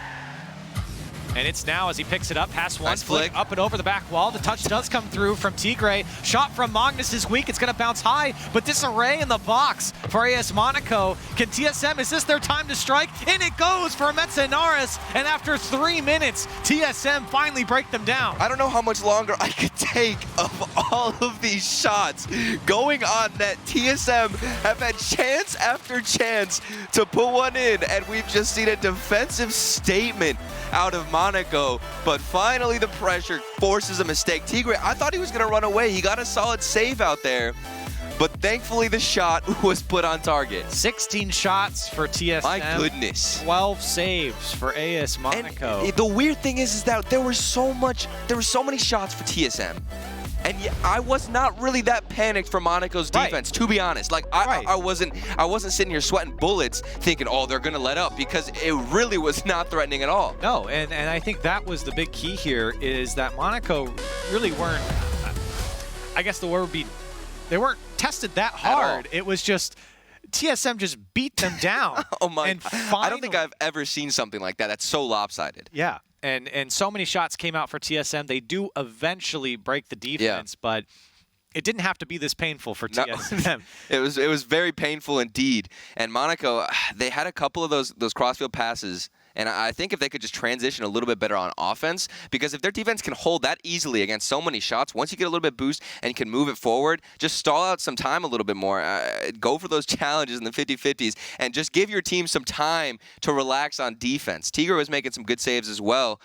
And it's now as he picks it up, pass one, nice flick up and over the back wall. The touch does come through from Tigray. Shot from Magnus is weak. It's going to bounce high, but disarray in the box for AS Monaco. Can TSM, is this their time to strike? And it goes for Metsinaris. And after 3 minutes, TSM finally break them down. I don't know how much longer I could take of all of these shots going on net. TSM have had chance after chance to put one in, and we've just seen a defensive statement out of Monaco, but finally the pressure forces a mistake. Tigray, I thought he was going to run away. He got a solid save out there, but thankfully the shot was put on target. 16 shots for TSM. My goodness. 12 saves for AS Monaco. And the weird thing is that there were so many shots for TSM. And I was not really that panicked for Monaco's defense, to be honest. Like I wasn't sitting here sweating bullets thinking, oh, they're gonna let up, because it really was not threatening at all. No, and I think that was the big key here, is that Monaco really weren't, I guess the word would be, they weren't tested that hard. It was just, TSM just beat them down. Oh my, and I don't think I've ever seen something like that. That's so lopsided. Yeah. And so many shots came out for TSM. They do eventually break the defense, but it didn't have to be this painful for TSM. It was very painful indeed. And Monaco, they had a couple of those crossfield passes, and I think if they could just transition a little bit better on offense, because if their defense can hold that easily against so many shots, once you get a little bit boost and you can move it forward, just stall out some time a little bit more. Go for those challenges in the 50-50s and just give your team some time to relax on defense. Tigray was making some good saves as well.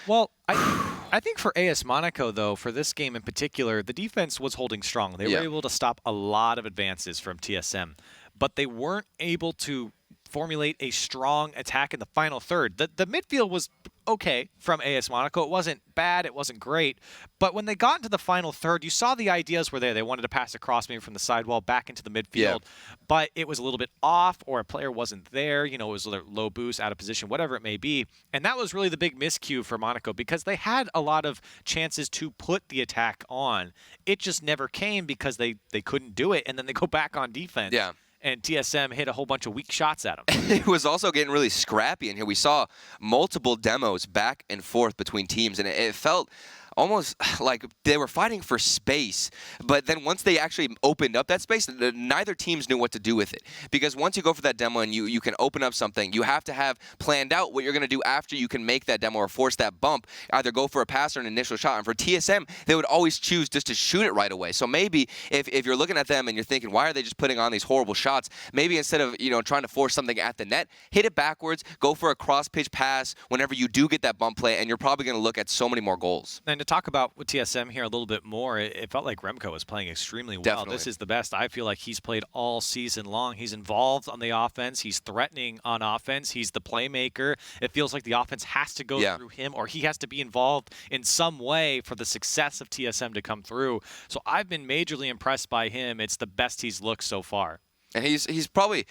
Well, I think for AS Monaco, though, for this game in particular, the defense was holding strong. They were able to stop a lot of advances from TSM, but they weren't able to formulate a strong attack in the final third. The midfield was okay from AS Monaco. It wasn't bad, it wasn't great, but when they got into the final third, you saw the ideas were there. They wanted to pass across maybe from the sidewall back into the midfield, but it was a little bit off, or a player wasn't there, you know, it was a low boost, out of position, whatever it may be. And that was really the big miscue for Monaco, because they had a lot of chances to put the attack on. It just never came because they couldn't do it, and then they go back on defense. Yeah. And TSM hit a whole bunch of weak shots at him. It was also getting really scrappy in here. We saw multiple demos back and forth between teams, and it felt almost like they were fighting for space. But then once they actually opened up that space, neither teams knew what to do with it. Because once you go for that demo and you can open up something, you have to have planned out what you're going to do after you can make that demo or force that bump, either go for a pass or an initial shot. And for TSM, they would always choose just to shoot it right away. So maybe if you're looking at them and you're thinking, why are they just putting on these horrible shots? Maybe instead of trying to force something at the net, hit it backwards, go for a cross-pitch pass whenever you do get that bump play, and you're probably going to look at so many more goals. And talk about with TSM here a little bit more, it felt like Remco was playing extremely well. Definitely. This is the best I feel like he's played all season long. He's involved on the offense. He's threatening on offense. He's the playmaker. It feels like the offense has to go through him, or he has to be involved in some way for the success of TSM to come through. So I've been majorly impressed by him. It's the best he's looked so far. And he's probably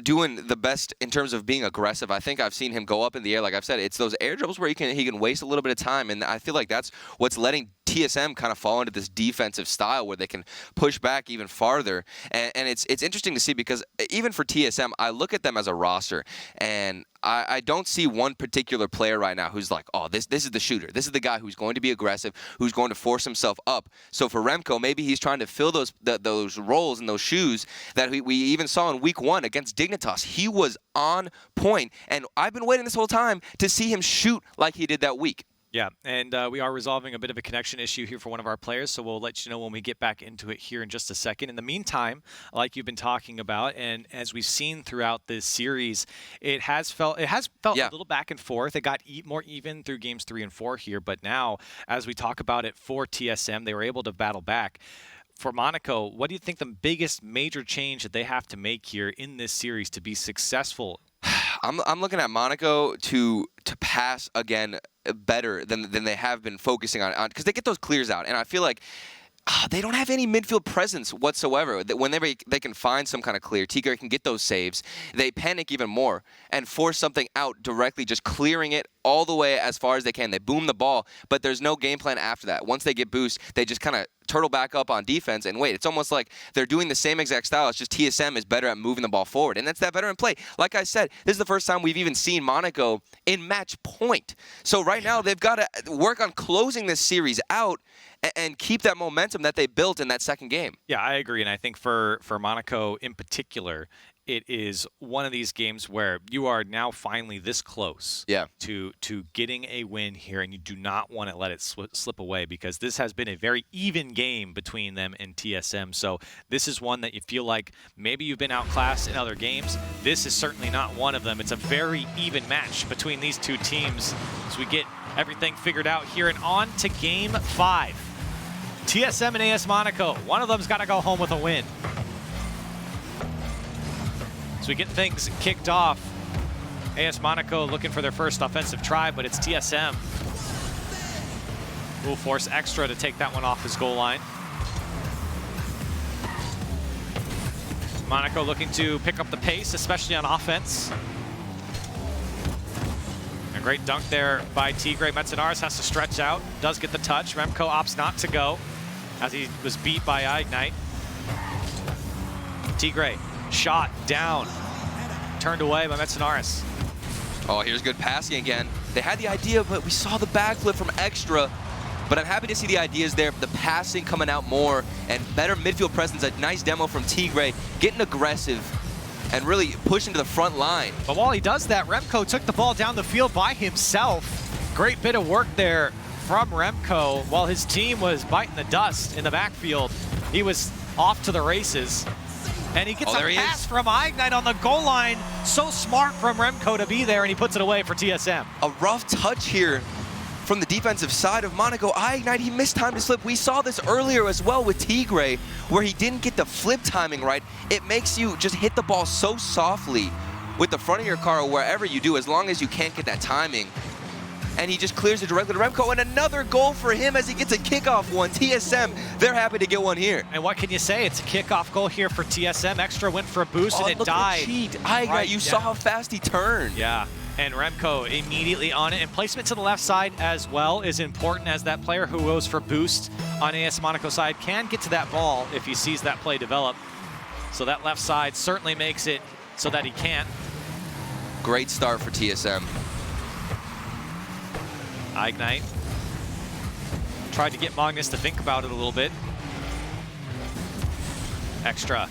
doing the best in terms of being aggressive. I think I've seen him go up in the air. Like I've said, it's those air dribbles where he can waste a little bit of time, and I feel like that's what's letting TSM kind of fall into this defensive style where they can push back even farther. And it's interesting to see, because even for TSM, I look at them as a roster, and I don't see one particular player right now who's like, oh, this is the shooter. This is the guy who's going to be aggressive, who's going to force himself up. So for Remco, maybe he's trying to fill those roles and those shoes that we even saw in week 1 against Dignitas. He was on point, and I've been waiting this whole time to see him shoot like he did that week. Yeah, and we are resolving a bit of a connection issue here for one of our players, so we'll let you know when we get back into it here in just a second. In the meantime, like you've been talking about, and as we've seen throughout this series, it has felt a little back and forth. It got more even through games 3 and 4 here, but now, as we talk about it for TSM, they were able to battle back. For Monaco, what do you think the biggest major change that they have to make here in this series to be successful? I'm looking at Monaco to pass again better than they have been focusing on, because they get those clears out, and I feel like they don't have any midfield presence whatsoever. Whenever they can find some kind of clear, Tigre can get those saves. They panic even more and force something out directly, just clearing it all the way as far as they can. They boom the ball, but there's no game plan after that. Once they get boost, they just kind of turtle back up on defense and wait. It's almost like they're doing the same exact style. It's just TSM is better at moving the ball forward, and that's that veteran play. Like I said, this is the first time we've even seen Monaco in match point. So right now they've got to work on closing this series out and keep that momentum that they built in that second game. Yeah, I agree, and I think for Monaco in particular, it is one of these games where you are now finally this close to getting a win here, and you do not want to let it slip away, because this has been a very even game between them and TSM. So this is one that you feel like maybe you've been outclassed in other games. This is certainly not one of them. It's a very even match between these two teams as we get everything figured out here, and on to Game 5. TSM and AS Monaco. One of them's got to go home with a win. So we get things kicked off. AS Monaco looking for their first offensive try, but it's TSM who will force Extra to take that one off his goal line. Monaco looking to pick up the pace, especially on offense. A great dunk there by Tigre. Metzenaars has to stretch out, does get the touch. Remco opts not to go as he was beat by Ignite. Tigre, shot down, turned away by Metzenaars. Oh, here's good passing again. They had the idea, but we saw the backflip from Extra. But I'm happy to see the ideas there, the passing coming out more, and better midfield presence. A nice demo from Tigre, getting aggressive and really pushing to the front line. But while he does that, Remco took the ball down the field by himself. Great bit of work there from Remco. While his team was biting the dust in the backfield, he was off to the races. And he gets a pass from Ignite on the goal line. So smart from Remco to be there, and he puts it away for TSM. A rough touch here from the defensive side of Monaco. Ignite, he missed time to slip. We saw this earlier as well with Tigre, where he didn't get the flip timing right. It makes you just hit the ball so softly with the front of your car or wherever you do, as long as you can't get that timing. And he just clears it directly to Remco, and another goal for him as he gets a kickoff one. TSM, they're happy to get one here. And what can you say? It's a kickoff goal here for TSM. Extra went for a boost, and it died. You saw how fast he turned. Yeah, and Remco immediately on it. And placement to the left side as well is important, as that player who goes for boost on AS Monaco side can get to that ball if he sees that play develop. So that left side certainly makes it so that he can't. Great start for TSM. Ignite tried to get Magnus to think about it a little bit. Extra.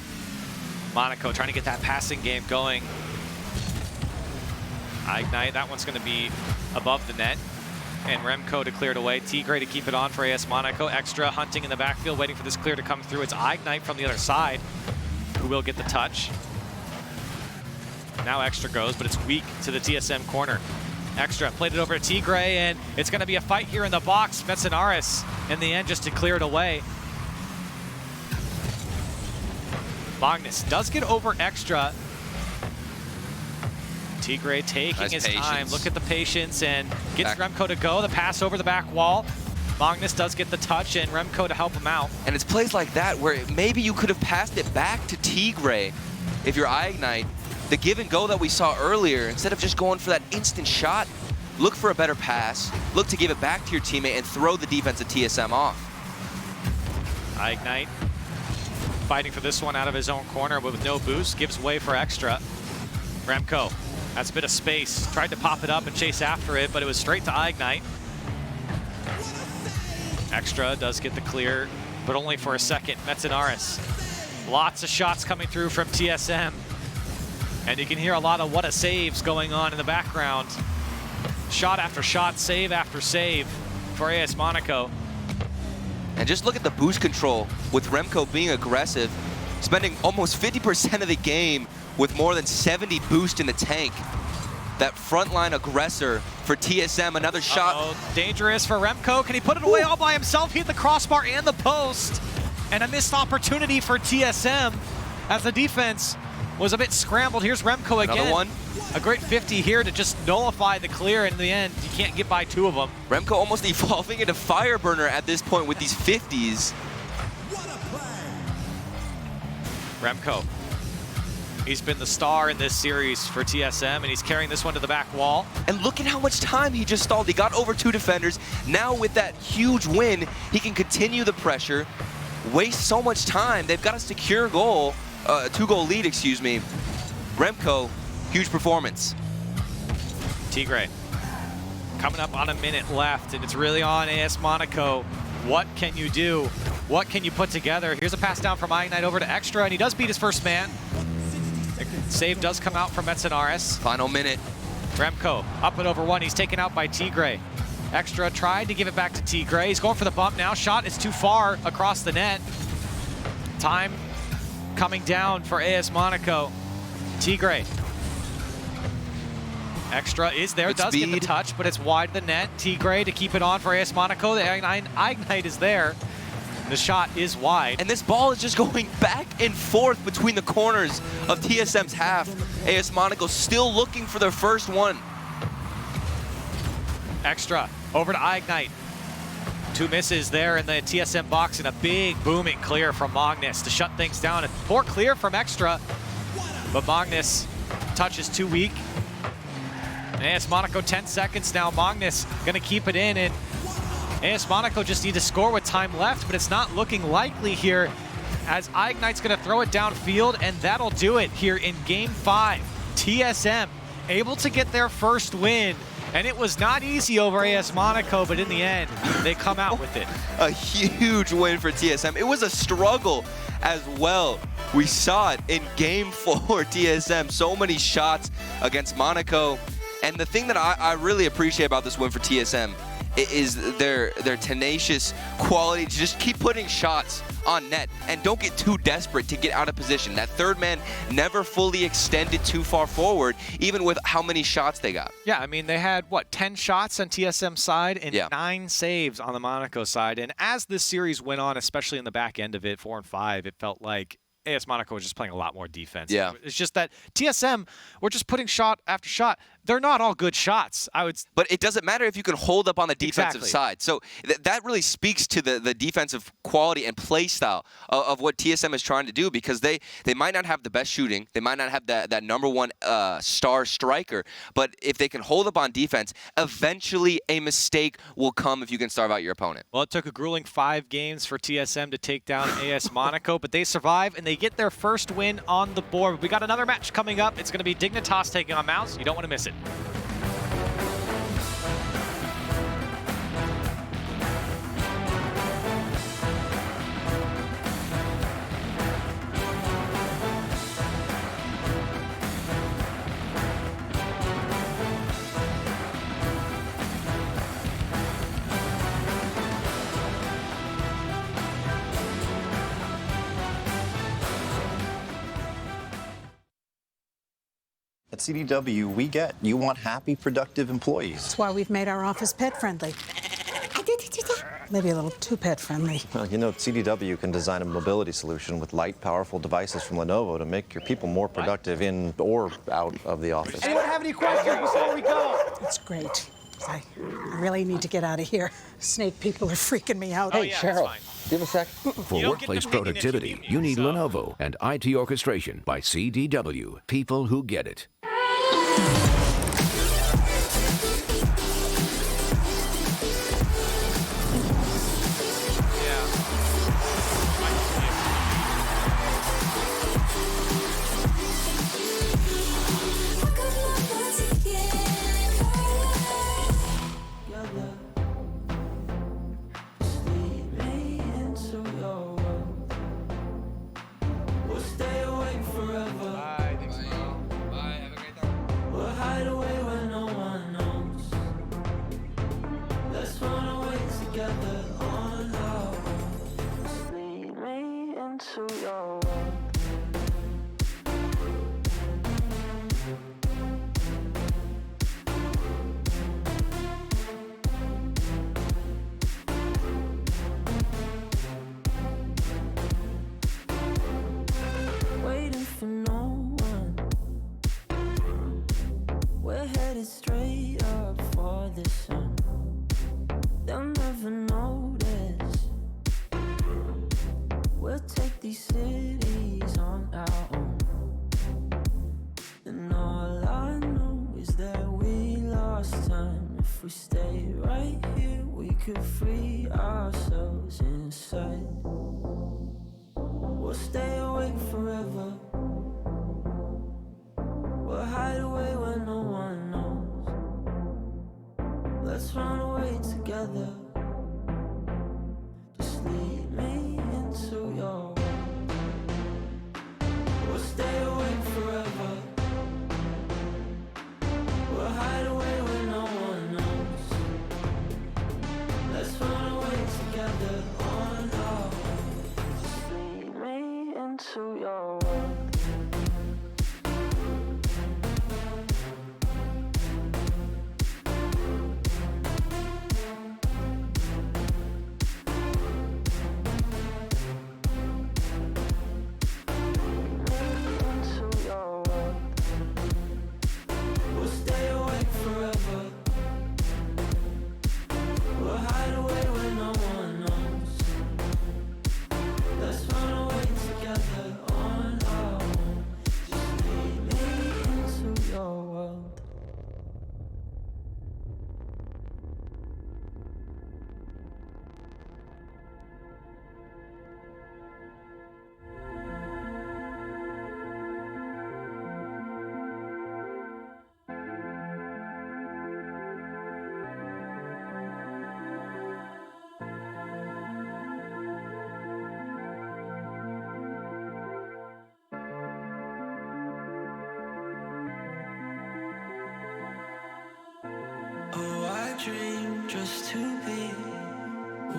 Monaco trying to get that passing game going. Ignite, that one's going to be above the net. And Remco to clear it away. Tigre to keep it on for AS Monaco. Extra hunting in the backfield, waiting for this clear to come through. It's Ignite from the other side who will get the touch. Now Extra goes, but it's weak to the TSM corner. Extra played it over to Tigray, and it's going to be a fight here in the box. Metsinaris in the end just to clear it away. Magnus does get over Extra. Tigray taking his time. Look at the patience and gets Remco to go. The pass over the back wall. Magnus does get the touch and Remco to help him out. And it's plays like that where maybe you could have passed it back to Tigray if you're Ignite. The give and go that we saw earlier, instead of just going for that instant shot, look for a better pass, look to give it back to your teammate and throw the defense of TSM off. Ignite fighting for this one out of his own corner, but with no boost, gives way for Extra. Remco has a bit of space, tried to pop it up and chase after it, but it was straight to Ignite. Extra does get the clear, but only for a second. Metsinaris. Lots of shots coming through from TSM. And you can hear a lot of what a saves going on in the background. Shot after shot, save after save for AS Monaco. And just look at the boost control with Remco being aggressive, spending almost 50% of the game with more than 70 boost in the tank. That frontline aggressor for TSM, another shot. Dangerous for Remco. Can he put it away all by himself? He hit the crossbar and the post. And a missed opportunity for TSM as the defense was a bit scrambled. Here's Remco again. Another one. A great 50 here to just nullify the clear. In the end, you can't get by two of them. Remco almost evolving into Fireburner at this point with these 50s. Remco. He's been the star in this series for TSM, and he's carrying this one to the back wall. And look at how much time he just stalled. He got over two defenders. Now with that huge win, he can continue the pressure, waste so much time. They've got a secure goal, two-goal lead, excuse me. Remco, huge performance. Tigray coming up on a minute left, and it's really on AS Monaco. What can you do? What can you put together? Here's a pass down from Ignite over to Extra, and he does beat his first man. Save does come out from Metsinaris. Final minute. Remco up and over one. He's taken out by Tigray. Extra tried to give it back to Tigray. He's going for the bump now. Shot is too far across the net. Time coming down for AS Monaco. Tigray. Extra is there, does get the touch, but it's wide of the net. Tigray to keep it on for AS Monaco. The Ignite is there. The shot is wide. And this ball is just going back and forth between the corners of TSM's half. AS Monaco still looking for their first one. Extra over to Ignite. Two misses there in the TSM box and a big booming clear from Magnus to shut things down. A poor clear from Extra, but Magnus touch is too weak. AS Monaco 10 seconds now. Magnus gonna keep it in, and AS Monaco just need to score with time left, but it's not looking likely here as Ignite's gonna throw it downfield, and that'll do it here in Game 5. TSM able to get their first win, and it was not easy over AS Monaco, but in the end, they come out with it. A huge win for TSM. It was a struggle as well. We saw it in Game 4, TSM. So many shots against Monaco. And the thing that I really appreciate about this win for TSM is their tenacious quality to just keep putting shots on net and don't get too desperate to get out of position. That third man never fully extended too far forward, even with how many shots they got. Yeah, I mean, they had, what, 10 shots on TSM side and 9 saves on the Monaco side. And as this series went on, especially in the back end of it, 4 and 5, it felt like AS Monaco was just playing a lot more defense. Yeah. It's just that TSM were just putting shot after shot. They're not all good shots. But it doesn't matter if you can hold up on the defensive side. So that really speaks to the defensive quality and play style of what TSM is trying to do, because they might not have the best shooting. They might not have that #1 star striker. But if they can hold up on defense, eventually a mistake will come if you can starve out your opponent. Well, it took a grueling 5 games for TSM to take down AS Monaco, but they survive and they get their first win on the board. We got another match coming up. It's going to be Dignitas taking on Mouse. You don't want to miss it. At CDW, we get you want happy, productive employees. That's why we've made our office pet-friendly. Maybe a little too pet-friendly. Well, you know, CDW can design a mobility solution with light, powerful devices from Lenovo to make your people more productive in or out of the office. Anyone have any questions before we go? That's great. I really need to get out of here. Snake people are freaking me out. Hey, Cheryl, give a sec. For workplace productivity, you need Lenovo and IT orchestration by CDW. People who get it. Waiting for no one. We're headed straight up for the sun. They'll never notice. We'll take these cities on our own. And all I know is that we lost time. If we stay right here, we could free ourselves inside. We'll stay awake forever. We'll hide away where no one knows. Let's run away together. Just lead me into your world. We'll stay awake forever. We'll hide away where no one knows. Let's run away together on our own. Into your world. Into your world. We'll stay awake forever. We'll hide away where no one knows. Let's run away together on our own. Just lead me into your world. Oh, I dream just to be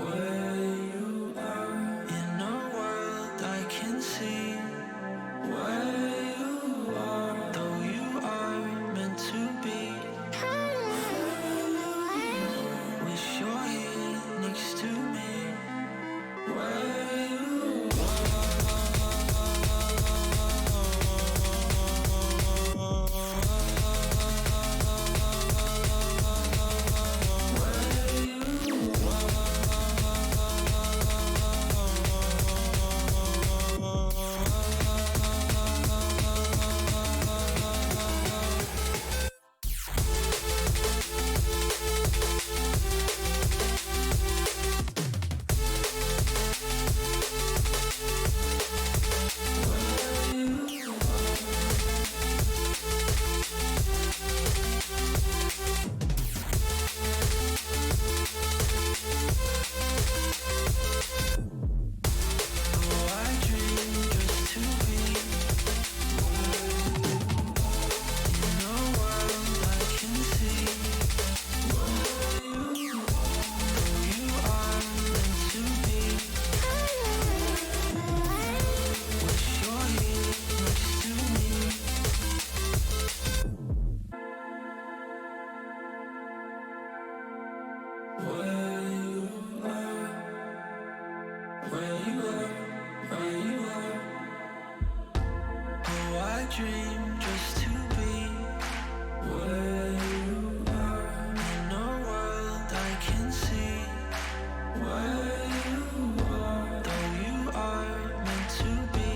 where you are. In a world I can see where you are. Though you are meant to be. Wish you're here next to me. Where you are. Oh, I dream just to be where you are. In a world I can see where you are. Though you are meant to be.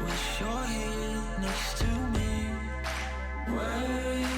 Wish you're here next to me. Where you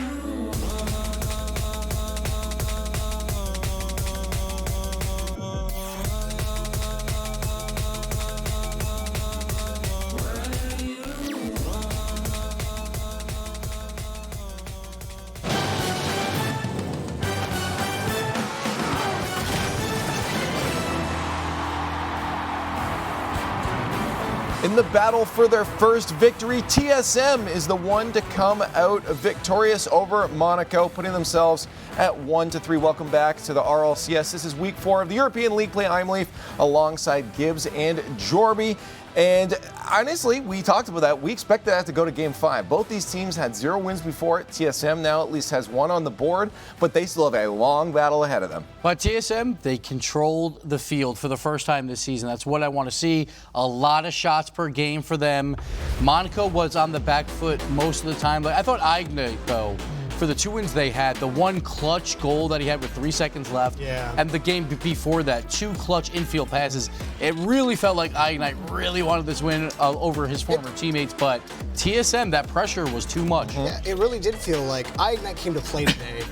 In the battle for their first victory, TSM is the one to come out victorious over Monaco, putting themselves at 1-3. Welcome back to the RLCS. This is week 4 of the European League play. I'm Leaf alongside Gibbs and Jorby. And honestly, we talked about that. We expected that to go to Game 5. Both these teams had 0 wins before. TSM now at least has 1 on the board, but they still have a long battle ahead of them. But TSM, they controlled the field for the first time this season. That's what I want to see. A lot of shots per game for them. Monaco was on the back foot most of the time. But I thought Ignite, though, for the 2 wins they had, the one clutch goal that he had with 3 seconds left, and the game before that, 2 clutch infield passes, it really felt like Ignite really wanted this win over his former teammates, but TSM, that pressure was too much. Yeah, it really did feel like Ignite came to play today.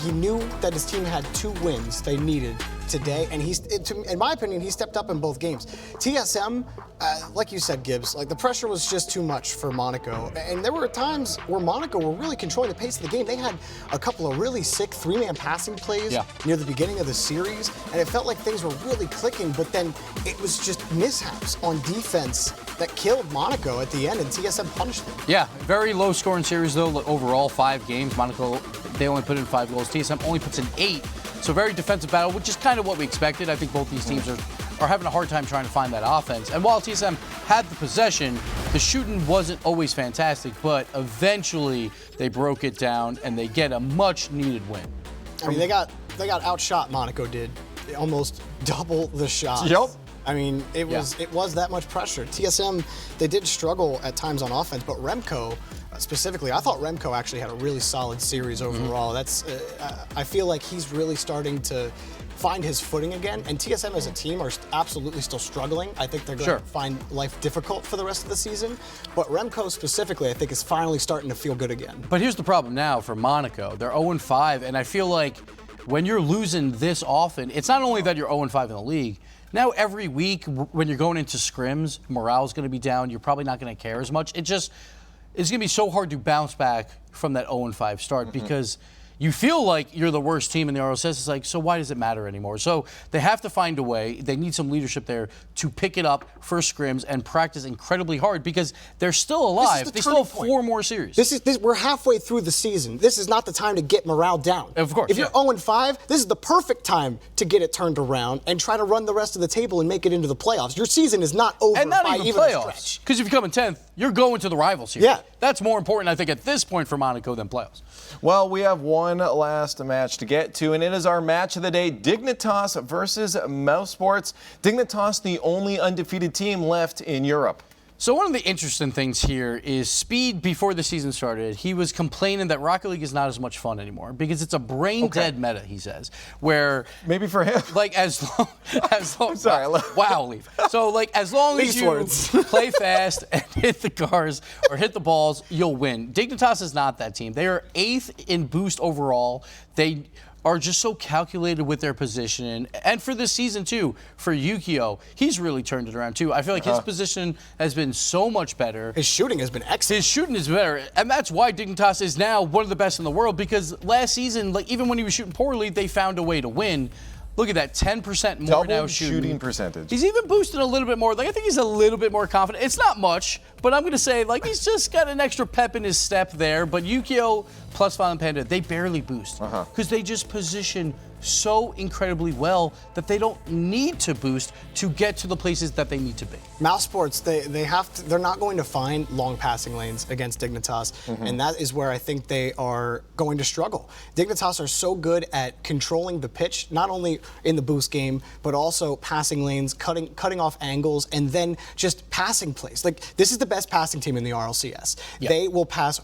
He knew that his team had 2 wins they needed today, and in my opinion, he stepped up in both games. TSM, like you said, Gibbs, like the pressure was just too much for Monaco, and there were times where Monaco were really controlling the pace of the game. They had a couple of really sick 3-man passing plays near the beginning of the series, and it felt like things were really clicking, but then it was just mishaps on defense that killed Monaco at the end, and TSM punished them. Yeah, very low scoring series though. Overall, 5 games. Monaco, they only put in 5 goals. TSM only puts in 8. So very defensive battle, which is kind of what we expected. I think both these teams are having a hard time trying to find that offense. And while TSM had the possession, the shooting wasn't always fantastic, but eventually they broke it down and they get a much needed win. I mean, they got outshot, Monaco did. They almost double the shots. Yep. I mean, it was that much pressure. TSM, they did struggle at times on offense, but Remco, specifically, I thought Remco actually had a really solid series overall. That's, I feel like he's really starting to find his footing again. And TSM as a team are absolutely still struggling. I think they're going to find life difficult for the rest of the season. But Remco specifically, I think, is finally starting to feel good again. But here's the problem now for Monaco. They're 0-5, and I feel like when you're losing this often, it's not only that you're 0-5 in the league. Now every week when you're going into scrims, morale's going to be down. You're probably not going to care as much. It's going to be so hard to bounce back from that 0-5 start because you feel like you're the worst team in the RLCS. It's like, so why does it matter anymore? So they have to find a way. They need some leadership there to pick it up for scrims and practice incredibly hard because they're still alive. They still have 4 more series. We're halfway through the season. This is not the time to get morale down. Of course. If you're 0-5, this is the perfect time to get it turned around and try to run the rest of the table and make it into the playoffs. Your season is not over and not by even a playoffs. stretch. Because if you come in 10th, you're going to the rival series. Yeah. That's more important, I think, at this point for Monaco than playoffs. Well, we have one last match to get to, and it is our match of the day, Dignitas versus Mousesports. Dignitas, the only undefeated team left in Europe. So one of the interesting things here is Speed, before the season started, he was complaining that Rocket League is not as much fun anymore because it's a brain-dead meta, he says, where... Maybe for him. Like, as long sorry. Wow, Leaf. So, like, as long as you play fast and hit the cars or hit the balls, you'll win. Dignitas is not that team. They are 8th in boost overall. They are just so calculated with their position. And for this season, too, for Yukio, he's really turned it around, too. I feel like his position has been so much better. His shooting has been excellent. His shooting is better. And that's why Dignitas is now one of the best in the world, because last season, like even when he was shooting poorly, they found a way to win. Look at that, 10% more now shooting percentage. He's even boosted a little bit more. Like, I think he's a little bit more confident. It's not much, but I'm going to say, like, he's just got an extra pep in his step there. But Yukio plus Violent Panda, they barely boost because they just position so incredibly well that they don't need to boost to get to the places that they need to be. Mousesports, they're not going to find long passing lanes against Dignitas, and that is where I think they are going to struggle. Dignitas are so good at controlling the pitch, not only in the boost game, but also passing lanes, cutting off angles, and then just passing plays. Like, this is the best passing team in the RLCS. Yep. They will pass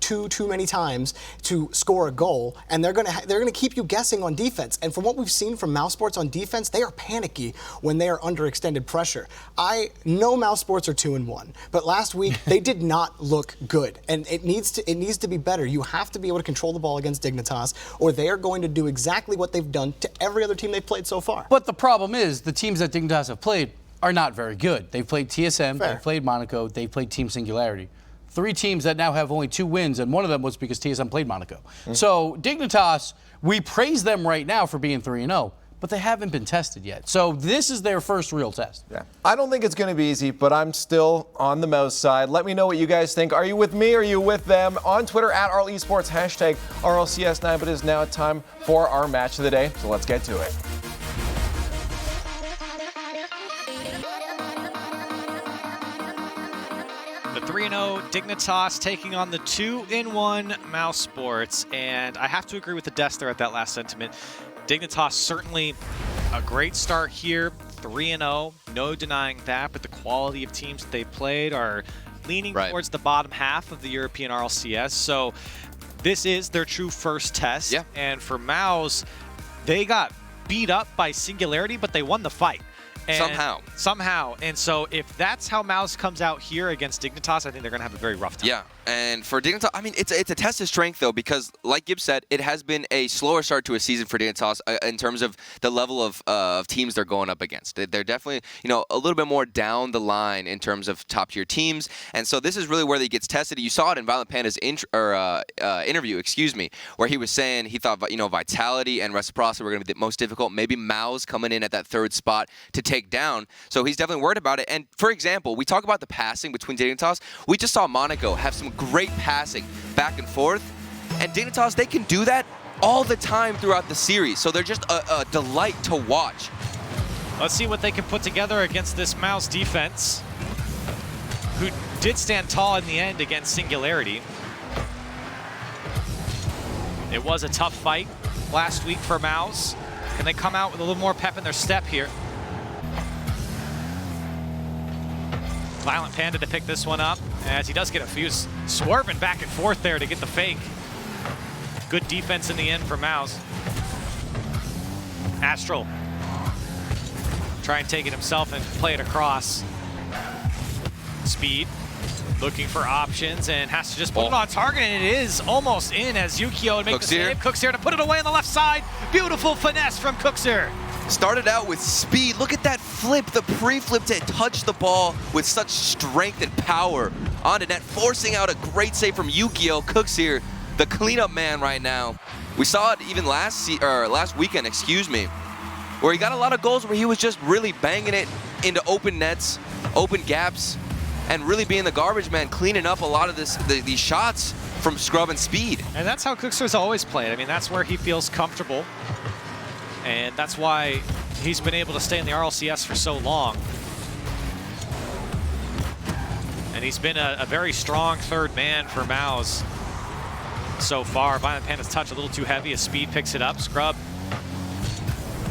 too many times to score a goal, and they're gonna keep you guessing on defense. And from what we've seen from Mousesports on defense, they are panicky when they are under extended pressure. I know Mousesports are 2-1, but last week they did not look good, and it needs to be better. You have to be able to control the ball against Dignitas, or they are going to do exactly what they've done to every other team they've played so far. But the problem is the teams that Dignitas have played are not very good. They've played TSM, they've played Monaco, they've played Team Singularity. 3 teams that now have only 2 wins, and one of them was because TSM played Monaco. So Dignitas, we praise them right now for being 3-0, but they haven't been tested yet. So this is their first real test. Yeah. I don't think it's going to be easy, but I'm still on the Mouse side. Let me know what you guys think. Are you with me? Are you with them? On Twitter, at @RLEsports, hashtag RLCS9. But it is now time for our match of the day, so let's get to it. The 3-0 Dignitas taking on the 2-1 Mousesports, and I have to agree with the desk there at that last sentiment. Dignitas certainly a great start here, 3-0, no denying that, but the quality of teams that they played are leaning towards the bottom half of the European RLCS, so this is their true first test. Yeah. And for Mouse, they got beat up by Singularity, but they won the fight. And somehow. And so if that's how Mouse comes out here against Dignitas, I think they're going to have a very rough time. Yeah, and for Dignitas, I mean, it's a test of strength, though, because like Gibbs said, it has been a slower start to a season for Dignitas in terms of the level of teams they're going up against. They're definitely, a little bit more down the line in terms of top-tier teams, and so this is really where he gets tested. You saw it in Violent Panda's interview, where he was saying he thought, Vitality and Reciprocity were going to be the most difficult. Maybe Mouse coming in at that 3rd spot to take down. So he's definitely worried about it. And for example, we talk about the passing between Dignitas. We just saw Monaco have some great passing back and forth. And Dignitas, they can do that all the time throughout the series. So they're just a delight to watch. Let's see what they can put together against this Mouse defense, who did stand tall in the end against Singularity. It was a tough fight last week for Mouse. Can they come out with a little more pep in their step here? Violent Panda to pick this one up, as he does get a few swerving back and forth there to get the fake. Good defense in the end for Mouse. Astral. Try and take it himself and play it across. Speed. Looking for options and has to just put it on target, and it is almost in as Yukio would make the save. Cooksir to put it away on the left side. Beautiful finesse from Cooksir. Started out with speed. Look at that flip, the pre-flip to touch the ball with such strength and power onto net, forcing out a great save from Yukio. Cooksir, the cleanup man right now. We saw it even last weekend, where he got a lot of goals where he was just really banging it into open nets, open gaps, and really being the garbage man, cleaning up a lot of these shots from scrub and speed. And that's how Cooksir's always played. I mean, that's where he feels comfortable. And that's why he's been able to stay in the RLCS for so long. And he's been a very strong 3rd man for Mouse so far. Violent Panda's touch a little too heavy as Speed picks it up. Scrub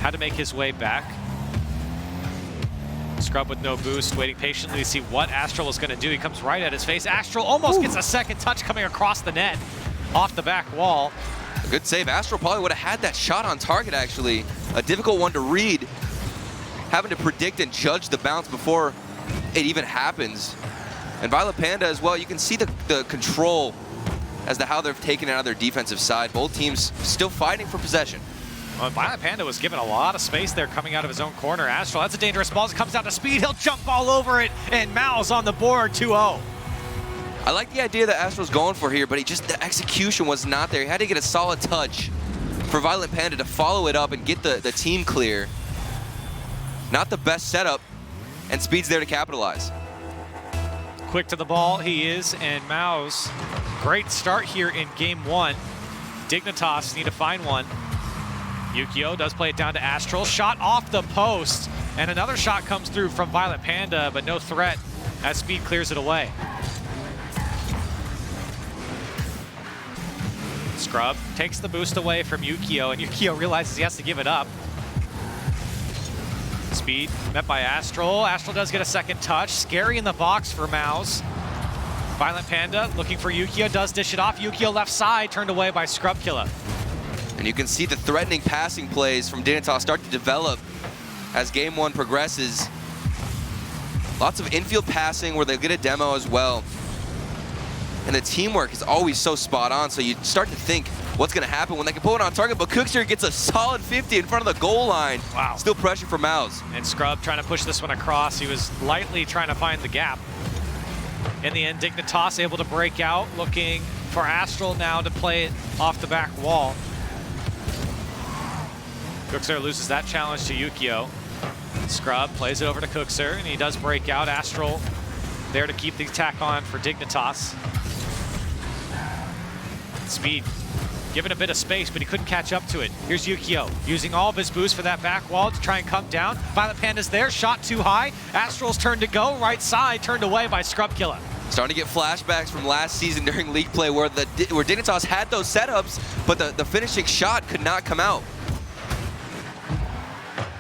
had to make his way back. Scrub with no boost, waiting patiently to see what Astral was going to do. He comes right at his face. Astral almost gets a second touch coming across the net off the back wall. A good save. Astral probably would have had that shot on target, actually. A difficult one to read. Having to predict and judge the bounce before it even happens. And Violent Panda as well, you can see the control as to how they're taking it out of their defensive side. Both teams still fighting for possession. Well, Violent Panda was given a lot of space there coming out of his own corner. Astral, that's a dangerous ball. As it comes out to Speed, he'll jump all over it, and Mal's on the board, 2-0. I like the idea that Astral's going for here, but the execution was not there. He had to get a solid touch for Violent Panda to follow it up and get the team clear. Not the best setup, and Speed's there to capitalize. quick to the ball, he is, and Mouse, great start here in game 1. Dignitas need to find one. Yukio does play it down to Astral, shot off the post, and another shot comes through from Violet Panda, but no threat as Speed clears it away. Scrub takes the boost away from Yukio, and Yukio realizes he has to give it up. Speed met by Astral. Astral does get a second touch. Scary in the box for Mouse. Violent Panda looking for Yukio, does dish it off. Yukio left side, turned away by Scrub Killer. And you can see the threatening passing plays from Dignitas start to develop as game 1 progresses. Lots of infield passing where they'll get a demo as well. And the teamwork is always so spot on, so you start to think what's going to happen when they can pull it on target, but Cookster gets a solid 50 in front of the goal line. Wow. Still pressure for Mouse. And Scrub trying to push this one across. He was lightly trying to find the gap. In the end, Dignitas able to break out, looking for Astral now to play it off the back wall. Cookser loses that challenge to Yukio. Scrub plays it over to Cookser, and he does break out. Astral there to keep the attack on for Dignitas. Speed given a bit of space, but he couldn't catch up to it. Here's Yukio using all of his boost for that back wall to try and come down. Violet Panda's there, shot too high. Astral's turn to go, right side, turned away by Scrub Killer. Starting to get flashbacks from last season during league play where Dignitas had those setups, but the finishing shot could not come out.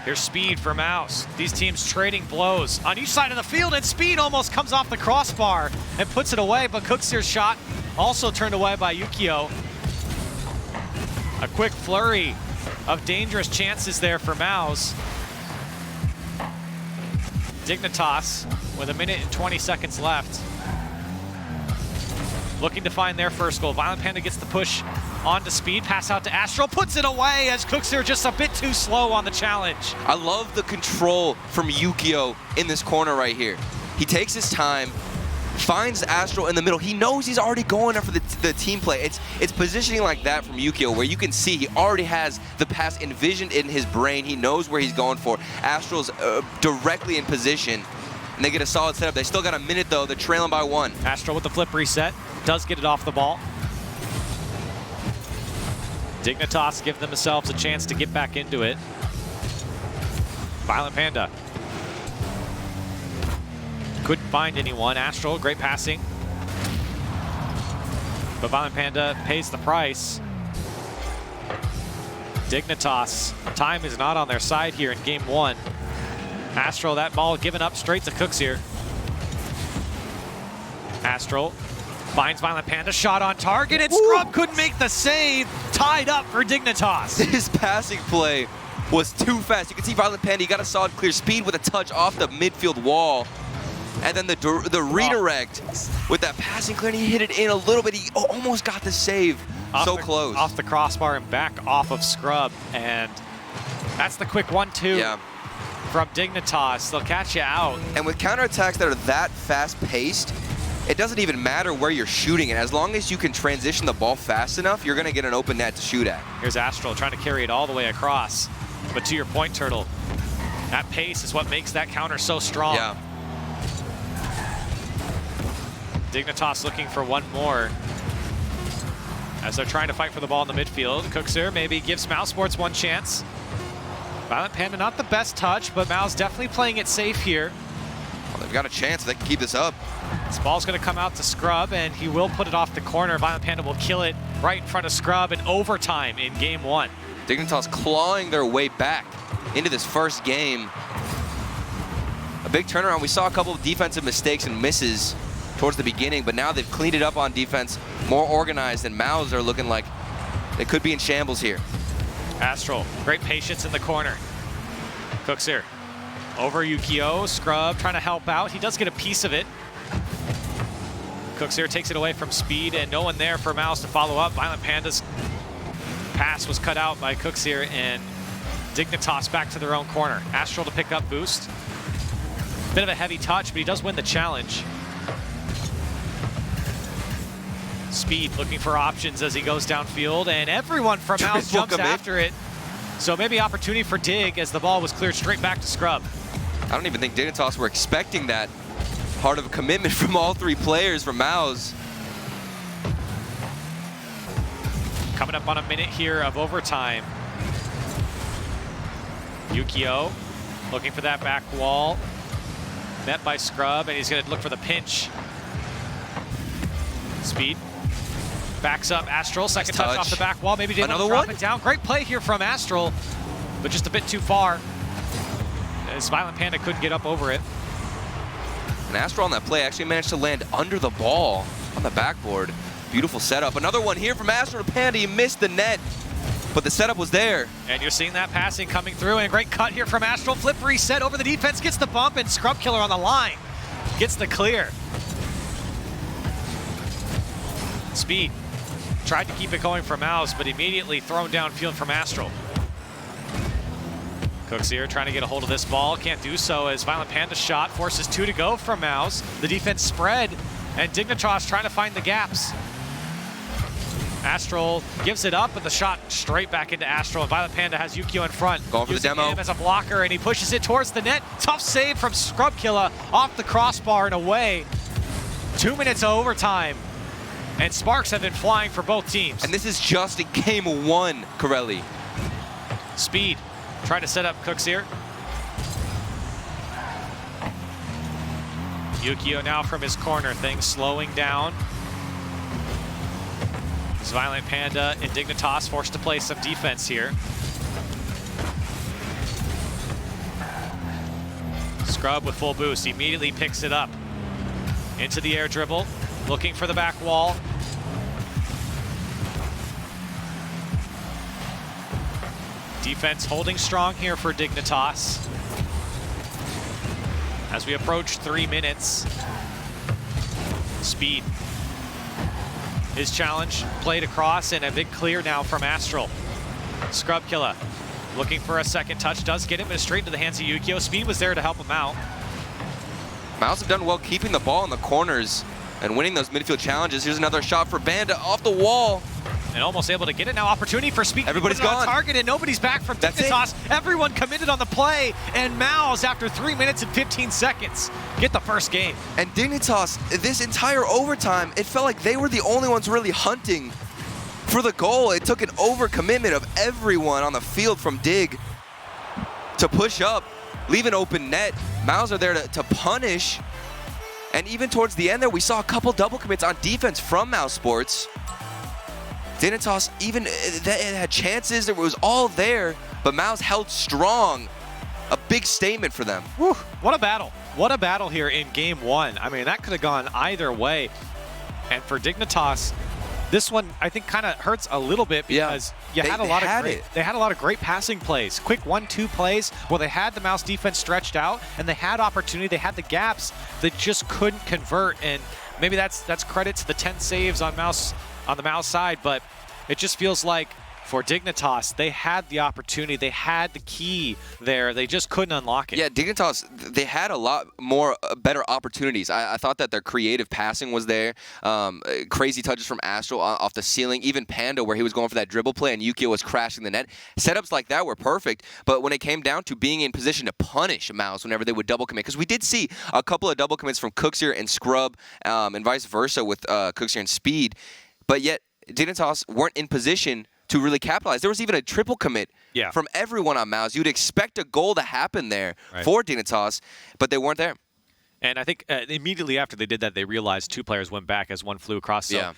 Here's Speed for Mouse. These teams trading blows on each side of the field, and Speed almost comes off the crossbar and puts it away, but Cookster's shot also turned away by Yukio. A quick flurry of dangerous chances there for Mouse. Dignitas with 1 minute and 20 seconds left. Looking to find their first goal. Violent Panda gets the push onto Speed, pass out to Astral, puts it away as Cookster just a bit too slow on the challenge. I love the control from Yukio in this corner right here. He takes his time, finds Astral in the middle. He knows he's already going there for the team play. It's positioning like that from Yukio where you can see he already has the pass envisioned in his brain. He knows where he's going for. Astral's directly in position, and they get a solid setup. They still got a minute though. They're trailing by 1. Astral with the flip reset, does get it off the ball. Dignitas give themselves a chance to get back into it. Violent Panda couldn't find anyone. Astral, great passing. But Violent Panda pays the price. Dignitas, time is not on their side here in game 1. Astral, that ball given up straight to Cooks here. Astral finds Violent Panda, shot on target, and Scrub couldn't make the save. Tied up for Dignitas. His passing play was too fast. You can see Violent Panda, he got a solid clear Speed with a touch off the midfield wall. And then the redirect with that passing clear, and he hit it in a little bit. He almost got the save. Close. Off the crossbar and back off of Scrub. And that's the quick 1-2 from Dignitas. They'll catch you out. And with counterattacks that are that fast-paced, it doesn't even matter where you're shooting it. As long as you can transition the ball fast enough, you're going to get an open net to shoot at. Here's Astral trying to carry it all the way across. But to your point, Turtle, that pace is what makes that counter so strong. Yeah. Dignitas looking for one more as they're trying to fight for the ball in the midfield. Cookser maybe gives Mousesports one chance. Violent Panda not the best touch, but Mouse definitely playing it safe here. Well, they've got a chance. They can keep this up. This ball's going to come out to Scrub, and he will put it off the corner. Violent Panda will kill it right in front of Scrub in overtime in game 1. Dignitas clawing their way back into this first game. A big turnaround. We saw a couple of defensive mistakes and misses towards the beginning, but now they've cleaned it up on defense, more organized, and Mouse are looking like they could be in shambles here. Astral, great patience in the corner. Cookser over Yukio, Scrub trying to help out. He does get a piece of it. Cookser takes it away from Speed, and no one there for Mouse to follow up. Violent Panda's pass was cut out by Cookser, and Dignitas back to their own corner. Astral to pick up boost. Bit of a heavy touch, but he does win the challenge. Speed looking for options as he goes downfield, and everyone from Mouse jumps after it. So maybe opportunity for Dig as the ball was cleared straight back to Scrub. I don't even think Dignitas were expecting that. part of a commitment from all three players from Mouse. Coming up on a minute here of overtime. Yukio looking for that back wall. Met by Scrub, and he's going to look for the pinch. Speed. Backs up Astral. Second touch off the back wall. Maybe didn't want to drop it down. Great play here from Astral, but just a bit too far. As Violent Panda couldn't get up over it. And Astral on that play actually managed to land under the ball on the backboard. Beautiful setup. Another one here from Astral to Panda. He missed the net, but the setup was there. And you're seeing that passing coming through, and a great cut here from Astral. Flip reset over the defense, gets the bump, and Scrub Killer on the line. Gets the clear. Speed. Tried to keep it going for Mouse, but immediately thrown downfield from Astral. Cooks here trying to get a hold of this ball. Can't do so as Violent Panda shot forces 2 to go from Mouse. The defense spread, and Dignitas trying to find the gaps. Astral gives it up, but the shot straight back into Astral. And Violent Panda has Yukio in front. Going for the demo. Him as a blocker, and he pushes it towards the net. Tough save from Scrub Killer off the crossbar and away. 2 minutes of overtime. And sparks have been flying for both teams. And this is just in game 1, Corelli. Speed trying to set up Cooks here. Yukio now from his corner, things slowing down. As Violent Panda and Dignitas forced to play some defense here. Scrub with full boost, immediately picks it up. Into the air dribble, looking for the back wall. Defense holding strong here for Dignitas. As we approach 3 minutes. Speed. His challenge played across, and a big clear now from Astral. Scrub Killer looking for a second touch, does get him, but straight into the hands of Yukio. Speed was there to help him out. Mouse have done well keeping the ball in the corners and winning those midfield challenges. Here's another shot for Banda off the wall. And almost able to get it now. Opportunity for Speed. Everybody's gone. On target, and nobody's back from Dignitas. Everyone committed on the play, and Mouse, after 3 minutes and 15 seconds, get the first game. And Dignitas, this entire overtime, it felt like they were the only ones really hunting for the goal. It took an overcommitment of everyone on the field from Dig to push up, leave an open net. Mouse are there to punish. And even towards the end there, we saw a couple double commits on defense from Mousesports. Dignitas even it had chances, it was all there, but Mouse held strong. A big statement for them. Whew, what a battle. What a battle here in game 1. I mean, that could have gone either way. And for Dignitas, this one I think kind of hurts a little bit because they had a lot of great passing plays. Quick 1-2 plays where they had the Mouse defense stretched out and they had opportunity, they had the gaps, they just couldn't convert. And maybe that's credit to the 10 saves on the Mouse side, but it just feels like for Dignitas, they had the opportunity, they had the key there, they just couldn't unlock it. Yeah, Dignitas, they had a lot more better opportunities. I thought that their creative passing was there. Crazy touches from Astral off the ceiling. Even Panda, where he was going for that dribble play and Yukio was crashing the net. Setups like that were perfect, but when it came down to being in position to punish Mouse whenever they would double commit, because we did see a couple of double commits from Cooksier and Scrub, and vice versa with Cooksier and Speed, but yet Dignitas weren't in position to really capitalize. There was even a triple commit from everyone on Mouse. You'd expect a goal to happen there for Dignitas, but they weren't there. And I think immediately after they did that, they realized 2 players went back as one flew across. So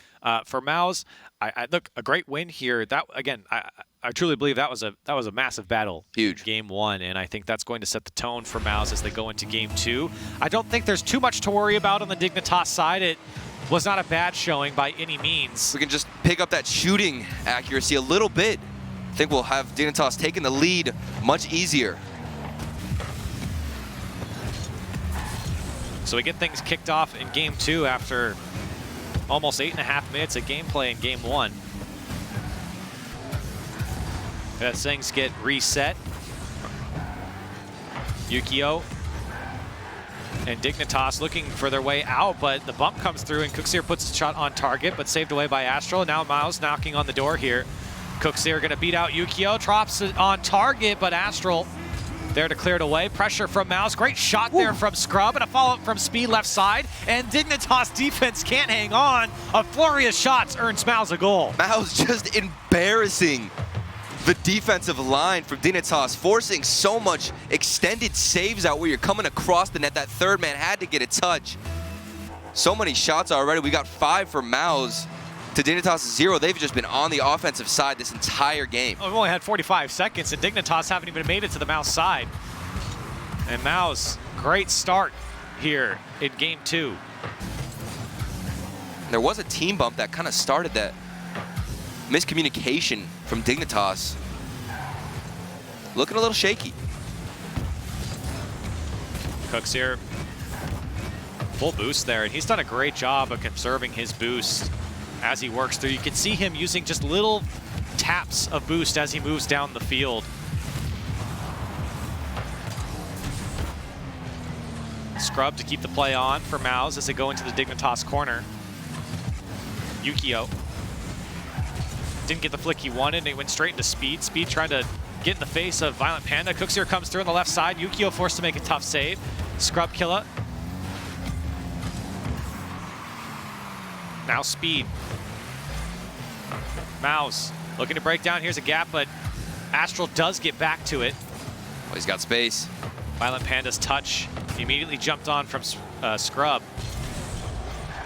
for Mouse, I look, a great win here. That again, I truly believe that was a massive battle. Huge. In game 1, and I think that's going to set the tone for Mouse as they go into game 2. I don't think there's too much to worry about on the Dignitas side. It was not a bad showing by any means. We can just pick up that shooting accuracy a little bit. I think we'll have Dignitas taking the lead much easier. So we get things kicked off in game 2 after almost 8.5 minutes of gameplay in game 1. As things get reset. Yukio and Dignitas looking for their way out, but the bump comes through and Cooksier puts the shot on target, but saved away by Astral. Now Mouse knocking on the door here. Cooksier gonna beat out Yukio, drops it on target, but Astral There to clear it away. Pressure from Mouse. Great shot there from Scrub, and a follow-up from Speed left side. And Dignitas defense can't hang on. A flurry of shots earns Mouse a goal. Mouse just embarrassing the defensive line from Dignitas, forcing so much extended saves out where you're coming across the net. That third man had to get a touch. So many shots already. We got 5 for Mouse to Dignitas 0. They've just been on the offensive side this entire game. We've only had 45 seconds, and Dignitas haven't even made it to the Mouse side. And Mouse, great start here in game 2. There was a team bump that kind of started that miscommunication from Dignitas. Looking a little shaky. Cooks here, full boost there, and he's done a great job of conserving his boost as he works through. You can see him using just little taps of boost as he moves down the field. Scrub to keep the play on for Mouse as they go into the Dignitas corner. Yukio didn't get the flick he wanted, and he went straight into Speed. Speed trying to get in the face of Violent Panda. Cooksier comes through on the left side. Yukio forced to make a tough save. Scrub killer. Now Speed. Mouse looking to break down. Here's a gap, but Astral does get back to it. Well, he's got space. Violent Panda's touch. He immediately jumped on from Scrub.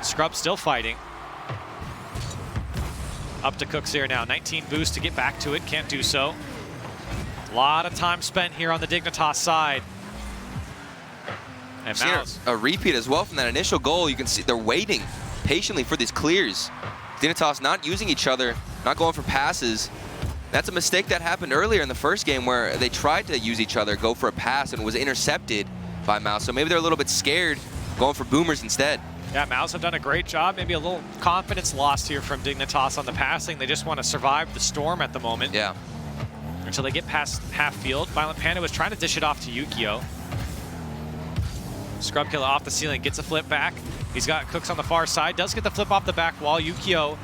Scrub still fighting. Up to Cooksier now. 19 boost to get back to it. Can't do so. A lot of time spent here on the Dignitas side. And Mouse. A repeat as well from that initial goal. You can see they're waiting patiently for these clears. Dignitas not using each other, not going for passes. That's a mistake that happened earlier in the first game where they tried to use each other, go for a pass, and was intercepted by Mouse. So maybe they're a little bit scared, going for boomers instead. Yeah, Mouse have done a great job. Maybe a little confidence lost here from Dignitas on the passing. They just want to survive the storm at the moment. Yeah. Until they get past half field. Violent Panda was trying to dish it off to Yukio. Scrub Killer off the ceiling, gets a flip back. He's got Cooks on the far side, does get the flip off the back wall. Yukio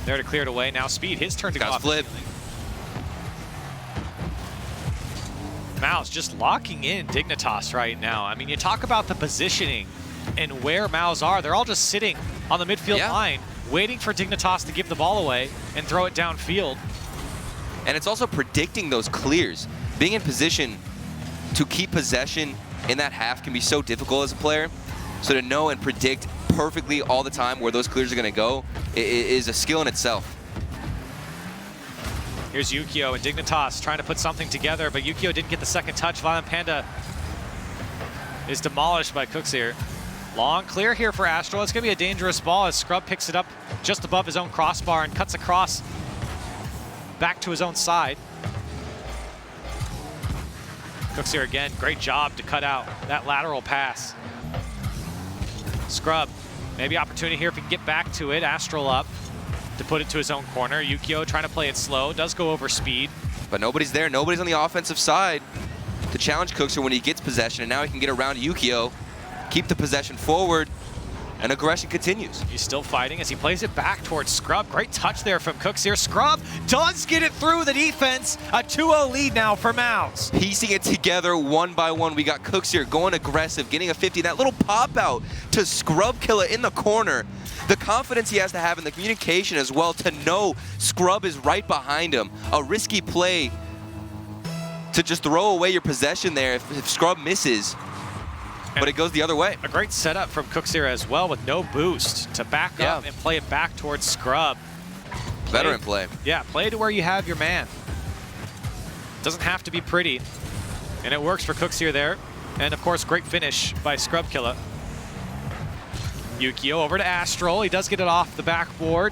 there to clear it away. Now Speed, his turn to go off the ceiling. Mouse just locking in Dignitas right now. I mean, you talk about the positioning and where Mouse are. They're all just sitting on the midfield line, waiting for Dignitas to give the ball away and throw it downfield. And it's also predicting those clears. Being in position to keep possession in that half can be so difficult as a player. So to know and predict perfectly all the time where those clears are going to go is a skill in itself. Here's Yukio and Dignitas trying to put something together, but Yukio didn't get the second touch. Violent Panda is demolished by Cooksier. Long clear here for Astral. It's going to be a dangerous ball as Scrub picks it up just above his own crossbar and cuts across back to his own side. Cooksier again, great job to cut out that lateral pass. Scrub, maybe opportunity here if he can get back to it. Astral up to put it to his own corner. Yukio trying to play it slow, does go over Speed. But nobody's there, nobody's on the offensive side to challenge Cooksier when he gets possession, and now he can get around Yukio, keep the possession forward, and aggression continues. He's still fighting as he plays it back towards Scrub. Great touch there from Cooksier. Scrub does get it through the defense. A 2-0 lead now for Mouse. Piecing it together one by one. We got Cooksier going aggressive, getting a 50. That little pop out to Scrub Killer in the corner. The confidence he has to have in the communication as well to know Scrub is right behind him. A risky play to just throw away your possession there if Scrub misses. But it goes the other way. A great setup from Cooksier as well with no boost to back up and play it back towards Scrub. Veteran play. Yeah, play to where you have your man. Doesn't have to be pretty. And it works for Cooksier there. And of course, great finish by Scrub Killer. Yukio over to Astral. He does get it off the backboard.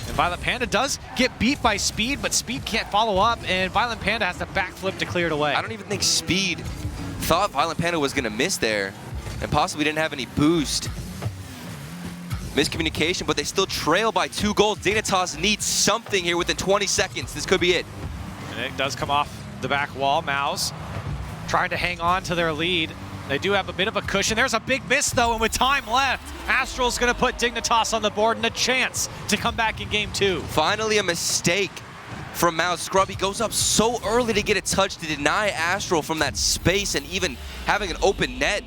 And Violent Panda does get beat by Speed, but Speed can't follow up, and Violent Panda has to backflip to clear it away. I don't even think Speed thought Violent Panda was going to miss there and possibly didn't have any boost. Miscommunication, but they still trail by 2 goals. Dignitas needs something here within 20 seconds. This could be it. And it does come off the back wall. Mouse trying to hang on to their lead. They do have a bit of a cushion. There's a big miss, though, and with time left, Astral's going to put Dignitas on the board and a chance to come back in game 2. Finally a mistake from Mouse. Scrubby goes up so early to get a touch to deny Astral from that space and even having an open net.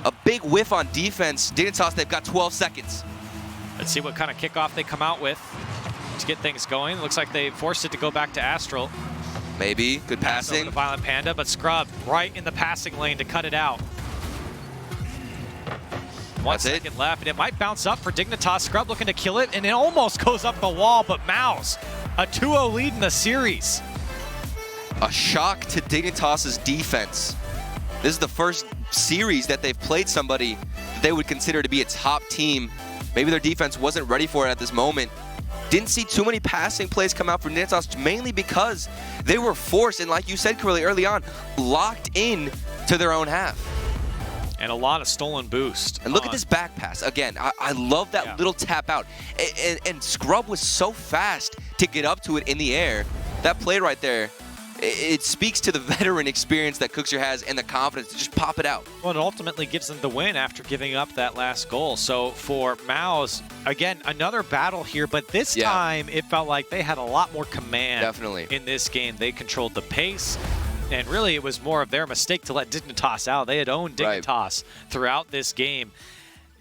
A big whiff on defense. Dignitas, they've got 12 seconds. Let's see what kind of kickoff they come out with to get things going. Looks like they forced it to go back to Astral. Maybe. Good passing. Over to Violent Panda, but Scrub right in the passing lane to cut it out. 1 second left, and it might bounce up for Dignitas. Scrub looking to kill it, and it almost goes up the wall, but Mouse, a 2-0 lead in the series. A shock to Dignitas' defense. This is the first series that they've played somebody that they would consider to be a top team. Maybe their defense wasn't ready for it at this moment. Didn't see too many passing plays come out from Dignitas, mainly because they were forced, and like you said, Curly, early on, locked in to their own half. And a lot of stolen boost. And look at this back pass. Again, I love that little tap out. And Scrub was so fast to get up to it in the air. That play right there, it speaks to the veteran experience that Cookser has and the confidence to just pop it out. Well, it ultimately gives them the win after giving up that last goal. So for Mouse, again, another battle here, but this time it felt like they had a lot more command in this game. They controlled the pace. And really, it was more of their mistake to let Dignitas out. They had owned Dignitas throughout this game.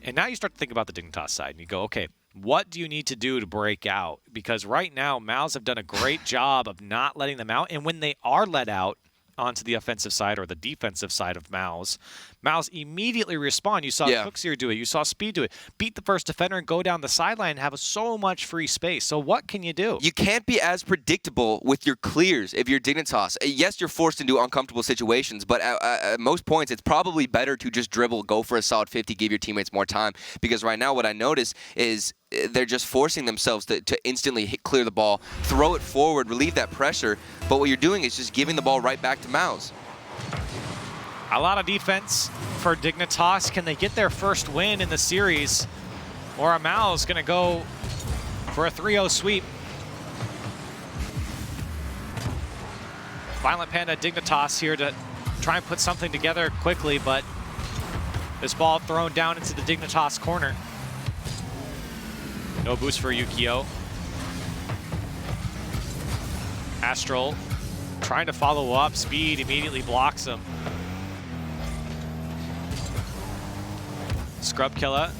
And now you start to think about the Dignitas side, and you go, okay, what do you need to do to break out? Because right now, Mouse have done a great job of not letting them out. And when they are let out onto the offensive side or the defensive side of Mouse immediately respond. You saw Cookser do it. You saw Speed do it. Beat the first defender and go down the sideline and have so much free space. So what can you do? You can't be as predictable with your clears if you're Dignitas. Yes, you're forced into uncomfortable situations, but at most points, it's probably better to just dribble, go for a solid 50, give your teammates more time. Because right now, what I notice is they're just forcing themselves to instantly clear the ball, throw it forward, relieve that pressure. But what you're doing is just giving the ball right back to Mouse. A lot of defense for Dignitas. Can they get their first win in the series? Or are Mouse going to go for a 3-0 sweep? Violent Panda, Dignitas here to try and put something together quickly, but this ball thrown down into the Dignitas corner. No boost for Yukio. Astral trying to follow up. Speed immediately blocks him. Scrub killer.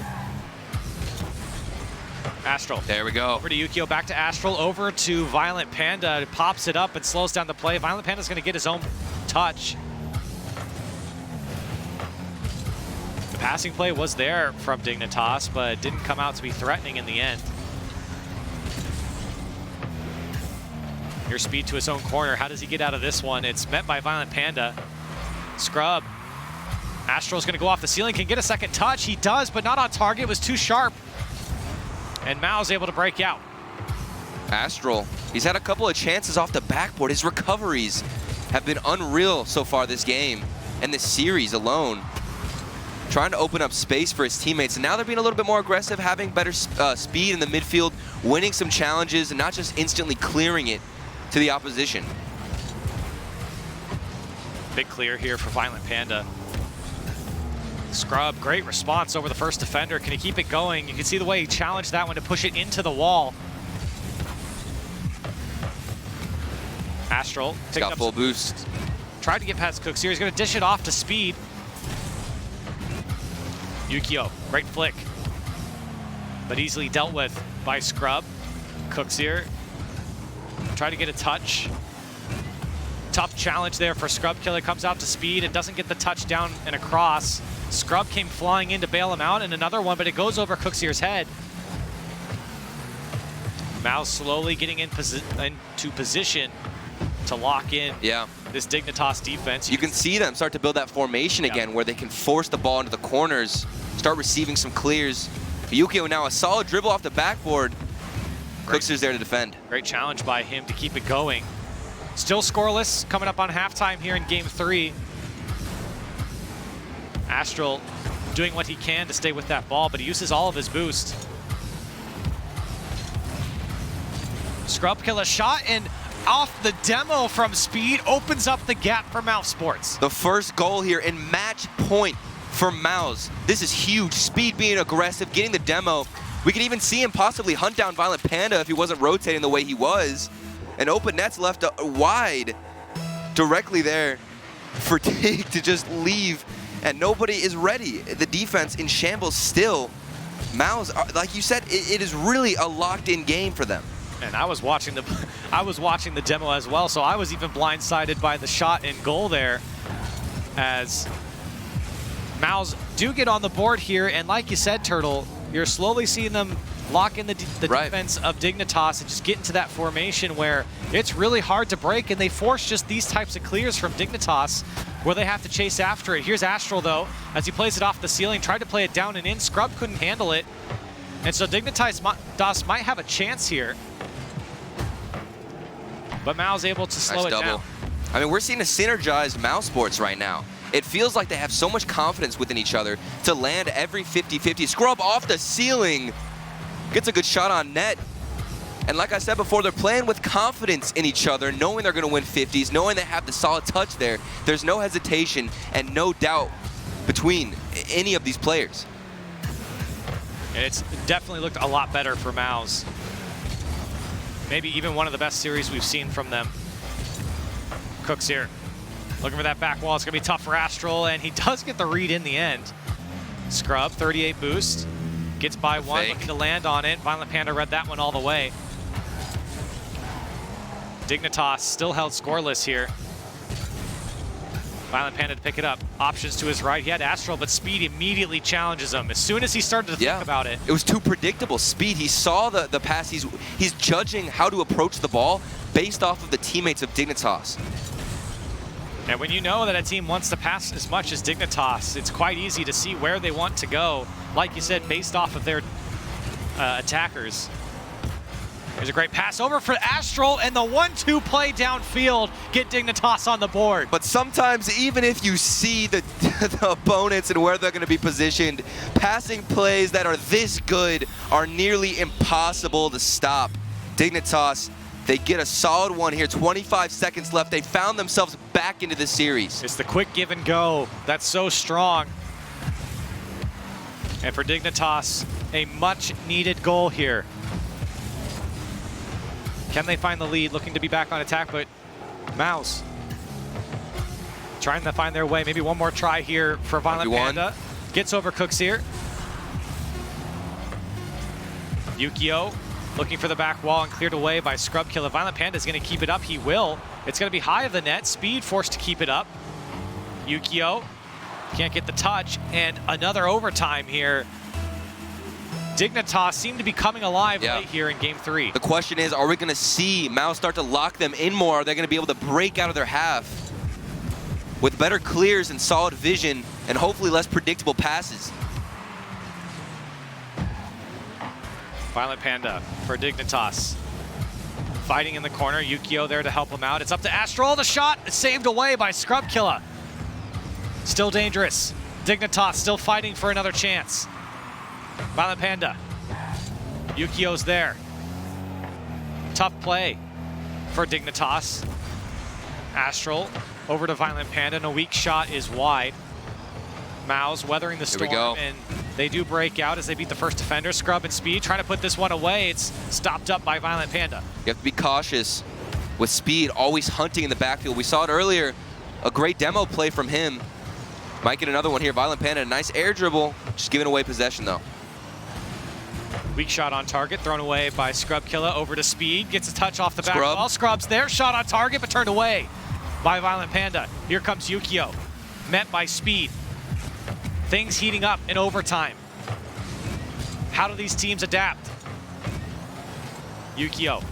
Astral. There we go. Over to Yukio, back to Astral, over to Violent Panda. It pops it up and slows down the play. Violent Panda's going to get his own touch. The passing play was there from Dignitas, but didn't come out to be threatening in the end. Here's Speed to his own corner. How does he get out of this one? It's met by Violent Panda. Scrub. Astral's going to go off the ceiling, can get a second touch. He does, but not on target. It was too sharp. And Mao's able to break out. Astral, he's had a couple of chances off the backboard. His recoveries have been unreal so far this game and this series alone. Trying to open up space for his teammates. And now they're being a little bit more aggressive, having better speed in the midfield, winning some challenges, and not just instantly clearing it to the opposition. Big clear here for Violent Panda. Scrub, great response over the first defender. Can he keep it going? You can see the way he challenged that one to push it into the wall. Astral. He's got full boost. Tried to get past Cooks here. He's going to dish it off to Speed. Yukio, great flick. But easily dealt with by Scrub. Cooks here. Try to get a touch. Tough challenge there for Scrub Killer. Comes out to Speed and doesn't get the touchdown and across. Scrub came flying in to bail him out, and another one, but it goes over Cooksier's head. Mouse slowly getting into position to lock in this Dignitas defense. You can see them start to build that formation again where they can force the ball into the corners, start receiving some clears. Yukio now a solid dribble off the backboard. Cooksier's there to defend. Great challenge by him to keep it going. Still scoreless, coming up on halftime here in Game 3. Astral doing what he can to stay with that ball, but he uses all of his boost. Scrub Killer shot, and off the demo from Speed opens up the gap for Mousesports. The first goal here in match point for Mouse. This is huge. Speed being aggressive, getting the demo. We could even see him possibly hunt down Violent Panda if he wasn't rotating the way he was. And open net's left wide directly there for Dig to just leave, and nobody is ready. The defense in shambles still. Mouse, like you said, it is really a locked-in game for them. And I was watching the demo as well, so I was even blindsided by the shot and goal there, as Mouse do get on the board here, and like you said, Turtle, you're slowly seeing them lock in the defense of Dignitas and just get into that formation where it's really hard to break, and they force just these types of clears from Dignitas where they have to chase after it. Here's Astral, though, as he plays it off the ceiling, tried to play it down and in. Scrub couldn't handle it, and so Dignitas might have a chance here. But Mao's able to slow it down. I mean, we're seeing a synergized Mousesports right now. It feels like they have so much confidence within each other to land every 50-50. Scrub off the ceiling. Gets a good shot on net. And like I said before, they're playing with confidence in each other, knowing they're going to win 50s, knowing they have the solid touch there. There's no hesitation and no doubt between any of these players. And it's definitely looked a lot better for Mouse. Maybe even one of the best series we've seen from them. Cooks here, looking for that back wall. It's going to be tough for Astral, and he does get the read in the end. Scrub, 38 boost. Gets by one, looking to land on it. Violent Panda read that one all the way. Dignitas still held scoreless here. Violent Panda to pick it up. Options to his right. He had Astral, but Speed immediately challenges him as soon as he started to think about it. It was too predictable. Speed, he saw the pass. He's judging how to approach the ball based off of the teammates of Dignitas. And when you know that a team wants to pass as much as Dignitas, it's quite easy to see where they want to go, like you said, based off of their attackers. There's a great pass over for Astral, and the 1-2 play downfield get Dignitas on the board. But sometimes, even if you see the opponents and where they're going to be positioned, passing plays that are this good are nearly impossible to stop. Dignitas, they get a solid one here. 25 seconds left. They found themselves back into the series. It's the quick give and go that's so strong. And for Dignitas, a much-needed goal here. Can they find the lead? Looking to be back on attack, but Mouse trying to find their way. Maybe one more try here for Violent Panda. Gets over Cooks here. Yukio looking for the back wall and cleared away by Scrub Killer. Violent Panda is going to keep it up. He will. It's going to be high of the net. Speed forced to keep it up. Yukio can't get the touch, and another overtime here. Dignitas seem to be coming alive late here in game 3. The question is, are we going to see Mouse start to lock them in more? Are they going to be able to break out of their half with better clears and solid vision and hopefully less predictable passes? Violent Panda for Dignitas. Fighting in the corner. Yukio there to help him out. It's up to Astral. The shot is saved away by Scrub Killer. Still dangerous. Dignitas still fighting for another chance. Violent Panda. Yukio's there. Tough play for Dignitas. Astral over to Violent Panda, and a weak shot is wide. Mouse weathering the storm, and they do break out as they beat the first defender. Scrub and Speed trying to put this one away. It's stopped up by Violent Panda. You have to be cautious with Speed, always hunting in the backfield. We saw it earlier, a great demo play from him. Might get another one here. Violent Panda, a nice air dribble, just giving away possession though. Weak shot on target, thrown away by Scrub Killer over to Speed. Gets a touch off the back wall. Scrub's there, shot on target, but turned away by Violent Panda. Here comes Yukio, met by Speed. Things heating up in overtime. How do these teams adapt? Yukio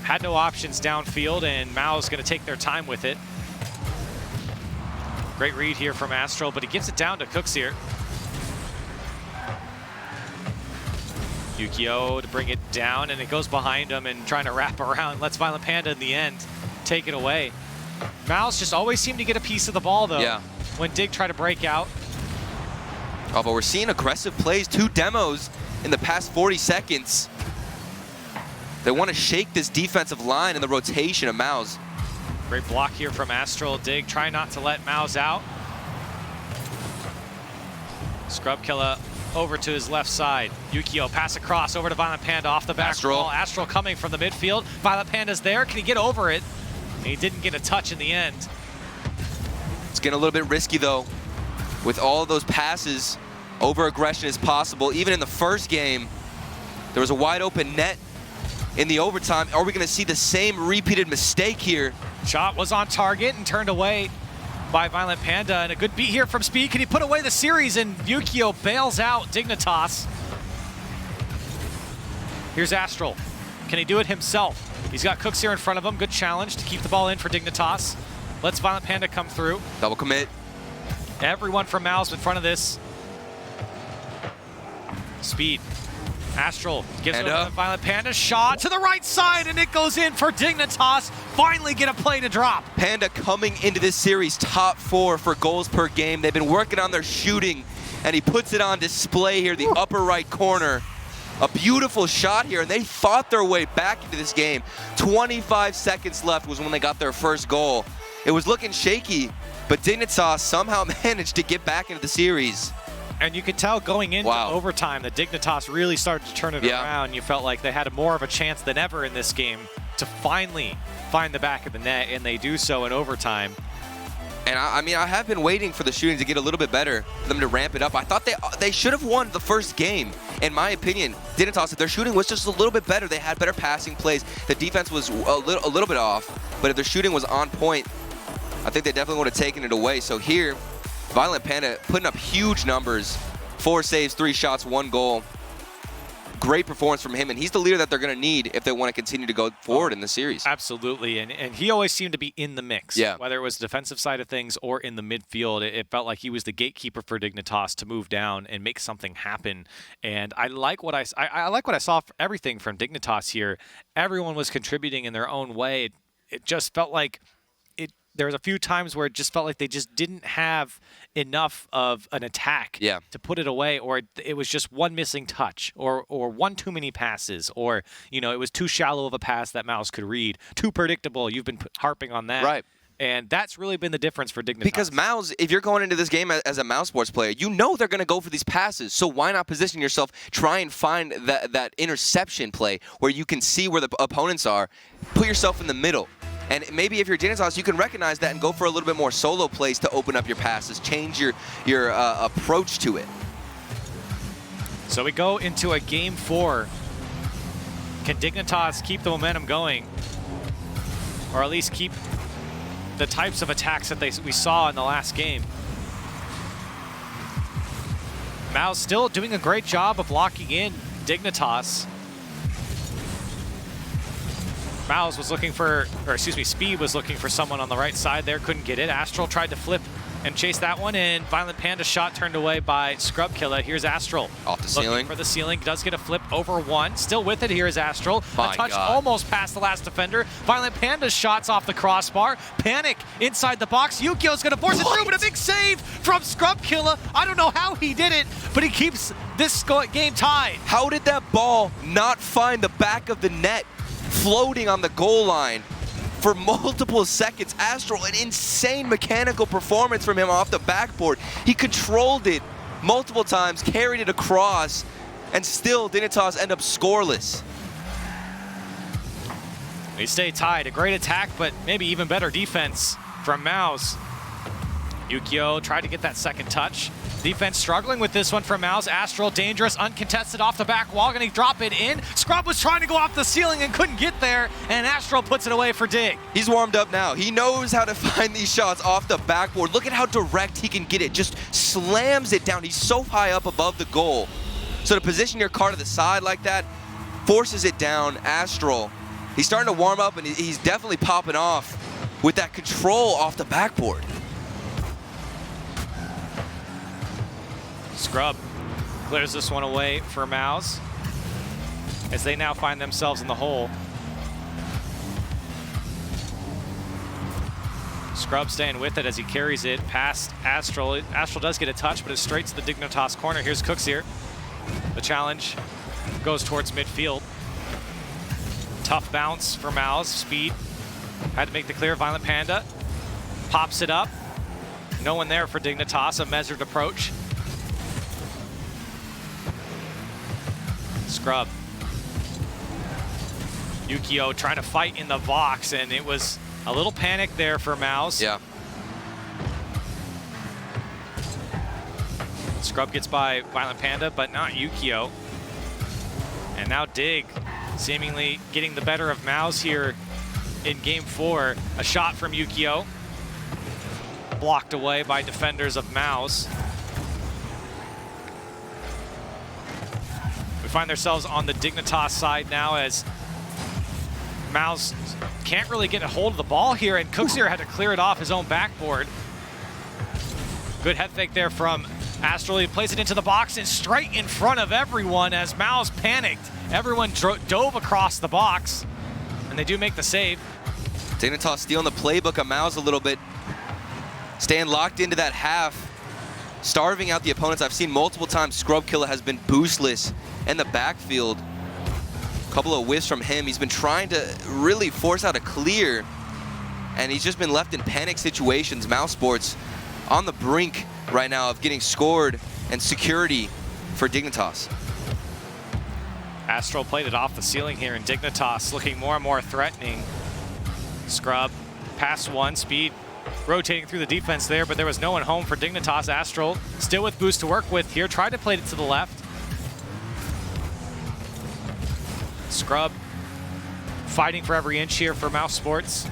had no options downfield, and Mao's going to take their time with it. Great read here from Astral, but he gives it down to Cooks here. Yukio to bring it down, and it goes behind him and trying to wrap around. Lets Violent Panda in the end take it away. Mouse just always seemed to get a piece of the ball, though, when Dig tried to break out. Oh, but we're seeing aggressive plays, 2 demos in the past 40 seconds. They want to shake this defensive line and the rotation of Mouse. Great block here from Astral. Dig trying not to let Mouse out. Scrub Killer over to his left side. Yukio pass across over to Violent Panda off the back wall. Astral coming from the midfield. Violent Panda's there. Can he get over it? And he didn't get a touch in the end. It's getting a little bit risky though. With all of those passes, over-aggression is possible. Even in the first game, there was a wide open net in the overtime. Are we going to see the same repeated mistake here? Shot was on target and turned away by Violent Panda, and a good beat here from Speed. Can he put away the series? And Yukio bails out Dignitas. Here's Astral. Can he do it himself? He's got Cooks here in front of him. Good challenge to keep the ball in for Dignitas. Lets Violent Panda come through. Double commit. Everyone from Mouse in front of this. Speed. Astral gives it over to Violent Panda. Shot to the right side, and it goes in for Dignitas. Finally get a play to drop. Panda coming into this series top 4 for goals per game. They've been working on their shooting, and he puts it on display here, the upper right corner. A beautiful shot here, and they fought their way back into this game. 25 seconds left was when they got their first goal. It was looking shaky, but Dignitas somehow managed to get back into the series. And you could tell going into overtime that Dignitas really started to turn it around. You felt like they had more of a chance than ever in this game to finally find the back of the net, and they do so in overtime. And I mean, I have been waiting for the shooting to get a little bit better, for them to ramp it up. I thought they should have won the first game, in my opinion. Dignitas, if their shooting was just a little bit better, they had better passing plays. The defense was a little bit off, but if their shooting was on point, I think they definitely would have taken it away. So here, Violent Panda putting up huge numbers. 4 saves, 3 shots, 1 goal. Great performance from him, and he's the leader that they're going to need if they want to continue to go forward in the series. Absolutely, and he always seemed to be in the mix. Yeah. Whether it was the defensive side of things or in the midfield, it felt like he was the gatekeeper for Dignitas to move down and make something happen. And I like what I like what I saw for everything from Dignitas here. Everyone was contributing in their own way. It just felt like there was a few times where it just felt like they just didn't have enough of an attack to put it away, or it was just one missing touch, or one too many passes, or it was too shallow of a pass that Mouse could read, too predictable. You've been harping on that, right? And that's really been the difference for Dignitas. Because Mouse, if you're going into this game as a Mousesports player, you know they're going to go for these passes. So why not position yourself, try and find that interception play where you can see where the opponents are, put yourself in the middle. And maybe if you're Dignitas, you can recognize that and go for a little bit more solo plays to open up your passes, change your approach to it. So we go into a game 4. Can Dignitas keep the momentum going, or at least keep the types of attacks that we saw in the last game? Mao's still doing a great job of locking in Dignitas. Mouse was looking for, Speed was looking for someone on the right side there, couldn't get it. Astral tried to flip and chase that one, and Violent Panda shot turned away by Scrub Killer. Here's Astral. Off the ceiling. Looking for the ceiling, does get a flip over one. Still with it, here is Astral. My a touch God. almost past the last defender. Violent Panda's shots off the crossbar. Panic inside the box. Yukio's gonna force it through, but a big save from Scrub Killer. I don't know how he did it, but he keeps this game tied. How did that ball not find the back of the net? Floating on the goal line for multiple seconds. Astral, an insane mechanical performance from him off the backboard. He controlled it multiple times, carried it across, and still Dignitas end up scoreless. They stay tied. A great attack, but maybe even better defense from Mouse. Yukio tried to get that second touch. Defense struggling with this one from Mouse. Astral dangerous, uncontested off the back wall. Gonna drop it in. Scrub was trying to go off the ceiling and couldn't get there, and Astral puts it away for Dig. He's warmed up now. He knows how to find these shots off the backboard. Look at how direct he can get it. Just slams it down. He's so high up above the goal. So to position your car to the side like that, forces it down. Astral, he's starting to warm up, and he's definitely popping off with that control off the backboard. Scrub clears this one away for Mouse as they now find themselves in the hole. Scrub staying with it as he carries it past Astral. Astral does get a touch, but it's straight to the Dignitas corner. Here's Cooks here. The challenge goes towards midfield. Tough bounce for Mouse. Speed had to make the clear. Violent Panda pops it up. No one there for Dignitas. A measured approach. Scrub. Yukio trying to fight in the box, and it was a little panic there for Mouse. Yeah. Scrub gets by Violent Panda, but not Yukio. And now Dig seemingly getting the better of Mouse here in game 4. A shot from Yukio. Blocked away by defenders of Mouse. We find ourselves on the Dignitas side now as Mouse can't really get a hold of the ball here, and Cooksier had to clear it off his own backboard. Good head fake there from Astral. He plays it into the box and straight in front of everyone as Mouse panicked. Everyone dove across the box, and they do make the save. Dignitas stealing the playbook of Mouse a little bit. Staying locked into that half. Starving out the opponents. I've seen multiple times Scrub Killer has been boostless in the backfield. A couple of whiffs from him. He's been trying to really force out a clear, and he's just been left in panic situations. Mousesports on the brink right now of getting scored and security for Dignitas. Astral played it off the ceiling here, and Dignitas looking more and more threatening. Scrub, pass one, Speed rotating through the defense there, but there was no one home for Dignitas. Astral still with boost to work with here, tried to play it to the left. Scrub fighting for every inch here for Mousesports.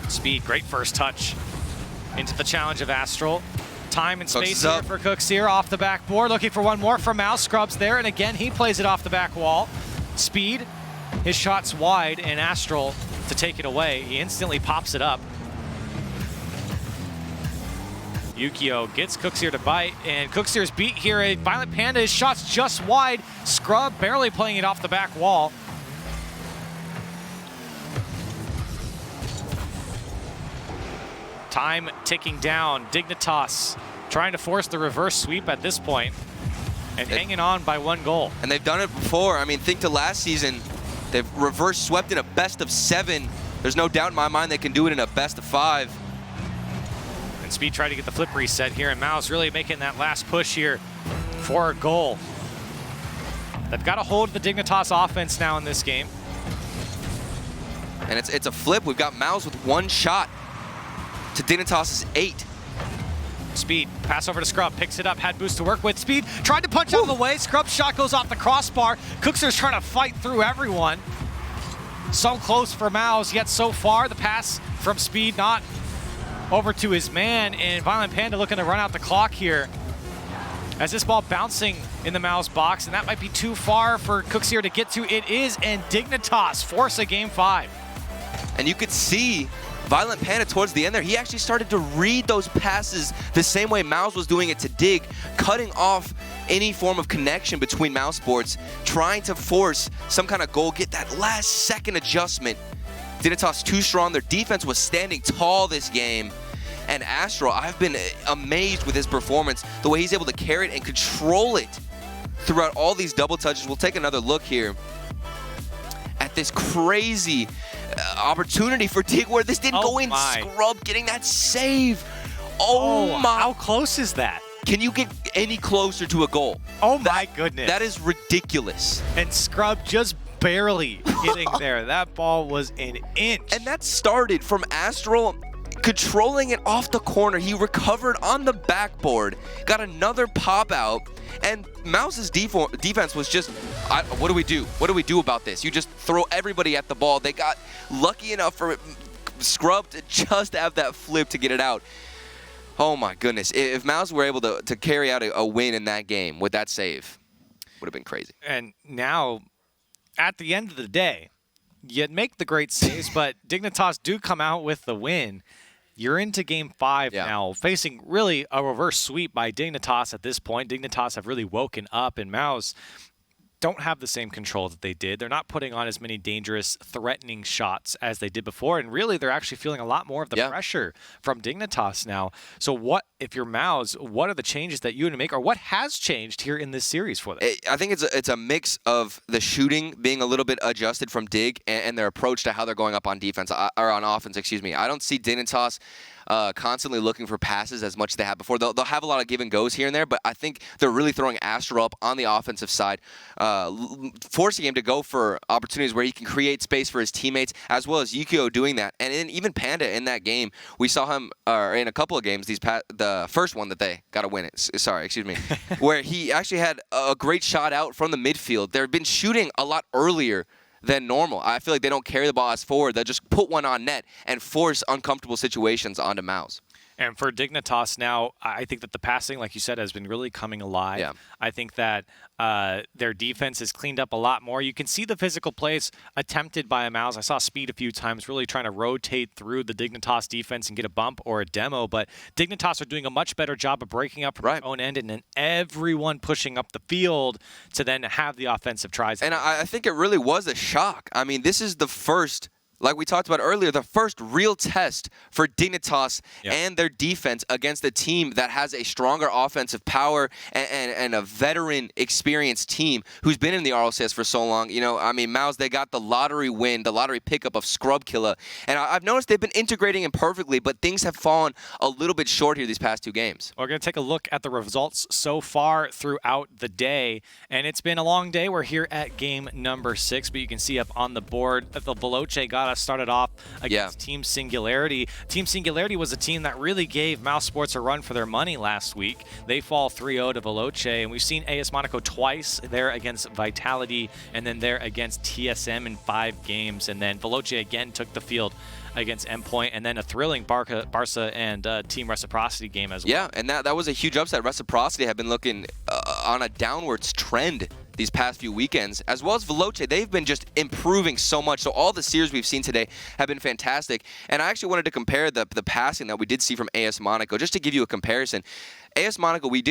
Speed, great first touch into the challenge of Astral. Time and space here for Cooksier off the backboard, looking for one more from Mouse. Scrub's there, and again he plays it off the back wall. Speed, his shot's wide, and Astral to take it away. He instantly pops it up. Yukio gets Cooksier to bite, and Cooksier's beat here. Violent Panda, his shot's just wide. Scrub barely playing it off the back wall. Time ticking down. Dignitas trying to force the reverse sweep at this point and hanging on by 1 goal. And they've done it before. I mean, think to last season. They've reverse swept in a best of 7. There's no doubt in my mind they can do it in a best of 5. And Speed tried to get the flip reset here, and Mouse really making that last push here for a goal. They've got a hold of the Dignitas offense now in this game. And it's a flip. We've got Mouse with 1 shot to Dignitas' 8. Speed, pass over to Scrub, picks it up, had boost to work with. Speed tried to punch out of the way. Scrub's shot goes off the crossbar. Cooksier's trying to fight through everyone. So close for Mouse, yet so far the pass from Speed not over to his man, and Violent Panda looking to run out the clock here. As this ball bouncing in the Mouse box, and that might be too far for Cooksier to get to. It is, and Dignitas force a game 5. And you could see Violent Panda towards the end there, he actually started to read those passes the same way Mouse was doing it to Dig, cutting off any form of connection between Mousesports, trying to force some kind of goal, get that last second adjustment. Dignitas too strong. Their defense was standing tall this game. And Astral, I've been amazed with his performance, the way he's able to carry it and control it throughout all these double touches. We'll take another look here at this crazy opportunity for Dig where this didn't go in. Scrub getting that save. Oh my. How close is that? Can you get any closer to a goal? Oh my goodness. That is ridiculous. And Scrub just barely getting there. That ball was an inch. And that started from Astral controlling it off the corner. He recovered on the backboard, got another pop out, and Mouse's defense was just, what do we do? What do we do about this? You just throw everybody at the ball. They got lucky enough for Scrub to just have that flip to get it out. Oh my goodness. If Mouse were able to carry out a win in that game with that save, would have been crazy. And now, at the end of the day, you make the great saves, but Dignitas do come out with the win. You're into game 5 now, facing really a reverse sweep by Dignitas at this point. Dignitas have really woken up, and Mouse don't have the same control that they did. They're not putting on as many dangerous, threatening shots as they did before, and really they're actually feeling a lot more of the pressure from Dignitas now. So what, if you're Mouse, what are the changes that you need to make, or what has changed here in this series for them? I think it's a mix of the shooting being a little bit adjusted from Dig and their approach to how they're going up on defense, or on offense, excuse me. I don't see Dignitas constantly looking for passes as much as they have before. They'll have a lot of give and goes here and there, but I think they're really throwing Astro up on the offensive side, forcing him to go for opportunities where he can create space for his teammates, as well as Yukio doing that. And then even Panda in that game, we saw him in a couple of games, the first one that they got to win it, where he actually had a great shot out from the midfield. They've been shooting a lot earlier than normal. I feel like they don't carry the ball as forward. They'll just put one on net and force uncomfortable situations onto Mouse. And for Dignitas now, I think that the passing, like you said, has been really coming alive. Yeah. I think that their defense is cleaned up a lot more. You can see the physical plays attempted by a Mouse. I saw Speed a few times really trying to rotate through the Dignitas defense and get a bump or a demo, but Dignitas are doing a much better job of breaking up from their own end and then everyone pushing up the field to then have the offensive tries. And I think it really was a shock. I mean, this is the first, like we talked about earlier, the first real test for Dignitas and their defense against a team that has a stronger offensive power and a veteran, experienced team who's been in the RLCS for so long. You know, I mean, Mouse, they got the lottery win, the lottery pickup of Scrub Killer. And I've noticed they've been integrating him perfectly, but things have fallen a little bit short here these past 2 games. We're going to take a look at the results so far throughout the day. And it's been a long day. We're here at game number 6, but you can see up on the board that the Veloce got us started off against Team Singularity. Team Singularity was a team that really gave Mousesports a run for their money last week. They fall 3-0 to Veloce, and we've seen AS Monaco twice there against Vitality and then there against TSM in 5 games. And then Veloce again took the field against Endpoint, and then a thrilling Barça and Team Reciprocity game as well. Yeah, and that was a huge upset. Reciprocity have been looking on a downwards trend these past few weekends, as well as Veloce. They've been just improving so much. So all the series we've seen today have been fantastic. And I actually wanted to compare the passing that we did see from AS Monaco, just to give you a comparison. AS Monaco, we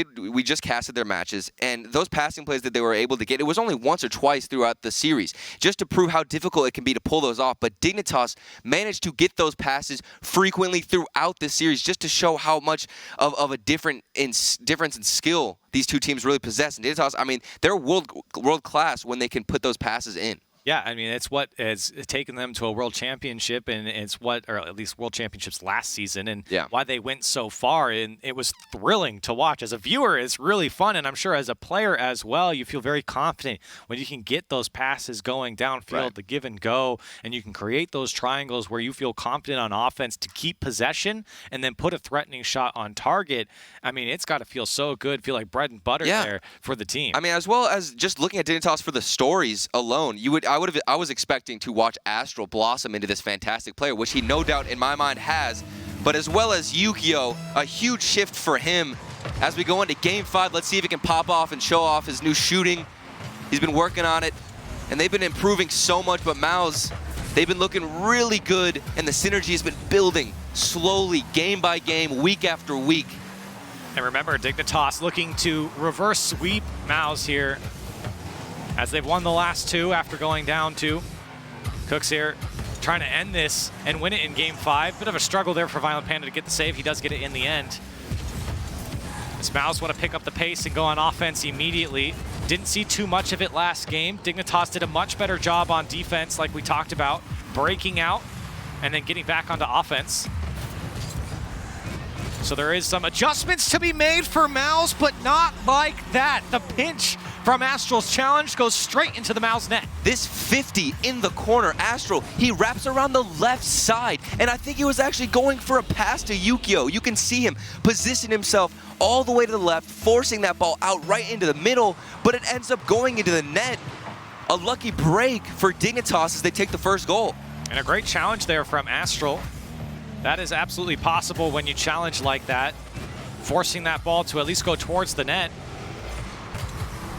just casted their matches, and those passing plays that they were able to get, it was only once or twice throughout the series, just to prove how difficult it can be to pull those off. But Dignitas managed to get those passes frequently throughout the series, just to show how much of a difference in skill these two teams really possess. And Dignitas, I mean, they're world class when they can put those passes in. Yeah, I mean, it's what has taken them to a world championship, and it's what, or at least world championships last season, and why they went so far. And it was thrilling to watch. As a viewer, it's really fun, and I'm sure as a player as well, you feel very confident when you can get those passes going downfield, the give and go, and you can create those triangles where you feel confident on offense to keep possession and then put a threatening shot on target. I mean, it's got to feel so good, feel like bread and butter there for the team. I mean, as well as just looking at Dignitas for the stories alone, I was expecting to watch Astral blossom into this fantastic player, which he no doubt in my mind has, but as well as Yukio, a huge shift for him as we go into Game 5. Let's see if he can pop off and show off his new shooting. He's been working on it, and they've been improving so much, but Mouse, they've been looking really good, and the synergy has been building slowly, game by game, week after week. And remember, Dignitas looking to reverse sweep Mouse here, as they've won the last 2 after going down 2. Cooks here trying to end this and win it in Game 5. Bit of a struggle there for Violent Panda to get the save. He does get it in the end. This Mouse want to pick up the pace and go on offense immediately. Didn't see too much of it last game. Dignitas did a much better job on defense, like we talked about, breaking out and then getting back onto offense. So there is some adjustments to be made for Mouse, but not like that. The pinch from Astral's challenge goes straight into the Mouse net. This 50 in the corner, Astral, he wraps around the left side, and I think he was actually going for a pass to Yukio. You can see him position himself all the way to the left, forcing that ball out right into the middle, but it ends up going into the net. A lucky break for Dignitas as they take the first goal. And a great challenge there from Astral. That is absolutely possible when you challenge like that, forcing that ball to at least go towards the net.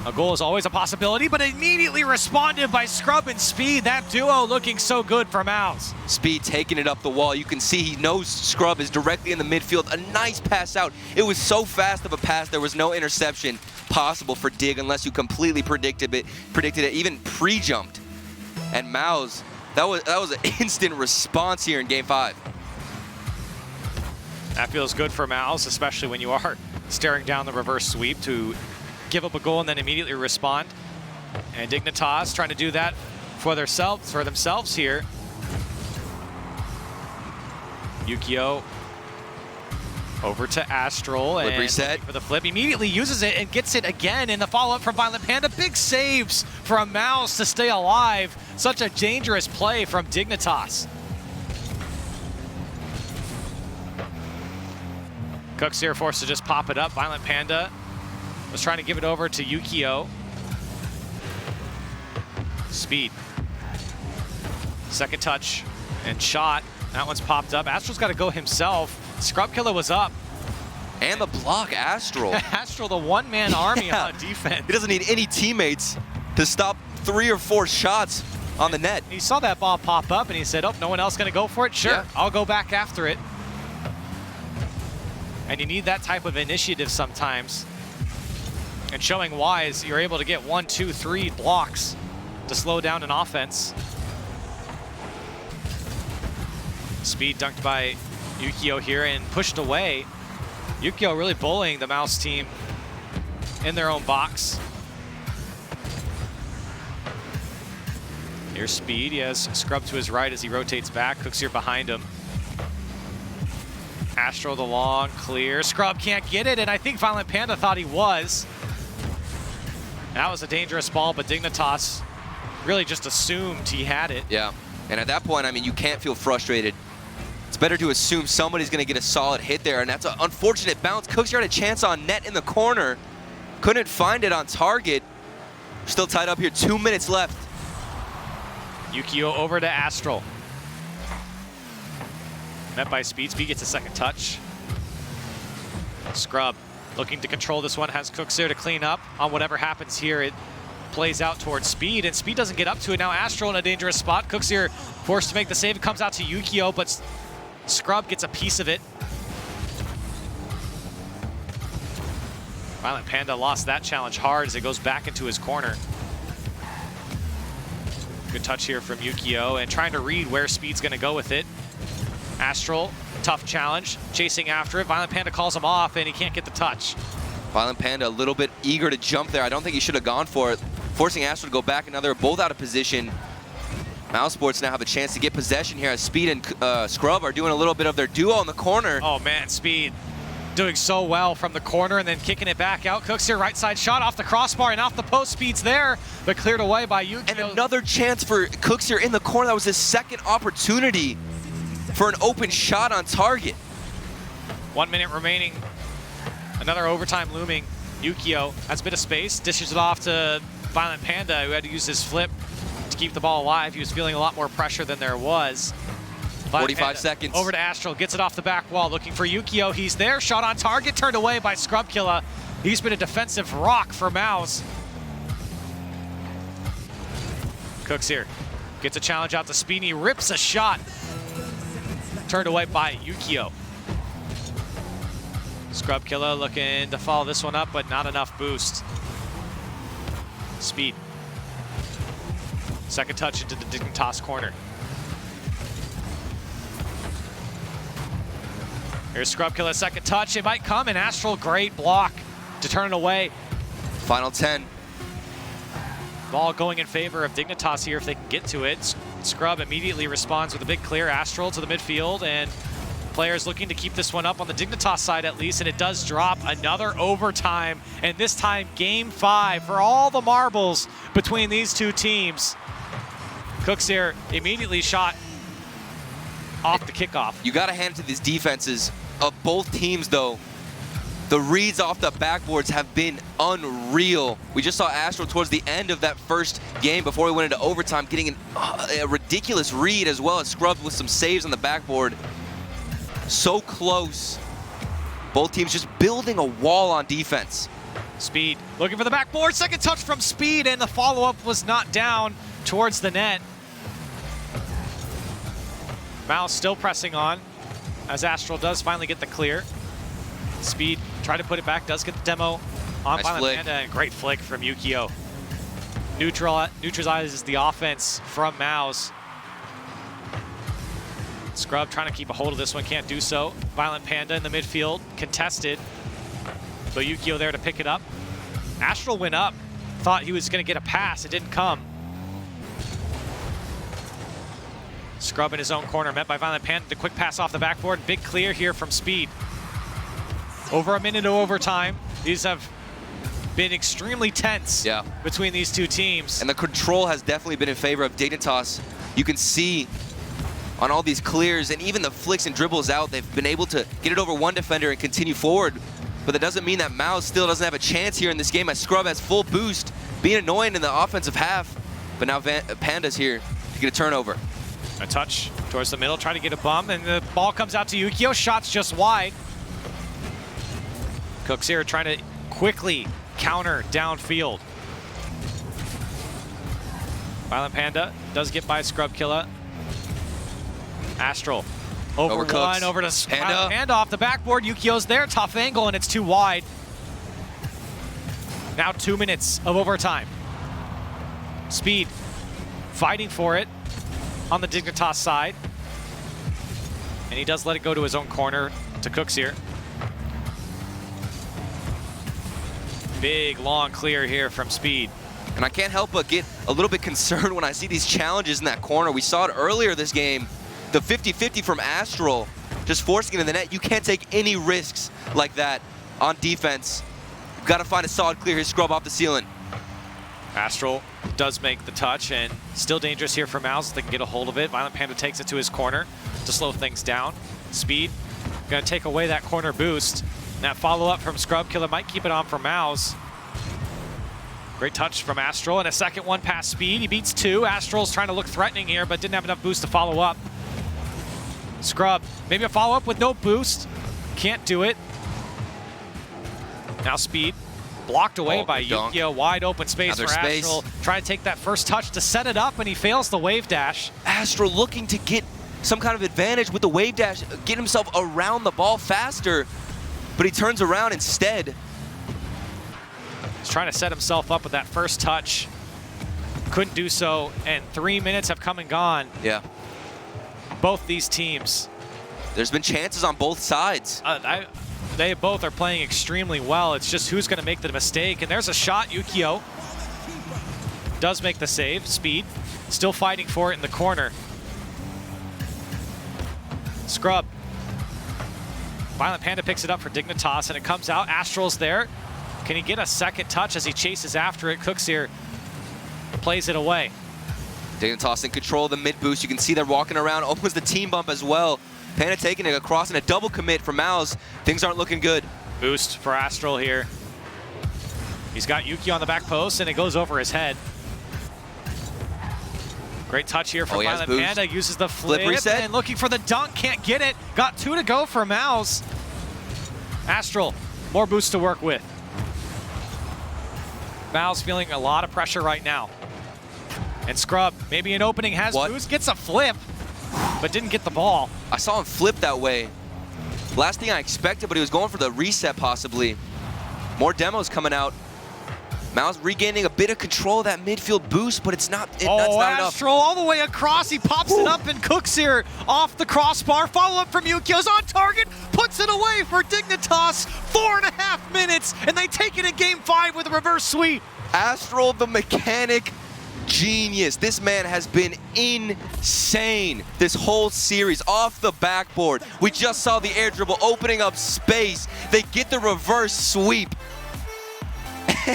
A goal is always a possibility, but immediately responded by Scrub and Speed. That duo looking so good for Mouse. Speed taking it up the wall. You can see he knows Scrub is directly in the midfield. A nice pass out. It was so fast of a pass, there was no interception possible for Dig unless you completely predicted it, even pre-jumped. And Mouse, that was an instant response here in Game 5. That feels good for Mouse, especially when you are staring down the reverse sweep to give up a goal and then immediately respond. And Dignitas trying to do that for themselves here. Yukio Over to Astral Flip and reset. for the flip. Immediately uses it and gets it again in the follow-up from Violent Panda. Big saves from Mouse to stay alive. Such a dangerous play from Dignitas. Cooks here forced to just pop it up. Violent Panda was trying to give it over to Yukio. Speed. Second touch and shot. That one's popped up. Astral's got to go himself. Scrub Killer was up. And the block, Astral. Astral, the one-man army on defense. He doesn't need any teammates to stop 3 or 4 shots on the net. He saw that ball pop up and he said, oh, no one else going to go for it? Sure, Yeah. I'll go back after it. And you need that type of initiative sometimes. And showing why is you're able to get 1, 2, 3 blocks to slow down an offense. Speed dunked by Yukio here and pushed away. Yukio really bullying the Mouse team in their own box. Here's Speed. He has Scrub to his right as he rotates back. Cooks here behind him. Astral the long clear. Scrub can't get it, and I think Violent Panda thought he was. That was a dangerous ball, but Dignitas really just assumed he had it. Yeah, and at that point, I mean, you can't feel frustrated. It's better to assume somebody's going to get a solid hit there, and that's an unfortunate bounce. Cooks had a chance on net in the corner. Couldn't find it on target. Still tied up here, 2 minutes left. Yukio over to Astral. Met by Speed. Speed gets a second touch. Scrub looking to control this one. Has Cooks there to clean up on whatever happens here. It plays out towards Speed, and Speed doesn't get up to it. Now Astral in a dangerous spot. Cooks here forced to make the save. It comes out to Yukio, but Scrub gets a piece of it. Violent Panda lost that challenge hard as it goes back into his corner. Good touch here from Yukio and trying to read where Speed's going to go with it. Astral, tough challenge, chasing after it. Violent Panda calls him off and he can't get the touch. Violent Panda a little bit eager to jump there. I don't think he should have gone for it. Forcing Astral to go back, and now they're both out of position. Mousesports now have a chance to get possession here as Speed and Scrub are doing a little bit of their duo in the corner. Oh man, Speed doing so well from the corner and then kicking it back out. Cooks here, right side shot off the crossbar and off the post. Speed's there, but cleared away by Yukio. And another chance for Cooks here in the corner. That was his second opportunity for an open shot on target. 1 minute remaining. Another overtime looming. Yukio has a bit of space, dishes it off to Violent Panda, who had to use his flip to keep the ball alive. He was feeling a lot more pressure than there was. 45 seconds. Over to Astral, gets it off the back wall, looking for Yukio. He's there, shot on target, turned away by Scrub Killer. He's been a defensive rock for Mouse. Cooks here, gets a challenge out to Speedy, rips a shot. Turned away by Yukio. Scrub Killer looking to follow this one up, but not enough boost. Speed. Second touch into the Dignitas corner. Here's Scrub Killer, second touch. It might come, and Astral, great block to turn it away. Final 10. Ball going in favor of Dignitas here if they can get to it. Scrub immediately responds with a big clear. Astral to the midfield, and players looking to keep this one up on the Dignitas side at least, and it does drop. Another overtime, and this time game 5 for all the marbles between these two teams. Cooks here immediately shot off the kickoff. You got to hand it to these defenses of both teams, though. The reads off the backboards have been unreal. We just saw Astral towards the end of that first game before we went into overtime getting a ridiculous read, as well as Scrub with some saves on the backboard. So close. Both teams just building a wall on defense. Speed looking for the backboard. Second touch from Speed, and the follow-up was not down towards the net. Mouse still pressing on as Astral does finally get the clear. Speed try to put it back, does get the demo on Nice Violent flick. Panda, and great flick from Yukio. Neutralizes the offense from Mouse. Scrub trying to keep a hold of this one, can't do so. Violent Panda in the midfield, contested. But Yukio there to pick it up. Astral went up, thought he was going to get a pass, it didn't come. Scrub in his own corner, met by Violent Panda. The quick pass off the backboard, big clear here from Speed. Over a minute of overtime. These have been extremely tense between these two teams. And the control has definitely been in favor of Dignitas. You can see on all these clears and even the flicks and dribbles out, they've been able to get it over one defender and continue forward. But that doesn't mean that Mouse still doesn't have a chance here in this game as Scrub has full boost, being annoying in the offensive half. But now Panda's here to get a turnover. A touch towards the middle, trying to get a bum, and the ball comes out to Yukio. Shots just wide. Cooks here trying to quickly counter downfield. Violent Panda does get by Scrub Killa. Astral over one, over to Panda. Panda off the backboard. Yukio's there, tough angle, and it's too wide. Now 2 minutes of overtime. Speed fighting for it on the Dignitas side. And he does let it go to his own corner to Cooks here. Big, long clear here from Speed. And I can't help but get a little bit concerned when I see these challenges in that corner. We saw it earlier this game. The 50-50 from Astral, just forcing it in the net. You can't take any risks like that on defense. You've got to find a solid clear here, Scrub off the ceiling. Astral does make the touch, and still dangerous here for Mouse if they can get a hold of it. Violent Panda takes it to his corner to slow things down. Speed gonna take away that corner boost. That follow-up from Scrub Killer might keep it on for Mouse. Great touch from Astral, and a second one past Speed. He beats two. Astral's trying to look threatening here, but didn't have enough boost to follow up. Scrub, maybe a follow-up with no boost. Can't do it. Now Speed, blocked away by Yukio. Wide open space for Astral. Trying to take that first touch to set it up, and he fails the wave dash. Astral looking to get some kind of advantage with the wave dash, get himself around the ball faster, but he turns around instead. He's trying to set himself up with that first touch. Couldn't do so, and 3 minutes have come and gone. Yeah. Both these teams. There's been chances on both sides. They both are playing extremely well. It's just who's going to make the mistake. And there's a shot. Yukio does make the save. Speed still fighting for it in the corner. Scrub. Violent Panda picks it up for Dignitas, and it comes out. Astral's there. Can he get a second touch as he chases after it? Cooks here plays it away. Dignitas in control of the mid boost. You can see they're walking around, almost the team bump as well. Panda taking it across, and a double commit for Mouse. Things aren't looking good. Boost for Astral here. He's got Yukio on the back post, and it goes over his head. Great touch here from Violent Panda. Uses the flip reset, and looking for the dunk. Can't get it. Got 2 to go for Mouse. Astral, more boost to work with. Mouse feeling a lot of pressure right now. And Scrub, maybe an opening, has boost, gets a flip, but didn't get the ball. I saw him flip that way. Last thing I expected, but he was going for the reset possibly. More demos coming out. Mouse regaining a bit of control of that midfield boost, but it's not, that's not enough. Astral all the way across. He pops it up and Cooks here off the crossbar. Follow-up from Yukio's on target. Puts it away for Dignitas. 4.5 minutes, and they take it in Game 5 with a reverse sweep. Astral, the mechanic genius. This man has been insane this whole series off the backboard. We just saw the air dribble opening up space. They get the reverse sweep.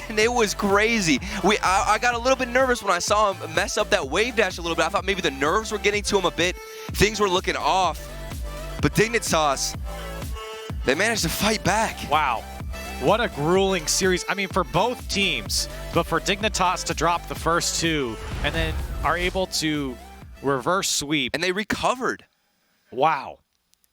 And it was crazy. I got a little bit nervous when I saw him mess up that wave dash a little bit. I thought maybe the nerves were getting to him a bit. Things were looking off. But Dignitas, they managed to fight back. Wow. What a grueling series. I mean, for both teams, but for Dignitas to drop the first 2 and then are able to reverse sweep. And they recovered. Wow.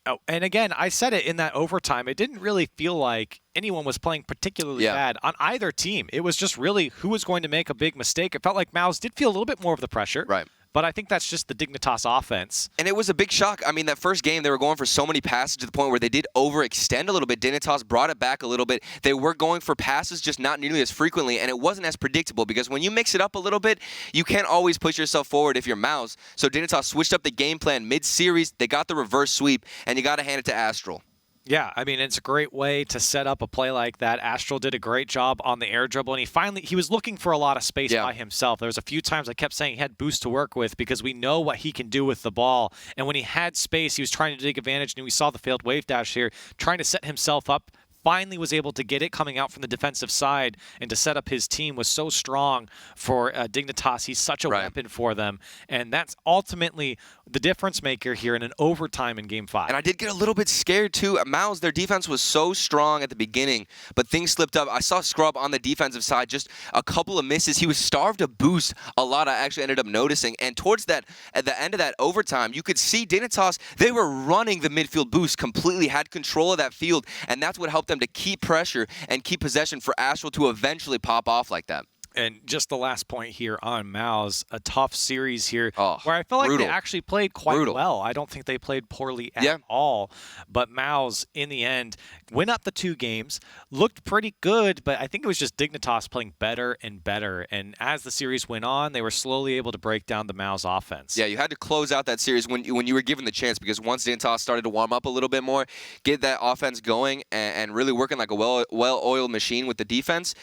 Oh, and again, I said it in that overtime. It didn't really feel like anyone was playing particularly bad on either team. It was just really who was going to make a big mistake. It felt like Mouse did feel a little bit more of the pressure. Right. But I think that's just the Dignitas offense. And it was a big shock. I mean, that first game, they were going for so many passes to the point where they did overextend a little bit. Dignitas brought it back a little bit. They were going for passes, just not nearly as frequently, and it wasn't as predictable because when you mix it up a little bit, you can't always push yourself forward if you're Mouse. So Dignitas switched up the game plan mid-series. They got the reverse sweep, and you got to hand it to Astral. Yeah, I mean, it's a great way to set up a play like that. Astral did a great job on the air dribble, and he was looking for a lot of space by himself. There was a few times I kept saying he had boost to work with because we know what he can do with the ball. And when he had space, he was trying to take advantage, and we saw the failed wave dash here, trying to set himself up finally was able to get it coming out from the defensive side and to set up his team was so strong for Dignitas. He's such a weapon for them, and that's ultimately the difference maker here in an overtime in Game 5. And I did get a little bit scared too. Mouse, their defense was so strong at the beginning, but things slipped up. I saw Scrub on the defensive side, just a couple of misses. He was starved to boost a lot. I actually ended up noticing. And towards that, at the end of that overtime, you could see Dignitas, they were running the midfield boost completely, had control of that field, and that's what helped them to keep pressure and keep possession for Astral to eventually pop off like that. And just the last point here on Mouse, a tough series here where I felt like they actually played quite well. I don't think they played poorly at all. But Mouse, in the end, went up the 2 games, looked pretty good, but I think it was just Dignitas playing better and better. And as the series went on, they were slowly able to break down the Mouse offense. Yeah, you had to close out that series when you were given the chance, because once Dignitas started to warm up a little bit more, get that offense going, and really working like a well-oiled machine with the defense,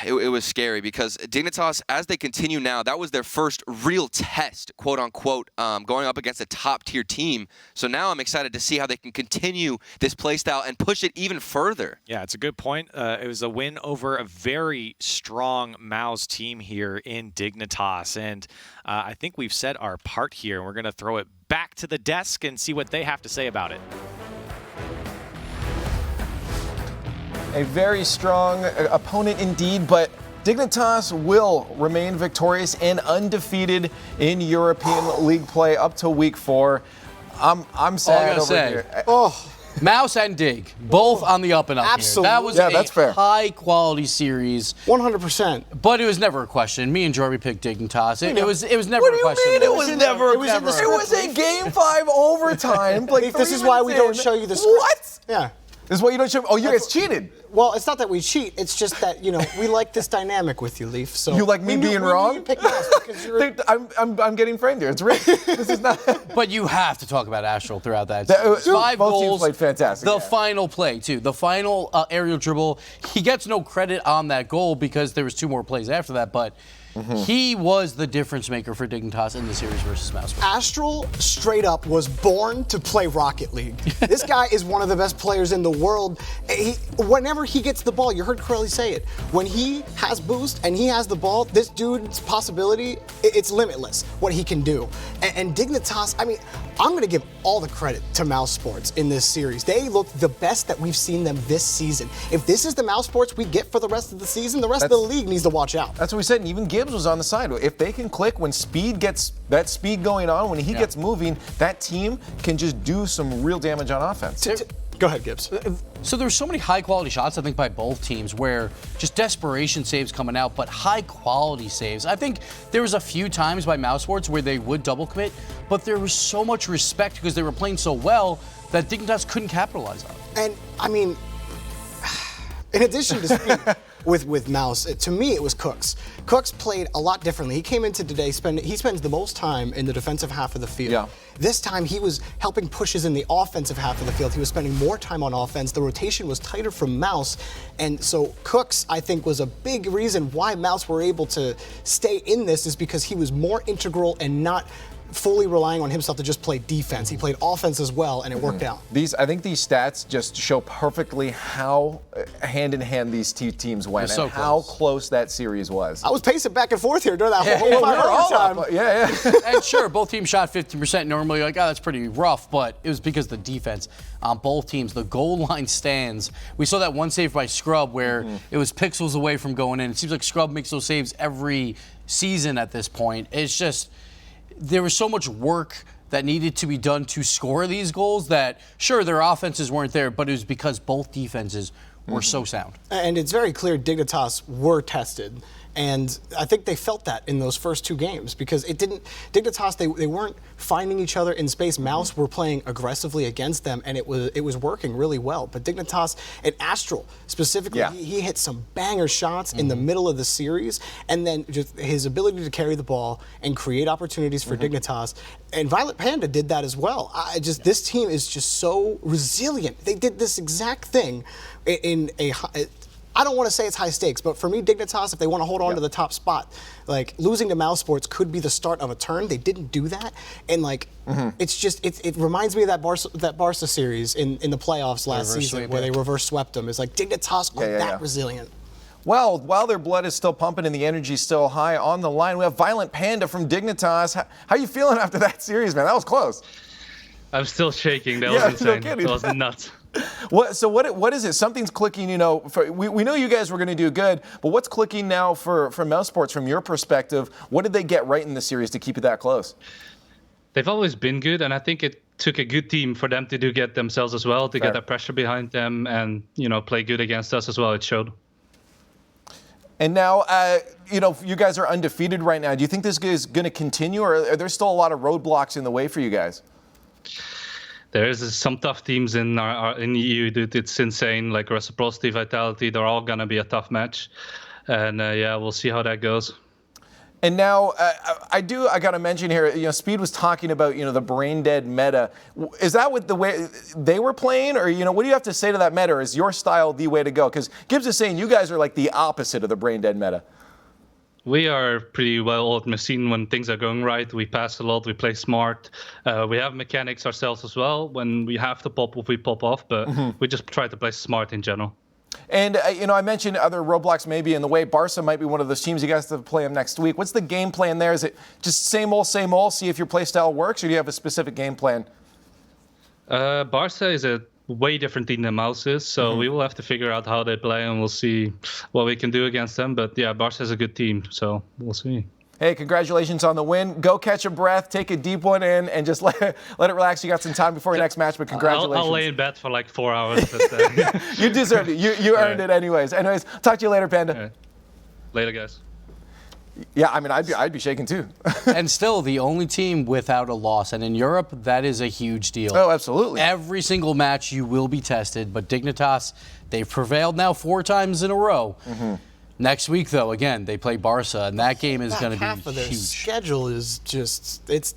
it was scary, because Dignitas, as they continue now, that was their first real test, quote unquote, going up against a top tier team. So now I'm excited to see how they can continue this play style and push it even further. Yeah, it's a good point. It was a win over a very strong Mouse team here in Dignitas. And I think we've said our part here, and we're going to throw it back to the desk and see what they have to say about it. A very strong opponent indeed, but Dignitas will remain victorious and undefeated in European League play up to week 4. I'm sad over here. Mouse and Dig, both on the up and up. Absolutely. Here. That was that's fair. High quality series. 100%. But it was never a question. Me and Jordy picked Dignitas. It was never a question. What do you mean it was never? It was a Game 5 overtime. Like this is why we don't show you the script. What? Yeah. This is why you don't show. Oh, you guys cheated. Well, it's not that we cheat. It's just that, we like this dynamic with you, Leaf. So you like me being wrong? You picked us because you're I'm getting framed here. It's rigged. This is not. But you have to talk about Astral throughout that. 5 both goals. teams played fantastic. The final play too. The final aerial dribble. He gets no credit on that goal because there was 2 more plays after that. But he was the difference maker for Dignitas in the series versus Mousesports. Astral straight up was born to play Rocket League. This guy is one of the best players in the world. Whenever he gets the ball, you heard Corelli say it. When he has boost and he has the ball, this dude's possibility, it's limitless what he can do. And Dignitas, I mean, I'm going to give all the credit to Mousesports in this series. They look the best that we've seen them this season. If this is the Mousesports we get for the rest of the season, the rest of the league needs to watch out. That's what we said, and even Gibbs was on the side. If they can click when speed gets that speed going on, when he gets moving, that team can just do some real damage on offense. Go ahead, Gibbs. So there were so many high-quality shots, I think, by both teams where just desperation saves coming out, but high-quality saves. I think there was a few times by Mousesports where they would double commit, but there was so much respect because they were playing so well that Dignitas couldn't capitalize on it. And, I mean, in addition to speed with Mouse, to me it was Cooks. Cooks played a lot differently. He came into today, he spends the most time in the defensive half of the field. Yeah. This time he was helping pushes in the offensive half of the field. He was spending more time on offense. The rotation was tighter from Mouse. And so Cooks, I think, was a big reason why Mouse were able to stay in this, is because he was more integral and not fully relying on himself to just play defense. He played offense as well, and it worked out. I think these stats just show perfectly how hand in hand these two teams went so and how close that series was. I was pacing back and forth here during that whole overtime. Yeah. And sure, both teams shot 50%. Normally, you're like, oh, that's pretty rough, but it was because of the defense on both teams. The goal line stands. We saw that one save by Scrub where it was pixels away from going in. It seems like Scrub makes those saves every season at this point. It's just, there was so much work that needed to be done to score these goals that, sure, their offenses weren't there, but it was because both defenses were so sound. And it's very clear Dignitas were tested. And I think they felt that in those first 2 games because Dignitas, they weren't finding each other in space. Mouse were playing aggressively against them, and it was working really well. But Dignitas and Astral specifically, he hit some banger shots in the middle of the series, and then just his ability to carry the ball and create opportunities for Dignitas. And Violet Panda did that as well. This team is just so resilient. They did this exact thing in I don't want to say it's high stakes, but for me, Dignitas, if they want to hold on to the top spot, like losing to Mousesports could be the start of a turn. They didn't do that, and like it's just it reminds me of that Barça series in the playoffs last season where they reverse swept them. It's like Dignitas are that resilient. Well, while their blood is still pumping and the energy's still high on the line, we have Violent Panda from Dignitas. How you feeling after that series, man? That was close. I'm still shaking. That was insane. No kidding. That was nuts. What is it? Something's clicking, you know. We know you guys were going to do good, but what's clicking now for Mousesports from your perspective? What did they get right in the series to keep it that close? They've always been good, and I think it took a good team for them to get themselves as well, to get that pressure behind them and, you know, play good against us as well. It showed. And now, you know, you guys are undefeated right now. Do you think this is going to continue, or are there still a lot of roadblocks in the way for you guys? There's some tough teams in in EU, dude. It's insane. Like Reciprocity, Vitality, they're all going to be a tough match. And, yeah, we'll see how that goes. And now, I got to mention here, you know, Speed was talking about, you know, the brain dead meta. Is that what the way they were playing? Or, you know, what do you have to say to that meta? Or is your style the way to go? Because Gibbs is saying you guys are like the opposite of the brain dead meta. We are pretty well-oiled machine when things are going right. We pass a lot. We play smart. We have mechanics ourselves as well. When we have to pop off, we pop off. But we just try to play smart in general. And, you know, I mentioned other roadblocks maybe in the way. Barça might be one of those teams. You guys have to play them next week. What's the game plan there? Is it just same old, see if your play style works, or do you have a specific game plan? Barça is a way different team than Mouse is, so we will have to figure out how they play, and we'll see what we can do against them. But, yeah, Barça is a good team, so we'll see. Hey, congratulations on the win. Go catch a breath, take a deep one in, and just let it relax. You got some time before your next match, but congratulations. I'll lay in bed for like 4 hours. You deserved it. You earned it anyways. Anyways, talk to you later, Panda. Right. Later, guys. Yeah, I mean, I'd be shaking too. And still the only team without a loss. And in Europe, that is a huge deal. Oh, absolutely. Every single match you will be tested, but Dignitas, they've prevailed now 4 times in a row. Next week, though, again, they play Barça, and that game is going to be half of their huge. schedule is just it's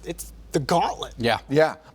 the gauntlet. Yeah.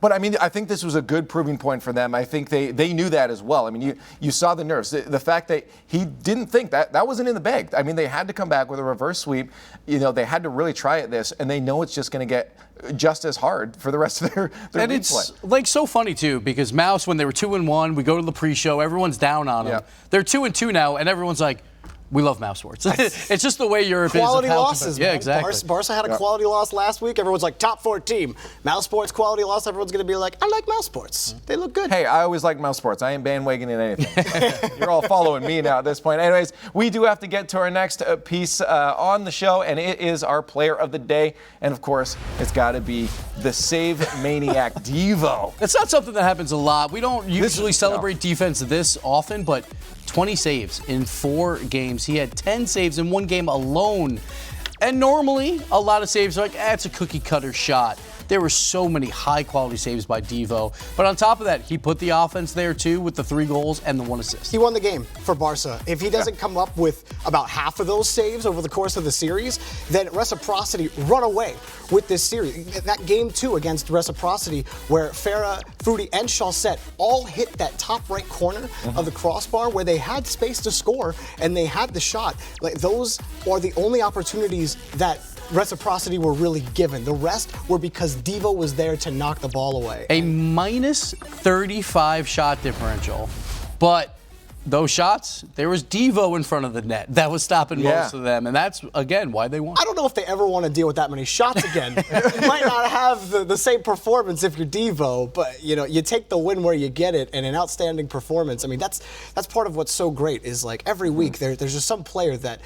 But I mean, I think this was a good proving point for them. I think they knew that as well. I mean, you saw the nerves. The fact that he didn't think that wasn't in the bag. I mean, they had to come back with a reverse sweep. You know, they had to really try at this, and they know it's just going to get just as hard for the rest of their and league it's play. like so funny too, because Mouse, when they were 2-1, we go to the pre-show, everyone's down on them. They're 2-2 now, and everyone's like, we love Mousesports. It's just the way Europe is. Quality losses, man. man. Yeah, exactly. Barça had a quality loss last week. Everyone's like, top 4 team. Mousesports quality loss. Everyone's going to be like, I like Mousesports. They look good. Hey, I always like Mousesports. I ain't bandwagoning anything. You're all following me now at this point. Anyways, we do have to get to our next piece on the show, and it is our player of the day. And, of course, it's got to be the save maniac Devo. It's not something that happens a lot. We don't usually celebrate defense this often, but 20 saves in 4 games. He had 10 saves in 1 game alone. And normally, a lot of saves are like, it's a cookie cutter shot. There were so many high-quality saves by Devo. But on top of that, he put the offense there, too, with the 3 goals and the 1 assist. He won the game for Barça. If he doesn't come up with about half of those saves over the course of the series, then Reciprocity run away with this series. That game 2 against Reciprocity, where Farah, Fruity, and Chaussette all hit that top right corner of the crossbar where they had space to score and they had the shot. Like, those are the only opportunities that Reciprocity were really given. The rest were because Devo was there to knock the ball away. A minus 35 shot differential. But those shots, there was Devo in front of the net that was stopping most of them. And that's, again, why they won. I don't know if they ever want to deal with that many shots again. You might not have the same performance if you're Devo, but you know, you take the win where you get it, and an outstanding performance. I mean, that's part of what's so great is like every week there's just some player that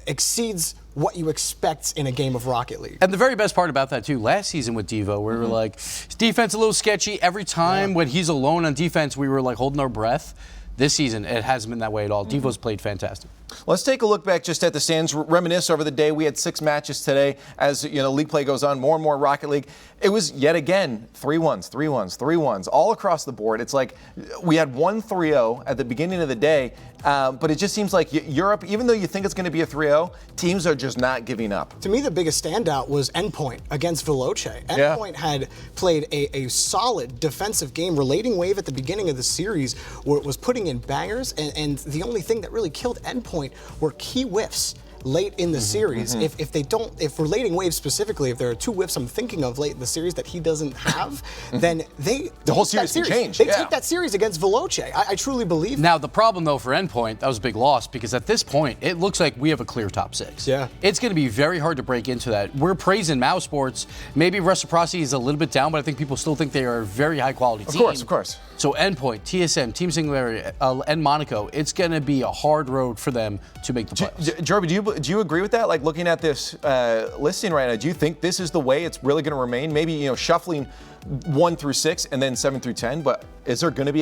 exceeds what you expect in a game of Rocket League. And the very best part about that, too, last season with Devo, we were like, his defense a little sketchy. Every time when he's alone on defense, we were like holding our breath. This season, it hasn't been that way at all. Devo's played fantastic. Let's take a look back just at the stands, reminisce over the day. We had 6 matches today. As league play goes on, more and more Rocket League. It was yet again 3-1s, 3-1s, 3-1s all across the board. It's like we had 1 3-0 at the beginning of the day, but it just seems like Europe, even though you think it's going to be a 3-0, teams are just not giving up. To me, the biggest standout was Endpoint against Veloce. Endpoint had played a solid defensive game. Relating Wave at the beginning of the series was putting in bangers, and the only thing that really killed Endpoint were key whiffs late in the series. If Relating Wave specifically, if there are 2 whiffs I'm thinking of late in the series that he doesn't have, then the whole series can change. They take that series against Veloce. I truly believe. Now the problem though for Endpoint, that was a big loss because at this point it looks like we have a clear top 6. Yeah. It's going to be very hard to break into that. We're praising Mousesports. Maybe Reciprocity is a little bit down, but I think people still think they are a very high quality team. Of course. So Endpoint, TSM, Team Singularity, and Monaco, it's going to be a hard road for them to make the playoffs. Jorby, do you agree with that? Like looking at this listing right now, do you think this is the way it's really going to remain? Maybe shuffling 1 through 6 and then 7 through 10, but is there going to be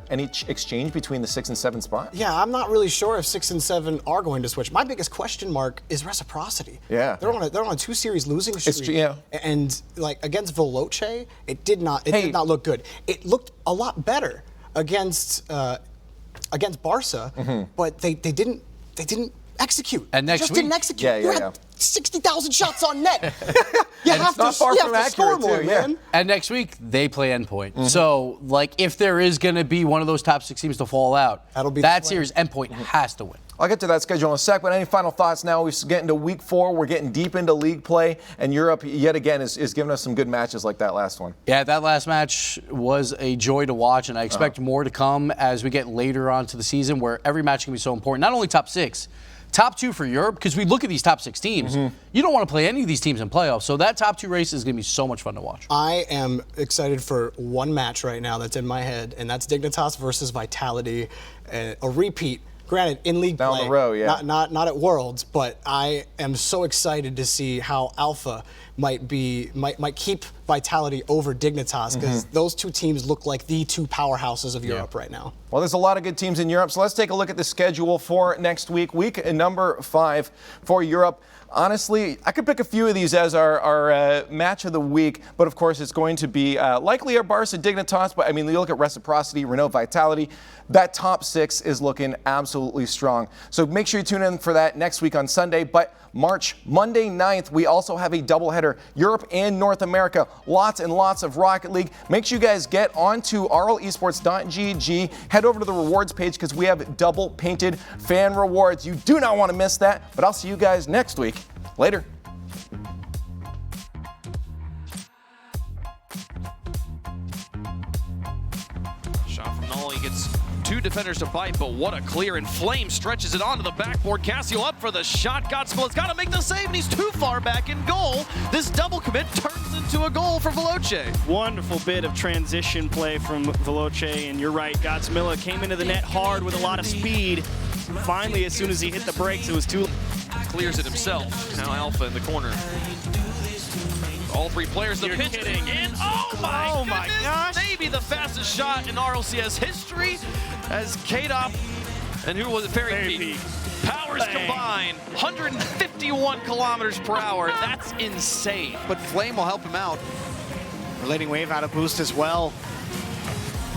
any exchange between the 6 and 7 spot? Yeah, I'm not really sure if 6 and 7 are going to switch. My biggest question mark is Reciprocity. Yeah, they're on a 2-series losing streak. And like against Veloce, it did not look good. It looked a lot better against Barça, but they didn't execute. And next just week, didn't execute. You had 60,000 shots on net. You have to score more, man. And next week they play Endpoint. So like if there is going to be one of those top 6 teams to fall out, that series Endpoint has to win. I'll get to that schedule in a sec, but any final thoughts now? We're getting to week 4. We're getting deep into league play, and Europe, yet again, is giving us some good matches like that last one. Yeah, that last match was a joy to watch, and I expect more to come as we get later on to the season where every match can be so important. Not only top 6, top 2 for Europe, because we look at these top 6 teams. You don't want to play any of these teams in playoffs, so that top 2 race is going to be so much fun to watch. I am excited for one match right now that's in my head, and that's Dignitas versus Vitality, a repeat. Granted, in league down play, the road, not at Worlds, but I am so excited to see how Alpha might keep Vitality over Dignitas, because those 2 teams look like the 2 powerhouses of Europe right now. Well, there's a lot of good teams in Europe, so let's take a look at the schedule for next week. Week number 5 for Europe. Honestly, I could pick a few of these as our match of the week, but of course it's going to be likely our Barça Dignitas, but I mean, you look at Reciprocity, Renault, Vitality, that top 6 is looking absolutely strong. So make sure you tune in for that next week on Sunday, but Monday 9th, we also have a doubleheader, Europe and North America. Lots and lots of Rocket League. Make sure you guys get onto rlesports.gg, head over to the rewards page because we have double painted fan rewards. You do not want to miss that, but I'll see you guys next week. Later. Shot from Nolly gets 2 defenders to bite, but what a clear, and Flame stretches it onto the backboard. Cassio up for the shot. Godspell has got to make the save, and he's too far back in goal. This double commit turns into a goal for Veloce. Wonderful bit of transition play from Veloce, and you're right, Godsmilla came into the net hard with a lot of speed. Finally, as soon as he hit the brakes, it was too late. Clears it himself. Now Alpha in the corner. All 3 players, the pitch, and oh my gosh, maybe the fastest shot in RLCS history as K-Dop, and who was it, Fairy Peak. Powers combined, 151 kilometers per hour. That's insane. But Flame will help him out. Relating Wave out of boost as well.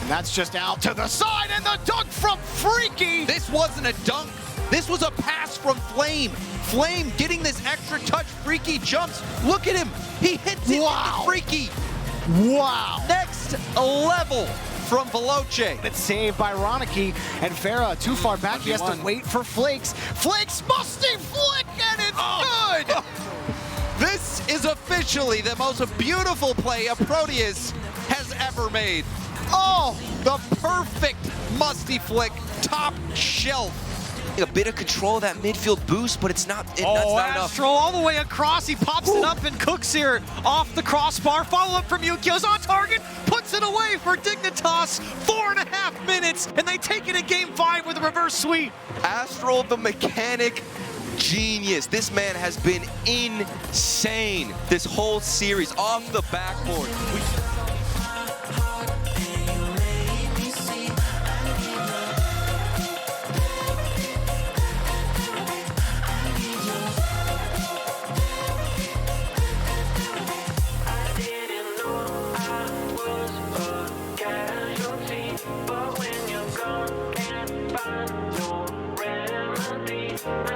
And that's just out to the side, and the dunk from Freaky. This wasn't a dunk. This was a pass from Flame. Flame getting this extra touch. Freaky jumps. Look at him. He hits it into Freaky. Wow. Next level from Veloce. It's saved by Ronicky, and Farah too far back. He has to wait for Flakes. Flakes musty flick, and it's good. This is officially the most beautiful play a Proteus has ever made. Oh, the perfect musty flick, top shelf. A bit of control of that midfield boost, but that's not enough. Astral all the way across. He pops it up and cooks here off the crossbar. Follow up from Yukio's on target. Puts it away for Dignitas. 4.5 minutes, and they take it in game 5 with a reverse sweep. Astral, the mechanic genius. This man has been insane this whole series off the backboard. I